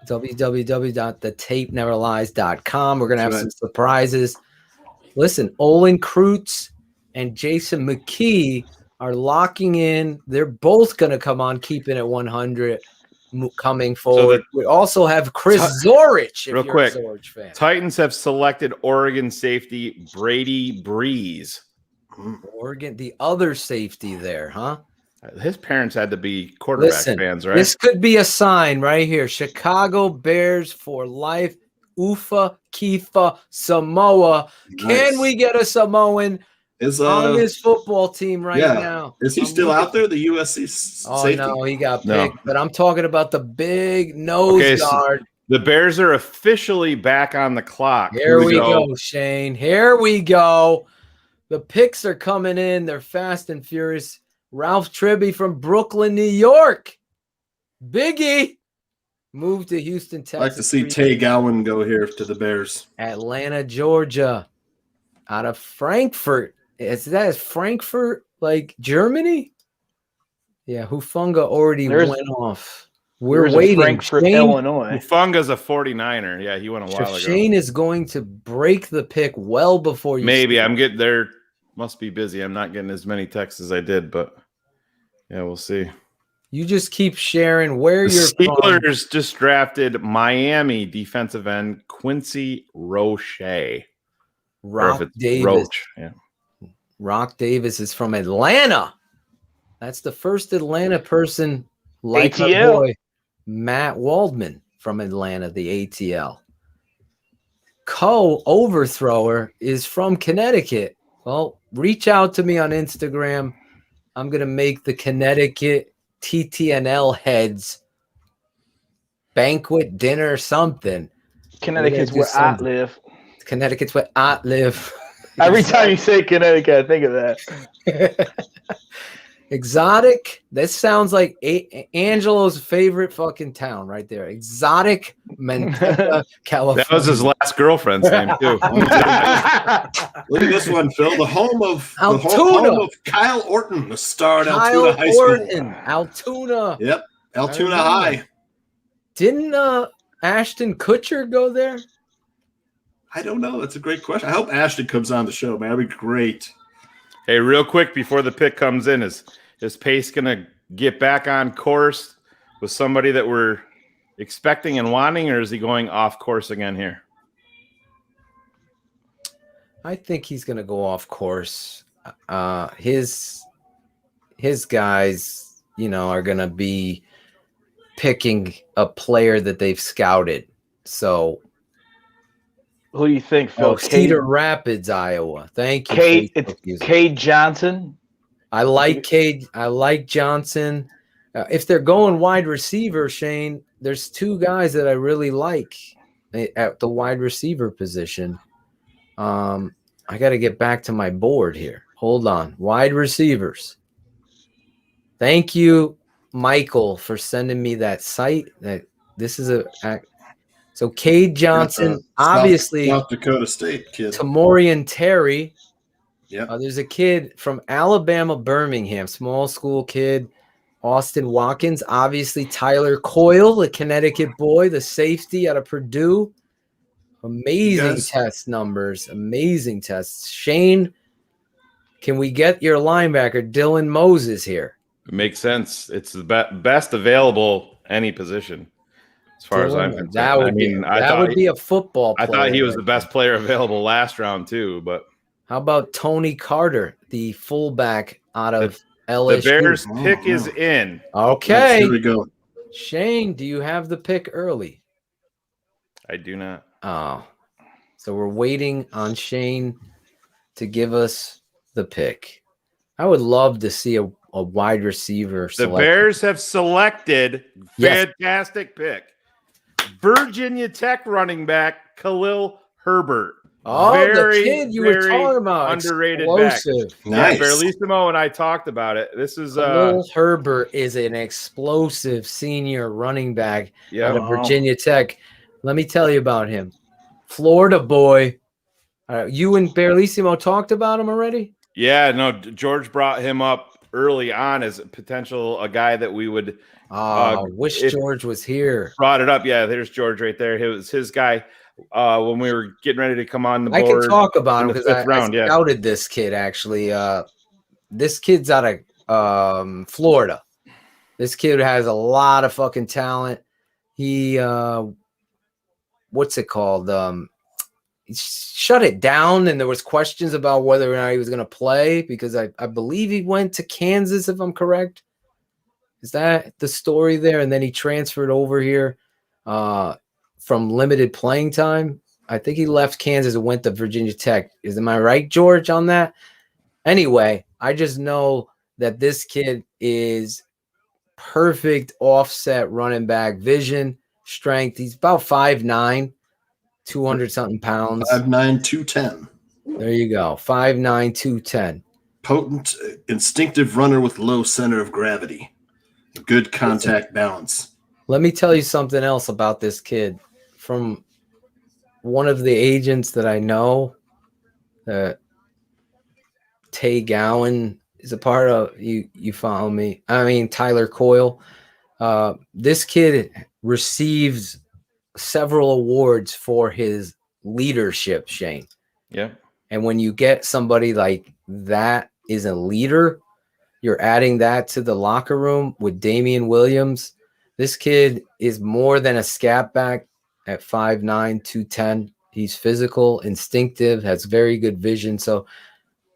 www.thetapeneverlies.com. We're going to have some surprises. Listen, Olin Kreutz and Jason McKee are locking in. They're both going to come on Keepin It 100 coming forward. We also have Chris Zorich. Real quick, Titans have selected Oregon safety Brady Breeze. Oregon, the other safety there, huh? His parents had to be quarterback fans, right? This could be a sign right here. Chicago Bears for life. Ufa, Kifa, Samoa. Can we get a Samoan on this football team right now? Is he still out there, the USC safety? No, he got picked. But I'm talking about the big nose guard. So the Bears are officially back on the clock. Here we go, Shayne. Here we go. The picks are coming in. They're fast and furious. Ralph Tribby from Brooklyn, New York. Biggie. Moved to Houston, Texas. I'd like to see Tay Gowan go here to the Bears. Atlanta, Georgia. Out of Frankfurt. Is Frankfurt like Germany? Yeah, Hufunga already went off. We're waiting. Frankfurt, Illinois. Hufunga's a 49er. Yeah, he went a while ago. Shayne is going to break the pick well before you. Maybe. I'm getting there. Must be busy. I'm not getting as many texts as I did, but yeah, we'll see. You just keep sharing where the you're Steelers just drafted Miami defensive end Quincy Roche. Rock Davis. Rock Davis is from Atlanta. That's the first Atlanta person like our boy Matt Waldman from Atlanta, the ATL. Co-overthrower is from Connecticut. Well, reach out to me on Instagram. I'm going to make the Connecticut TTNL heads banquet dinner something. Connecticut's where I live. Connecticut's where I live. Every time you say Connecticut, I think of that. Exotic. This sounds like Angelo's favorite fucking town right there. Exotic, Manteca, California. That was his last girlfriend's name too. Look at this one, Phil. The home of Kyle Orton, the star at Altoona High School. Altoona. Yep, Altoona High. Didn't Ashton Kutcher go there? I don't know. That's a great question. I hope Ashton comes on the show, man. That'd be great. Hey, real quick before the pick comes in, is Pace gonna get back on course with somebody that we're expecting and wanting, or is he going off course again here? I think he's gonna go off course. His guys, are gonna be picking a player that they've scouted. So who do you think, Phil? Cedar Rapids, Iowa. Thank you. Cade Johnson. I like Cade. I like Johnson. If they're going wide receiver, Shane, there's two guys that I really like at the wide receiver position. I got to get back to my board here. Hold on. Wide receivers. Thank you, Michael, for sending me that site. This is so Cade Johnson, obviously South Dakota State kid. Tamorian Terry. Yeah. There's a kid from Alabama, Birmingham, small school kid. Austin Watkins, obviously Tyler Coyle, the Connecticut boy, the safety out of Purdue. Amazing test numbers, amazing tests. Shane, can we get your linebacker Dylan Moses here? It makes sense. It's the best available any position. As far as I'm concerned, that would be a football player. I thought he was the best player available last round too. But how about Tony Carter, the fullback out of LSU? The Bears pick is in. Okay, here we go. Shane, do you have the pick early? I do not. Oh, so we're waiting on Shane to give us the pick. I would love to see a wide receiver. The Bears have selected fantastic pick. Virginia Tech running back Khalil Herbert. Oh, the kid you were talking about. Underrated explosive. back. Nice. Yeah, Bearlissimo and I talked about it. This is Khalil Herbert is an explosive senior running back out of Virginia Tech. Let me tell you about him. Florida boy. You and Bearlissimo talked about him already? Yeah, no, George brought him up early on as a guy that we would wish George was here. Brought it up. Yeah, there's George right there. It was his guy when we were getting ready to come on the board. I can talk about him because I round, scouted this kid actually. This kid's out of Florida. This kid has a lot of fucking talent. He what's it called? He shut it down, and there was questions about whether or not he was going to play because I believe he went to Kansas, if I'm correct. Is that the story there? And then he transferred over here from limited playing time. I think he left Kansas and went to Virginia Tech. Am I right, George, on that? Anyway, I just know that this kid is perfect offset running back, vision, strength. He's about 5'9", 200-something pounds. 5'9", 210. There you go. 5'9", 210. Potent, instinctive runner with low center of gravity. Good contact balance. Let me tell you something else about this kid. From one of the agents that I know, Tay Gowan is a part of. You follow me? I mean, Tyler Coyle. This kid receives several awards for his leadership, Shane. Yeah. And when you get somebody like that is a leader, you're adding that to the locker room with Damian Williams. This kid is more than a scat back at 5'9", 210. He's physical, instinctive, has very good vision. So,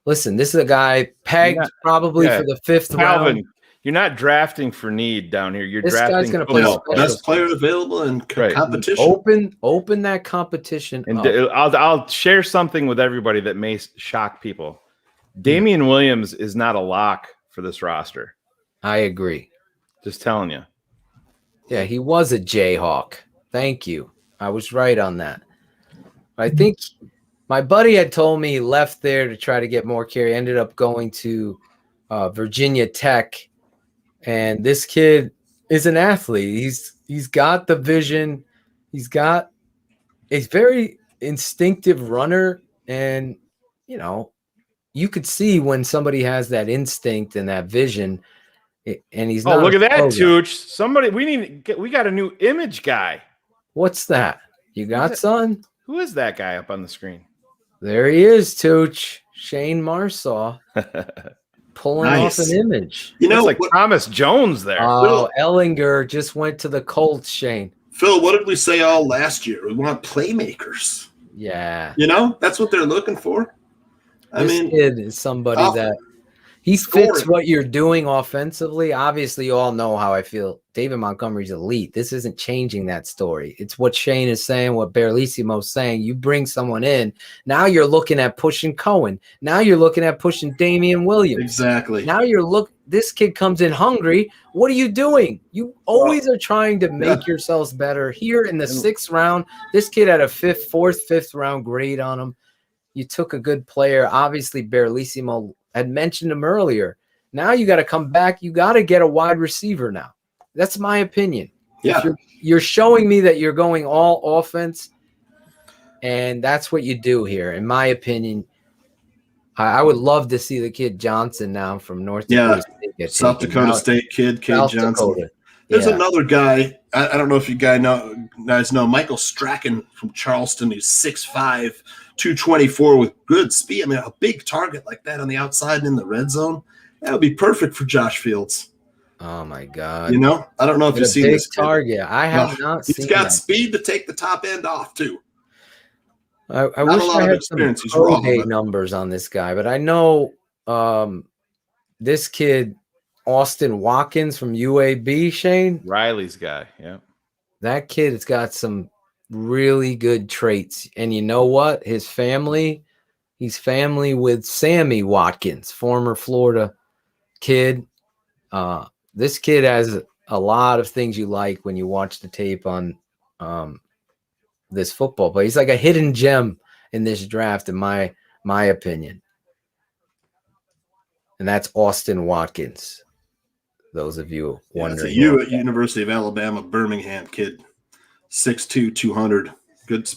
listen, this is a guy pegged probably for the fifth round. You're not drafting for need down here. You're This drafting guy's gonna play football. Best player available in competition. Open that competition And up. I'll share something with everybody that may shock people. Damian Williams is not a lock for this roster. I agree. Just telling you. Yeah, he was a Jayhawk. Thank you. I was right on that. I think my buddy had told me he left there to try to get more carry. Ended up going to Virginia Tech, and this kid is an athlete. He's got the vision. He's got a very instinctive runner, and you could see when somebody has that instinct and that vision. And he's not. Oh, look at that, slow guy. Tooch. Somebody, we got a new image guy. What's that? You got son? Who is that guy up on the screen? There he is, Tooch. Shayne Marsaw pulling off an image. Looks like Thomas Jones there. Oh, Ellinger just went to the Colts, Shayne. Phil, what did we say all last year? We want playmakers. Yeah. That's what they're looking for. This kid is somebody that he fits what you're doing offensively. Obviously, you all know how I feel. David Montgomery's elite. This isn't changing that story. It's what Shayne is saying, what Bearlissimo is saying. You bring someone in. Now you're looking at pushing Cohen. Now you're looking at pushing Damian Williams. Exactly. Now this kid comes in hungry. What are you doing? You always are trying to make yourselves better. Here in the 6th round, this kid had a 5th round grade on him. You took a good player. Obviously, Bearlissimo had mentioned him earlier. Now you got to come back. You got to get a wide receiver now. That's my opinion. Yeah. You're showing me that you're going all offense, and that's what you do here. In my opinion, I would love to see the kid Johnson now from North Dakota State. South Dakota State kid, Cade Johnson. Dakota. There's another guy. I don't know if you guys know Michael Strachan from Charleston. He's 6'5", 224 with good speed. I mean, a big target like that on the outside and in the red zone, that would be perfect for Josh Fields. Oh my God! I don't know if you've seen this kid. target. I have not seen. He's got speed to take the top end off too. I wish I had some pro day numbers on this guy, but I know this kid Austin Watkins from UAB, Shayne Riley's guy. Yeah, that kid has got some really good traits, and you know what? He's family with Sammy Watkins, former Florida kid. This kid has a lot of things you like when you watch the tape on this football player. He's like a hidden gem in this draft, in my opinion. And that's Austin Watkins. Those of you wondering. It's a University of Alabama, Birmingham kid, 6'2", 200. Good,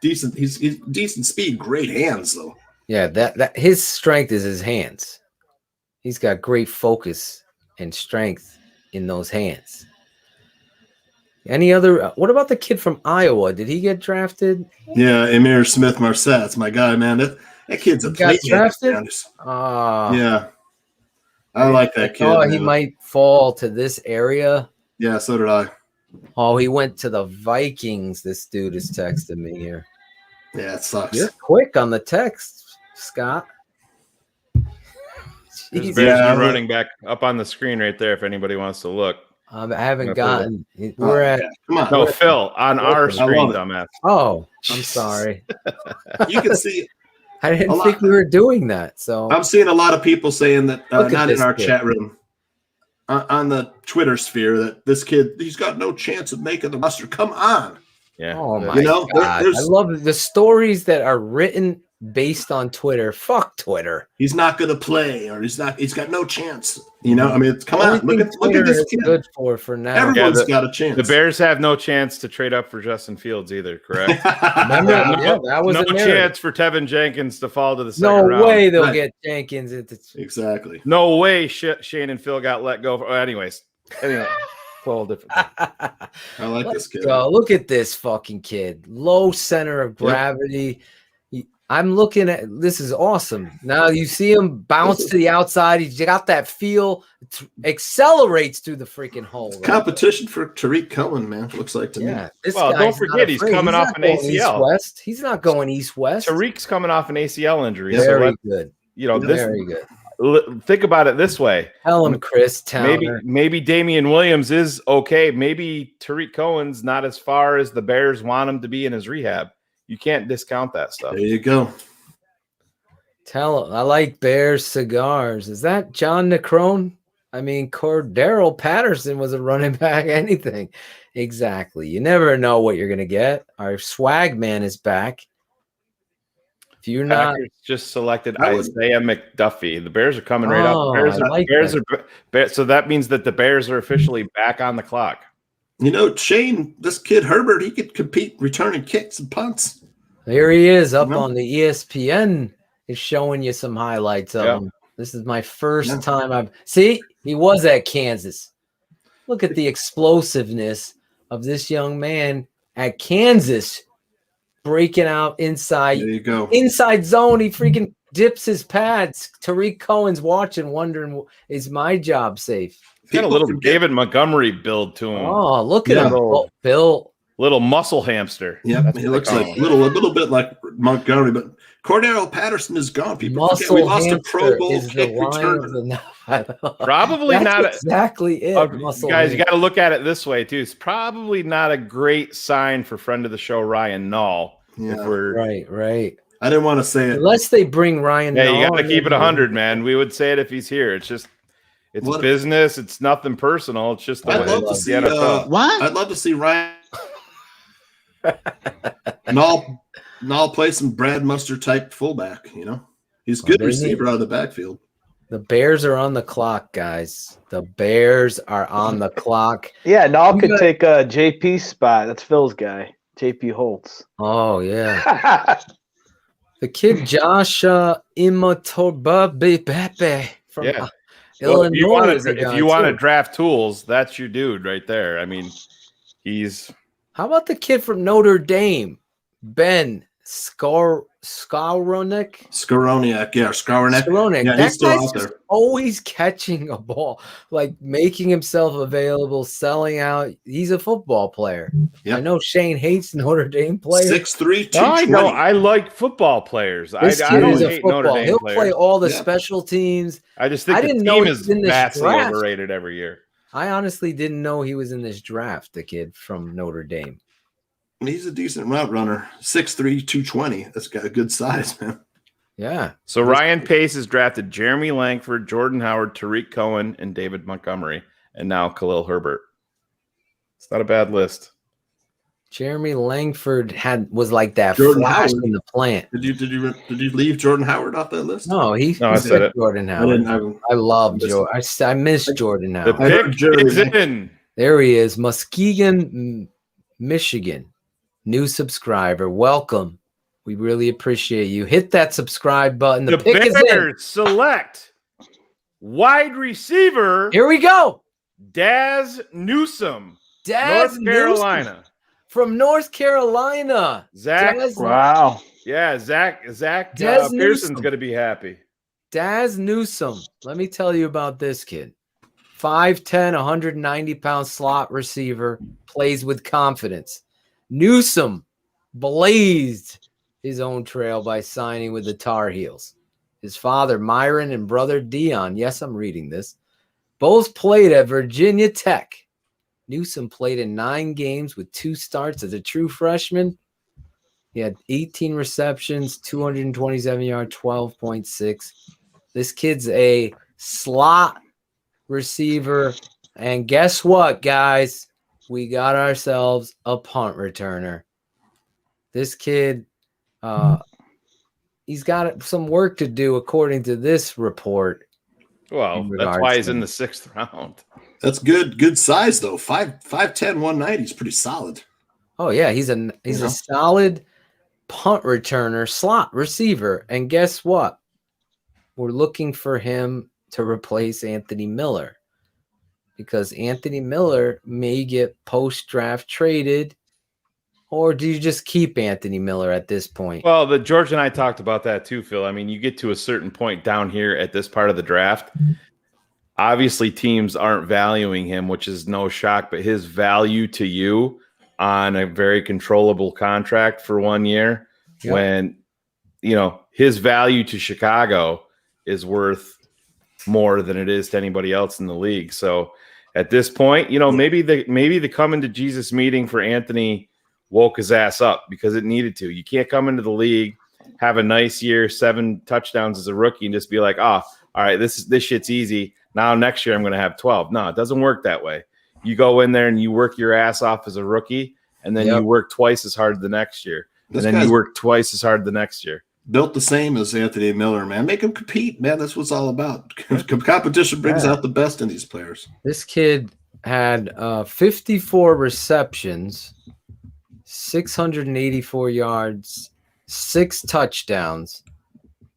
decent. He's decent speed, great hands though. Yeah, that his strength is his hands. He's got great focus and strength in those hands. Any other? What about the kid from Iowa? Did he get drafted? Yeah, Amir Smith Marsaw. That's my guy, man. That kid's a got drafted. Yeah, I like that kid. Oh, he might fall to this area. Yeah, so did I. Oh, he went to the Vikings. This dude is texting me here. Yeah, it sucks. You're quick on the text, Scott. There's Bears running back up on the screen right there if anybody wants to look. I haven't gotten. We're at. Come on. No, Phil, on our screen, dumbass. Oh, I'm sorry. You can see. I didn't think we were doing that. So I'm seeing a lot of people saying that, not in our kid. chat room, on the Twitter sphere, that this kid, he's got no chance of making the roster. Come on. Yeah. Oh my God. I love the stories that are written based on Twitter. Fuck Twitter. He's not going to play, or he's got no chance. I mean, come on. Look at this kid. Good for now. Everyone's got a chance. The Bears have no chance to trade up for Justin Fields either, correct? Remember? That was no chance for Tevin Jenkins to fall to the second round. No way they'll get Jenkins. Exactly. No way Shayne and Phil got let go. Anyway, whole different thing. I like this kid. Look at this fucking kid. Low center of gravity. I'm looking at this is awesome. Now you see him bounce to the outside. He's got that feel, accelerates through the freaking hole. Right? Competition for Tariq Cohen, man. Looks like to me. Well, don't forget he's coming off an ACL. East-west. He's not going east-west. Tariq's coming off an ACL injury. Very good. Very good. Think about it this way. Tell him, Chris Towner. Maybe Damian Williams is okay. Maybe Tariq Cohen's not as far as the Bears want him to be in his rehab. You can't discount that stuff. There you go. Tell him I like Bears cigars. Is that John Necrone? I mean, Cordero Patterson was a running back. Anything. Exactly. You never know what you're going to get. Our swag man is back. If you're not, Packers just selected Isaiah McDuffie. The Bears are coming right up. So that means that the Bears are officially back on the clock. You know, Shayne, this kid Herbert, he could compete returning kicks and punts. There he is up on the ESPN. Is showing you some highlights of him. This is my first time he was at Kansas. Look at the explosiveness of this young man at Kansas, breaking out inside. There you go. Inside zone. He freaking dips his pads. Tariq Cohen's watching, wondering, is my job safe? He's got a little David Montgomery build to him. Oh, look at him, Bill. Little muscle hamster. Yeah, he looks like a little bit like Montgomery, but Cordero Patterson is gone. People forget we lost a Pro Bowl kick returner. Probably not exactly it. Guys, you got to look at it this way too. It's probably not a great sign for friend of the show Ryan Nall. Yeah, right. I didn't want to say it unless they bring Ryan. Yeah, you got to keep it 100, man. We would say it if he's here. It's just, it's business. It's nothing personal. It's just the way it's the NFL. I'd love to see Ryan Nall play some Brad Muster type fullback. You know, he's a good receiver out of the backfield. The Bears are on the clock, guys. The Bears are on the clock. Yeah, Nall could take a JP spot. That's Phil's guy, JP Holtz. Oh yeah. The kid Josh Imatorbebe from Illinois. If you want to draft tools, that's your dude right there. I mean, he's. How about the kid from Notre Dame, Ben Skowronek? Skowronek, yeah, Skowronek. Yeah, that he's still guy's out there. always catching a ball, like making himself available, selling out. He's a football player. Yep. I know Shayne hates Notre Dame players. 6'3", 220. I know. I like football players. I don't hate Notre Dame He'll players. play all the special teams. I just think the team is vastly overrated every year. I honestly didn't know he was in this draft, the kid from Notre Dame. He's a decent route runner. 6'3", 220. That's got a good size, man. Yeah. So Ryan Pace has drafted Jeremy Langford, Jordan Howard, Tariq Cohen, and David Montgomery, and now Khalil Herbert. It's not a bad list. Jeremy Langford was like that Jordan flash Howard. in the plant. Did you leave Jordan Howard off that list? No, I said it. Jordan Howard. I love Jordan. I miss Jordan Howard. The pick is in. There he is, Muskegon, Michigan. New subscriber. Welcome. We really appreciate you. Hit that subscribe button. The pick is in. Bears select wide receiver. Here we go. Daz Newsome. Daz North Carolina. Newsome from North Carolina. Zach. Wow. Yeah, Zach Daz Pearson's Newsome. going to be happy. Daz Newsome. Let me tell you about this kid. 5'10", 190-pound slot receiver. Plays with confidence. Newsome blazed his own trail by signing with the Tar Heels. His father, Myron, and brother, Dion, yes, I'm reading this, both played at Virginia Tech. Newsome played in 9 games with 2 starts as a true freshman. He had 18 receptions, 227 yards, 12.6. This kid's a slot receiver. And guess what, guys? We got ourselves a punt returner. This kid, he's got some work to do, according to this report. Well, that's why he's in the 6th round. That's good size though. 5'10", 190 is pretty solid. Oh yeah, he's a solid punt returner, slot receiver. And guess what? We're looking for him to replace Anthony Miller, because Anthony Miller may get post-draft traded. Or do you just keep Anthony Miller at this point? Well, George and I talked about that too, Phil. I mean, you get to a certain point down here at this part of the draft. Obviously, teams aren't valuing him, which is no shock, but his value to you on a very controllable contract for 1 year, when, you know, his value to Chicago is worth more than it is to anybody else in the league. So at this point, you know, maybe the coming to Jesus meeting for Anthony woke his ass up, because it needed to. You can't come into the league, have a nice year, 7 touchdowns as a rookie, and just be like, oh, all right, this shit's easy. Now next year I'm going to have 12. No, it doesn't work that way. You go in there and you work your ass off as a rookie, and then you work twice as hard the next year. And then you work twice as hard the next year. built the same as Anthony Miller, man. Make him compete, man. That's what it's all about. Competition brings out the best in these players. This kid had 54 receptions, 684 yards, 6 touchdowns.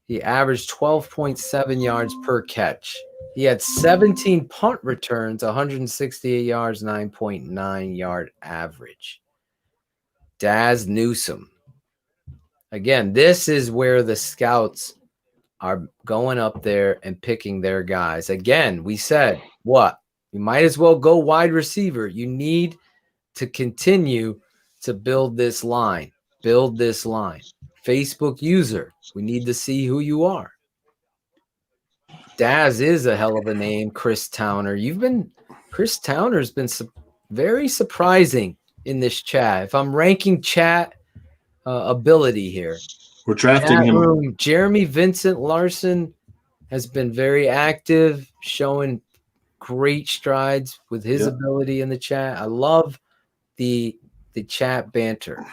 He averaged 12.7 yards per catch. He had 17 punt returns, 168 yards, 9.9 yard average. Daz Newsome. Again, this is where the scouts are going up there and picking their guys. Again, we said, what? You might as well go wide receiver. You need to continue to build this line. Build this line. Facebook user. We need to see who you are. Daz is a hell of a name, Chris Towner. Chris Towner's been very surprising in this chat. If I'm ranking chat ability here, we're drafting him. Jeremy Vincent Larson has been very active, showing great strides with his ability in the chat. I love the chat banter.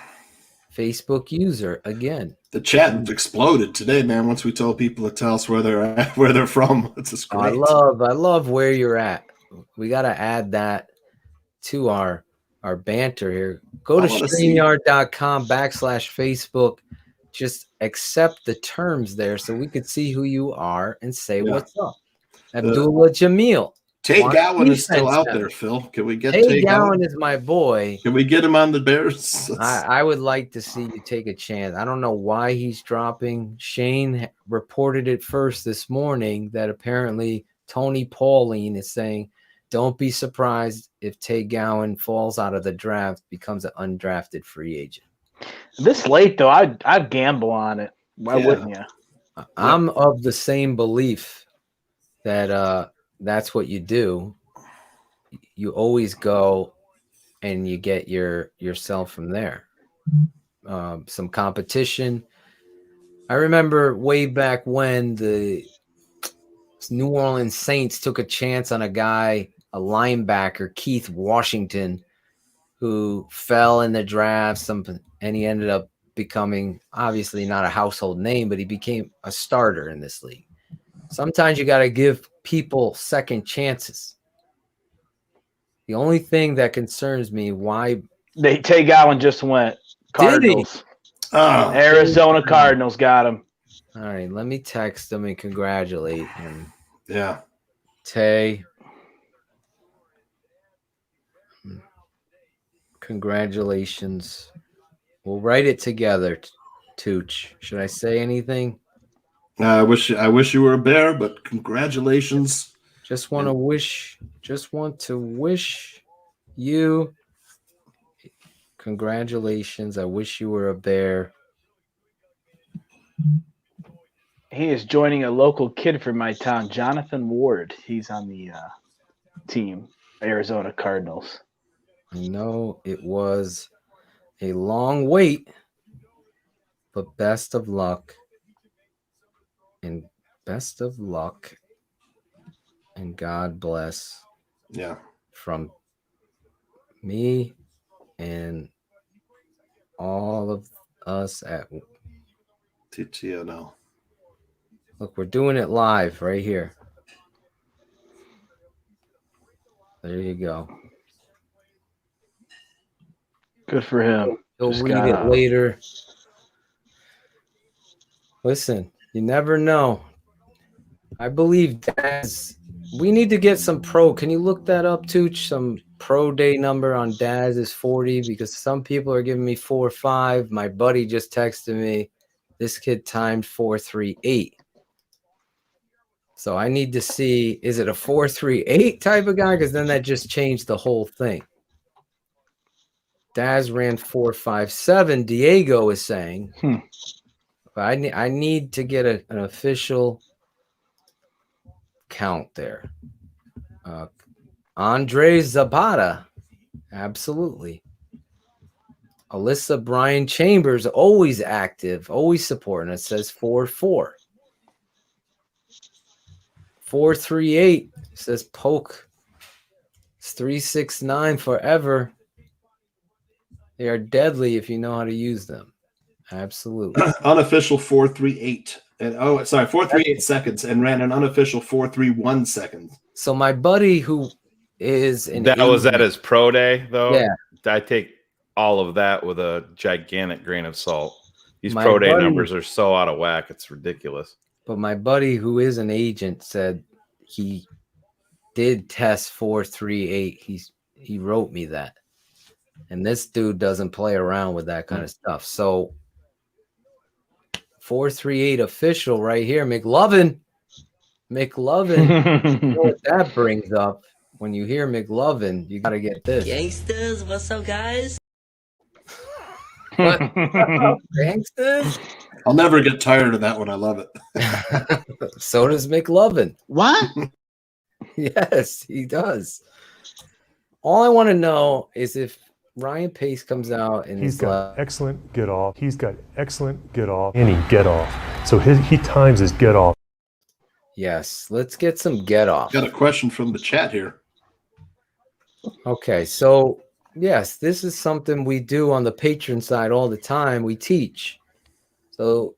Facebook user again. The chat exploded today, man. Once we told people to tell us where they're at, where they're from, it's just great. I love where you're at. We got to add that to our banter here. Go to StreamYard.com/Facebook. Just accept the terms there so we could see who you are and say what's up. Abdullah Jamil. Tay Gowan is still out there, Phil. Can we get Tay Gowan? Is my boy. Can we get him on the Bears? I would like to see you take a chance. I don't know why he's dropping. Shayne reported it first this morning that apparently Tony Pauline is saying, don't be surprised if Tay Gowan falls out of the draft, becomes an undrafted free agent. This late, though, I'd gamble on it. Why wouldn't you? I'm of the same belief that that's what you do. You always go and you get yourself from there. Some competition. I remember way back when the New Orleans Saints took a chance on a guy, a linebacker, Keith Washington, who fell in the draft, and he ended up becoming obviously not a household name, but he became a starter in this league. Sometimes you got to give people second chances. The only thing that concerns me, why Tay Gowan just went Cardinals. Arizona Cardinals got him. All right, let me text him and congratulate him. Yeah. Tay, congratulations. We'll write it together, Tooch. Should I say anything? I wish you were a Bear, but congratulations. Just want to wish you congratulations. I wish you were a Bear. He is joining a local kid from my town, Jonathan Ward. He's on the team, Arizona Cardinals. I know it was a long wait, but best of luck. And best of luck. And God bless. Yeah. From me and all of us at TTNL. Look, we're doing it live right here. There you go. Good for him. He'll read it later. Listen, you never know. I believe Daz. We need to get some pro. Can you look that up, Tooch? Some pro day number on Daz is 40 because some people are giving me 4.5. My buddy just texted me. This kid timed 4.38. So I need to see, is it a 4.38 type of guy? Because then that just changed the whole thing. Daz ran 4.57. Diego is saying. But I need to get an official count there. Andre Zapata. Absolutely. Alyssa Brian Chambers, always active, always supporting. It says 4.4. 4.38 says poke. It's 3.69 forever. They are deadly if you know how to use them. Absolutely. Unofficial 4.38. And 4.38 seconds, and ran an unofficial 4.31 seconds. So my buddy who is that was at his pro day, though. Yeah. I take all of that with a gigantic grain of salt. These My pro day buddy- numbers are so out of whack. It's ridiculous. But my buddy who is an agent said he did test 4.38. He wrote me that. And this dude doesn't play around with that kind of stuff. So 4.38 official right here, McLovin. You know what that brings up? When you hear McLovin, you got to get this. Gangsters, what's up, guys? What? Gangsters? I'll never get tired of that one. I love it. So does McLovin. What? Yes, he does. All I want to know is if Ryan Pace comes out and He's got excellent get off. He's got excellent get off. Any get off. So he times his get off. Yes, let's get some get off. Got a question from the chat here. Okay, so yes, this is something we do on the patron side all the time. We teach. So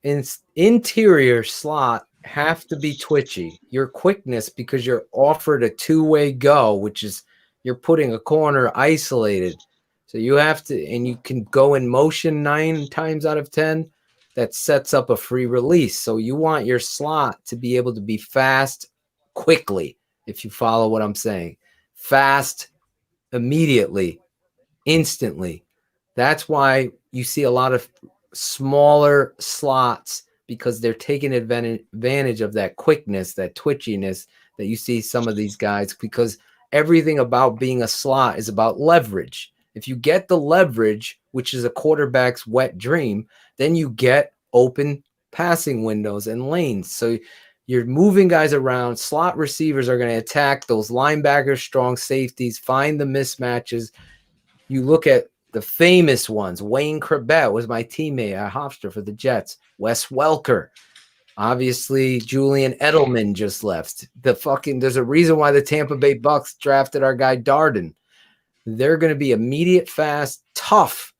interior slot have to be twitchy. Your quickness, because you're offered a two-way go, which is you're putting a corner isolated. So you have to, and you can go in motion 9 times out of 10. That sets up a free release. So you want your slot to be able to be fast quickly, if you follow what I'm saying. Fast, immediately, instantly. That's why you see a lot of smaller slots, because they're taking advantage of that quickness, that twitchiness that you see some of these guys, because everything about being a slot is about leverage. If you get the leverage, which is a quarterback's wet dream, then you get open passing windows and lanes. So you're moving guys around. Slot receivers are going to attack those linebackers, strong safeties, find the mismatches. You look at the famous ones. Wayne Krebet was my teammate at Hofstra for the Jets. Wes Welker. Obviously, Julian Edelman just left. There's a reason why the Tampa Bay Bucks drafted our guy Darden. They're going to be immediate, fast, tough.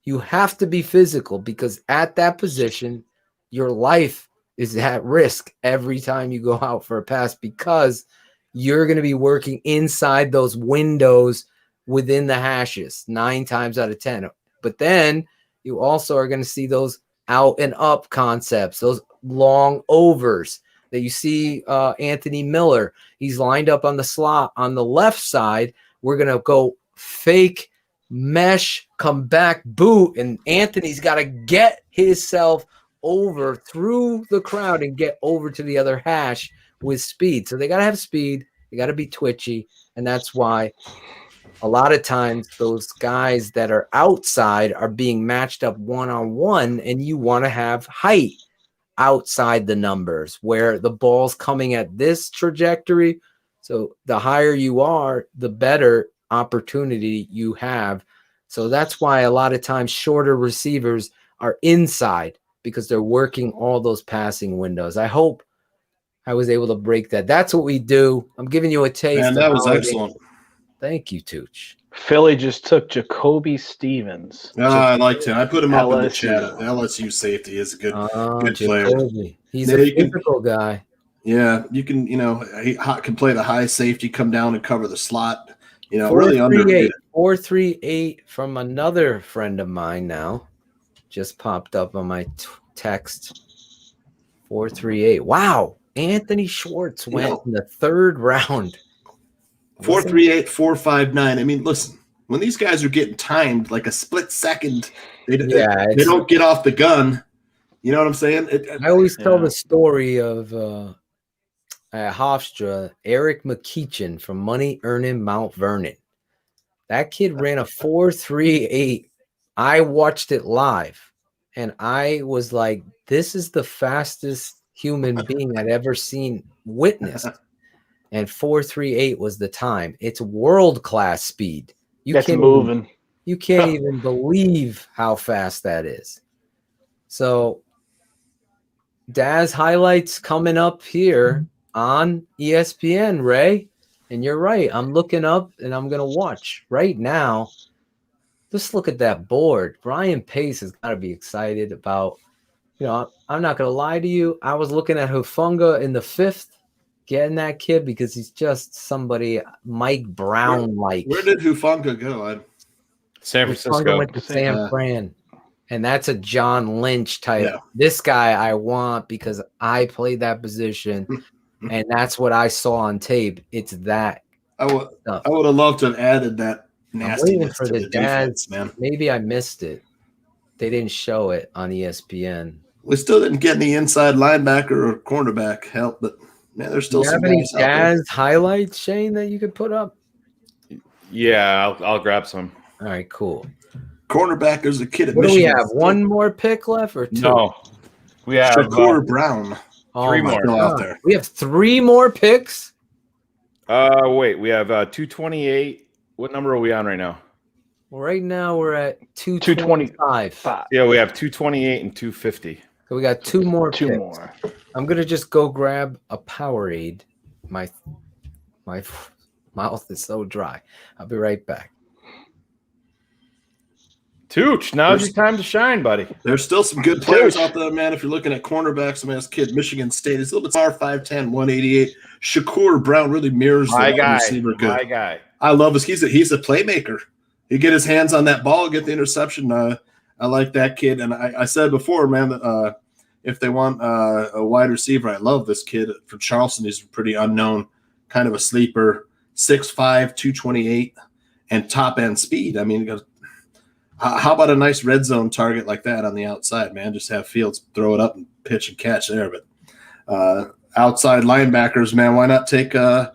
You have to be physical, because at that position, your life is at risk every time you go out for a pass, because you're going to be working inside those windows within the hashes 9 times out of 10. But then you also are going to see those out and up concepts, those long overs that you see. Anthony Miller, he's lined up on the slot on the left side. We're going to go fake mesh, come back, boot, and Anthony's got to get himself over through the crowd and get over to the other hash with speed. So they got to have speed. They got to be twitchy. And that's why a lot of times those guys that are outside are being matched up one-on-one, and you want to have height outside the numbers where the ball's coming at this trajectory. So the higher you are, the better opportunity you have. So that's why a lot of times shorter receivers are inside, because they're working all those passing windows. I hope I was able to break that. That's what we do. I'm giving you a taste. Man, that was excellent. Thank you, Tooch. Philly just took Jacoby Stevens. I liked him. I put him up in the LSU. chat. LSU safety is a good player. Jacoby. He's a physical guy. Yeah, you can, he can play the high safety, come down and cover the slot. Really underrated. 4.38 from another friend of mine now. Just popped up on my text. 4.38. Wow. Anthony Schwartz went in the 3rd round. 4.38, 4.59. I mean, listen, when these guys are getting timed like a split second, they don't get off the gun. You know what I'm saying? I always tell the story of at Hofstra, Eric McKeechin from Money Earning Mount Vernon. That kid ran a 4.38. I watched it live, and I was like, this is the fastest human being I'd ever witnessed. And 4.38 was the time. It's world-class speed. That's moving. You can't even believe how fast that is. So Daz highlights coming up here on ESPN, Ray. And you're right. I'm looking up and I'm going to watch right now. Just look at that board. Brian Pace has got to be excited about, I'm not going to lie to you. I was looking at Hufanga in the 5th, getting that kid because he's just somebody Mike Brown-like. Where did Hufanga go? San Francisco. Went to San Fran. And that's a John Lynch type. Yeah. This guy I want because I played that position, and that's what I saw on tape. It's that. I would have loved to have added that nastiness. I'm waiting for the Daz, defense, man. Maybe I missed it. They didn't show it on ESPN. We still didn't get any inside linebacker or cornerback help, but man, there's still some Do you have any guys out there. Daz highlights, Shayne, that you could put up? Yeah, I'll grab some. All right, cool. Cornerback is a kid at What Michigan. do we have? One more pick left or two? No, we have Shakur Brown. three more still out there. We have 3 more picks. Wait, we have 228. What number are we on right now? Well, right now we're at 225. Yeah, we have 228 and 250. So we got 2 more Two picks. more. I'm gonna just go grab a Powerade. My mouth is so dry. I'll be right back. Tooch, now's your time to shine, buddy. There's still some good players out there, man. If you're looking at cornerbacks, I mean, this kid, Michigan State, is a little bit far, 5'10", 188. Shakur Brown really mirrors the wide receiver good. My guy. I love this. He's a playmaker. He get his hands on that ball, get the interception. I like that kid. And I said before, man, that if they want a wide receiver, I love this kid from Charleston. He's pretty unknown, kind of a sleeper, 6'5", 228, and top-end speed. I mean, how about a nice red zone target like that on the outside, man? Just have Fields throw it up and pitch and catch there. But outside linebackers, man, why not take inside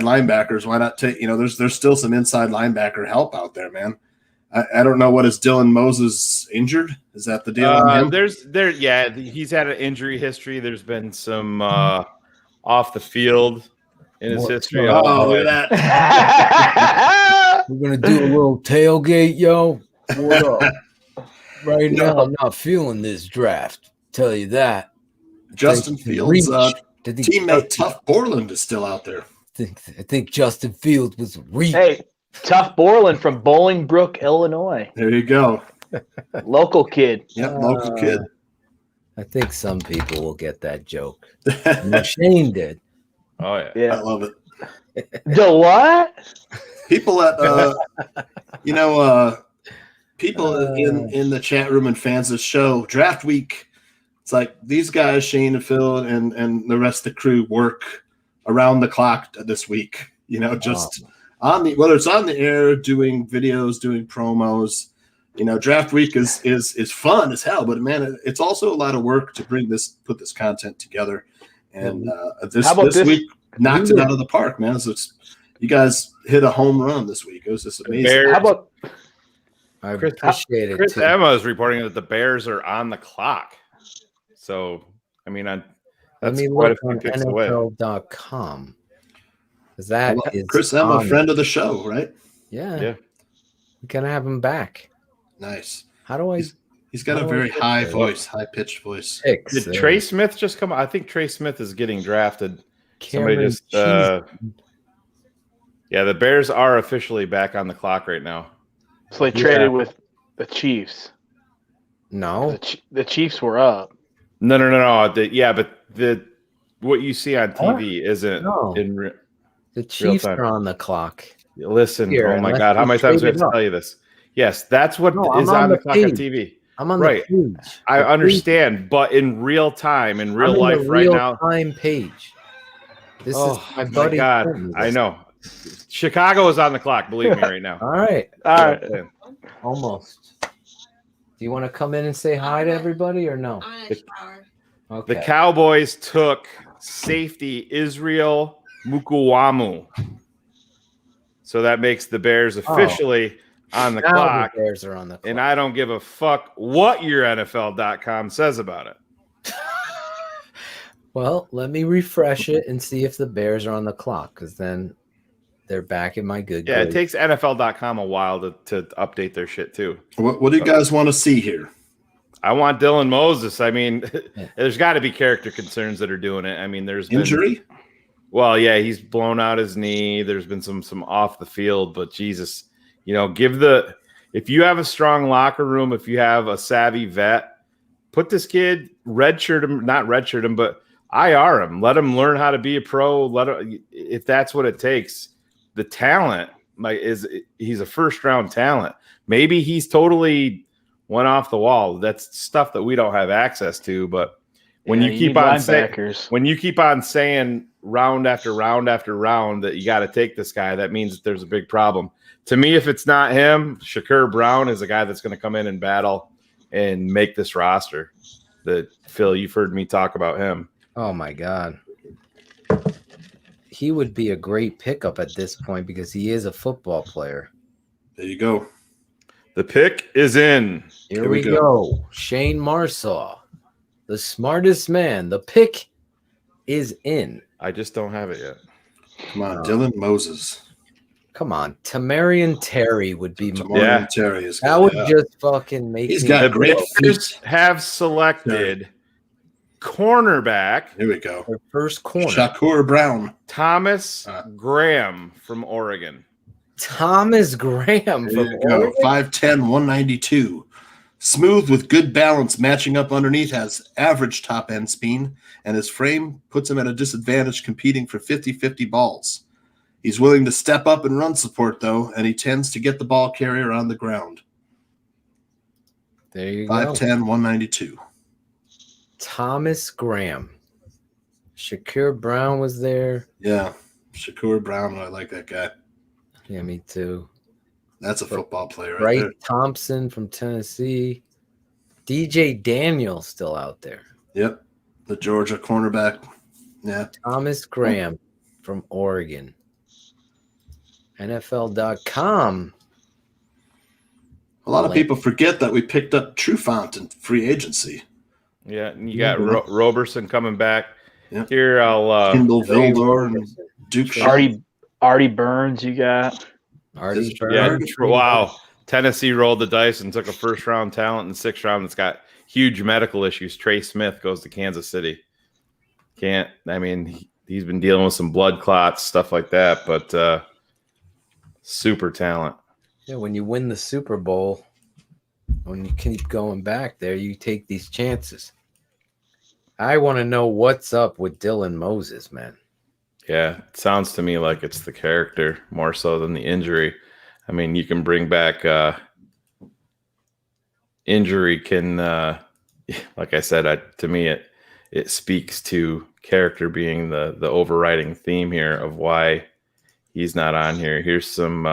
linebackers, why not take, there's still some inside linebacker help out there, man. I don't know, what is Dylan Moses injured? Is that the deal on him? He's had an injury history. There's been some off the field in his history. Oh, look at that. We're gonna do a little tailgate, yo. What up? Right now, I'm not feeling this draft. Tell you that. Justin Fields' teammate Tough Borland is still out there. I think Justin Fields was reach. Hey, Tough Borland from Bolingbrook, Illinois. There you go. Local kid. Yep, local kid. I think some people will get that joke. Shayne did. Oh yeah. I love it. The what? People at people in the chat room and fans of the show, draft week, it's like these guys, Shayne and Phil and the rest of the crew, work around the clock this week. Just on the, whether it's on the air, doing videos, doing promos. Draft week is fun as hell, but man, it's also a lot of work to put this content together. And this week knocked it out of the park, man. So you guys hit a home run this week. It was just amazing. How about I appreciate it. Chris too. Emma is reporting that the Bears are on the clock. So, I mean, Let that's me quite a look few on picks away. NFL.com. Because that is Chris Emma, a friend of the show, right? Yeah. Yeah. We gotta have him back. Nice. How do I? He's got a very high voice, high pitched voice. Did Trey Smith just come? I think Trey Smith is getting drafted. Somebody Cameron just. Yeah, the Bears are officially back on the clock right now. So they traded with the Chiefs. No, the Chiefs were up. No. But what you see on TV isn't in the Chiefs real time. are on the clock. Listen, Here, oh my unless God, how you many times do I have traded to up. tell you this? Yes, that's what No, is I'm on on the the clock on page. TV. I'm on Right. the page. I understand, but in real time, in real life, the right now, time page. This is my my buddy. God, sent me I this. know. Chicago is on the clock. Believe me, right now. All right, Yeah. almost. Do you want to come in and say hi to everybody or no? Okay. The Cowboys took safety Israel Mukuamu. So that makes the Bears officially on the Now clock. The Bears are on the clock. And I don't give a fuck what your NFL.com says about it. Well, let me refresh it and see if the Bears are on the clock, because then they're back in my good Yeah, it grades. takes NFL.com a while to update their shit too. What do you guys want to see here? I want Dylan Moses. I mean, there's got to be character concerns that are doing it. I mean, there's been Injury? Well, yeah, he's blown out his knee. There's been some off the field, but Jesus, if you have a strong locker room, if you have a savvy vet, put this kid, not redshirt him, but IR him. Let him learn how to be a pro. If that's what it takes. The talent he's a first round talent. Maybe he's totally went off the wall. That's stuff that we don't have access to. But when you keep on saying round after round after round that you got to take this guy, that means that there's a big problem. To me, if it's not him, Shakur Brown is a guy that's going to come in and battle and make this roster. Phil, you've heard me talk about him. Oh my God. He would be a great pickup at this point because he is a football player. There you go. The pick is in. Here we go. Shayne Marsaw, the smartest man. The pick is in. I just don't have it yet. Come on, Dylan Moses. Come on, Tamarian Terry would be. Tamarian Terry is good. That would just fucking make. He's got great feet. Have selected cornerback. Here we go. Their first corner. Shakur Brown. Thomas Graham from Oregon. Thomas Graham from Oregon. 5'10", 192. Smooth with good balance, matching up underneath, has average top end speed, and his frame puts him at a disadvantage competing for 50-50 balls. He's willing to step up and run support, though, and he tends to get the ball carrier on the ground. There you go. 5'10", 192. Thomas Graham. Shakur Brown was there. Yeah, Shakur Brown. I like that guy. Yeah, me too. That's a football player, right Wright there. Thompson from Tennessee. DJ Daniel still out there. Yep, the Georgia cornerback. Yeah. Thomas Graham from Oregon. NFL.com. A lot of people forget that we picked up Trufant in free agency. Yeah, and you got Roberson coming back. Yep. Here, I'll Kendall Vildor and Duke Artie Burns, you got. Artie Burns. Yeah, wow. Tennessee rolled the dice and took a first-round talent in the 6th round that's got huge medical issues. Trey Smith goes to Kansas City. He's been dealing with some blood clots, stuff like that, but super talent. Yeah, when you win the Super Bowl, when you keep going back there, you take these chances. I want to know what's up with Dylan Moses, man. Yeah, it sounds to me like it's the character more so than the injury. I mean, you can bring back injury can, like I said, to me, it speaks to character being the overriding theme here of why he's not on here. Here's some.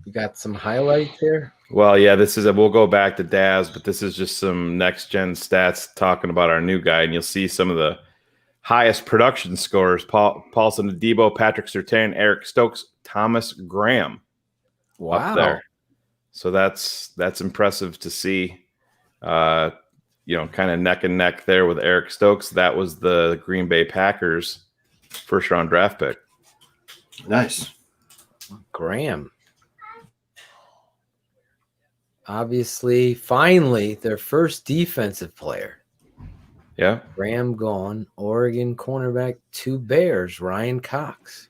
You got some highlights here? Well, yeah, we'll go back to Daz, but this is just some next-gen stats talking about our new guy, and you'll see some of the highest production scores: Paulson Adebo, Patrick Surtain, Eric Stokes, Thomas Graham. Wow. Up there. So that's impressive to see. Kind of neck and neck there with Eric Stokes. That was the Green Bay Packers first-round draft pick. Nice. Graham. Obviously, finally, their first defensive player. Yeah. Graham gone. Oregon cornerback, 2 Bears, Ryan Cox.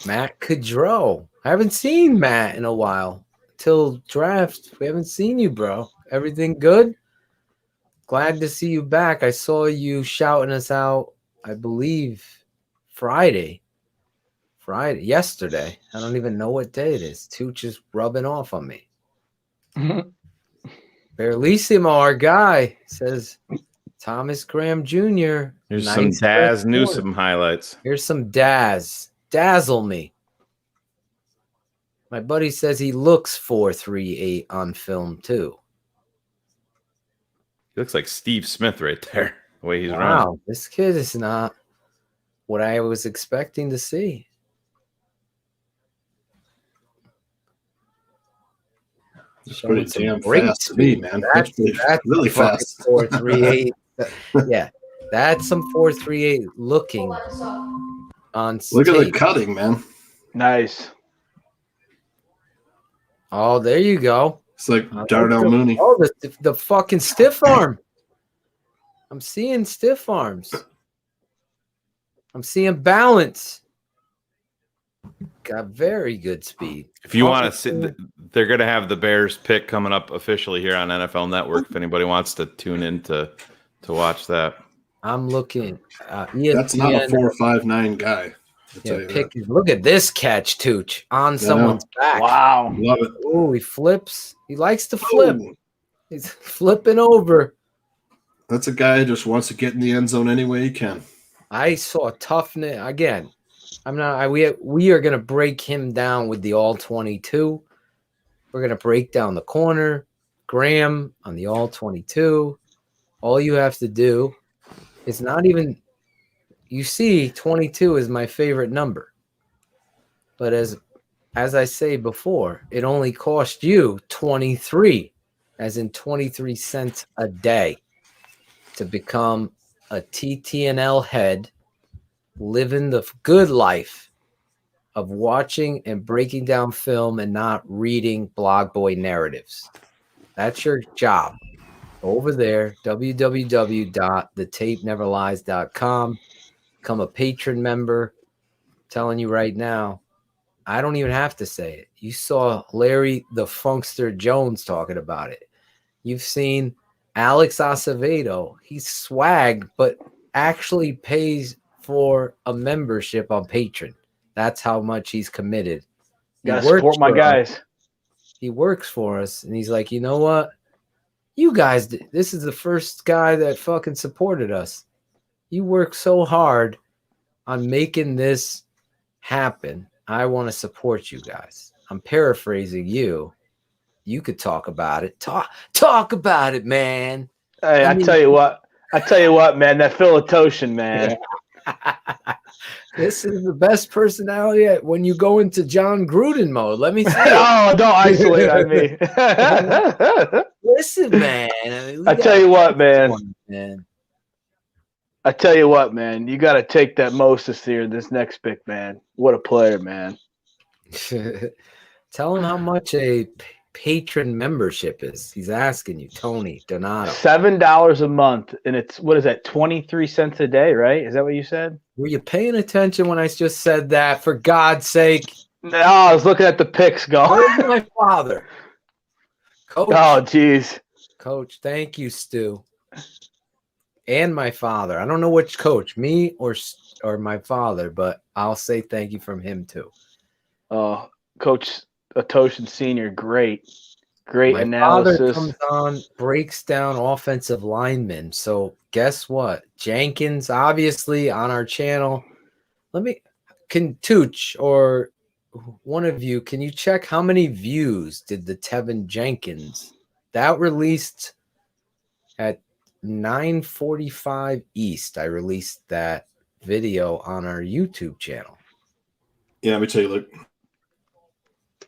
Matt Cadreau. I haven't seen Matt in a while. Till draft, we haven't seen you, bro. Everything good? Glad to see you back. I saw you shouting us out, I believe, yesterday. I don't even know what day it is. Tooch is rubbing off on me. Bearlissimo, our guy, says Thomas Graham Jr. Here's some Daz Newsome highlights. Here's some Daz. Dazzle me. My buddy says he looks 4.38 on film, too. He looks like Steve Smith right there, the way he's running. Wow, this kid is not what I was expecting to see. It's pretty damn fast to me, man. That's really fast. 4.38. Yeah, that's some 4.38 looking on Look tape. at the cutting, man. Nice. Oh, there you go. It's like Darnell Mooney. Oh, the fucking stiff arm. I'm seeing stiff arms. I'm seeing balance. got very good speed. If you want to see, they're going to have the Bears pick coming up officially here on NFL Network. If anybody wants to tune in to watch that, I'm looking. ESPN, That's not a 4.59 guy. Look at this catch, Tooch, on someone's back. Wow, love it. Oh, he flips. He likes to flip. He's flipping over. That's a guy who just wants to get in the end zone any way he can. I saw toughness again. We are going to break him down with the all 22. We're going to break down the corner, Graham on the all 22. All you have to do is not even. You see, 22 is my favorite number. But as I say before, it only cost you 23, as in 23 cents a day, to become a TTNL head, living the good life of watching and breaking down film and not reading blog boy narratives. That's your job. Over there, www.thetapeneverlies.com. Become a patron member. I'm telling you right now, I don't even have to say it. You saw Larry the Funkster Jones talking about it. You've seen Alex Acevedo. He's swag, but actually pays for a membership on Patreon. That's how much he's committed. Gotta support my guys. He works for us, and he's like, you know what? You guys, this is the first guy that fucking supported us. You work so hard on making this happen. I want to support you guys. I'm paraphrasing you. You could talk about it. Talk about it, man. Hey, I tell you what, man. That Philotoshin, man. This is the best personality when you go into John Gruden mode. Let me see. Oh, don't isolate on me. Listen, man. I tell you what, man. I tell you what, man. You got to take that Moses here, this next pick, man. What a player, man. Tell him how much a patron membership is. He's asking you, Tony Donato. $7 a month, and it's, what is that, 23 cents a day, right? Is that what you said? Were you paying attention when I just said that? For God's sake. No, I was looking at the picks going. Where's my father? Coach. Oh, geez. Coach, thank you, Stu. And my father. I don't know which coach, me or my father, but I'll say thank you from him too. Coach Atoshin Sr., great My analysis. father comes on, breaks down offensive linemen. So guess what? Jenkins, obviously on our channel. Can Tooch or one of you, can you check how many views did the Tevin Jenkins that released at 9:45 East? I released that video on our YouTube channel. Yeah, let me tell you, look.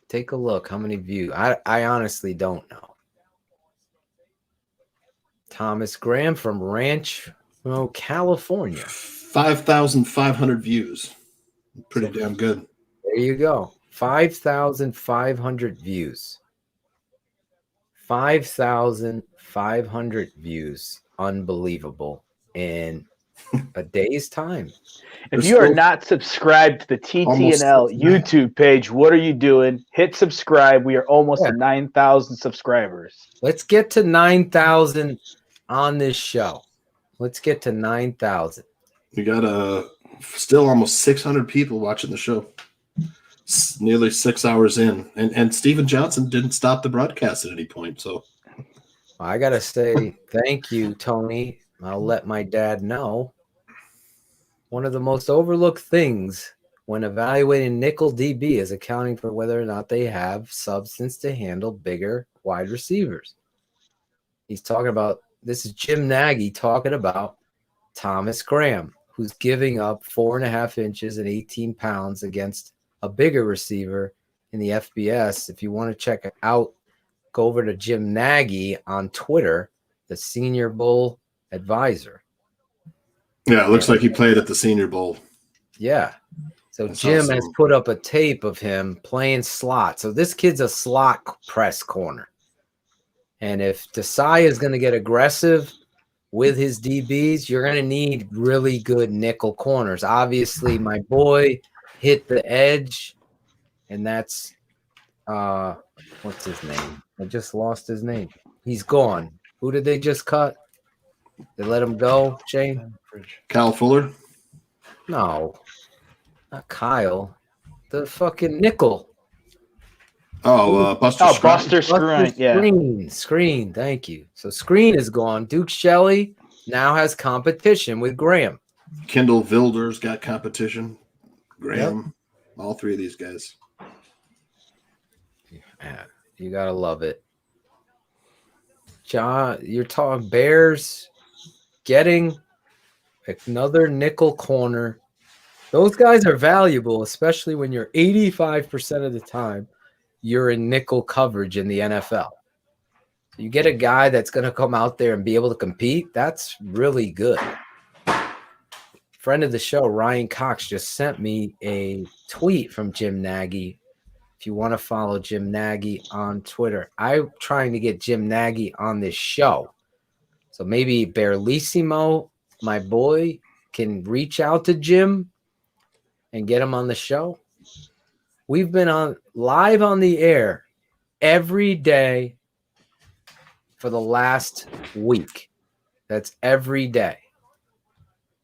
Take a look. How many views? I honestly don't know. Thomas Graham from Rancho, California. 5,500 views. Pretty damn good. There you go. 5,500 views. 5,500 views. Unbelievable. In a day's time. If you are not subscribed to the TTNL YouTube page, what are you doing? Hit subscribe. We are almost at 9,000 subscribers. Let's get to 9,000 on this show. Let's get to 9,000. We got still almost 600 people watching the show. It's nearly 6 hours in. And Steven Johnson didn't stop the broadcast at any point. So I got to say thank you, Tony. I'll let my dad know. One of the most overlooked things when evaluating nickel DB is accounting for whether or not they have substance to handle bigger wide receivers. He's talking about, this is Jim Nagy talking about Thomas Graham, who's giving up 4.5 inches and 18 pounds against a bigger receiver in the FBS. If you want to check it out, go over to Jim Nagy on Twitter, the Senior Bowl advisor. yeah, it looks like he played at the Senior Bowl. Yeah. So That's Jim awesome. has put up a tape of him playing slot. So this kid's a slot press corner. And if Desai is going to get aggressive with his DBs, you're going to need really good nickel corners. Obviously, my boy hit the edge and that's what's his name? I just lost his name. He's gone. Who did they just cut? They let him go, Shayne? Kyle Fuller? No, not Kyle. The fucking nickel. Oh, Buster Skrine. Buster Skrine. Yeah. Screen. Thank you. So Screen is gone. Duke Shelley now has competition with Graham. Kendall Vilder's got competition. Graham. All three of these guys. Yeah, you gotta love it. John, you're talking Bears getting another nickel corner. Those guys are valuable, especially when you're 85% of the time you're in nickel coverage in the NFL. You get a guy that's going to come out there and be able to compete. That's really good. Friend of the show, Ryan Cox, just sent me a tweet from Jim Nagy. If you want to follow Jim Nagy on Twitter, I'm trying to get Jim Nagy on this show. So maybe Bearlissimo, my boy, can reach out to Jim and get him on the show. We've been on live on the air every day for the last week. That's every day.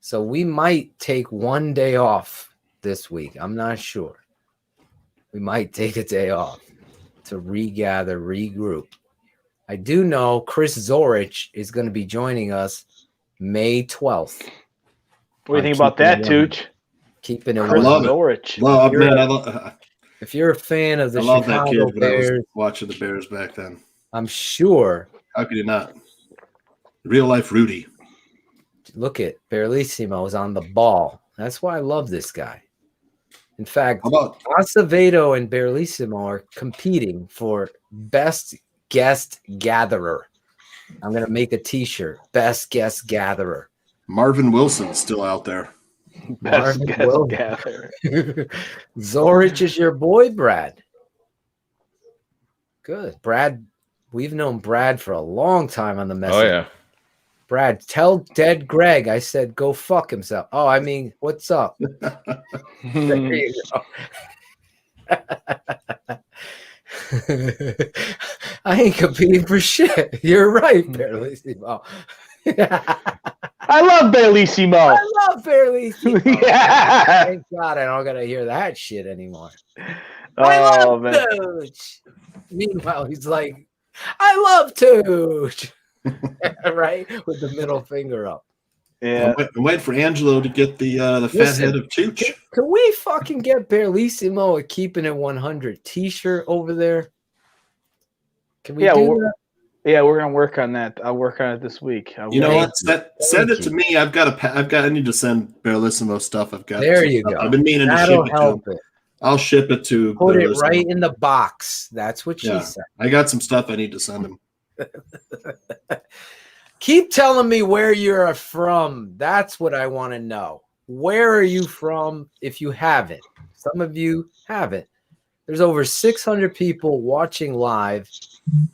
So we might take one day off this week. I'm not sure. We might take a day off to regather, regroup. I do know Chris Zorich is going to be joining us May 12th. What do you think about that, Tooch? Keeping it. I love Zorich. Love, man. If you're a fan of the I love Chicago that kid when I Bears, was watching the Bears back then. I'm sure. How could you not? Real life Rudy. Look at Bearlissimo is on the ball. That's why I love this guy. In fact, Acevedo and Bearlissimo are competing for best guest gatherer. I'm going to make a t-shirt. Best guest gatherer. Marvin Wilson's still out there. Best guest gatherer. Zorich is your boy, Brad. Good. Brad, we've known Brad for a long time on the message. Oh, yeah. Brad, tell dead Greg I said go fuck himself. Oh, I mean, what's up? There you go. I ain't competing for shit. You're right, Bearlissimo. I love Bearlissimo. I love Bearlissimo. Yeah. Thank God I don't gotta hear that shit anymore. Oh, I love man. Tooch. Meanwhile, he's like, I love Tooch. Right? With the middle finger up. Yeah. I'm waiting for Angelo to get the fat head of Tooch. Can we fucking get Bearlissimo a Keepin It 100 t-shirt over there? Can we do that? Yeah, we're gonna work on that. I'll work on it this week. You know what? Send it to me. I need to send Bearlissimo stuff. There you go. I've been meaning to ship it to him. I'll ship it to. Put it right in the box. That's what she said. I got some stuff I need to send him. Keep telling me where you're from. That's what I want to know. Where are you from if you haven't? Some of you haven't. There's over 600 people watching live.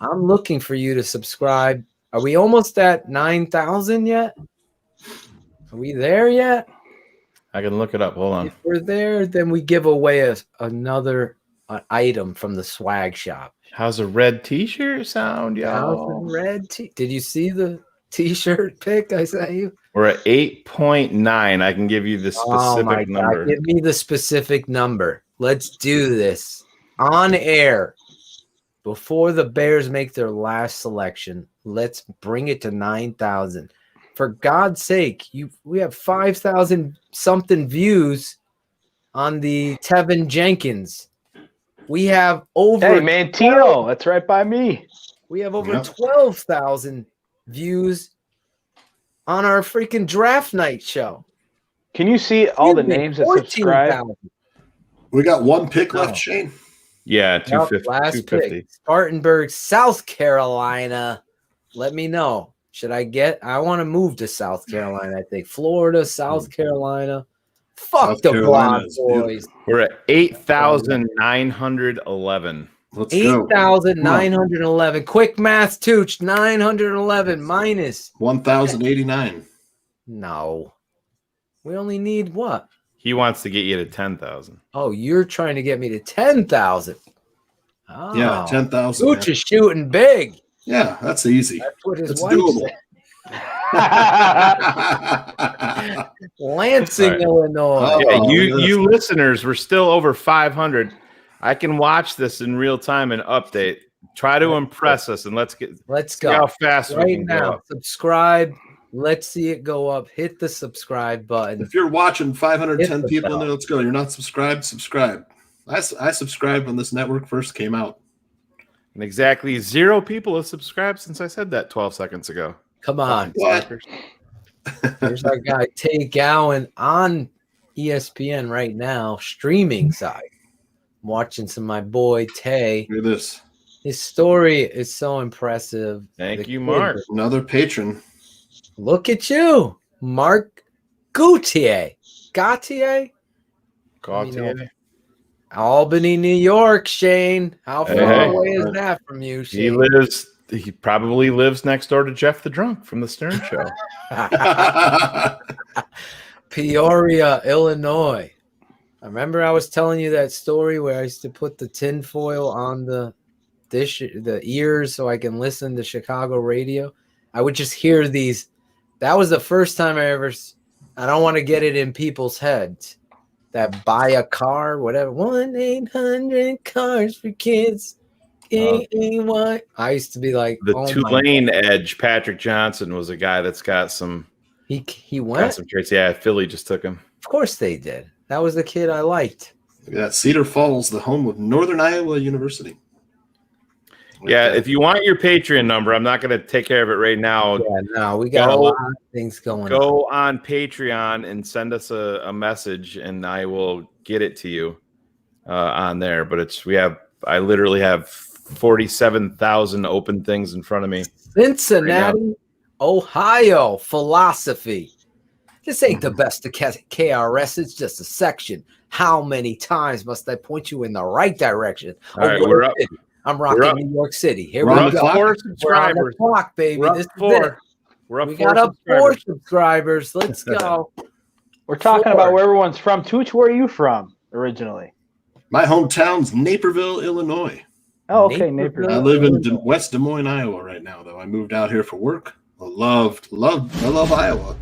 I'm looking for you to subscribe. Are we almost at 9,000 yet? Are we there yet? I can look it up. Hold on. If we're there, then we give away another item from the swag shop. How's a red t-shirt sound, y'all? Did you see the t-shirt pic I sent you? We're at 8.9. I can give you the specific number. Give me the specific number. Let's do this on air before the Bears make their last selection. Let's bring it to 9,000. For God's sake, we have 5,000 something views on the Tevin Jenkins. We have over. Hey, Mantino, that's right by me. We have over 12,000 views on our freaking draft night show. Can you see all the names that subscribe? We got one pick left, Shayne. Yeah, 250. Last 250. pick. Spartanburg, South Carolina. Let me know. Should I want to move to South Carolina, I think. Florida, South Carolina. Fuck the block, boys. We're at 8,911. Let's go. 8,911. Quick math, Tooch. 911 minus 1,089. No. We only need what? He wants to get you to 10,000. Oh, you're trying to get me to 10,000. Oh, Yeah, 10,000. Gooch is shooting big. Yeah, that's easy. That's what his It's wife doable. said. Lansing, Right. Illinois. Yeah, you listeners, we're still over 500. I can watch this in real time and update. Try to impress us, and let's go. See how fast we can go now. up. Subscribe. Let's see it go up. Hit the subscribe button. If you're watching 510 Hit the people in bell. there, let's go. You're not subscribed, subscribe. I subscribed when this network first came out. And exactly 0 people have subscribed since I said that 12 seconds ago. Come on. What? There's our guy Tay Gowan on ESPN right now, streaming side. I'm watching some of my boy Tay. Look at this. His story is so impressive. Thank The you, kid- Mark. Another patron. Look at you, Mark Gautier. Gautier? Gautier. Albany, New York, Shane. How far Hey. away is that from you, Shane? He probably lives next door to Jeff the Drunk from the Stern Show. Peoria, Illinois. I remember I was telling you that story where I used to put the tinfoil on the ears so I can listen to Chicago radio. I would just hear these. That was the first time I don't want to get it in people's heads. That buy a car, whatever. 1-800 for kids. What? I used to be like The oh my Tulane edge, Patrick Johnson, was a guy that's got some. He Got went. some traits. Yeah, Philly just took him. Of course they did. That was the kid I liked. Look at that. Cedar Falls, the home of Northern Iowa University. Yeah, if you want your Patreon number, I'm not going to take care of it right now. Yeah, no, we got a lot of things going on. Go on Patreon and send us a message, and I will get it to you on there. But I literally have 47,000 open things in front of me. Cincinnati, Ohio, philosophy. This ain't the best of KRS. It's just a section. How many times must I point you in the right direction? All right, we're up. I'm rocking New York City. Here We're we up go. 4 We're on the subscribers. clock, baby. We're up This is 4. it. We're up We 4 got up 4 subscribers. subscribers. Let's go. We're talking 4. about where everyone's from. Tooch, where are you from originally? My hometown's Naperville, Illinois. Oh, okay, Naperville. I live in West Des Moines, Iowa right now, though. I moved out here for work. I love Iowa.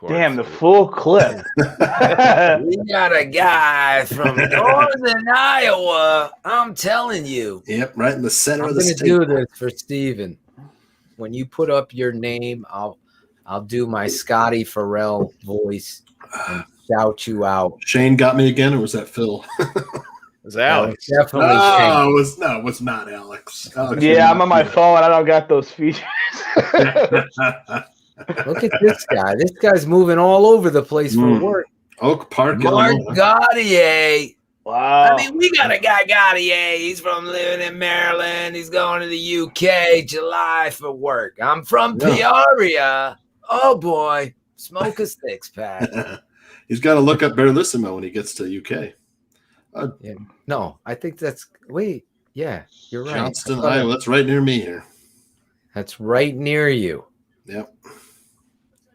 Damn, the full clip. We got a guy from northern Iowa. I'm telling you. Yep, right in the center I'm of the gonna state. do this for Steven. When you put up your name, I'll do my Scotty Farrell voice and shout you out. Shayne got me again, or was that Phil? It was Alex. Definitely. Oh, it was not Alex. Yeah, I'm on my phone. I don't got those features. Look at this guy. This guy's moving all over the place for work. Oak Park, Mark Illinois. Gautier. Wow. I mean, we got a guy Gautier. He's from living in Maryland. He's going to the UK July for work. I'm from Peoria. Oh boy, smoke a six pack. He's got to look up Bearlissimo when he gets to UK. Yeah. No, I think that's yeah, you're right. Johnston, Iowa. That's right near me here. That's right near you. Yep.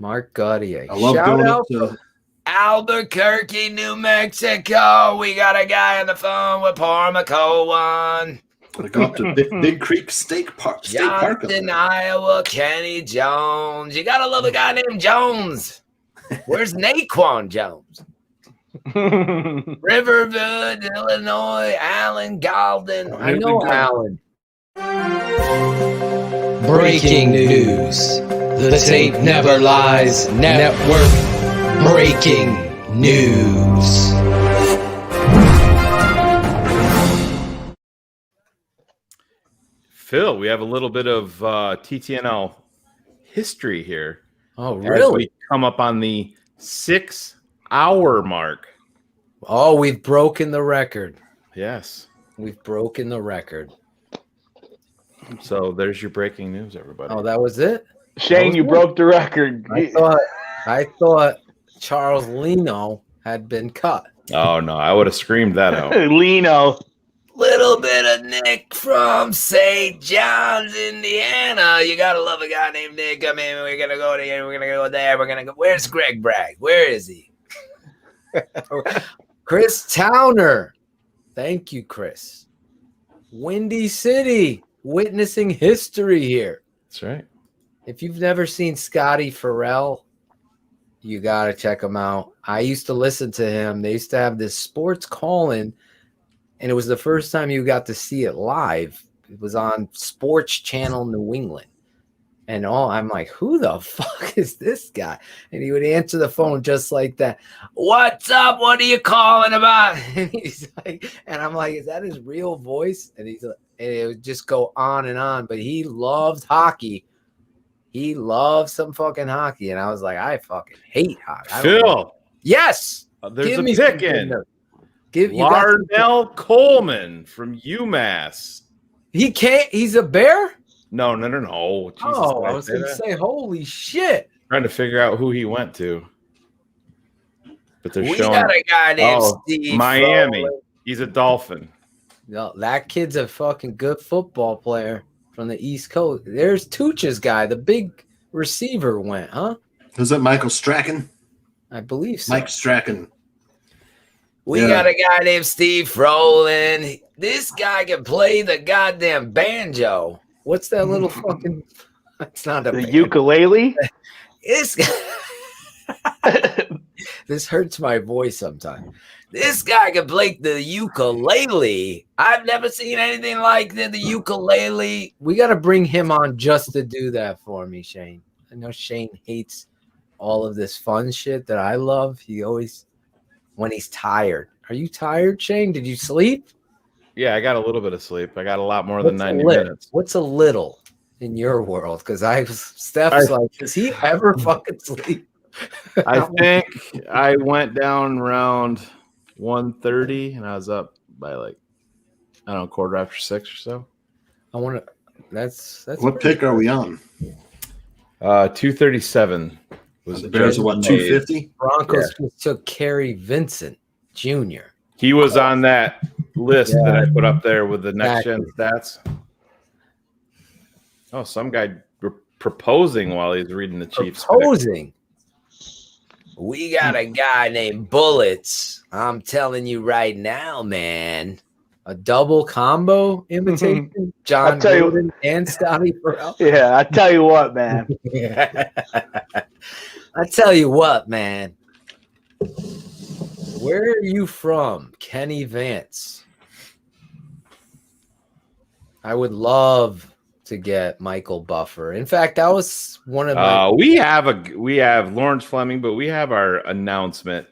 Mark Gautier. I love Shout going out up to from Albuquerque, New Mexico. We got a guy on the phone with Parmacoan. I go up to Big Creek State Park. State Park up Johnson, there. Iowa, Kenny Jones. You gotta love a guy named Jones. Where's Naquan Jones? Riverwood, Illinois, Alan Galden. I know Alan. Breaking news. The tape never lies. Network breaking news. Phil, we have a little bit of TTNL history here. Oh, As really? we come up on the 6-hour mark. Oh, we've broken the record. Yes. We've broken the record. So there's your breaking news, everybody. Oh, that was it? Shayne, you broke the record. I thought Charles Leno had been cut. Oh no, I would have screamed that out. Leno. Little bit of Nick from St. John's, Indiana. You gotta love a guy named Nick. I mean, we're gonna go there, we're gonna go there, we're gonna go. Where's Greg Bragg? Where is he? Chris Towner. Thank you, Chris. Windy City, witnessing history here. That's right. If you've never seen Scotty Farrell, you gotta check him out. I used to listen to him. They used to have this sports call-in, and it was the first time you got to see it live. It was on Sports Channel New England. And I'm like, who the fuck is this guy? And he would answer the phone just like that. What's up? What are you calling about? And he's like, and I'm like, is that his real voice? And he's like, and it would just go on and on. But he loved hockey. He loves some fucking hockey. And I was like, I fucking hate hockey. Phil. Yes. There's a pick in. Give Lardell Coleman from UMass. He can't. He's a Bear? No. Jesus, I was going to say, holy shit. Trying to figure out who he went to. But they're We showing. got a guy named Steve Miami. Froling. He's a Dolphin. No, that kid's a fucking good football player from the East Coast. There's Tucha's guy, the big receiver went, huh? Is it Michael Strachan? I believe so. Mike Strachan. We got a guy named Steve Froling. This guy can play the goddamn banjo. What's that little fucking? It's not a banjo. Ukulele. This guy. This hurts my voice sometimes. This guy can play the ukulele. I've never seen anything like the ukulele. We got to bring him on just to do that for me, Shayne. I know Shayne hates all of this fun shit that I love. He always, when he's tired. Are you tired, Shayne? Did you sleep? Yeah, I got a little bit of sleep. I got a lot more than 90 minutes. What's a little in your world? Because Steph's like, does he ever fucking sleep? I think I went down around 1:30 and I was up by like, I don't know, 6:15 or so. I want to. That's what pick are we on? 237 was the Bears. What 250? Broncos just took Kerry Vincent Jr. He was on that list that I put up there with the next gen stats. Oh, some guy proposing while he's reading the Chiefs. Proposing. We got a guy named Bullets. I'm telling you right now, man. A double combo invitation. John Gruden and Scotty Farrell. Yeah, I tell you what, man. I tell you what, man. Where are you from, Kenny Vance? I would love to get Michael Buffer. In fact, that was one of my. We have Lawrence Fleming, but we have our announcement.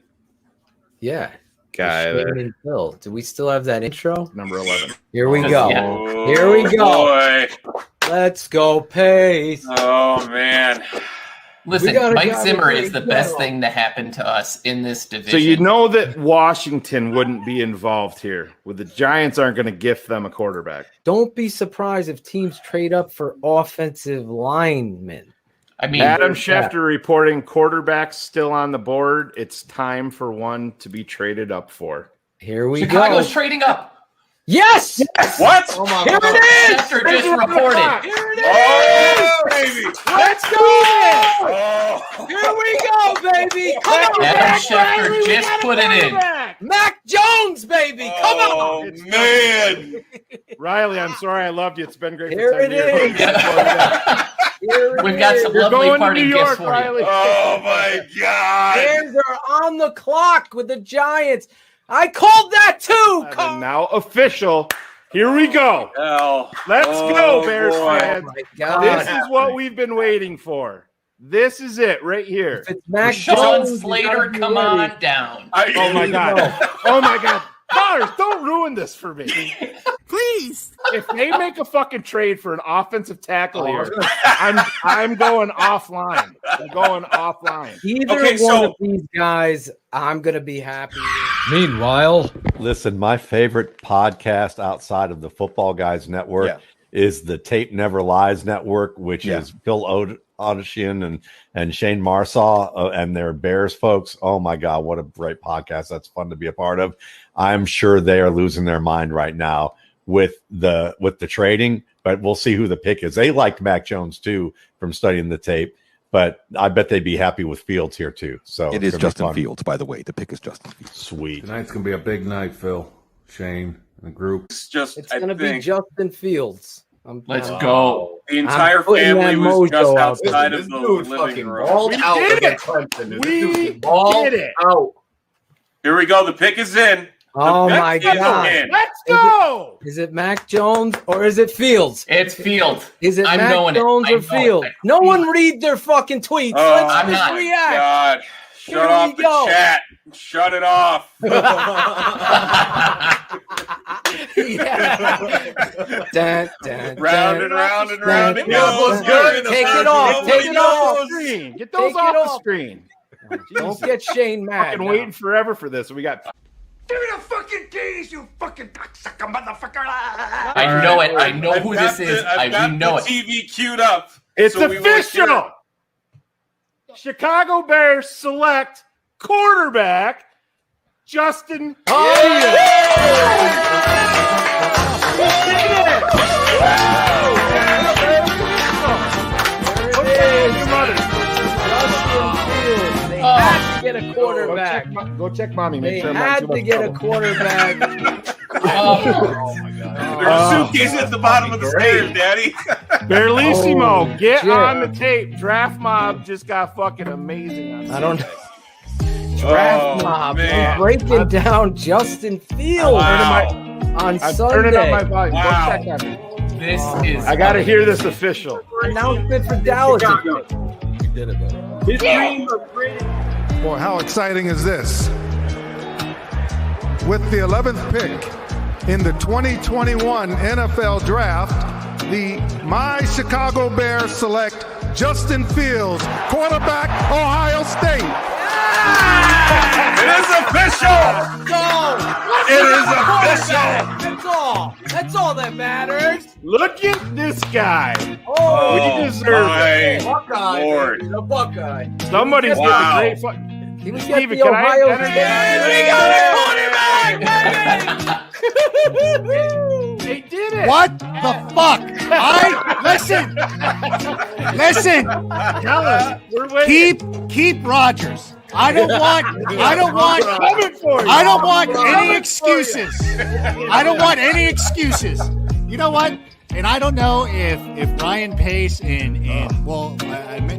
Yeah, guy there. Shayne and Phil. Do we still have that intro? Number 11. Here we go. Oh, here we go. Boy. Let's go, Pace. Oh man. Listen, Mike Zimmer is the best thing to happen to us in this division. So you know that Washington wouldn't be involved here. With the Giants aren't going to gift them a quarterback. Don't be surprised if teams trade up for offensive linemen. I mean, Adam Schefter reporting quarterbacks still on the board. It's time for one to be traded up for. Here we Chicago's go. trading up. Yes! What? Oh my Here God. it is! Schefter just reported. Here it is! Oh, baby. Let's go! Oh. Here we go, baby! Come on, Adam Mac Schefter Riley, we just got a put it in. quarterback. Mac Jones, baby! Come on! Oh, man. Riley, I'm sorry I loved you. It's been great. Here for 10 it years. is. We've got some You're lovely going to party New gifts York, for Riley. you. Oh, my God. Bears are on the clock with the Giants. I called that too. And now official. Here we go. Let's go, Bears fans. Oh my God. This is what we've been waiting for. This is it right here. If it's Mac Sean Jones, Slater, come on down. Oh, my God. Oh, my God. Connors, don't ruin this for me. Please. If they make a fucking trade for an offensive tackle here, I'm going offline. I'm going offline. Either one of these guys, I'm going to be happy with. Meanwhile, listen, my favorite podcast outside of the Football Guys Network is the Tape Never Lies Network, which is Phil Odishian and Shayne Marsaw and their Bears folks. Oh my God, what a great podcast. That's fun to be a part of. I'm sure they are losing their mind right now with the trading, but we'll see who the pick is. They liked Mac Jones too from studying the tape, but I bet they'd be happy with Fields here too. So it is Justin Fields, by the way. The pick is Justin Fields. Sweet. Tonight's gonna be a big night, Phil, Shayne, and the group. It's going to be Justin Fields. Let's go. The entire family was just outside of the living room. Balled out against Clemson. Balled out. Here we go. The pick is in. Oh my God! Let's go. Is it Mac Jones or is it Fields? It's Fields. Is it I'm Mac knowing it. Jones I or know Fields? it. No one read their fucking tweets. Oh, Let's just my react. God. Shut off the chat. Shut it off. Round and round and round it goes. Take it off. Take it off the screen. Get those off the screen. Don't get Shayne mad. I've been waiting forever for this. We got. Give me the fucking keys, you fucking cocksucker motherfucker. I know it. I know who this is. We know it. TV queued up. It's so official. Chicago Bears select quarterback Justin They had to get a quarterback. Go check mommy. They had to get a quarterback. Oh my God. There's a suitcase at the bottom of the stairs, Daddy. Bearlissimo, get on the tape. Draft Mob just got fucking amazing on I don't know. Draft Mob breaking down Justin Fields on I'm Sunday. turning up my volume. Wow. Go check on it. This is. I got to hear this official. Announcement for Dallas. You did it, buddy. His dream of Boy, how exciting is this? With the 11th pick in the 2021 NFL Draft, my Chicago Bears select Justin Fields, quarterback, Ohio State. It is official. It is official. That's all that matters. Look at this guy. Oh, we deserve it. Buckeye. Lord. The Buckeye. Somebody's Wow. getting great. He was Steven, the can I Ohio enter They did it. What the fuck? Listen. Tell us. We're waiting. Keep Rodgers. I don't want any excuses. I don't want any excuses. You know what? And I don't know if Ryan Pace and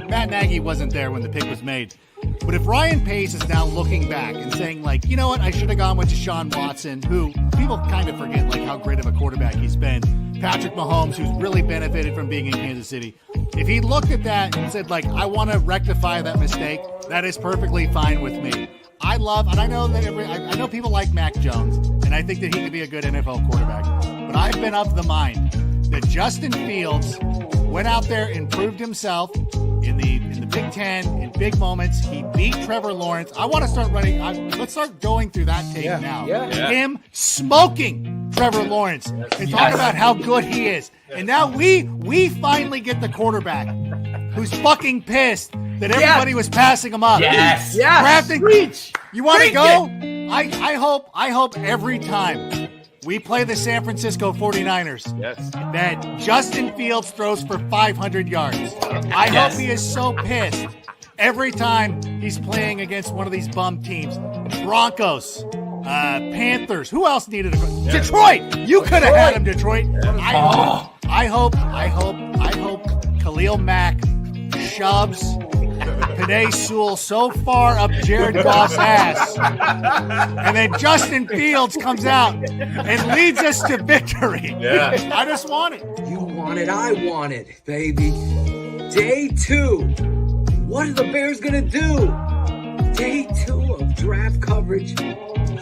Matt Nagy wasn't there when the pick was made. But if Ryan Pace is now looking back and saying, like, you know what, I should have gone with Deshaun Watson, who people kind of forget, like, how great of a quarterback he's been. Patrick Mahomes, who's really benefited from being in Kansas City. If he looked at that and said, like, I want to rectify that mistake, that is perfectly fine with me. I know people like Mac Jones, and I think that he could be a good NFL quarterback. But I've been of the mind that Justin Fields went out there and proved himself in the Big Ten in big moments. He beat Trevor Lawrence. I want to start running. Let's start going through that tape now. Yeah. Him smoking Trevor Lawrence and talk about how good he is. And now we finally get the quarterback who's fucking pissed that everybody was passing him up. Yes. Drafting. Reach. You want to go? I hope every time we play the San Francisco 49ers that Justin Fields throws for 500 yards. I hope he is so pissed every time he's playing against one of these bum teams. Broncos, Panthers. Who else needed a Detroit? You could have had him, Detroit. I hope Khalil Mack shoves Penei Sewell so far up Jared Goff's ass, and then Justin Fields comes out and leads us to victory. Yeah. I just want it. You want it, I want it, baby. Day 2. What are the Bears gonna do? Day 2 of draft coverage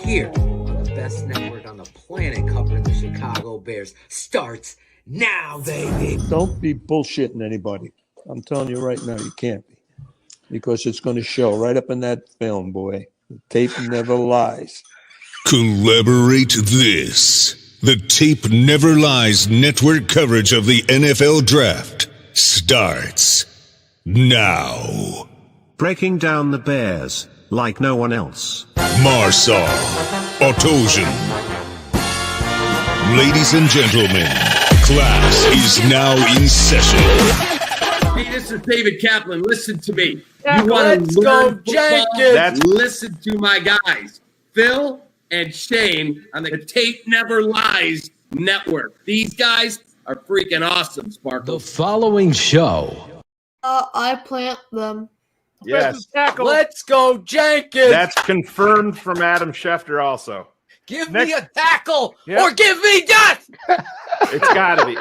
here on the best network on the planet covering the Chicago Bears starts now, baby. Don't be bullshitting anybody. I'm telling you right now, you can't be. Because it's going to show right up in that film, boy. The tape never lies. Collaborate this. The Tape Never Lies network coverage of the NFL Draft starts now. Breaking down the Bears like no one else. Marsaw, Autosian. Ladies and gentlemen, class is now in session. Hey, this is David Kaplan. Listen to me. Yeah, You want let's to go, learn football? Jenkins. Listen to my guys, Phil and Shayne on the Tape Never Lies network. These guys are freaking awesome, Sparkle. The following show. I plant them. Yes. Let's go, Jenkins. That's confirmed from Adam Schefter also. Give Next- me a tackle Yep. or give me death. It's got to be.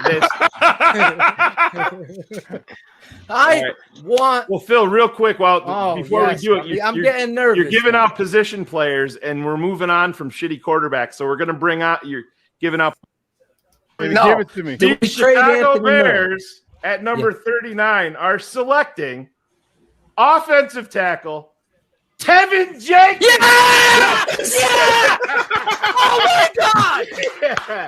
I want. Well, Phil, real quick, before yes, we do it, I'm getting nervous. You're giving out position players, and we're moving on from shitty quarterbacks. So we're going to bring out. You're giving out. No. Give it to me. Do The we trade Chicago Anthony Miller? Bears at number 39 are selecting offensive tackle Tevin Jenkins. Yeah! Yeah! Oh my God! Yeah.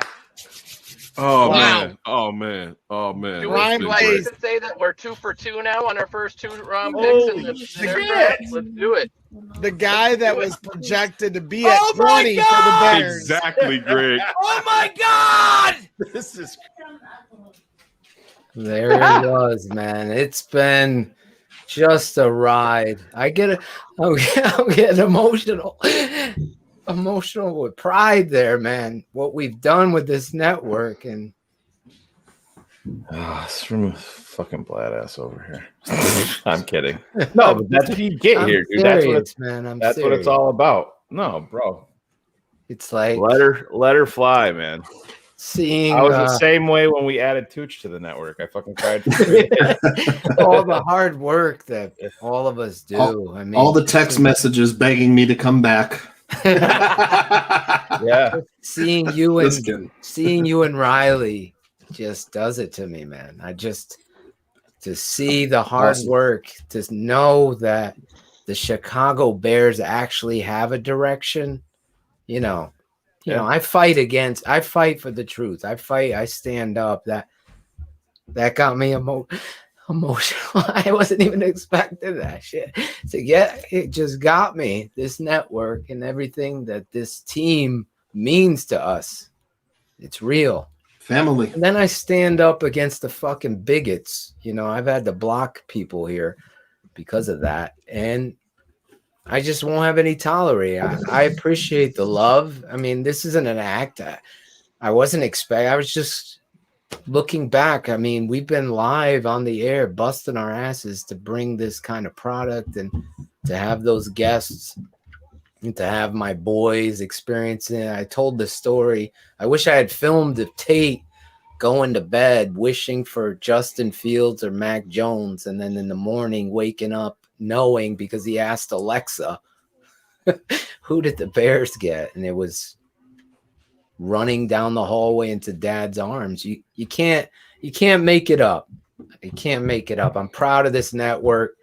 Oh, Wow. man. Oh, man. Oh, man. Do That's we been like great. to say that we're 2 for 2 now on our first 2 round picks Holy in the shit. draft? Let's do it. The guy that was projected to be at Oh my 20 for the God! Bears. Exactly, Greg. Oh my God! This is There it was, man. It's been just a ride. I'm getting emotional with pride there, man. What we've done with this network, and it's from a fucking badass over here. I'm kidding. No, but that's what you get I'm here, dude. serious, man. I'm That's what it's serious. all about. No, bro. It's like Let her fly, man. seeing I was the same way when we added Tooch to the network. I fucking cried. all the hard work that all of us do. I mean, All the text messages begging me to come back. Yeah. seeing you Just kidding. and Riley just does it to me, man. To see the hard Awesome. work, to know that the Chicago Bears actually have a direction. I fight for the truth. I stand up. That got me emotional. I wasn't even expecting that shit. So yeah, it just got me. This network and everything that this team means to us. It's real. Family. And then I stand up against the fucking bigots. I've had to block people here because of that. And I just won't have any tolerate. I appreciate the love. I mean, this isn't an act. I wasn't expecting. I was just looking back. I mean, we've been live on the air, busting our asses to bring this kind of product and to have those guests and to have my boys experiencing it. I told the story. I wish I had filmed the Tate going to bed, wishing for Justin Fields or Mac Jones, and then in the morning waking up knowing, because he asked Alexa, who did the Bears get? And it was running down the hallway into Dad's arms. You can't make it up. You can't make it up. I'm proud of this network.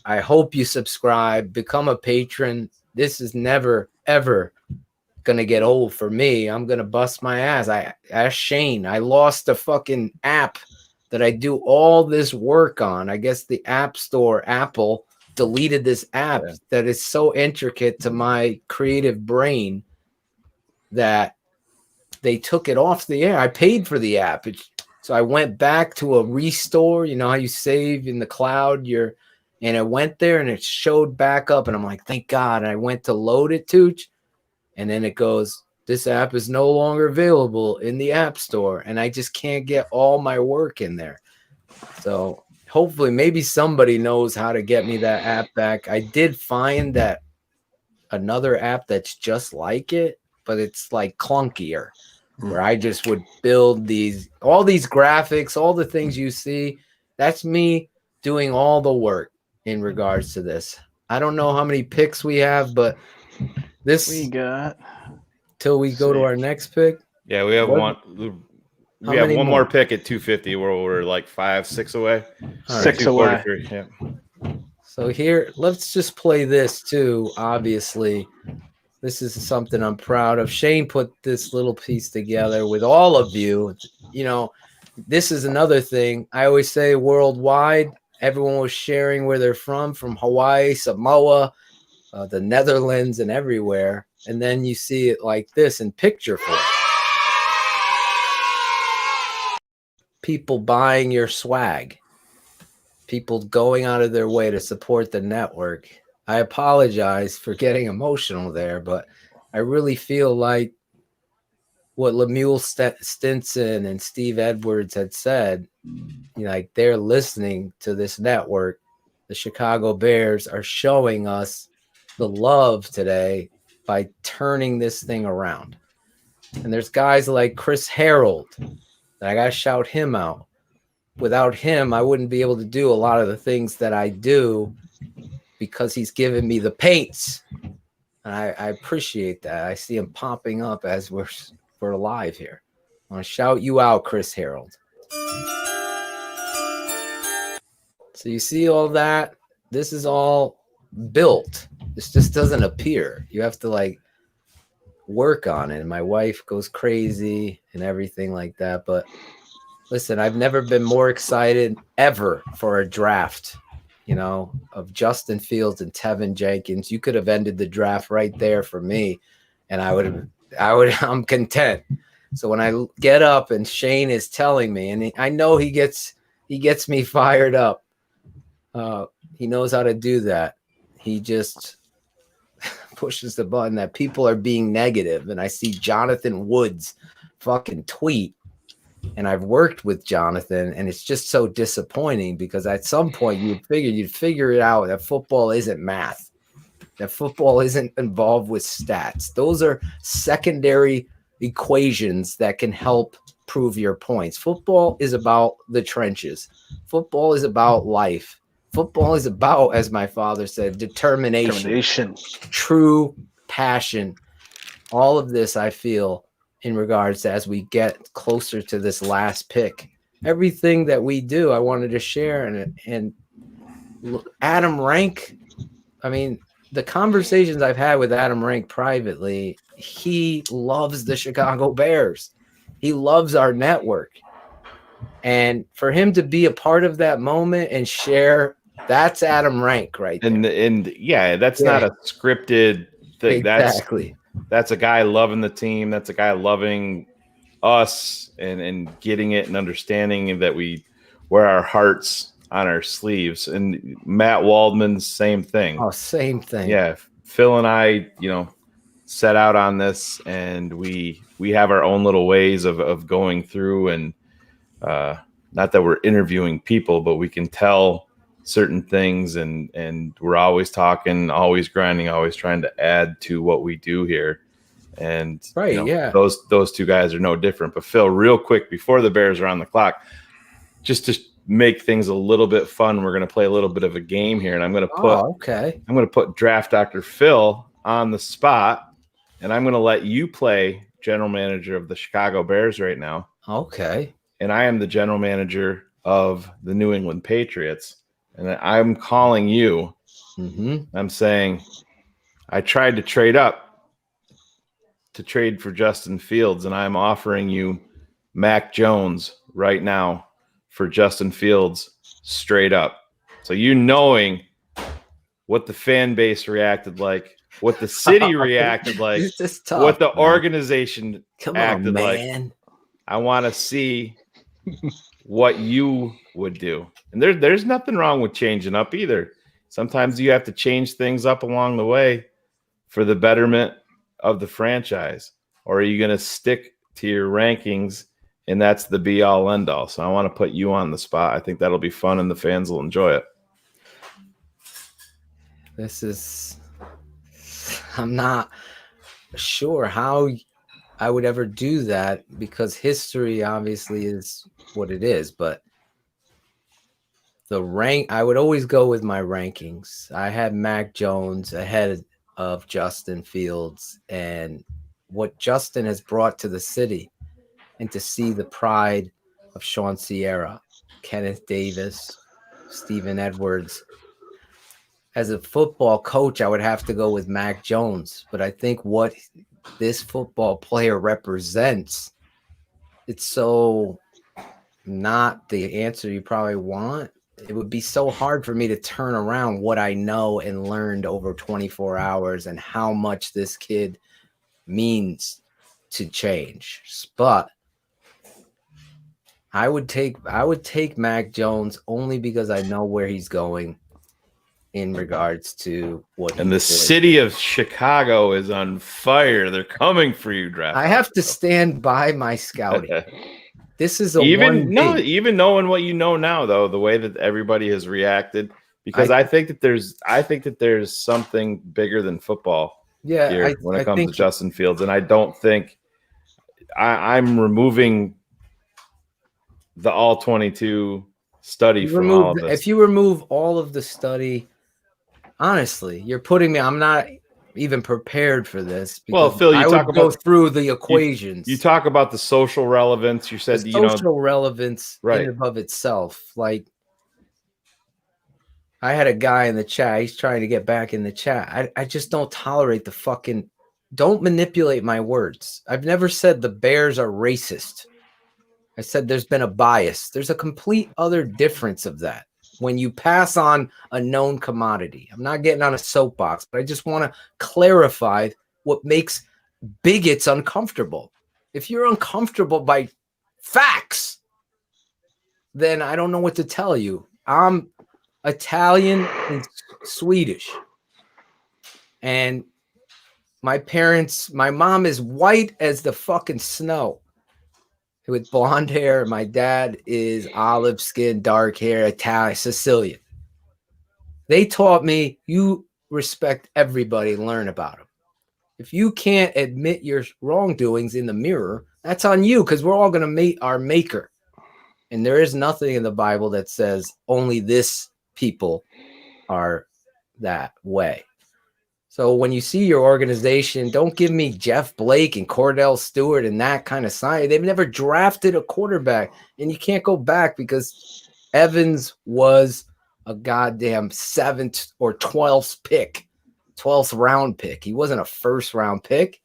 I hope you subscribe, become a patron. This is never, ever going to get old for me. I'm going to bust my ass. I asked Shayne. I lost a fucking app that I do all this work on. I guess the App Store, Apple, deleted this app that is so intricate to my creative brain that they took it off the air. I paid for the app. So I went back to a restore. You know how you save in the cloud and I went there and it showed back up and I'm like, thank God. And I went to load it, Tooch, and then it goes, this app is no longer available in the App Store. And I just can't get all my work in there. So hopefully maybe somebody knows how to get me that app back. I did find that another app that's just like it, but it's like clunkier, where I just would build all these graphics, all the things you see. That's me doing all the work in regards to this. I don't know how many picks we have, but we got till we go to our next pick. Yeah, we have one. We have one more pick at 250 where we're like 5-6 away. All right. 6 away. Yeah. So here, let's just play this too. Obviously, This is something I'm proud of. Shayne put this little piece together with all of you. You know, this is another thing. I always say worldwide, everyone was sharing where they're from Hawaii, Samoa, the Netherlands, and everywhere. And then you see it like this in picture form. People buying your swag. People going out of their way to support the network. I apologize for getting emotional there, but I really feel like what Lemuel Stinson and Steve Edwards had said, like they're listening to this network. The Chicago Bears are showing us the love today by turning this thing around. And there's guys like Chris Harold that I got to shout him out. Without him, I wouldn't be able to do a lot of the things that I do because he's given me the paints. And I appreciate that. I see him popping up as we're live here. I want to shout you out, Chris Harold. So you see all that? This is all built. This just doesn't appear. You have to like work on it. And my wife goes crazy and everything like that. But listen, I've never been more excited ever for a draft, of Justin Fields and Tevin Jenkins. You could have ended the draft right there for me, and I'm content. So when I get up and Shayne is telling me, and I know he gets me fired up. He knows how to do that. He just pushes the button that people are being negative, and I see Jonathan Woods fucking tweet. And I've worked with Jonathan, and it's just so disappointing because at some point you'd figure it out that football isn't math, that football isn't involved with stats. Those are secondary equations that can help prove your points. Football is about the trenches. Football is about life. Football is about, as my father said, determination, true passion. All of this, I feel, in regards to as we get closer to this last pick, everything that we do, I wanted to share. And Adam Rank, I mean, the conversations I've had with Adam Rank privately, he loves the Chicago Bears. He loves our network. And for him to be a part of that moment and share, that's Adam Rank right there. And yeah, that's not a scripted thing. Exactly. That's a guy loving the team. That's a guy loving us and getting it and understanding that we wear our hearts on our sleeves. And Matt Waldman's same thing. Oh, same thing. Yeah. Phil and I, set out on this, and we have our own little ways of going through, and not that we're interviewing people, but we can tell certain things, and we're always talking, always grinding, always trying to add to what we do here. And those two guys are no different. But Phil, real quick before the Bears are on the clock, just to make things a little bit fun, we're going to play a little bit of a game here, and I'm going to put Draft Dr. Phil on the spot, and I'm going to let you play general manager of the Chicago Bears right now. Okay. And I am the general manager of the New England Patriots. And I'm calling you. Mm-hmm. I'm saying I tried to trade up to trade for Justin Fields, and I'm offering you Mac Jones right now for Justin Fields straight up. So knowing what the fan base reacted like, what the city reacted like, tough, what the organization acted like. Man. I want to see what you would do. And there's nothing wrong with changing up either. Sometimes you have to change things up along the way for the betterment of the franchise. Or are you going to stick to your rankings, and that's the be-all, end-all? So I want to put you on the spot. I think that'll be fun, and the fans will enjoy it. I'm not sure how I would ever do that, because history obviously is what it is, but I would always go with my rankings. I had Mac Jones ahead of Justin Fields, and what Justin has brought to the city, and to see the pride of Sean Sierra, Kenneth Davis, Stephen Edwards. as a football coach, I would have to go with Mac Jones. But I think what this football player represents, it's so not the answer you probably want. It would be so hard for me to turn around what I know and learned over 24 hours and how much this kid means to change. But I would take Mac Jones only because I know where he's going in regards to what. And the city of Chicago is on fire. They're coming for you, draft. I have to stand by my scouting. This is even knowing what you know now, though, the way that everybody has reacted, because I think that there's something bigger than football. Yeah, here when it comes to Justin Fields, and I don't think I'm removing the all 22 study from all of this. If you remove all of the study, honestly, you're putting me. I'm not even prepared for this. Well, Phil, you talk about go through the equations. You talk about the social relevance. You said the social relevance right in and of itself. Like, I had a guy in the chat. He's trying to get back in the chat. I just don't tolerate the fucking. Don't manipulate my words. I've never said the Bears are racist. I said there's been a bias. There's a complete other difference of that. When you pass on a known commodity. I'm not getting on a soapbox, but I just want to clarify what makes bigots uncomfortable. If you're uncomfortable by facts, then I don't know what to tell you. I'm Italian and Swedish. And my mom is white as the fucking snow with blonde hair. My dad is olive skin, dark hair, Italian, Sicilian. They taught me you respect everybody, learn about them. If you can't admit your wrongdoings in the mirror, that's on you, because we're all going to meet our maker. And there is nothing in the Bible that says only this people are that way. So when you see your organization, don't give me Jeff Blake and Cordell Stewart and that kind of sign. They've never drafted a quarterback, and you can't go back because Evans was a goddamn 7th or 12th pick, 12th round pick. He wasn't a first round pick.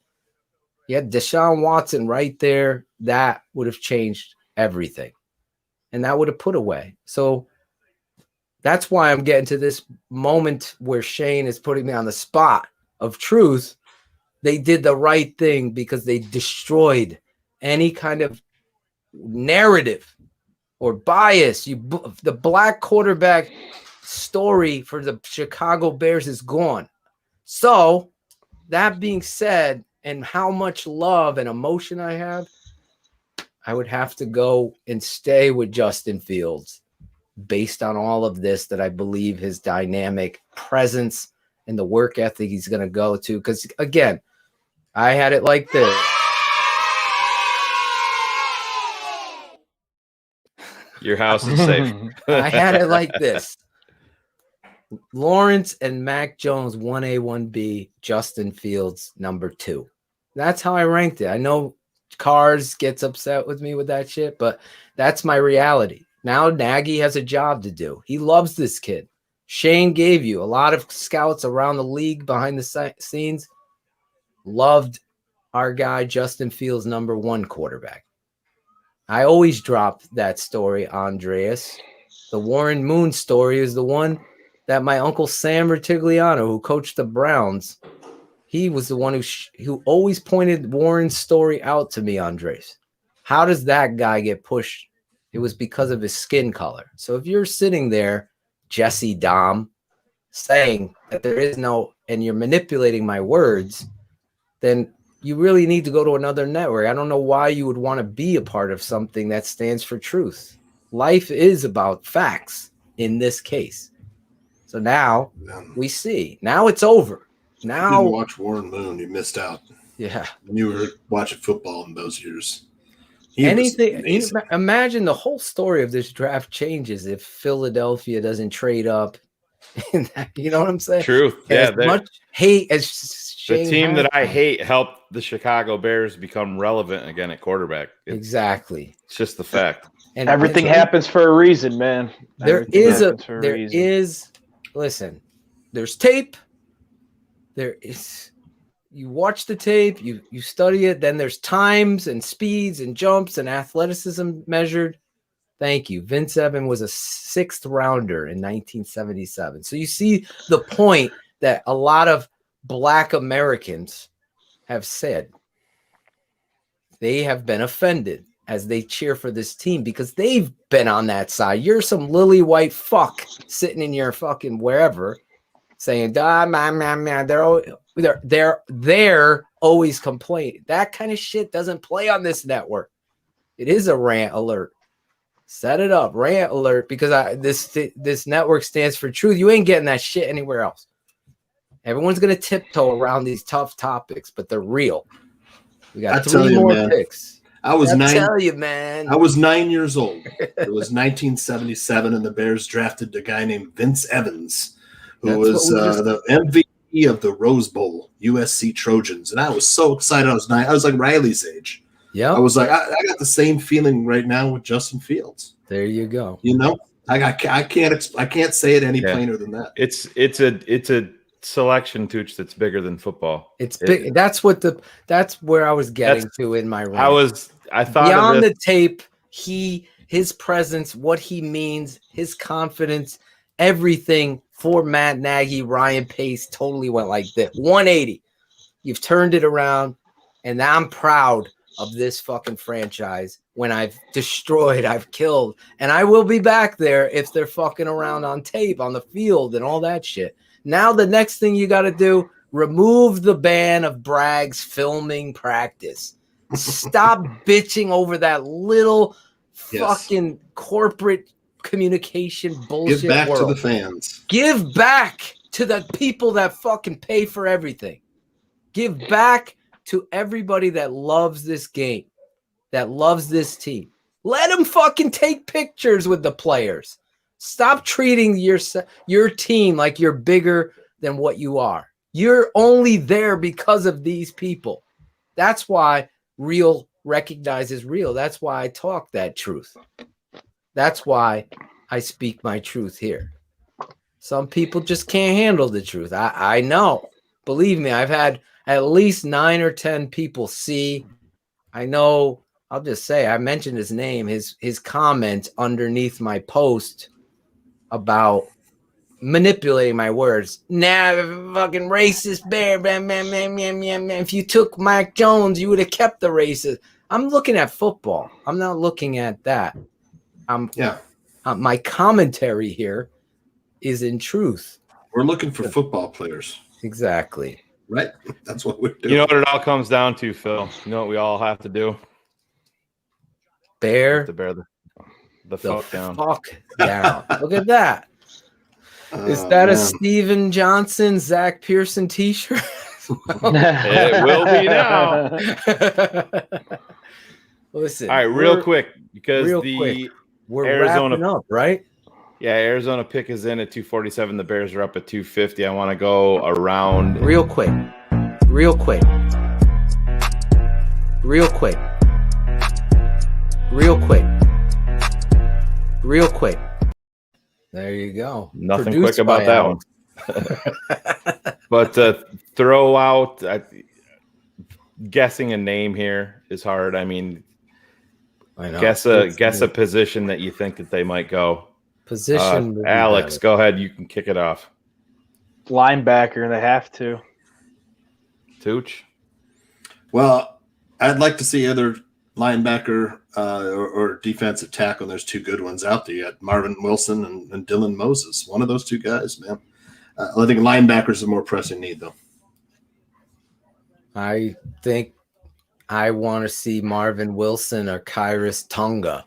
You had Deshaun Watson right there. That would have changed everything, and that would have put away. So that's why I'm getting to this moment where Shayne is putting me on the spot of truth. They did the right thing because they destroyed any kind of narrative or bias. The black quarterback story for the Chicago Bears is gone. So that being said, and how much love and emotion I have, I would have to go and stay with Justin Fields. Based on all of this, that I believe his dynamic presence and the work ethic he's going to go to. Because, again, I had it like this. Your house is safe. I had it like this. Lawrence and Mac Jones, 1A, 1B, Justin Fields, number 2. That's how I ranked it. I know Cars gets upset with me with that shit, but that's my reality. Now Nagy has a job to do. He loves this kid. Shayne gave you a lot of scouts around the league behind the scenes. Loved our guy Justin Fields, number 1 quarterback. I always drop that story, Andreas. The Warren Moon story is the one that my uncle Sam Rutigliano, who coached the Browns, he was the one who always pointed Warren's story out to me, Andres. How does that guy get pushed? It was because of his skin color. So if you're sitting there, Jesse Dom, saying that there is no, and you're manipulating my words, then you really need to go to another network. I don't know why you would want to be a part of something that stands for truth. Life is about facts in this case. So now we see. Now it's over. Now you didn't watch Warren Moon. You missed out. Yeah. When you were watching football in those years. Imagine the whole story of this draft changes if Philadelphia doesn't trade up. You know what I'm saying? True. Yeah. As much hate as Shayne the team has, that I hate helped the Chicago Bears become relevant again at quarterback. Exactly. It's just the fact. And everything happens for a reason, man. Listen, there's tape. There is, you watch the tape, you study it, then there's times and speeds and jumps and athleticism measured. Thank you. Vince Evans was a 6th rounder in 1977. So you see the point that a lot of Black Americans have said. They have been offended as they cheer for this team because they've been on that side. You're some lily white fuck sitting in your fucking wherever saying, man, they're always complaining. That kind of shit doesn't play on this network. It is a rant alert. Set it up, rant alert, because this network stands for truth. You ain't getting that shit anywhere else. Everyone's gonna tiptoe around these tough topics, but they're real. We got 3 more picks. I was 9. Tell you, man. I was 9 years old. It was 1977, and the Bears drafted a guy named Vince Evans, who was the MVP of the Rose Bowl, USC Trojans, and I was so excited. I was 9. I was like Riley's age. Yeah, I was like, I got the same feeling right now with Justin Fields. There you go. You know, I can't say it any plainer than that. It's a selection, Tooch, that's bigger than football. It's big. That's where I was getting to in my rant. I thought beyond the tape, his presence, what he means, his confidence, everything for Matt Nagy, Ryan Pace totally went like this. 180. You've turned it around, and I'm proud of this fucking franchise. When I've destroyed, I've killed, and I will be back there if they're fucking around on tape, on the field, and all that shit. Now the next thing you got to do, remove the ban of Bragg's filming practice. Stop bitching over that little fucking corporate communication bullshit. Give back world. to the fans. Give back to the people that fucking pay for everything. Give back to everybody that loves this game, that loves this team. Let them fucking take pictures with the players. Stop treating your team like you're bigger than what you are. You're only there because of these people. That's why real recognizes real. That's why I talk that truth. That's why I speak my truth here. Some people just can't handle the truth. I know. Believe me, I've had at least 9 or 10 people see. I know. I'll just say, I mentioned his name, his comment underneath my post about manipulating my words. Nah, fucking racist bear. Bam, bam, bam, bam, bam, bam. If you took Mac Jones, you would have kept the racist. I'm looking at football. I'm not looking at that. My commentary here is in truth. We're looking for football players. Exactly. Right? That's what we're doing. You know what it all comes down to, Phil? You know what we all have to do? Bear the fuck down. Fuck down. Look at that. Is that a Steven Johnson, Zach Pearson t-shirt? It will be now. Listen. All right, real quick, because we're Arizona wrapping up, right? Yeah, Arizona pick is in at 247. The Bears are up at 250. I want to go around. Real quick. There you go. Nothing Produced quick about that one. But throw out, guessing a name here is hard. I mean, I know. Guess a position that you think that they might go. Position. Alex, go ahead. You can kick it off. Linebacker, they have to. Tooch? Well, I'd like to see either linebacker or defensive tackle. And there's 2 good ones out there. You got Marvin Wilson and Dylan Moses. One of those 2 guys, man. I think linebackers are more pressing need, though. I think I want to see Marvin Wilson or Khyiris Tonga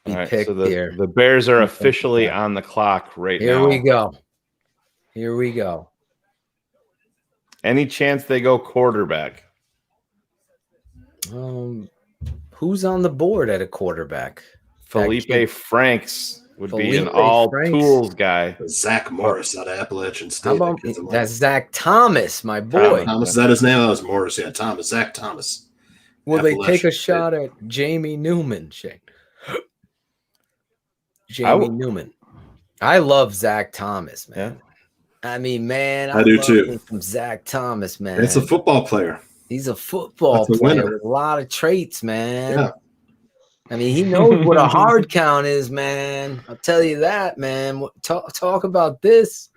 be picked so here. The Bears are officially on the clock right now. Here we go. Any chance they go quarterback? Who's on the board at a quarterback? Felipe Franks would be an all-tools guy. Zach Morris out of Appalachian State. That's Zach Thomas, my boy. Thomas, is that his name? That was Morris. Yeah, Thomas. Zach Thomas. Will they take a shot at Jamie Newman, Shayne? Newman. I love Zach Thomas, man. I mean, man, I do love too. me from Zach Thomas, man. It's a football player. He's a football That's a player winner. with a lot of traits, man. Yeah. I mean, he knows what a hard count is, man. I'll tell you that, man. Talk about this.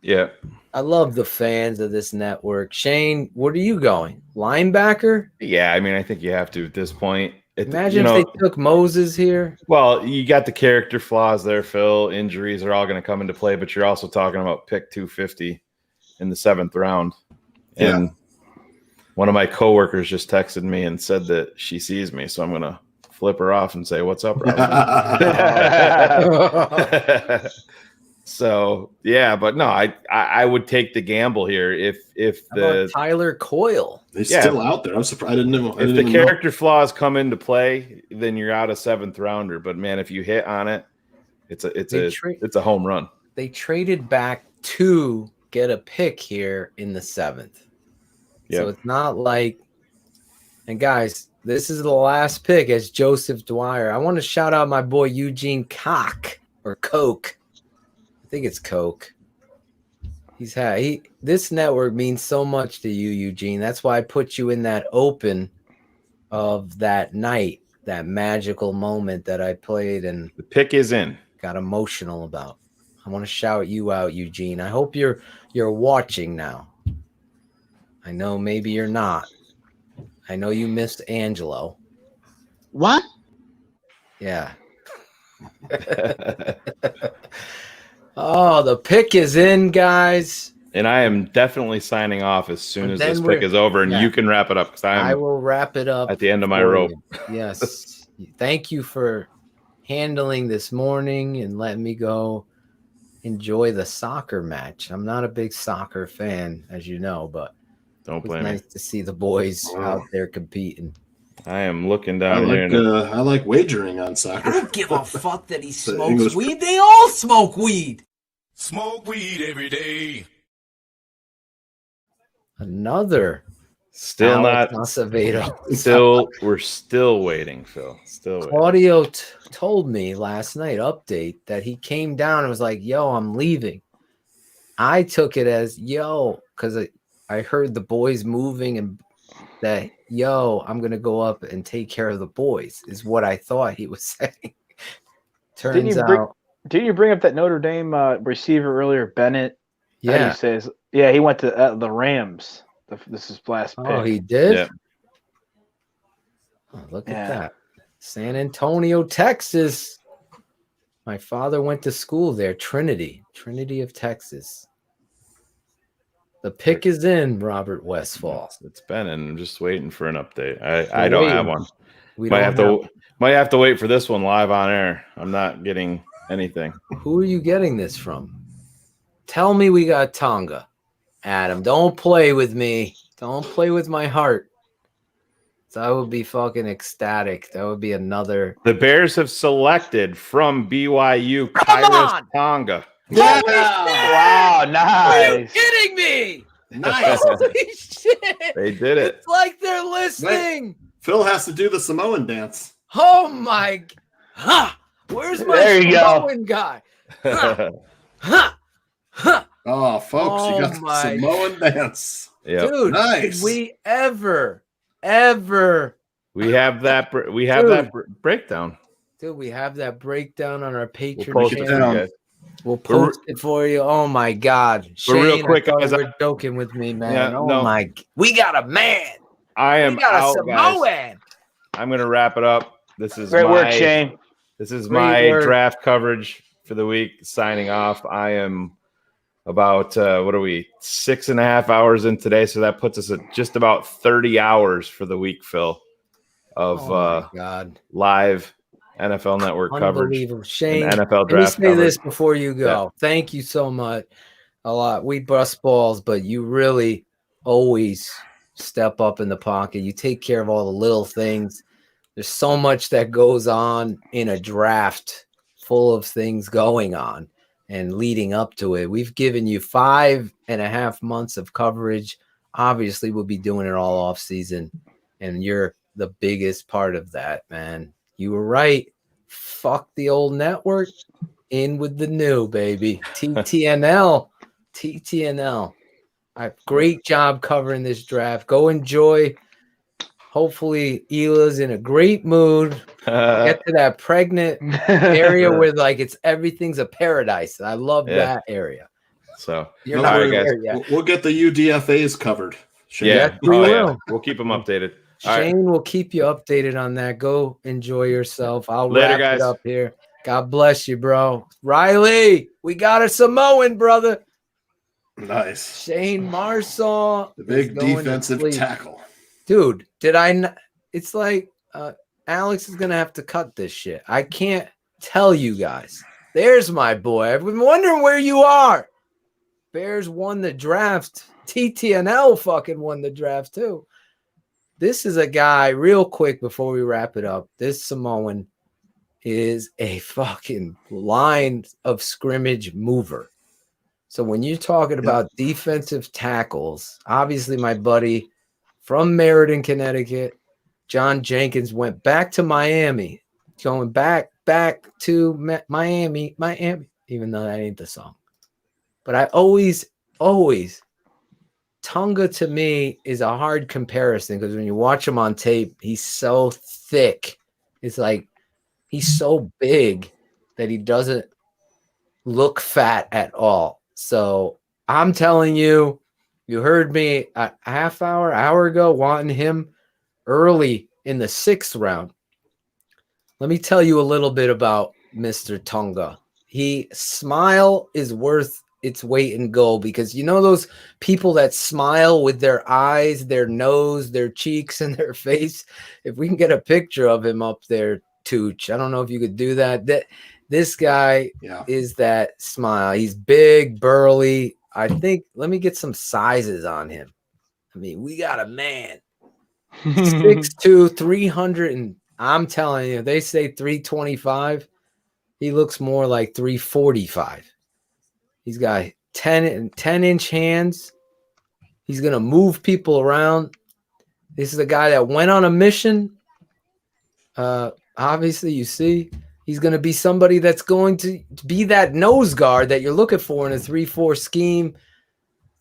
Yeah. I love the fans of this network. Shayne, where are you going? Linebacker? Yeah, I mean, I think you have to at this point. Imagine if they took Moses here. Well, you got the character flaws there, Phil. Injuries are all going to come into play, but you're also talking about pick 250 in the 7th round. And one of my coworkers just texted me and said that she sees me, so I'm going to flip her off and say, "What's up, Robin?" So yeah, but no, I would take the gamble here if the Tyler Coyle. He's still out there. I'm surprised. I didn't know. If the character flaws come into play, then you're out a 7th rounder. But man, if you hit on it, it's a home run. They traded back to get a pick here in the 7th. So it's not like, and guys, this is the last pick as Joseph Dwyer. I want to shout out my boy Eugene Koch or Coke. I think it's Coke. This network means so much to you, Eugene. That's why I put you in that open of that night, that magical moment that I played and the pick is in. Got emotional about. I want to shout you out, Eugene. I hope you're watching now. I know maybe you're not. I know you missed Angelo. What? Yeah. Oh, the pick is in, guys. And I am definitely signing off as soon as this pick is over, and you can wrap it up because I will wrap it up at the end of my rope. Yes. Thank you for handling this morning and letting me go enjoy the soccer match. I'm not a big soccer fan, as you know, but don't blame me. Nice to see the boys out there competing. I am looking down here. I like wagering on soccer. I don't give a fuck that he smokes weed. They all smoke weed. Smoke weed every day. Another. Still not. Acevedo. We're still waiting, Phil. Still waiting. Claudio told me last night, update, that he came down and was like, "Yo, I'm leaving." I took it as, "Yo," because I heard the boys moving and that, "Yo, I'm going to go up and take care of the boys," is what I thought he was saying. Turns out. Didn't you bring up that Notre Dame receiver earlier, Bennett? Yeah. He says, yeah, he went to the Rams. This is last pick. Oh, he did? Yeah. Oh, look at that. San Antonio, Texas. My father went to school there, Trinity of Texas. The pick is in, Robert Westfall. It's been, and I'm just waiting for an update. I don't have one. Might have to wait for this one live on air. I'm not getting anything. Who are you getting this from? Tell me we got Tonga. Adam, don't play with me. Don't play with my heart. So I would be fucking ecstatic. That would be another. The Bears have selected from BYU Khyiris Tonga. Yeah. Wow, nice. Are you kidding me? Nice. Holy shit. They did it. It's like they're listening. Wait, Phil has to do the Samoan dance. Oh my. Ha! Where's my Samoan guy? Ha! Ha! Ha! Oh, folks, you got the Samoan dance. Yep. Dude, nice. Did we ever we have that breakdown. Dude, we have that breakdown on our Patreon We'll post channel. We'll post it for you. Oh my God. Shayne, real quick, I thought you were joking with me, man. Yeah, oh no. my, we got a man. I am we got out, a Samoan. guys. I'm gonna wrap it up. This is great work, Shayne. This is Great my work. draft coverage for the week. Signing off. I am about 6.5 hours in today, so that puts us at just about 30 hours for the week, Phil, of God. live NFL Network coverage. Unbelievable. Shayne, and NFL let me draft say coverage. this before you go. Yeah. Thank you so much. A lot. We bust balls, but you really always step up in the pocket. You take care of all the little things. There's so much that goes on in a draft full of things going on and leading up to it. We've given you 5.5 months of coverage. Obviously, we'll be doing it all off season, and you're the biggest part of that, man. You were right. Fuck the old network. In with the new, baby. TTNL. TTNL. Great job covering this draft. Go enjoy. Hopefully, Ela's in a great mood. Get to that pregnant area where everything's a paradise. I love that area. So you're not there yet. We'll get the UDFAs covered. Yeah, we will. We'll keep them updated. Shayne will keep you updated on that. Go enjoy yourself. I'll Later, wrap guys. it up here. God bless you, bro. Riley, we got a Samoan, brother. Nice. Shayne Marsaw. The big defensive tackle. Dude, did I not? It's like Alex is going to have to cut this shit. I can't tell you guys. There's my boy. I've been wondering where you are. Bears won the draft. TTNL fucking won the draft too. This is a guy, real quick before we wrap it up. This Samoan is a fucking line of scrimmage mover. So when you're talking about defensive tackles, obviously my buddy from Meriden, Connecticut, John Jenkins, went back to Miami, going back to Miami, even though that ain't the song. But I always, Tonga to me is a hard comparison because when you watch him on tape, he's so thick. It's like he's so big that he doesn't look fat at all. So I'm telling you, you heard me a hour ago wanting him early in the 6th round. Let me tell you a little bit about Mr. Tonga. Smile is worth its weight in gold because you know those people that smile with their eyes, their nose, their cheeks, and their face. If we can get a picture of him up there, Tooch, I don't know if you could do that. This guy is that smile. He's big, burly. I think, let me get some sizes on him. I mean, we got a man. 6'2", 300, and I'm telling you, they say 325. He looks more like 345. He's got 10-inch hands. He's going to move people around. This is a guy that went on a mission. Obviously, you see, he's going to be somebody that's going to be that nose guard that you're looking for in a 3-4 scheme.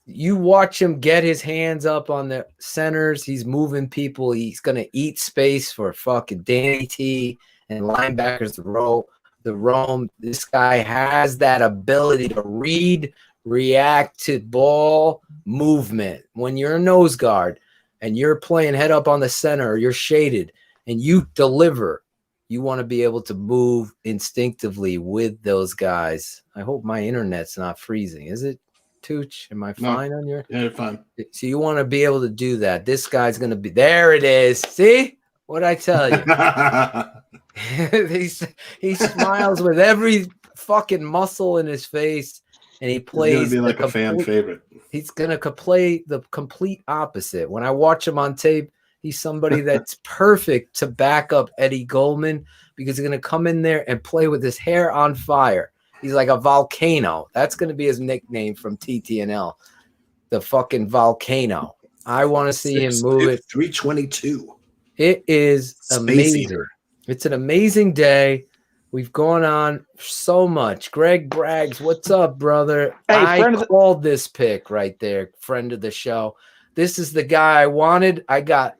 You watch him get his hands up on the centers. He's moving people. He's going to eat space for fucking Danny T and linebackers the roam. This guy has that ability to read, react to ball movement. When you're a nose guard and you're playing head up on the center, or you're shaded and you deliver, you want to be able to move instinctively with those guys. I hope my internet's not freezing. Is it, Tooch? Am I fine on your? Yeah, you're fine. So you want to be able to do that. This guy's going to be, there it is. See what I tell you? He smiles with every fucking muscle in his face, and he plays. He's gonna be like a fan favorite. He's gonna play the complete opposite. When I watch him on tape, he's somebody that's perfect to back up Eddie Goldman because he's gonna come in there and play with his hair on fire. He's like a volcano. That's gonna be his nickname from TTNL, the fucking volcano. I want to see him move it. 322. It is amazing. It's an amazing day. We've gone on so much. Greg Braggs, what's up, brother? Hey, I called this pick right there, friend of the show. This is the guy I wanted. I got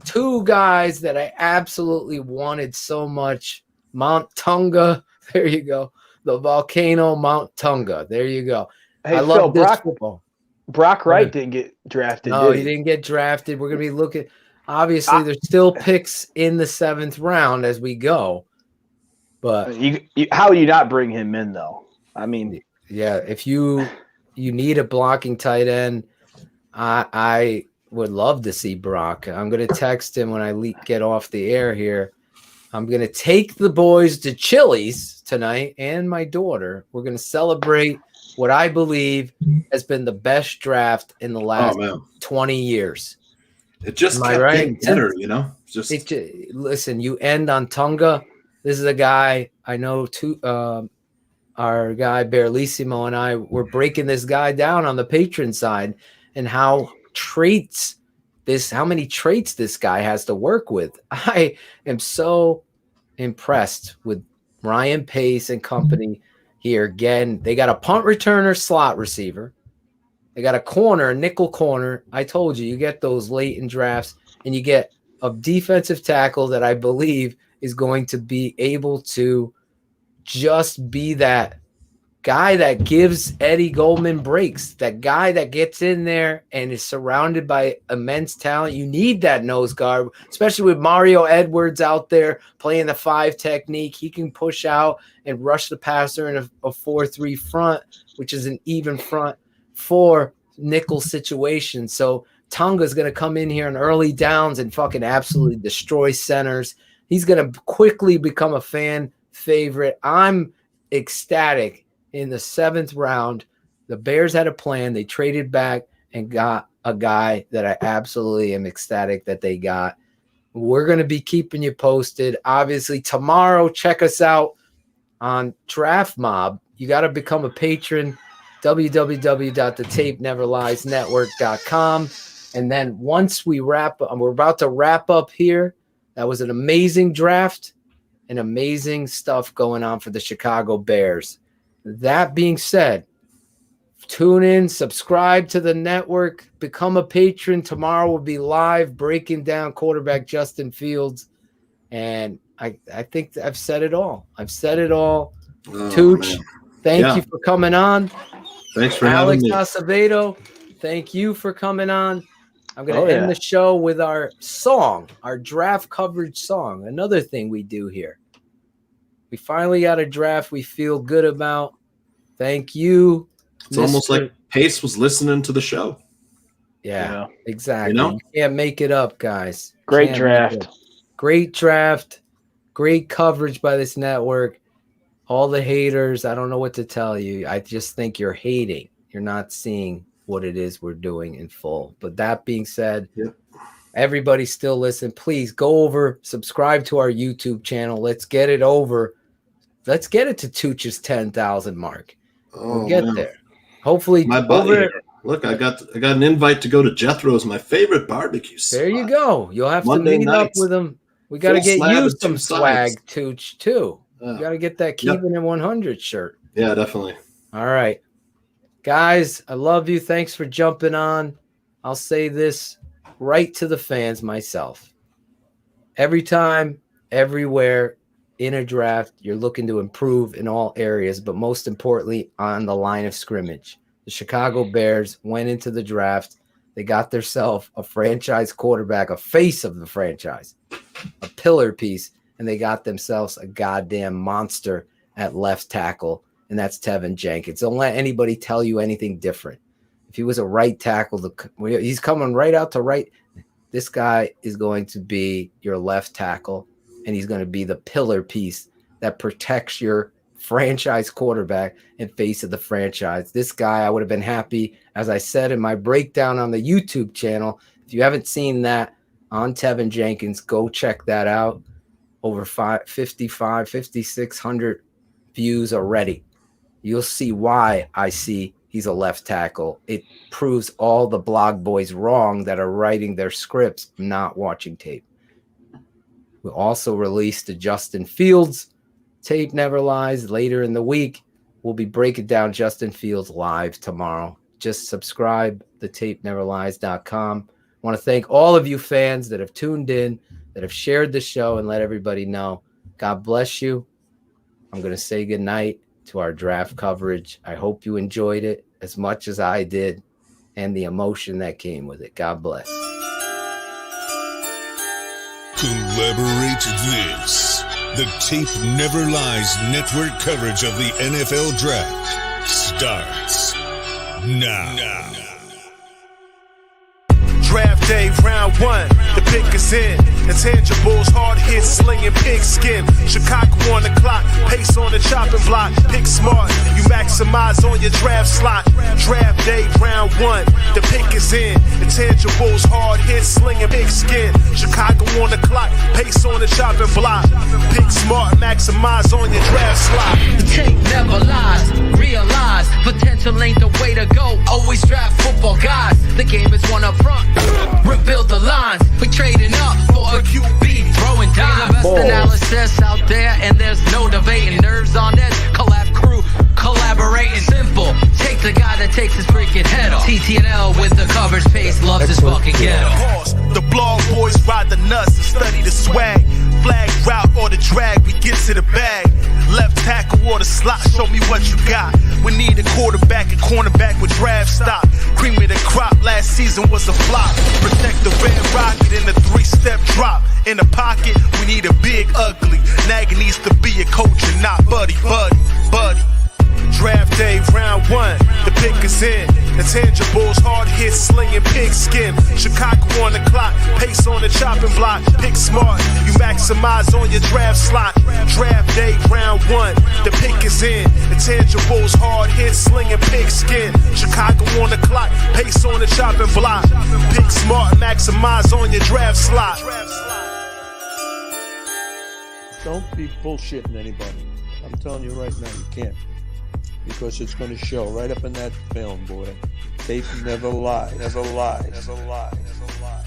two guys that I absolutely wanted so much. Mount Tonga. There you go. The volcano Mount Tonga. There you go. Hey, I love this football. Brock Wright didn't get drafted. No, he didn't get drafted. We're going to be looking. Obviously, there's still picks in the 7th round as we go. But how do you not bring him in, though? I mean, yeah, if you need a blocking tight end, I would love to see Brock. I'm going to text him when I get off the air here. I'm going to take the boys to Chili's tonight and my daughter. We're going to celebrate what I believe has been the best draft in the last 20 years. It just kept getting better, you know? Listen, you end on Tonga. This is a guy I know our guy Bearlissimo and I were breaking this guy down on the patron side and how many traits this guy has to work with. I am so impressed with Ryan Pace and company here. Again, they got a punt returner, slot receiver. They got a corner, a nickel corner. I told you get those late in drafts, and you get a defensive tackle that I believe is going to be able to just be that guy that gives Eddie Goldman breaks, that guy that gets in there and is surrounded by immense talent. You need that nose guard, especially with Mario Edwards out there playing the 5 technique. He can push out and rush the passer in a 4-3 front, which is an even front 4 nickel situation. So Tonga's going to come in here in early downs and fucking absolutely destroy centers. He's going to quickly become a fan favorite. I'm ecstatic. In the 7th round, the Bears had a plan. They traded back and got a guy that I absolutely am ecstatic that they got. We're going to be keeping you posted. Obviously, tomorrow, check us out on Draft Mob. You got to become a patron, www.thetapeneverliesnetwork.com. And then once we wrap up, we're about to wrap up here. That was an amazing draft and amazing stuff going on for the Chicago Bears. That being said, tune in, subscribe to the network, become a patron. Tomorrow we'll be live breaking down quarterback Justin Fields. And I think I've said it all. Tooch, thank you for coming on. Thanks for Alex having me. Acevedo, thank you for coming on. I'm going to end the show with our song, our draft coverage song. Another thing we do here. We finally got a draft we feel good about. Thank you. It's almost like Pace was listening to the show. Yeah, exactly. You know? You can't make it up, guys. Great Can't draft. make it up. Great draft. Great coverage by this network. All the haters, I don't know what to tell you. I just think you're hating. You're not seeing what it is we're doing in full. But that being said, everybody still listen. Please go over, subscribe to our YouTube channel. Let's get it over. Let's get it to Tooch's 10,000 mark. We'll get there. Hopefully, my buddy. Look, I got an invite to go to Jethro's, my favorite barbecue spot. There you go. You'll have Monday to meet up nights. with him. We got to Full get slab you and some 2 swag, sides. Tooch, too. You got to get that Keepin It 100 shirt. Yeah, definitely. All right. Guys, I love you. Thanks for jumping on. I'll say this right to the fans myself. Every time, everywhere, in a draft, you're looking to improve in all areas, but most importantly, on the line of scrimmage. The Chicago Bears went into the draft. They got themselves a franchise quarterback, a face of the franchise, a pillar piece, and they got themselves a goddamn monster at left tackle, and that's Tevin Jenkins. Don't let anybody tell you anything different. If he was a right tackle, he's coming right out to right. This guy is going to be your left tackle, and he's going to be the pillar piece that protects your franchise quarterback and face of the franchise. This guy, I would have been happy, as I said in my breakdown on the YouTube channel. If you haven't seen that on Tevin Jenkins, go check that out. Over 5,600 views already. You'll see why I see he's a left tackle. It proves all the blog boys wrong that are writing their scripts, not watching tape. We'll also release the Justin Fields Tape Never Lies later in the week. We'll be breaking down Justin Fields live tomorrow. Just subscribe to tapeneverlies.com. I want to thank all of you fans that have tuned in, that have shared the show, and let everybody know. God bless you. I'm going to say goodnight to our draft coverage. I hope you enjoyed it as much as I did and the emotion that came with it. God bless. Collaborate this. The Tape Never Lies network coverage of the NFL Draft starts now. Draft day, round 1, the pick is in. Intangibles, hard hits, slinging pigskin. Chicago on the clock, pace on the chopping block. Pick smart, you maximize on your draft slot. Draft day, round 1, the pick is in. Intangibles, hard hits, slinging pigskin. Chicago on the clock, pace on the chopping block. Pick smart, maximize on your draft slot. The tape never lies, realize potential ain't the way to go. Always draft football guys, the game is one up front. Rebuild the lines, we trading up for a QB, throwing dimes. The best analysis out there, and there's no debating. Nerves on edge, collab crew, collaborating. Simple, take the guy that takes his freaking head off. TT me what you got. We need a quarterback and cornerback with draft stock. Cream of the crop last season was a flop. Protect the red rocket in the 3-step drop. In the pocket, we need a big ugly. Nagy needs to be a coach and not buddy. Draft day, round 1, the pick is in. Intangibles, hard hits, slinging pigskin. Chicago on the clock, pace on the chopping block. Pick smart, you maximize on your draft slot. Draft day, round 1, the pick is in. Intangibles, hard hits, slinging pigskin. Chicago on the clock, pace on the chopping block. Pick smart, maximize on your draft slot. Don't be bullshitting anybody. I'm telling you right now, you can't. Because it's going to show right up in that film, boy. Tape never lies. Never lies. Never lies. Never lies.